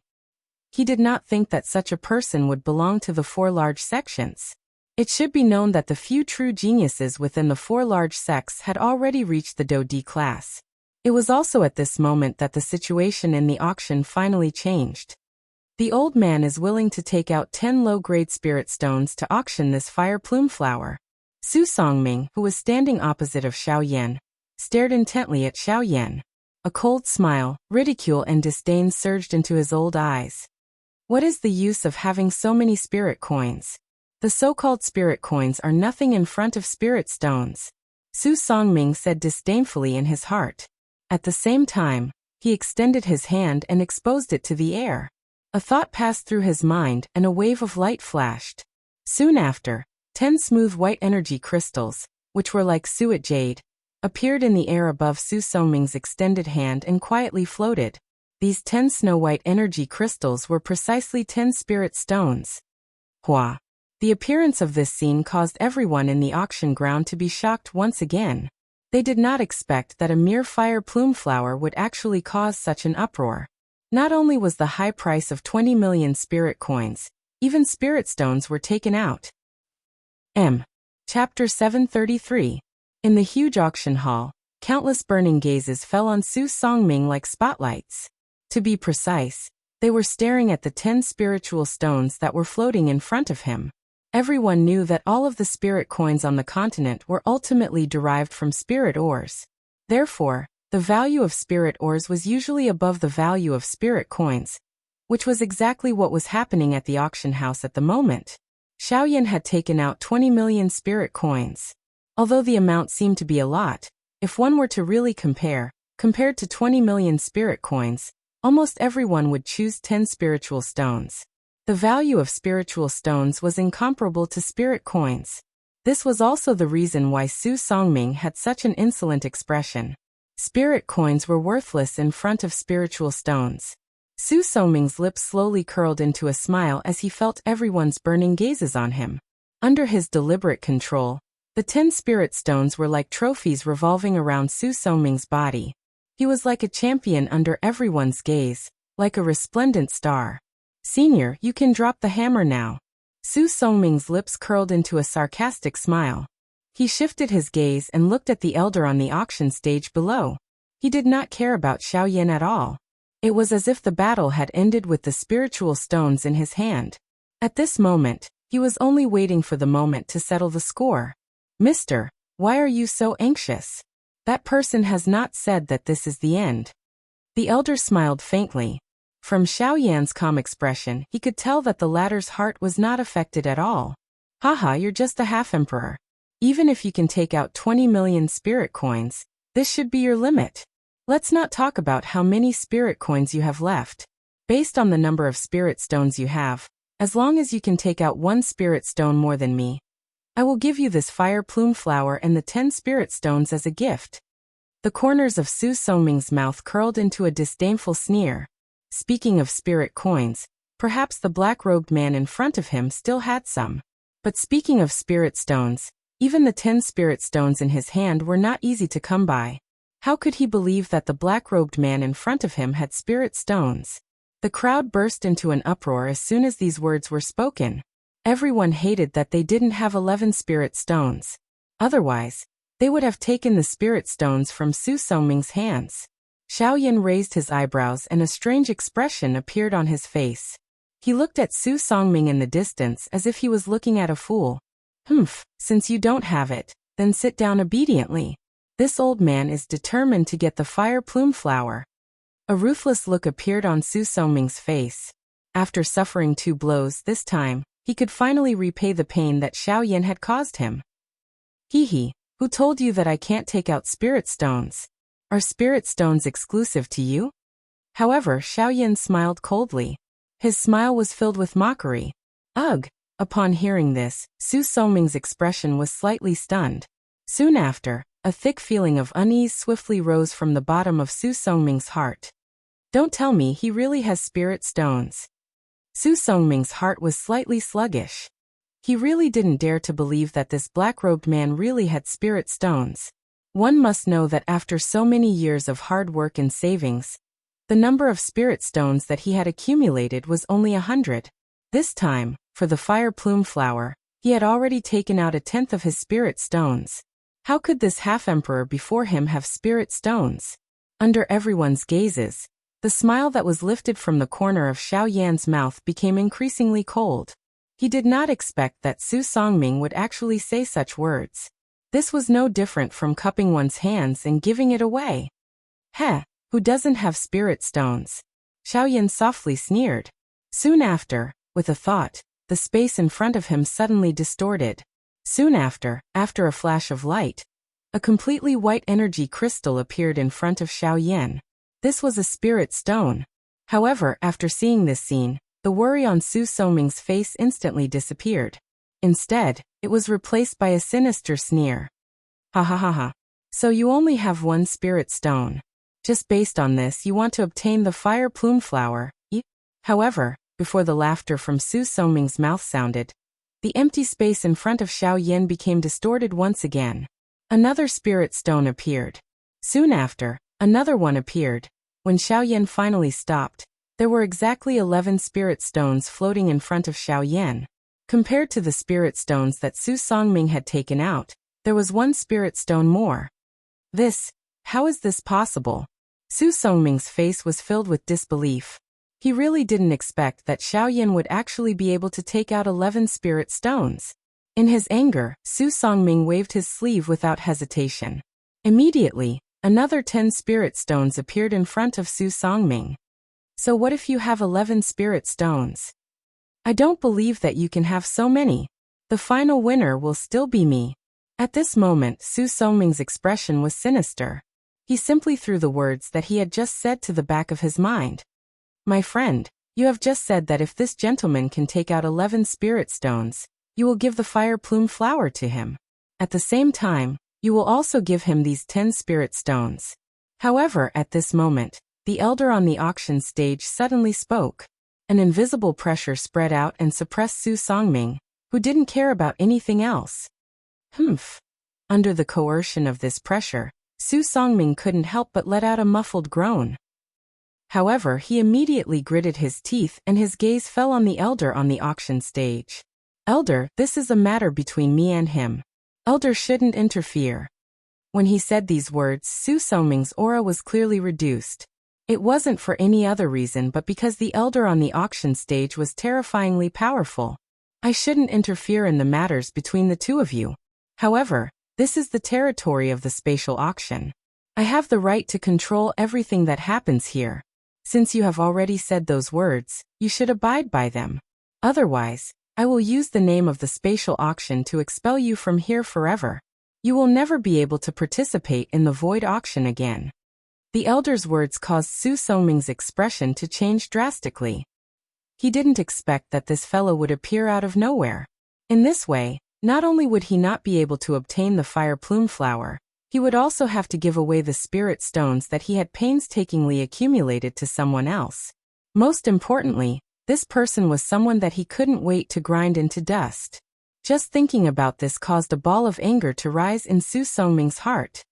Speaker 1: He did not think that such a person would belong to the 4 large sections. It should be known that the few true geniuses within the 4 large sects had already reached the Do-D class. It was also at this moment that the situation in the auction finally changed. The old man is willing to take out 10 low-grade spirit stones to auction this fire plume flower. Su Songming, who was standing opposite of Xiao Yan, stared intently at Xiao Yan. A cold smile, ridicule and disdain surged into his old eyes. What is the use of having so many spirit coins? The so-called spirit coins are nothing in front of spirit stones, Su Songming said disdainfully in his heart. At the same time, he extended his hand and exposed it to the air. A thought passed through his mind and a wave of light flashed. Soon after, 10 smooth white energy crystals, which were like suet jade, appeared in the air above Su Songming's extended hand and quietly floated. These 10 snow-white energy crystals were precisely 10 spirit stones. Hua! The appearance of this scene caused everyone in the auction ground to be shocked once again. They did not expect that a mere fire plume flower would actually cause such an uproar. Not only was the high price of 20 million spirit coins, even spirit stones were taken out. Chapter 733. In the huge auction hall, countless burning gazes fell on Su Songming like spotlights. To be precise, they were staring at the 10 spiritual stones that were floating in front of him. Everyone knew that all of the spirit coins on the continent were ultimately derived from spirit ores. Therefore, the value of spirit ores was usually above the value of spirit coins, which was exactly what was happening at the auction house at the moment. Xiao Yan had taken out 20 million spirit coins. Although the amount seemed to be a lot, if one were to really compared to 20 million spirit coins, almost everyone would choose 10 spiritual stones. The value of spiritual stones was incomparable to spirit coins. This was also the reason why Su Songming had such an insolent expression. Spirit coins were worthless in front of spiritual stones. Su Songming's lips slowly curled into a smile as he felt everyone's burning gazes on him. Under his deliberate control, the 10 spirit stones were like trophies revolving around Su Songming's body. He was like a champion under everyone's gaze, like a resplendent star. Senior, you can drop the hammer now. Su Songming's lips curled into a sarcastic smile. He shifted his gaze and looked at the elder on the auction stage below. He did not care about Xiao Yan at all. It was as if the battle had ended with the spiritual stones in his hand. At this moment, he was only waiting for the moment to settle the score. Mister, why are you so anxious? That person has not said that this is the end. The elder smiled faintly. From Xiao Yan's calm expression, he could tell that the latter's heart was not affected at all. Haha, you're just a half-emperor. Even if you can take out 20 million spirit coins, this should be your limit. Let's not talk about how many spirit coins you have left. Based on the number of spirit stones you have, as long as you can take out 1 spirit stone more than me, I will give you this fire plume flower and the 10 spirit stones as a gift. The corners of Su Songming's mouth curled into a disdainful sneer. Speaking of spirit coins, perhaps the black-robed man in front of him still had some. But speaking of spirit stones, even the 10 spirit stones in his hand were not easy to come by. How could he believe that the black-robed man in front of him had spirit stones? The crowd burst into an uproar as soon as these words were spoken. Everyone hated that they didn't have 11 spirit stones. Otherwise, they would have taken the spirit stones from Su Songming's hands. Xiao Yan raised his eyebrows and a strange expression appeared on his face. He looked at Su Songming in the distance as if he was looking at a fool. Since you don't have it, then sit down obediently. This old man is determined to get the fire plume flower. A ruthless look appeared on Su Songming's face. After suffering 2 blows this time, he could finally repay the pain that Xiao Yan had caused him. Hee, who told you that I can't take out spirit stones? Are spirit stones exclusive to you? However, Xiao Yan smiled coldly. His smile was filled with mockery. Ugh! Upon hearing this, Su Songming's expression was slightly stunned. Soon after, a thick feeling of unease swiftly rose from the bottom of Su Songming's heart. Don't tell me he really has spirit stones. Su Songming's heart was slightly sluggish. He really didn't dare to believe that this black-robed man really had spirit stones. One must know that after so many years of hard work and savings, the number of spirit stones that he had accumulated was only 100. This time, for the fire plume flower, he had already taken out 1/10 of his spirit stones. How could this half-emperor before him have spirit stones? Under everyone's gazes, the smile that was lifted from the corner of Xiao Yan's mouth became increasingly cold. He did not expect that Su Songming would actually say such words. This was no different from cupping one's hands and giving it away. Heh, who doesn't have spirit stones? Xiao Yan softly sneered. Soon after, with a thought, the space in front of him suddenly distorted. Soon after a flash of light, a completely white energy crystal appeared in front of Xiao Yan. This was a spirit stone. However, after seeing this scene, the worry on Su Songming's face instantly disappeared. Instead, it was replaced by a sinister sneer. Ha ha ha ha. So you only have one spirit stone. Just based on this you want to obtain the fire plume flower, eh? However, before the laughter from Su Songming's mouth sounded, the empty space in front of Xiao Yan became distorted once again. Another spirit stone appeared. Soon after, another one appeared. When Xiao Yan finally stopped, there were exactly 11 spirit stones floating in front of Xiao Yan. Compared to the spirit stones that Su Songming had taken out, there was one spirit stone more. How is this possible? Su Songming's face was filled with disbelief. He really didn't expect that Xiao Yan would actually be able to take out 11 spirit stones. In his anger, Su Songming waved his sleeve without hesitation. Immediately, another 10 spirit stones appeared in front of Su Songming. So what if you have 11 spirit stones? I don't believe that you can have so many. The final winner will still be me. At this moment, Su Songming's expression was sinister. He simply threw the words that he had just said to the back of his mind. My friend, you have just said that if this gentleman can take out 11 spirit stones, you will give the fire plume flower to him. At the same time, you will also give him these 10 spirit stones. However, at this moment, the elder on the auction stage suddenly spoke. An invisible pressure spread out and suppressed Su Songming, who didn't care about anything else. Humph. Under the coercion of this pressure, Su Songming couldn't help but let out a muffled groan. However, he immediately gritted his teeth and his gaze fell on the elder on the auction stage. Elder, this is a matter between me and him. Elder shouldn't interfere. When he said these words, Su Songming's aura was clearly reduced. It wasn't for any other reason but because the elder on the auction stage was terrifyingly powerful. I shouldn't interfere in the matters between the two of you. However, this is the territory of the spatial auction. I have the right to control everything that happens here. Since you have already said those words, you should abide by them. Otherwise, I will use the name of the spatial auction to expel you from here forever. You will never be able to participate in the void auction again. The elder's words caused Su Songming's expression to change drastically. He didn't expect that this fellow would appear out of nowhere. In this way, not only would he not be able to obtain the fire plume flower, he would also have to give away the spirit stones that he had painstakingly accumulated to someone else. Most importantly, this person was someone that he couldn't wait to grind into dust. Just thinking about this caused a ball of anger to rise in Su Songming's heart.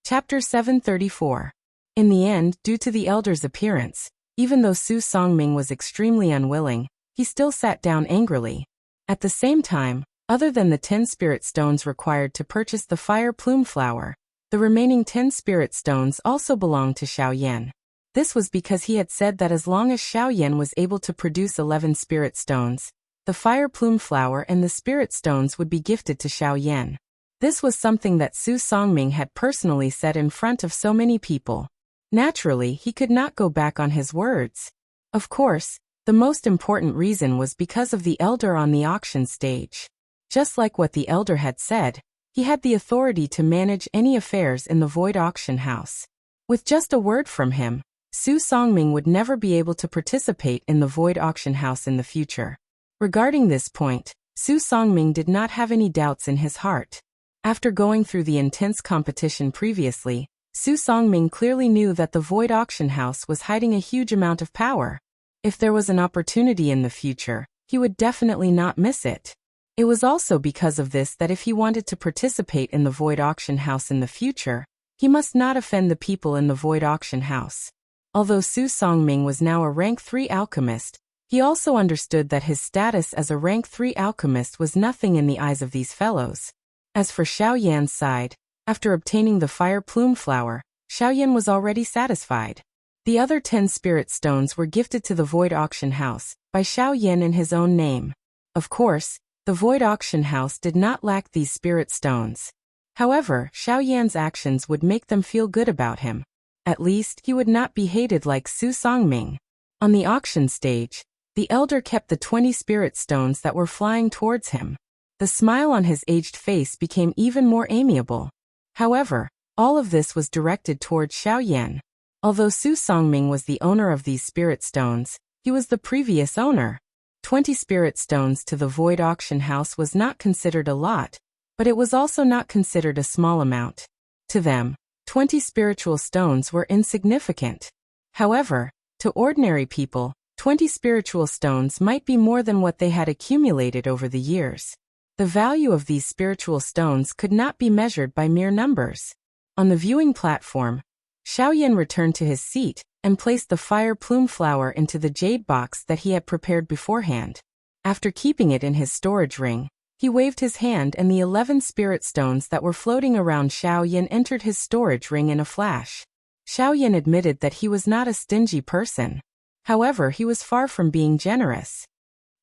Speaker 1: Chapter 734. In the end, due to the elder's appearance, even though Su Songming was extremely unwilling, he still sat down angrily. At the same time, other than the 10 spirit stones required to purchase the fire plume flower, the remaining 10 spirit stones also belonged to Xiao Yan. This was because he had said that as long as Xiao Yan was able to produce 11 spirit stones, the fire plume flower and the spirit stones would be gifted to Xiao Yan. This was something that Su Songming had personally said in front of so many people. Naturally, he could not go back on his words. Of course, the most important reason was because of the elder on the auction stage. Just like what the elder had said, he had the authority to manage any affairs in the void auction house. With just a word from him, Su Songming would never be able to participate in the void auction house in the future. Regarding this point, Su Songming did not have any doubts in his heart. After going through the intense competition previously, Su Songming clearly knew that the Void Auction House was hiding a huge amount of power. If there was an opportunity in the future, he would definitely not miss it. It was also because of this that if he wanted to participate in the Void Auction House in the future, he must not offend the people in the Void Auction House. Although Su Songming was now a rank 3 alchemist, he also understood that his status as a rank 3 alchemist was nothing in the eyes of these fellows. As for Xiao Yan's side, after obtaining the fire plume flower, Xiao Yan was already satisfied. The other 10 spirit stones were gifted to the Void Auction House by Xiao Yan in his own name. Of course, the Void Auction House did not lack these spirit stones. However, Xiao Yan's actions would make them feel good about him. At least, he would not be hated like Su Songming. On the auction stage, the elder kept the 20 spirit stones that were flying towards him. The smile on his aged face became even more amiable. However, all of this was directed towards Xiao Yan. Although Su Songming was the owner of these spirit stones, he was the previous owner. 20 spirit stones to the Void Auction House was not considered a lot, but it was also not considered a small amount. To them, 20 spiritual stones were insignificant. However, to ordinary people, 20 spiritual stones might be more than what they had accumulated over the years. The value of these spiritual stones could not be measured by mere numbers. On the viewing platform, Xiao Yan returned to his seat and placed the fire plume flower into the jade box that he had prepared beforehand. After keeping it in his storage ring, he waved his hand and the 11 spirit stones that were floating around Xiao Yan entered his storage ring in a flash. Xiao Yan admitted that he was not a stingy person. However, he was far from being generous.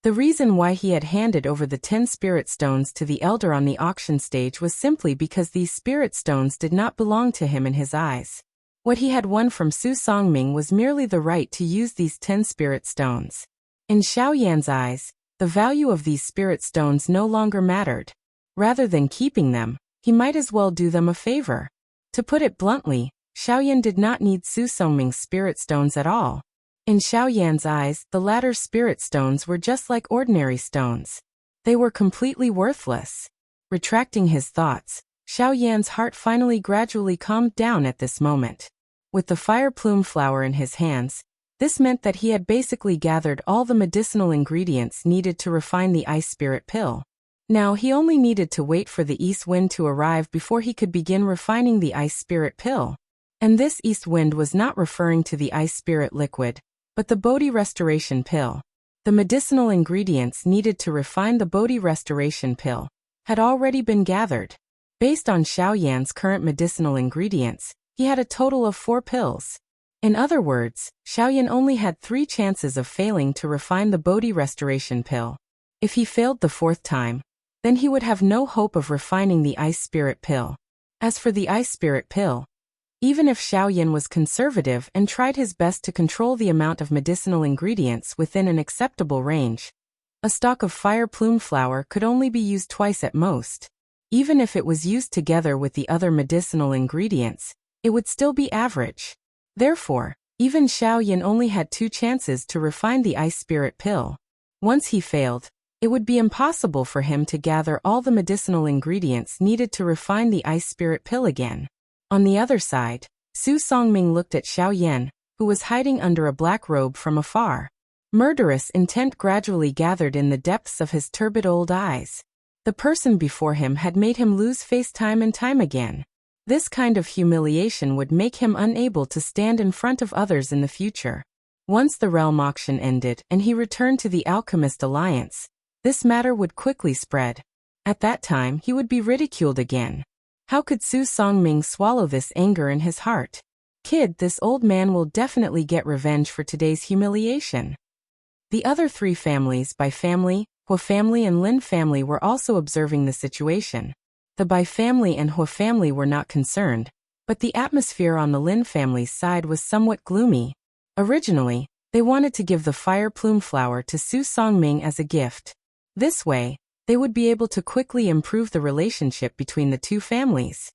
Speaker 1: The reason why he had handed over the 10 spirit stones to the elder on the auction stage was simply because these spirit stones did not belong to him in his eyes. What he had won from Su Songming was merely the right to use these 10 spirit stones. In Xiao Yan's eyes, the value of these spirit stones no longer mattered. Rather than keeping them, he might as well do them a favor. To put it bluntly, Xiao Yan did not need Su Songming's spirit stones at all. In Xiao Yan's eyes, the latter's spirit stones were just like ordinary stones. They were completely worthless. Retracting his thoughts, Xiao Yan's heart finally gradually calmed down at this moment. With the fire plume flower in his hands, this meant that he had basically gathered all the medicinal ingredients needed to refine the ice spirit pill. Now he only needed to wait for the east wind to arrive before he could begin refining the ice spirit pill. And this east wind was not referring to the ice spirit liquid, but the Bodhi restoration pill. The medicinal ingredients needed to refine the Bodhi restoration pill had already been gathered. Based on Xiao Yan's current medicinal ingredients, he had a total of 4 pills. In other words, Xiao Yan only had 3 chances of failing to refine the Bodhi restoration pill. If he failed the 4th time, then he would have no hope of refining the ice spirit pill. As for the ice spirit pill, even if Xiao Yan was conservative and tried his best to control the amount of medicinal ingredients within an acceptable range, a stalk of fire plume flower could only be used twice at most. Even if it was used together with the other medicinal ingredients, it would still be average. Therefore, even Xiao Yan only had 2 chances to refine the ice spirit pill. Once he failed, it would be impossible for him to gather all the medicinal ingredients needed to refine the ice spirit pill again. On the other side, Su Songming looked at Xiao Yan, who was hiding under a black robe from afar. Murderous intent gradually gathered in the depths of his turbid old eyes. The person before him had made him lose face time and time again. This kind of humiliation would make him unable to stand in front of others in the future. Once the realm auction ended and he returned to the Alchemist Alliance, this matter would quickly spread. At that time, he would be ridiculed again. How could Su Songming swallow this anger in his heart? Kid, this old man will definitely get revenge for today's humiliation. The other 3 families, Bai family, Hua family and Lin family, were also observing the situation. The Bai family and Hua family were not concerned, but the atmosphere on the Lin family's side was somewhat gloomy. Originally, they wanted to give the fire plume flower to Su Songming as a gift. This way, they would be able to quickly improve the relationship between the 2 families.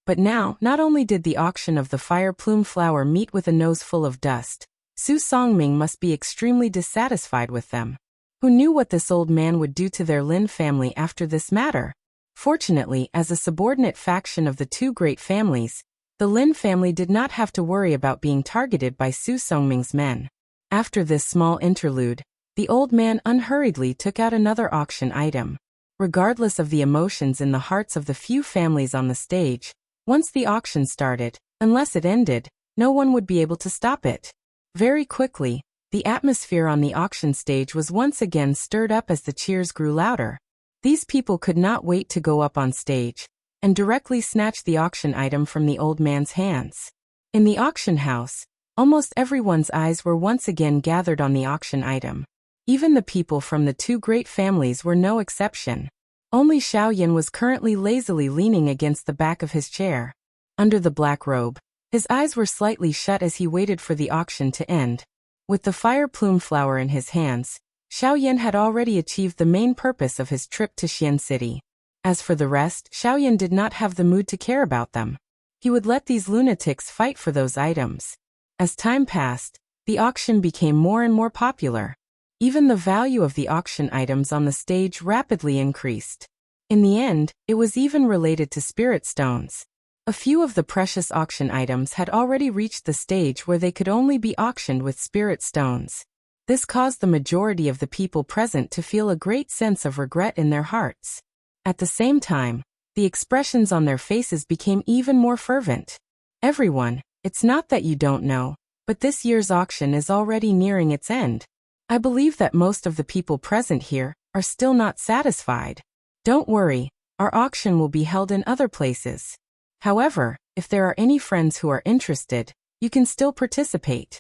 Speaker 1: But now, not only did the auction of the fire plume flower meet with a nose full of dust, Su Songming must be extremely dissatisfied with them. Who knew what this old man would do to their Lin family after this matter? Fortunately, as a subordinate faction of the two great families, the Lin family did not have to worry about being targeted by Su Songming's men. After this small interlude, the old man unhurriedly took out another auction item. Regardless of the emotions in the hearts of the few families on the stage, once the auction started, unless it ended, no one would be able to stop it. Very quickly, the atmosphere on the auction stage was once again stirred up as the cheers grew louder. These people could not wait to go up on stage and directly snatch the auction item from the old man's hands. In the auction house, almost everyone's eyes were once again gathered on the auction item. Even the people from the two great families were no exception. Only Xiaoyan was currently lazily leaning against the back of his chair. Under the black robe, his eyes were slightly shut as he waited for the auction to end. With the fire plume flower in his hands, Xiaoyan had already achieved the main purpose of his trip to Xian City. As for the rest, Xiaoyan did not have the mood to care about them. He would let these lunatics fight for those items. As time passed, the auction became more and more popular. Even the value of the auction items on the stage rapidly increased. In the end, it was even related to spirit stones. A few of the precious auction items had already reached the stage where they could only be auctioned with spirit stones. This caused the majority of the people present to feel a great sense of regret in their hearts. At the same time, the expressions on their faces became even more fervent. Everyone, it's not that you don't know, but this year's auction is already nearing its end. I believe that most of the people present here are still not satisfied. Don't worry, our auction will be held in other places. However, if there are any friends who are interested, you can still participate.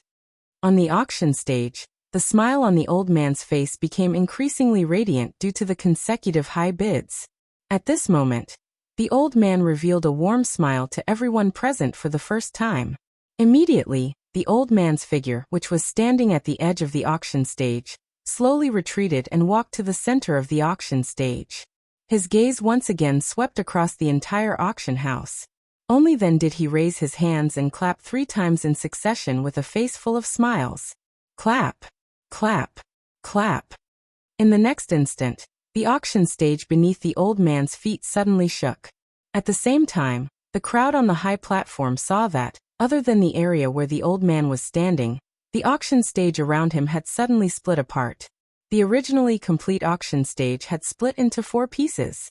Speaker 1: On the auction stage, the smile on the old man's face became increasingly radiant due to the consecutive high bids. At this moment, the old man revealed a warm smile to everyone present for the first time. Immediately, the old man's figure, which was standing at the edge of the auction stage, slowly retreated and walked to the center of the auction stage. His gaze once again swept across the entire auction house. Only then did he raise his hands and clap 3 times in succession with a face full of smiles. Clap, clap, clap. In the next instant, the auction stage beneath the old man's feet suddenly shook. At the same time, the crowd on the high platform saw that, other than the area where the old man was standing, the auction stage around him had suddenly split apart. The originally complete auction stage had split into 4 pieces.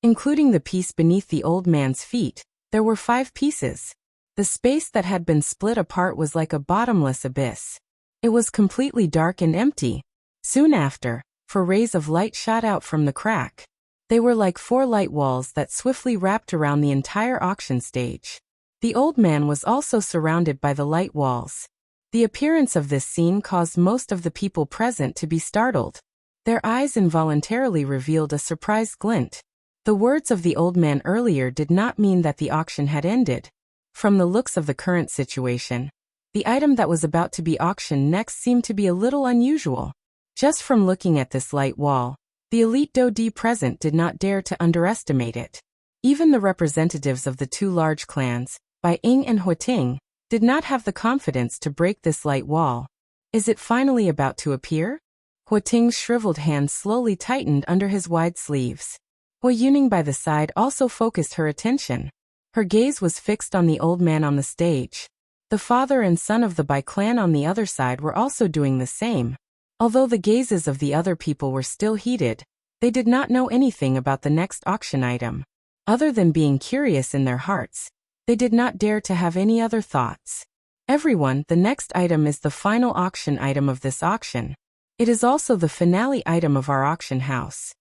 Speaker 1: Including the piece beneath the old man's feet, there were 5 pieces. The space that had been split apart was like a bottomless abyss. It was completely dark and empty. Soon after, 4 rays of light shot out from the crack. They were like 4 light walls that swiftly wrapped around the entire auction stage. The old man was also surrounded by the light walls. The appearance of this scene caused most of the people present to be startled. Their eyes involuntarily revealed a surprised glint. The words of the old man earlier did not mean that the auction had ended. From the looks of the current situation, the item that was about to be auctioned next seemed to be a little unusual. Just from looking at this light wall, the elite Dodi present did not dare to underestimate it. Even the representatives of the 2 large clans, Bai Ying and Huating, did not have the confidence to break this light wall. Is it finally about to appear? Huating's shriveled hand slowly tightened under his wide sleeves. Hua Yuning by the side also focused her attention. Her gaze was fixed on the old man on the stage. The father and son of the Bai clan on the other side were also doing the same. Although the gazes of the other people were still heated, they did not know anything about the next auction item. Other than being curious in their hearts, they did not dare to have any other thoughts. Everyone, the next item is the final auction item of this auction. It is also the finale item of our auction house.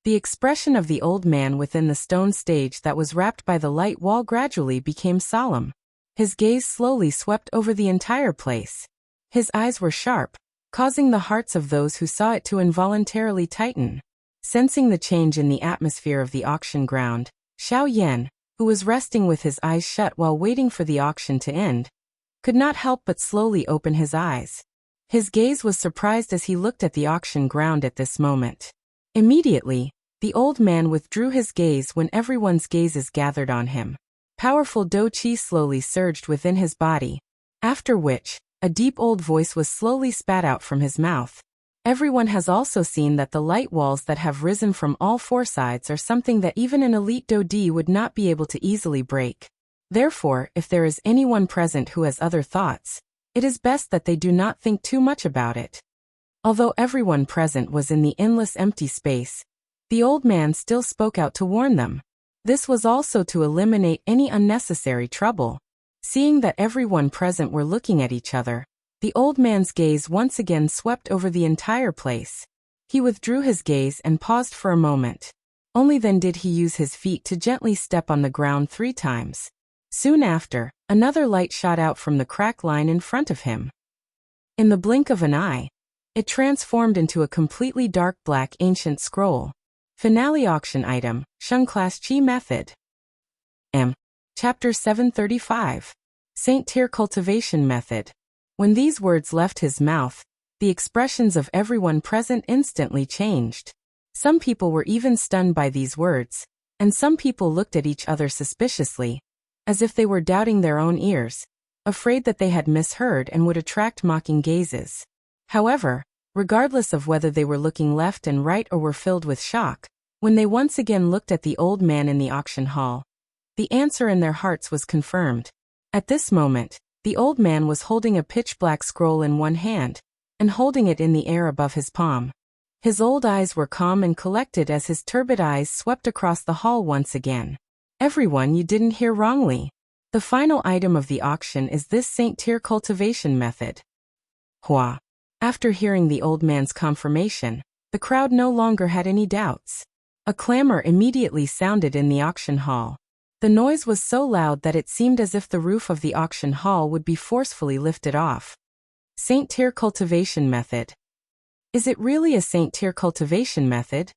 Speaker 1: The expression of the old man within the stone stage that was wrapped by the light wall gradually became solemn. His gaze slowly swept over the entire place. His eyes were sharp, causing the hearts of those who saw it to involuntarily tighten. Sensing the change in the atmosphere of the auction ground, Xiaoyan, who was resting with his eyes shut while waiting for the auction to end, could not help but slowly open his eyes. His gaze was surprised as he looked at the auction ground at this moment. Immediately, the old man withdrew his gaze when everyone's gazes gathered on him. Powerful Do Qi slowly surged within his body, after which, a deep old voice was slowly spat out from his mouth. Everyone has also seen that the light walls that have risen from all four sides are something that even an elite Dodi would not be able to easily break. Therefore, if there is anyone present who has other thoughts, it is best that they do not think too much about it. Although everyone present was in the endless empty space, the old man still spoke out to warn them. This was also to eliminate any unnecessary trouble. Seeing that everyone present were looking at each other, the old man's gaze once again swept over the entire place. He withdrew his gaze and paused for a moment. Only then did he use his feet to gently step on the ground 3 times. Soon after, another light shot out from the crack line in front of him. In the blink of an eye, it transformed into a completely dark black ancient scroll. Finale auction item, Sheng Class Chi Method. Chapter 735. Saint Tier Cultivation Method. When these words left his mouth, the expressions of everyone present instantly changed. Some people were even stunned by these words, and some people looked at each other suspiciously, as if they were doubting their own ears, afraid that they had misheard and would attract mocking gazes. However, regardless of whether they were looking left and right or were filled with shock, when they once again looked at the old man in the auction hall, the answer in their hearts was confirmed. At this moment, the old man was holding a pitch-black scroll in one hand, and holding it in the air above his palm. His old eyes were calm and collected as his turbid eyes swept across the hall once again. Everyone, you didn't hear wrongly. The final item of the auction is this Saint Tier Cultivation Method. Hua. After hearing the old man's confirmation, the crowd no longer had any doubts. A clamor immediately sounded in the auction hall. The noise was so loud that it seemed as if the roof of the auction hall would be forcefully lifted off. Saint Tier Cultivation Method. Is it really a Saint Tier Cultivation Method?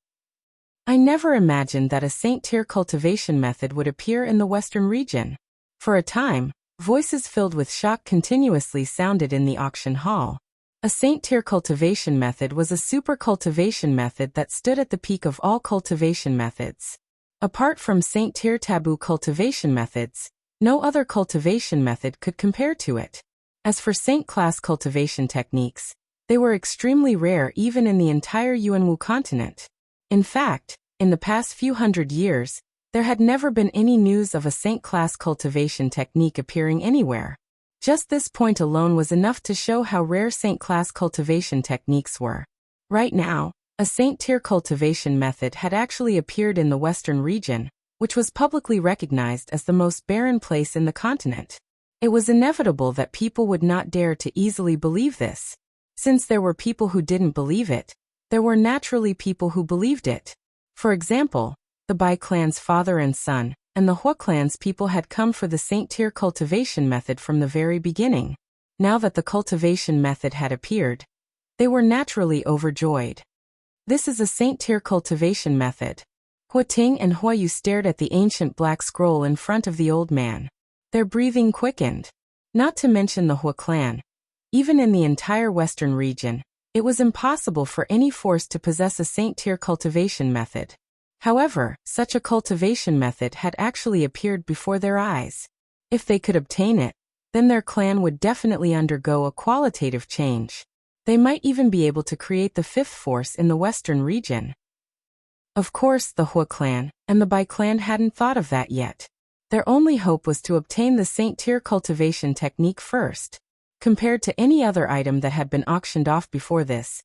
Speaker 1: I never imagined that a Saint Tier Cultivation Method would appear in the Western region. For a time, voices filled with shock continuously sounded in the auction hall. A Saint Tier Cultivation Method was a super cultivation method that stood at the peak of all cultivation methods. Apart from Saint Tier taboo cultivation methods, no other cultivation method could compare to it. As for Saint class cultivation techniques, they were extremely rare even in the entire Yuanwu continent. In fact, in the past few hundred years, there had never been any news of a Saint class cultivation technique appearing anywhere. Just this point alone was enough to show how rare Saint class cultivation techniques were. Right now, a Saint Tier cultivation method had actually appeared in the Western region, which was publicly recognized as the most barren place in the continent. It was inevitable that people would not dare to easily believe this. Since there were people who didn't believe it, there were naturally people who believed it. For example, the Bai clan's father and son, and the Hua clan's people had come for the Saint Tier cultivation method from the very beginning. Now that the cultivation method had appeared, they were naturally overjoyed. This is a Saint Tier cultivation method. Hua Ting and Hua Yu stared at the ancient black scroll in front of the old man. Their breathing quickened. Not to mention the Hua clan. Even in the entire Western region, it was impossible for any force to possess a Saint Tier cultivation method. However, such a cultivation method had actually appeared before their eyes. If they could obtain it, then their clan would definitely undergo a qualitative change. They might even be able to create the fifth force in the Western region. Of course, the Hua clan and the Bai clan hadn't thought of that yet. Their only hope was to obtain the Saint Tier cultivation technique first. Compared to any other item that had been auctioned off before this,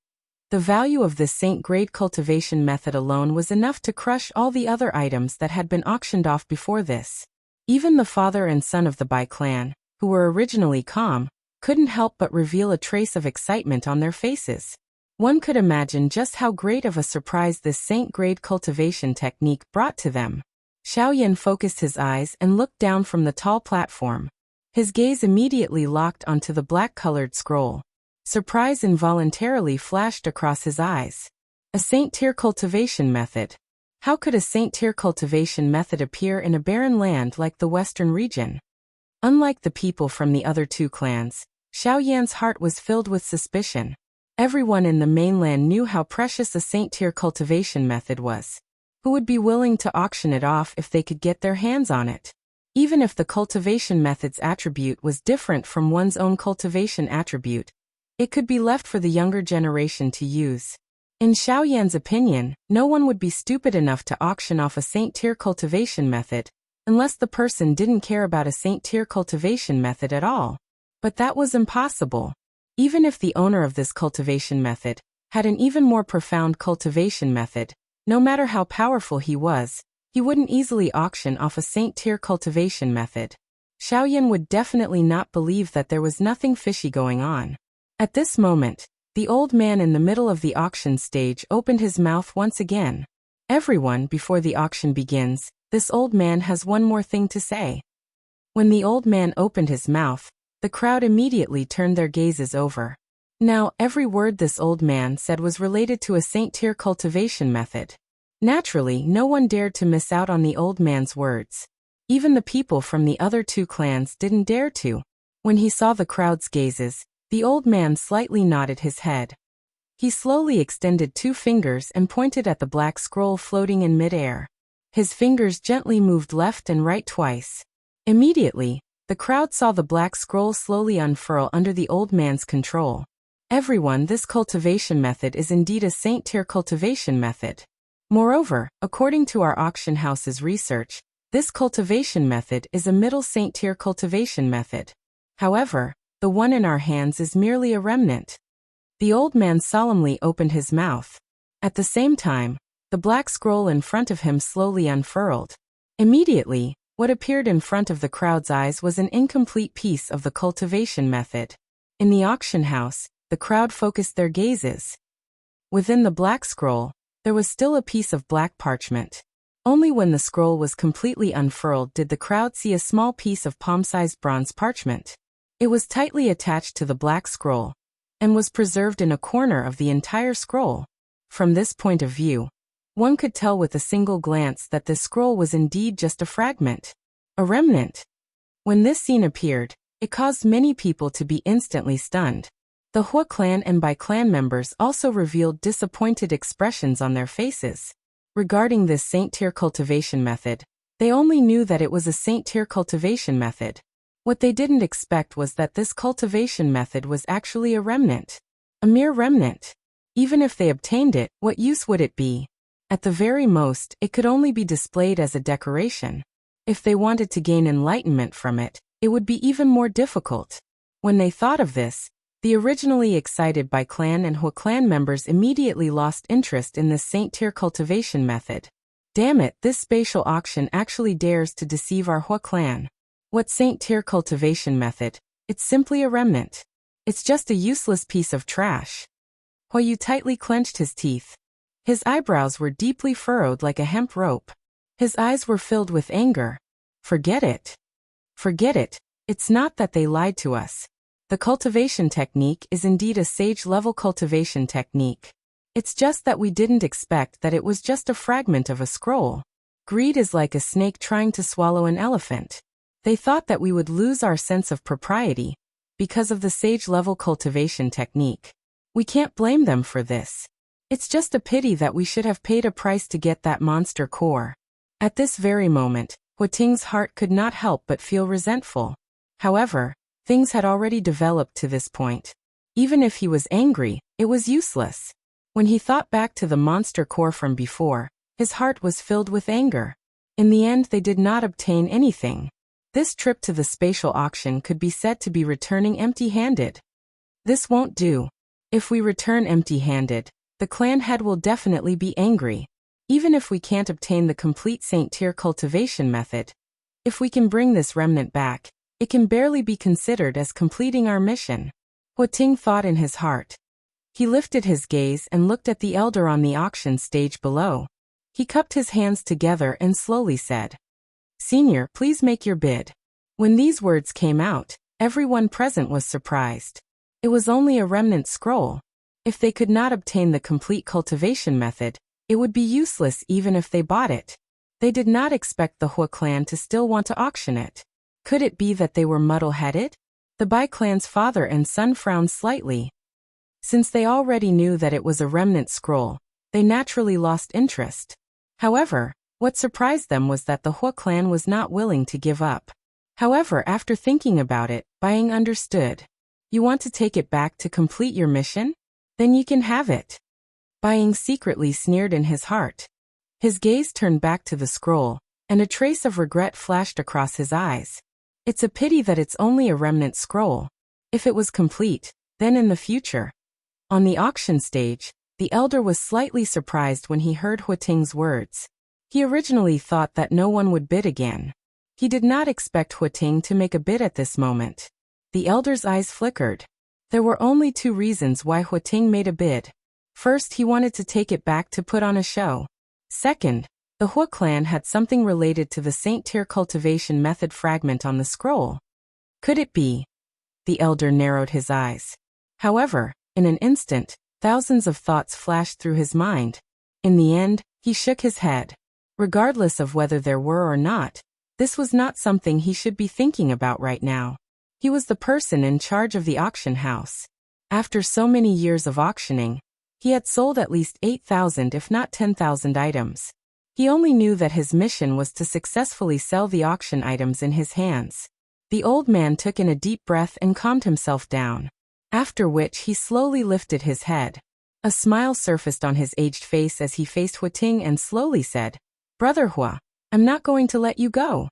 Speaker 1: the value of this Saint grade cultivation method alone was enough to crush all the other items that had been auctioned off before this. Even the father and son of the Bai clan, who were originally calm, couldn't help but reveal a trace of excitement on their faces. One could imagine just how great of a surprise this Saint-grade cultivation technique brought to them. Xiaoyan focused his eyes and looked down from the tall platform. His gaze immediately locked onto the black-colored scroll. Surprise involuntarily flashed across his eyes. A Saint-tier cultivation method. How could a Saint-tier cultivation method appear in a barren land like the Western region? Unlike the people from the other two clans, Xiaoyan's heart was filled with suspicion. Everyone in the mainland knew how precious a Saint-tier cultivation method was. Who would be willing to auction it off if they could get their hands on it? Even if the cultivation method's attribute was different from one's own cultivation attribute, It could be left for the younger generation to use. In Xiao Yan's opinion, no one would be stupid enough to auction off a Saint Tier cultivation method, unless the person didn't care about a Saint Tier cultivation method at all. But that was impossible. Even if the owner of this cultivation method had an even more profound cultivation method, no matter how powerful he wouldn't easily auction off a Saint Tier cultivation method. Xiao Yan would definitely not believe that there was nothing fishy going on. At this moment, the old man in the middle of the auction stage opened his mouth once again. Everyone, before the auction begins, this old man has one more thing to say. When the old man opened his mouth, the crowd immediately turned their gazes over. Now, every word this old man said was related to a Saint Tier cultivation method. Naturally, no one dared to miss out on the old man's words. Even the people from the other two clans didn't dare to. When he saw the crowd's gazes, the old man slightly nodded his head. He slowly extended 2 fingers and pointed at the black scroll floating in mid-air. His fingers gently moved left and right twice. Immediately, the crowd saw the black scroll slowly unfurl under the old man's control. Everyone, this cultivation method is indeed a Saint Tier cultivation method. Moreover, according to our auction house's research, this cultivation method is a middle Saint Tier cultivation method. However, the one in our hands is merely a remnant. The old man solemnly opened his mouth. At the same time, the black scroll in front of him slowly unfurled. Immediately, what appeared in front of the crowd's eyes was an incomplete piece of the cultivation method. In the auction house, the crowd focused their gazes. Within the black scroll, there was still a piece of black parchment. Only when the scroll was completely unfurled did the crowd see a small piece of palm-sized bronze parchment. It was tightly attached to the black scroll, and was preserved in a corner of the entire scroll. From this point of view, one could tell with a single glance that this scroll was indeed just a fragment, a remnant. When this scene appeared, it caused many people to be instantly stunned. The Hua clan and Bai clan members also revealed disappointed expressions on their faces. Regarding this Saint Tier cultivation method, they only knew that it was a Saint Tier cultivation method. What they didn't expect was that this cultivation method was actually a remnant. A mere remnant. Even if they obtained it, what use would it be? At the very most, it could only be displayed as a decoration. If they wanted to gain enlightenment from it, it would be even more difficult. When they thought of this, the originally excited Bai clan and Hua clan members immediately lost interest in this Saint Tier cultivation method. Damn it, this spatial auction actually dares to deceive our Hua clan. What Saint Tier cultivation method? It's simply a remnant. It's just a useless piece of trash. Hua Yu tightly clenched his teeth. His eyebrows were deeply furrowed like a hemp rope. His eyes were filled with anger. Forget it. Forget it. It's not that they lied to us. The cultivation technique is indeed a sage-level cultivation technique. It's just that we didn't expect that it was just a fragment of a scroll. Greed is like a snake trying to swallow an elephant. They thought that we would lose our sense of propriety because of the sage-level cultivation technique. We can't blame them for this. It's just a pity that we should have paid a price to get that monster core. At this very moment, Hua Ting's heart could not help but feel resentful. However, things had already developed to this point. Even if he was angry, it was useless. When he thought back to the monster core from before, his heart was filled with anger. In the end, they did not obtain anything. This trip to the spatial auction could be said to be returning empty-handed. This won't do. If we return empty-handed, the clan head will definitely be angry. Even if we can't obtain the complete Saint Tier cultivation method, if we can bring this remnant back, it can barely be considered as completing our mission. Hua Ting thought in his heart. He lifted his gaze and looked at the elder on the auction stage below. He cupped his hands together and slowly said, "Senior, please make your bid." When these words came out, everyone present was surprised. It was only a remnant scroll. If they could not obtain the complete cultivation method, it would be useless even if they bought it. They did not expect the Hua clan to still want to auction it. Could it be that they were muddle-headed? The Bai clan's father and son frowned slightly. Since they already knew that it was a remnant scroll, they naturally lost interest. However, what surprised them was that the Hua clan was not willing to give up. However, after thinking about it, Bai understood. You want to take it back to complete your mission? Then you can have it. Bai Ying secretly sneered in his heart. His gaze turned back to the scroll, and a trace of regret flashed across his eyes. It's a pity that it's only a remnant scroll. If it was complete, then in the future. On the auction stage, the elder was slightly surprised when he heard Huating's words. He originally thought that no one would bid again. He did not expect Huating to make a bid at this moment. The elder's eyes flickered. There were only two reasons why Huating made a bid. First, he wanted to take it back to put on a show. Second, the Hua clan had something related to the Saint Tier cultivation method fragment on the scroll. Could it be? The elder narrowed his eyes. However, in an instant, thousands of thoughts flashed through his mind. In the end, he shook his head. Regardless of whether there were or not, this was not something he should be thinking about right now. He was the person in charge of the auction house. After so many years of auctioning, he had sold at least 8,000 if not 10,000 items. He only knew that his mission was to successfully sell the auction items in his hands. The old man took in a deep breath and calmed himself down. After which he slowly lifted his head. A smile surfaced on his aged face as he faced Huating and slowly said, "Brother Hua, I'm not going to let you go.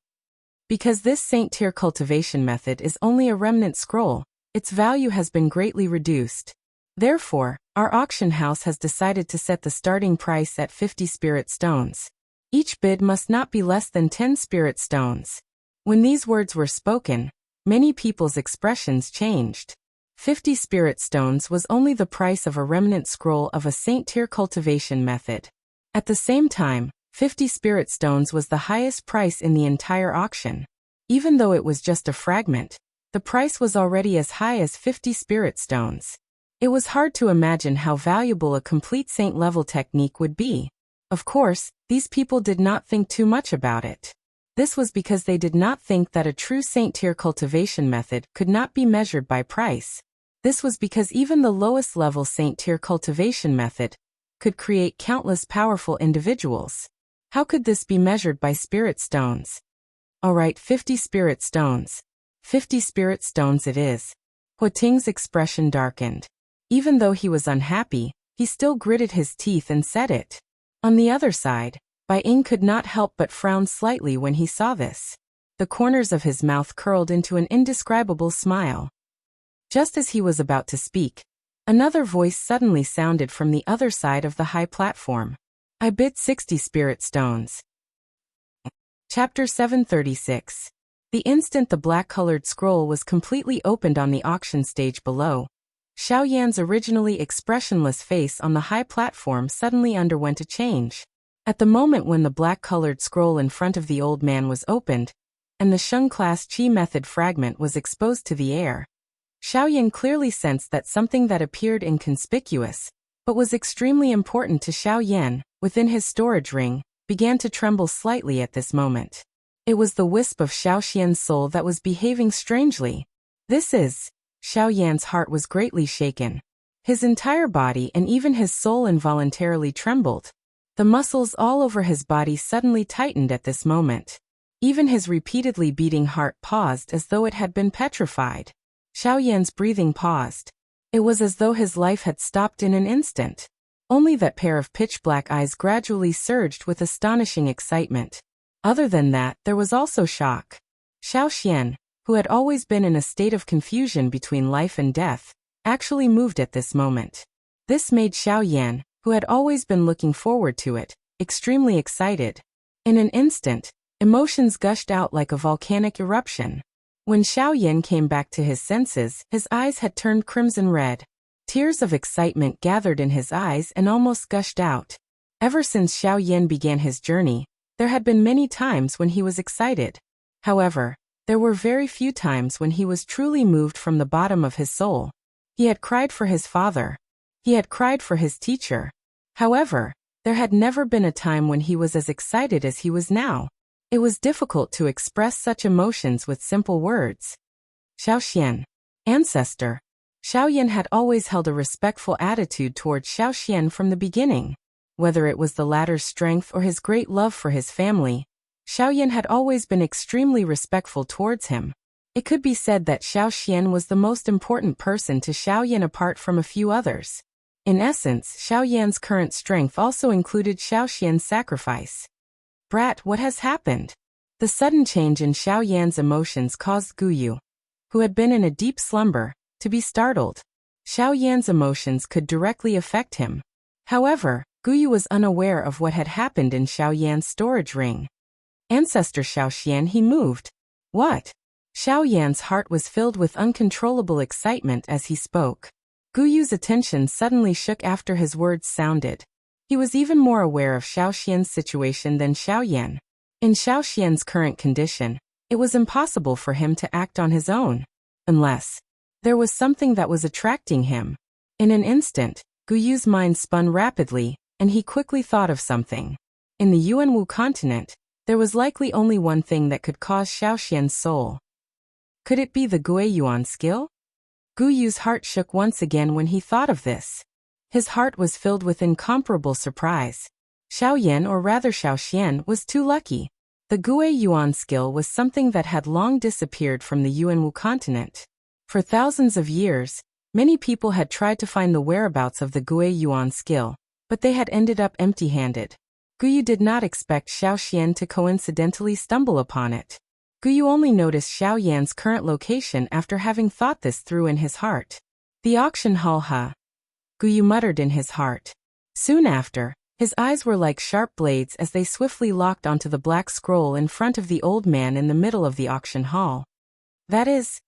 Speaker 1: Because this Saint Tier cultivation method is only a remnant scroll, its value has been greatly reduced. Therefore, our auction house has decided to set the starting price at 50 spirit stones. Each bid must not be less than 10 spirit stones." When these words were spoken, many people's expressions changed. 50 spirit stones was only the price of a remnant scroll of a Saint Tier cultivation method. At the same time, 50 spirit stones was the highest price in the entire auction. Even though it was just a fragment, the price was already as high as 50 spirit stones. It was hard to imagine how valuable a complete saint-level technique would be. Of course, these people did not think too much about it. This was because they did not think that a true Saint-tier cultivation method could not be measured by price. This was because even the lowest level Saint-tier cultivation method could create countless powerful individuals. How could this be measured by spirit stones? Alright, 50 spirit stones. 50 spirit stones it is. Huating's expression darkened. Even though he was unhappy, he still gritted his teeth and said it. On the other side, Bai Ying could not help but frown slightly when he saw this. The corners of his mouth curled into an indescribable smile. Just as he was about to speak, another voice suddenly sounded from the other side of the high platform. "I bid 60 spirit stones." Chapter 736. The instant the black-colored scroll was completely opened on the auction stage below, Xiao Yan's originally expressionless face on the high platform suddenly underwent a change. At the moment when the black-colored scroll in front of the old man was opened, and the Sheng-class Qi method fragment was exposed to the air, Xiao Yan clearly sensed that something that appeared inconspicuous, but was extremely important to Xiao Yan, within his storage ring, began to tremble slightly at this moment. It was the wisp of Xiao Xian's soul that was behaving strangely. This is... Xiao Yan's heart was greatly shaken. His entire body and even his soul involuntarily trembled. The muscles all over his body suddenly tightened at this moment. Even his repeatedly beating heart paused as though it had been petrified. Xiao Yan's breathing paused. It was as though his life had stopped in an instant. Only that pair of pitch-black eyes gradually surged with astonishing excitement. Other than that, there was also shock. Xiao Xian, who had always been in a state of confusion between life and death, actually moved at this moment. This made Xiao Yan, who had always been looking forward to it, extremely excited. In an instant, emotions gushed out like a volcanic eruption. When Xiao Yan came back to his senses, his eyes had turned crimson red. Tears of excitement gathered in his eyes and almost gushed out. Ever since Xiao Yan began his journey, there had been many times when he was excited. However, there were very few times when he was truly moved from the bottom of his soul. He had cried for his father. He had cried for his teacher. However, there had never been a time when he was as excited as he was now. It was difficult to express such emotions with simple words. Xiao Xian. Ancestor. Xiao Yan had always held a respectful attitude towards Xiao Xian from the beginning. Whether it was the latter's strength or his great love for his family, Xiao Yan had always been extremely respectful towards him. It could be said that Xiao Xian was the most important person to Xiao Yan apart from a few others. In essence, Xiao Yan's current strength also included Xiao Xian's sacrifice. "Brat, what has happened?" The sudden change in Xiao Yan's emotions caused Guyu, who had been in a deep slumber, to be startled. Xiao Yan's emotions could directly affect him. However, Guyu was unaware of what had happened in Xiao Yan's storage ring. "Ancestor Xiao Xian," he moved. "What?" Xiao Yan's heart was filled with uncontrollable excitement as he spoke. Guyu's attention suddenly shook after his words sounded. He was even more aware of Xiao Xian's situation than Xiao Yan. In Xiao Xian's current condition, it was impossible for him to act on his own, unless there was something that was attracting him. In an instant, Guyu's mind spun rapidly, and he quickly thought of something. In the Yuanwu continent, there was likely only one thing that could cause Xiao Xian's soul. Could it be the Guiyuan skill? Guyu's heart shook once again when he thought of this. His heart was filled with incomparable surprise. Xiao Yan, or rather Xiao Xian, was too lucky. The Guiyuan skill was something that had long disappeared from the Yuanwu continent. For thousands of years, many people had tried to find the whereabouts of the Guiyuan skill, but they had ended up empty-handed. Guyu did not expect Xiao Xian to coincidentally stumble upon it. Guyu only noticed Xiao Yan's current location after having thought this through in his heart. "The auction hall, huh?" Guyu muttered in his heart. Soon after, his eyes were like sharp blades as they swiftly locked onto the black scroll in front of the old man in the middle of the auction hall. "That is..."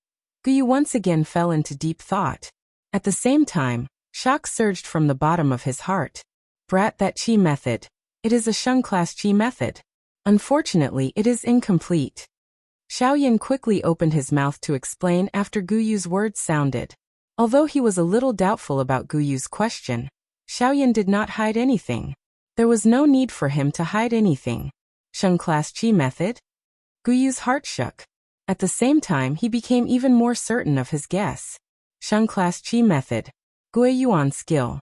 Speaker 1: Guyu once again fell into deep thought. At the same time, shock surged from the bottom of his heart. "Brat, that chi method. It is a Sheng class chi method. Unfortunately, it is incomplete." Xiao Yan quickly opened his mouth to explain after Guyu's words sounded. Although he was a little doubtful about Guyu's question, Xiao Yan did not hide anything. There was no need for him to hide anything. Sheng class chi method? Guyu's heart shook. At the same time, he became even more certain of his guess. Sheng class chi method. Guiyuan skill.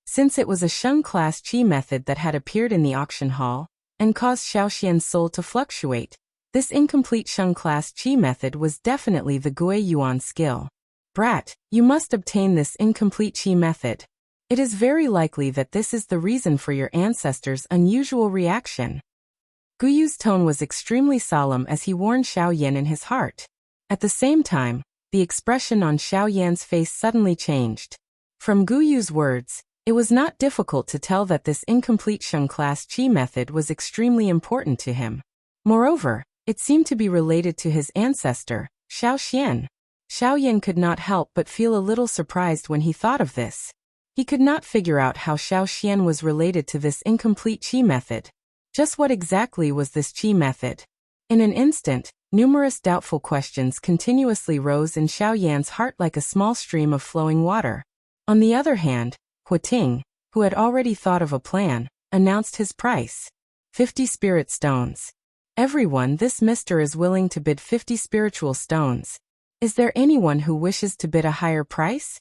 Speaker 1: Since it was a Sheng class chi method that had appeared in the auction hall and caused Xiao Xian's soul to fluctuate, this incomplete Sheng class chi method was definitely the Guiyuan skill. "Brat, you must obtain this incomplete chi method. It is very likely that this is the reason for your ancestors' unusual reaction." Guyu's tone was extremely solemn as he warned Xiao Yan in his heart. At the same time, the expression on Xiao Yan's face suddenly changed. From Guyu's words, it was not difficult to tell that this incomplete Sheng class chi method was extremely important to him. Moreover, it seemed to be related to his ancestor, Xiao Xian. Xiao Yan could not help but feel a little surprised when he thought of this. He could not figure out how Xiao Xian was related to this incomplete chi method. Just what exactly was this chi method? In an instant, numerous doubtful questions continuously rose in Xiao Yan's heart like a small stream of flowing water. On the other hand, Huating, who had already thought of a plan, announced his price. 50 spirit stones. "Everyone, this mister is willing to bid 50 spiritual stones. Is there anyone who wishes to bid a higher price?"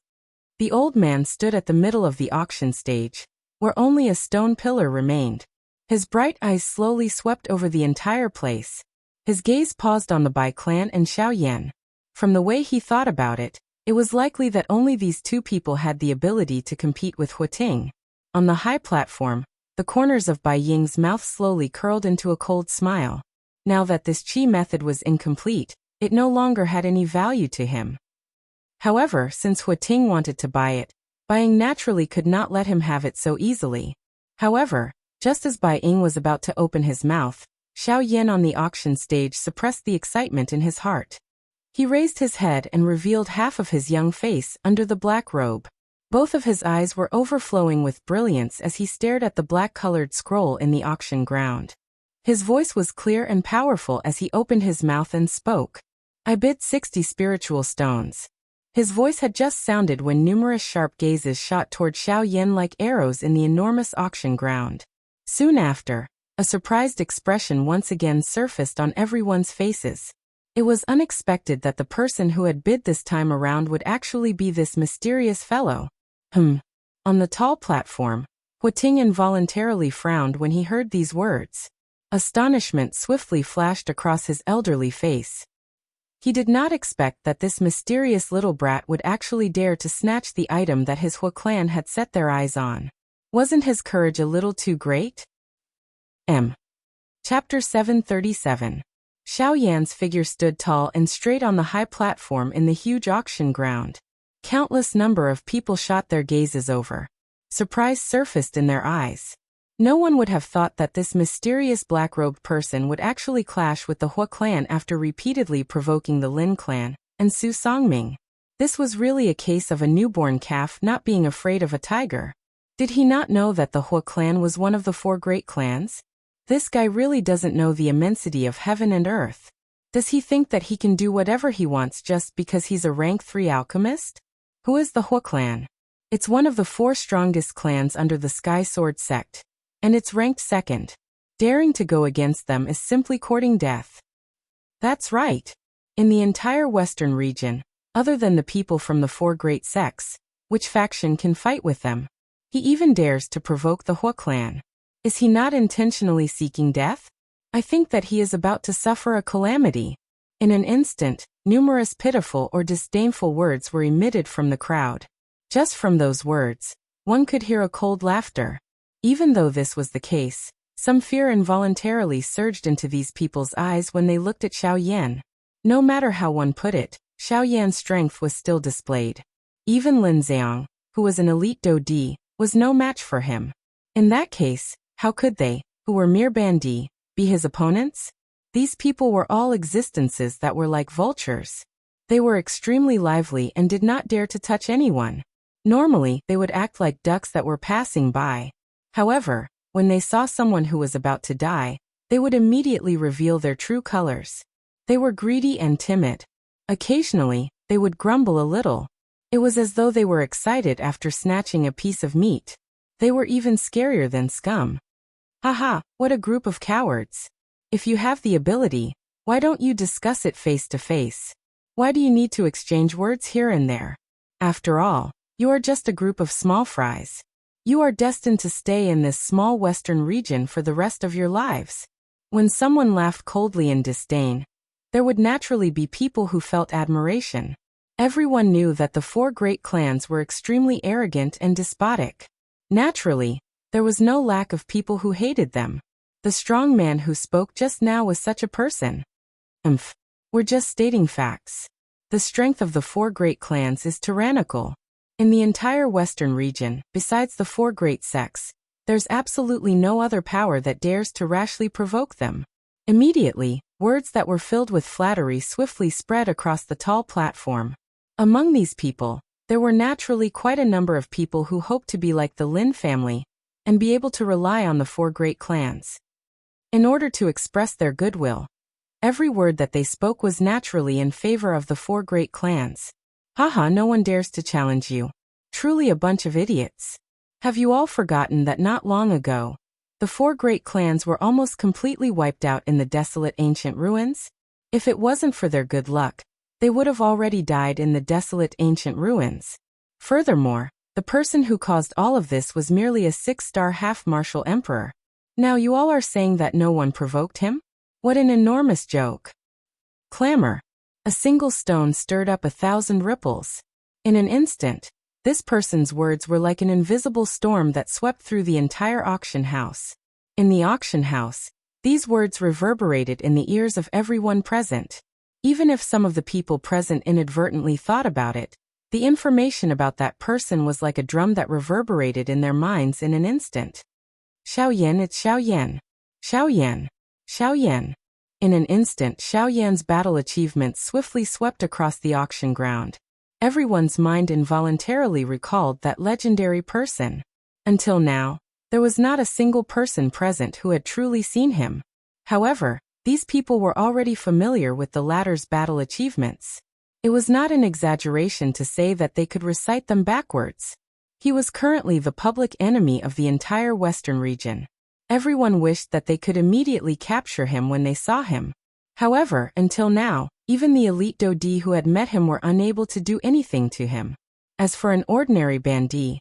Speaker 1: The old man stood at the middle of the auction stage, where only a stone pillar remained. His bright eyes slowly swept over the entire place. His gaze paused on the Bai clan and Xiao Yan. From the way he thought about it, it was likely that only these two people had the ability to compete with Huating. On the high platform, the corners of Bai Ying's mouth slowly curled into a cold smile. Now that this chi method was incomplete, it no longer had any value to him. However, since Huating wanted to buy it, Bai Ying naturally could not let him have it so easily. However, just as Bai Ying was about to open his mouth, Xiao Yan on the auction stage suppressed the excitement in his heart. He raised his head and revealed half of his young face under the black robe. Both of his eyes were overflowing with brilliance as he stared at the black-colored scroll in the auction ground. His voice was clear and powerful as he opened his mouth and spoke. "I bid 60 spiritual stones." His voice had just sounded when numerous sharp gazes shot toward Xiao Yan like arrows in the enormous auction ground. Soon after, a surprised expression once again surfaced on everyone's faces. It was unexpected that the person who had bid this time around would actually be this mysterious fellow. On the tall platform, Huating involuntarily frowned when he heard these words. Astonishment swiftly flashed across his elderly face. He did not expect that this mysterious little brat would actually dare to snatch the item that his Hua clan had set their eyes on. Wasn't his courage a little too great? Chapter 737. Xiao Yan's figure stood tall and straight on the high platform in the huge auction ground. Countless number of people shot their gazes over. Surprise surfaced in their eyes. No one would have thought that this mysterious black-robed person would actually clash with the Hua clan after repeatedly provoking the Lin clan and Su Songming. This was really a case of a newborn calf not being afraid of a tiger. Did he not know that the Hua clan was one of the 4 great clans? This guy really doesn't know the immensity of heaven and earth. Does he think that he can do whatever he wants just because he's a rank 3 alchemist? Who is the Hua clan? It's one of the 4 strongest clans under the Sky Sword sect, and it's ranked 2nd. Daring to go against them is simply courting death. That's right. In the entire western region, other than the people from the 4 great sects, which faction can fight with them? He even dares to provoke the Hua clan. Is he not intentionally seeking death? I think that he is about to suffer a calamity. In an instant, numerous pitiful or disdainful words were emitted from the crowd. Just from those words, one could hear a cold laughter. Even though this was the case, some fear involuntarily surged into these people's eyes when they looked at Xiao Yan. No matter how one put it, Xiao Yan's strength was still displayed. Even Lin Zhang, who was an elite Dodi, was no match for him. In that case, how could they, who were mere bandits, be his opponents? These people were all existences that were like vultures. They were extremely lively and did not dare to touch anyone. Normally, they would act like ducks that were passing by. However, when they saw someone who was about to die, they would immediately reveal their true colors. They were greedy and timid. Occasionally, they would grumble a little. It was as though they were excited after snatching a piece of meat. They were even scarier than scum. Haha, what a group of cowards. If you have the ability, why don't you discuss it face to face? Why do you need to exchange words here and there? After all, you are just a group of small fries. You are destined to stay in this small western region for the rest of your lives. When someone laughed coldly in disdain, there would naturally be people who felt admiration. Everyone knew that the 4 great clans were extremely arrogant and despotic. Naturally, there was no lack of people who hated them. The strong man who spoke just now was such a person. We're just stating facts. The strength of the 4 great clans is tyrannical. In the entire western region, besides the 4 great sects, there's absolutely no other power that dares to rashly provoke them. Immediately, words that were filled with flattery swiftly spread across the tall platform. Among these people, there were naturally quite a number of people who hoped to be like the Lin family and be able to rely on the 4 great clans. In order to express their goodwill, every word that they spoke was naturally in favor of the 4 great clans. Haha, no one dares to challenge you. Truly a bunch of idiots. Have you all forgotten that not long ago, the 4 great clans were almost completely wiped out in the desolate ancient ruins? If it wasn't for their good luck, they would have already died in the desolate ancient ruins. Furthermore, the person who caused all of this was merely a 6-star half-martial emperor. Now you all are saying that no one provoked him? What an enormous joke. Clamor. A single stone stirred up 1,000 ripples. In an instant, this person's words were like an invisible storm that swept through the entire auction house. In the auction house, these words reverberated in the ears of everyone present. Even if some of the people present inadvertently thought about it, the information about that person was like a drum that reverberated in their minds in an instant. Xiao Yan, it's Xiao Yan. Xiao Yan. Xiao Yan. In an instant, Xiao Yan's battle achievements swiftly swept across the auction ground. Everyone's mind involuntarily recalled that legendary person. Until now, there was not a single person present who had truly seen him. However, these people were already familiar with the latter's battle achievements. It was not an exaggeration to say that they could recite them backwards. He was currently the public enemy of the entire western region. Everyone wished that they could immediately capture him when they saw him. However, until now, even the elite Dodi who had met him were unable to do anything to him. As for an ordinary bandit,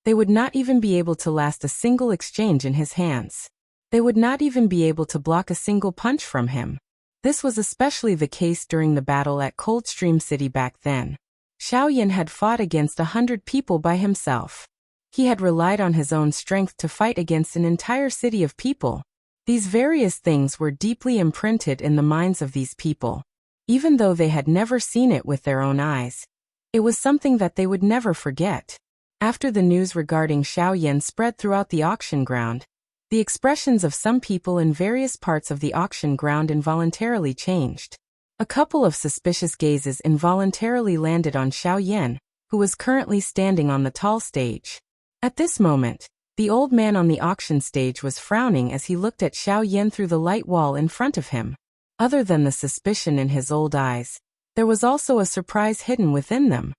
Speaker 1: they would not even be able to last a single exchange in his hands. They would not even be able to block a single punch from him. This was especially the case during the battle at Coldstream City back then. Xiao Yan had fought against 100 people by himself. He had relied on his own strength to fight against an entire city of people. These various things were deeply imprinted in the minds of these people. Even though they had never seen it with their own eyes, it was something that they would never forget. After the news regarding Xiao Yan spread throughout the auction ground, the expressions of some people in various parts of the auction ground involuntarily changed. A couple of suspicious gazes involuntarily landed on Xiao Yan, who was currently standing on the tall stage. At this moment, the old man on the auction stage was frowning as he looked at Xiao Yan through the light wall in front of him. Other than the suspicion in his old eyes, there was also a surprise hidden within them.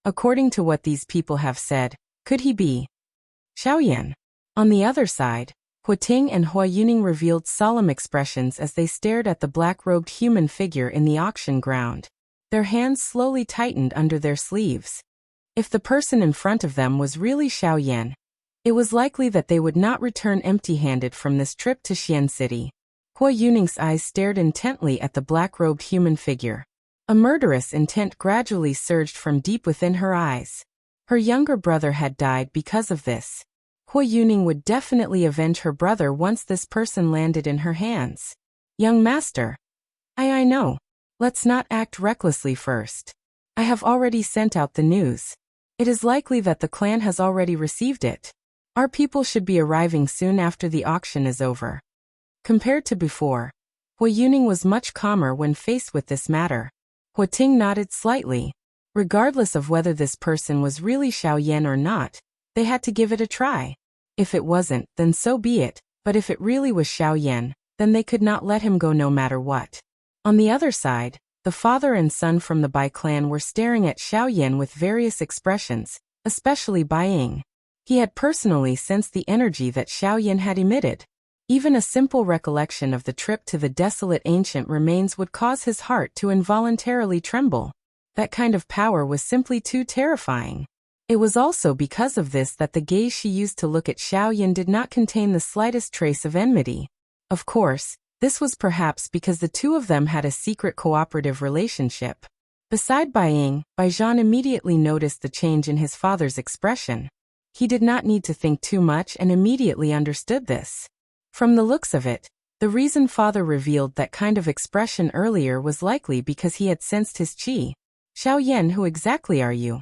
Speaker 1: According to what these people have said, could he be Xiao Yan? On the other side, Hua Ting and Hua Yuning revealed solemn expressions as they stared at the black-robed human figure in the auction ground. Their hands slowly tightened under their sleeves. If the person in front of them was really Xiao Yan, it was likely that they would not return empty-handed from this trip to Xian City. Hua Yuning's eyes stared intently at the black-robed human figure. A murderous intent gradually surged from deep within her eyes. Her younger brother had died because of this. Hua Yuning would definitely avenge her brother once this person landed in her hands. Young master. I know. Let's not act recklessly first. I have already sent out the news. It is likely that the clan has already received it. Our people should be arriving soon after the auction is over. Compared to before, Hua Yuning was much calmer when faced with this matter. Hua Ting nodded slightly. Regardless of whether this person was really Xiao Yan or not, they had to give it a try. If it wasn't, then so be it, but if it really was Xiao Yan, then they could not let him go no matter what. On the other side, the father and son from the Bai clan were staring at Xiao Yan with various expressions, especially Bai Ying. He had personally sensed the energy that Xiao Yan had emitted. Even a simple recollection of the trip to the desolate ancient remains would cause his heart to involuntarily tremble. That kind of power was simply too terrifying. It was also because of this that the gaze she used to look at Xiao Yan did not contain the slightest trace of enmity. Of course, this was perhaps because the two of them had a secret cooperative relationship. Beside Bai Ying, Bai Zhan immediately noticed the change in his father's expression. He did not need to think too much and immediately understood this. From the looks of it, the reason father revealed that kind of expression earlier was likely because he had sensed his qi. Xiao Yan, who exactly are you?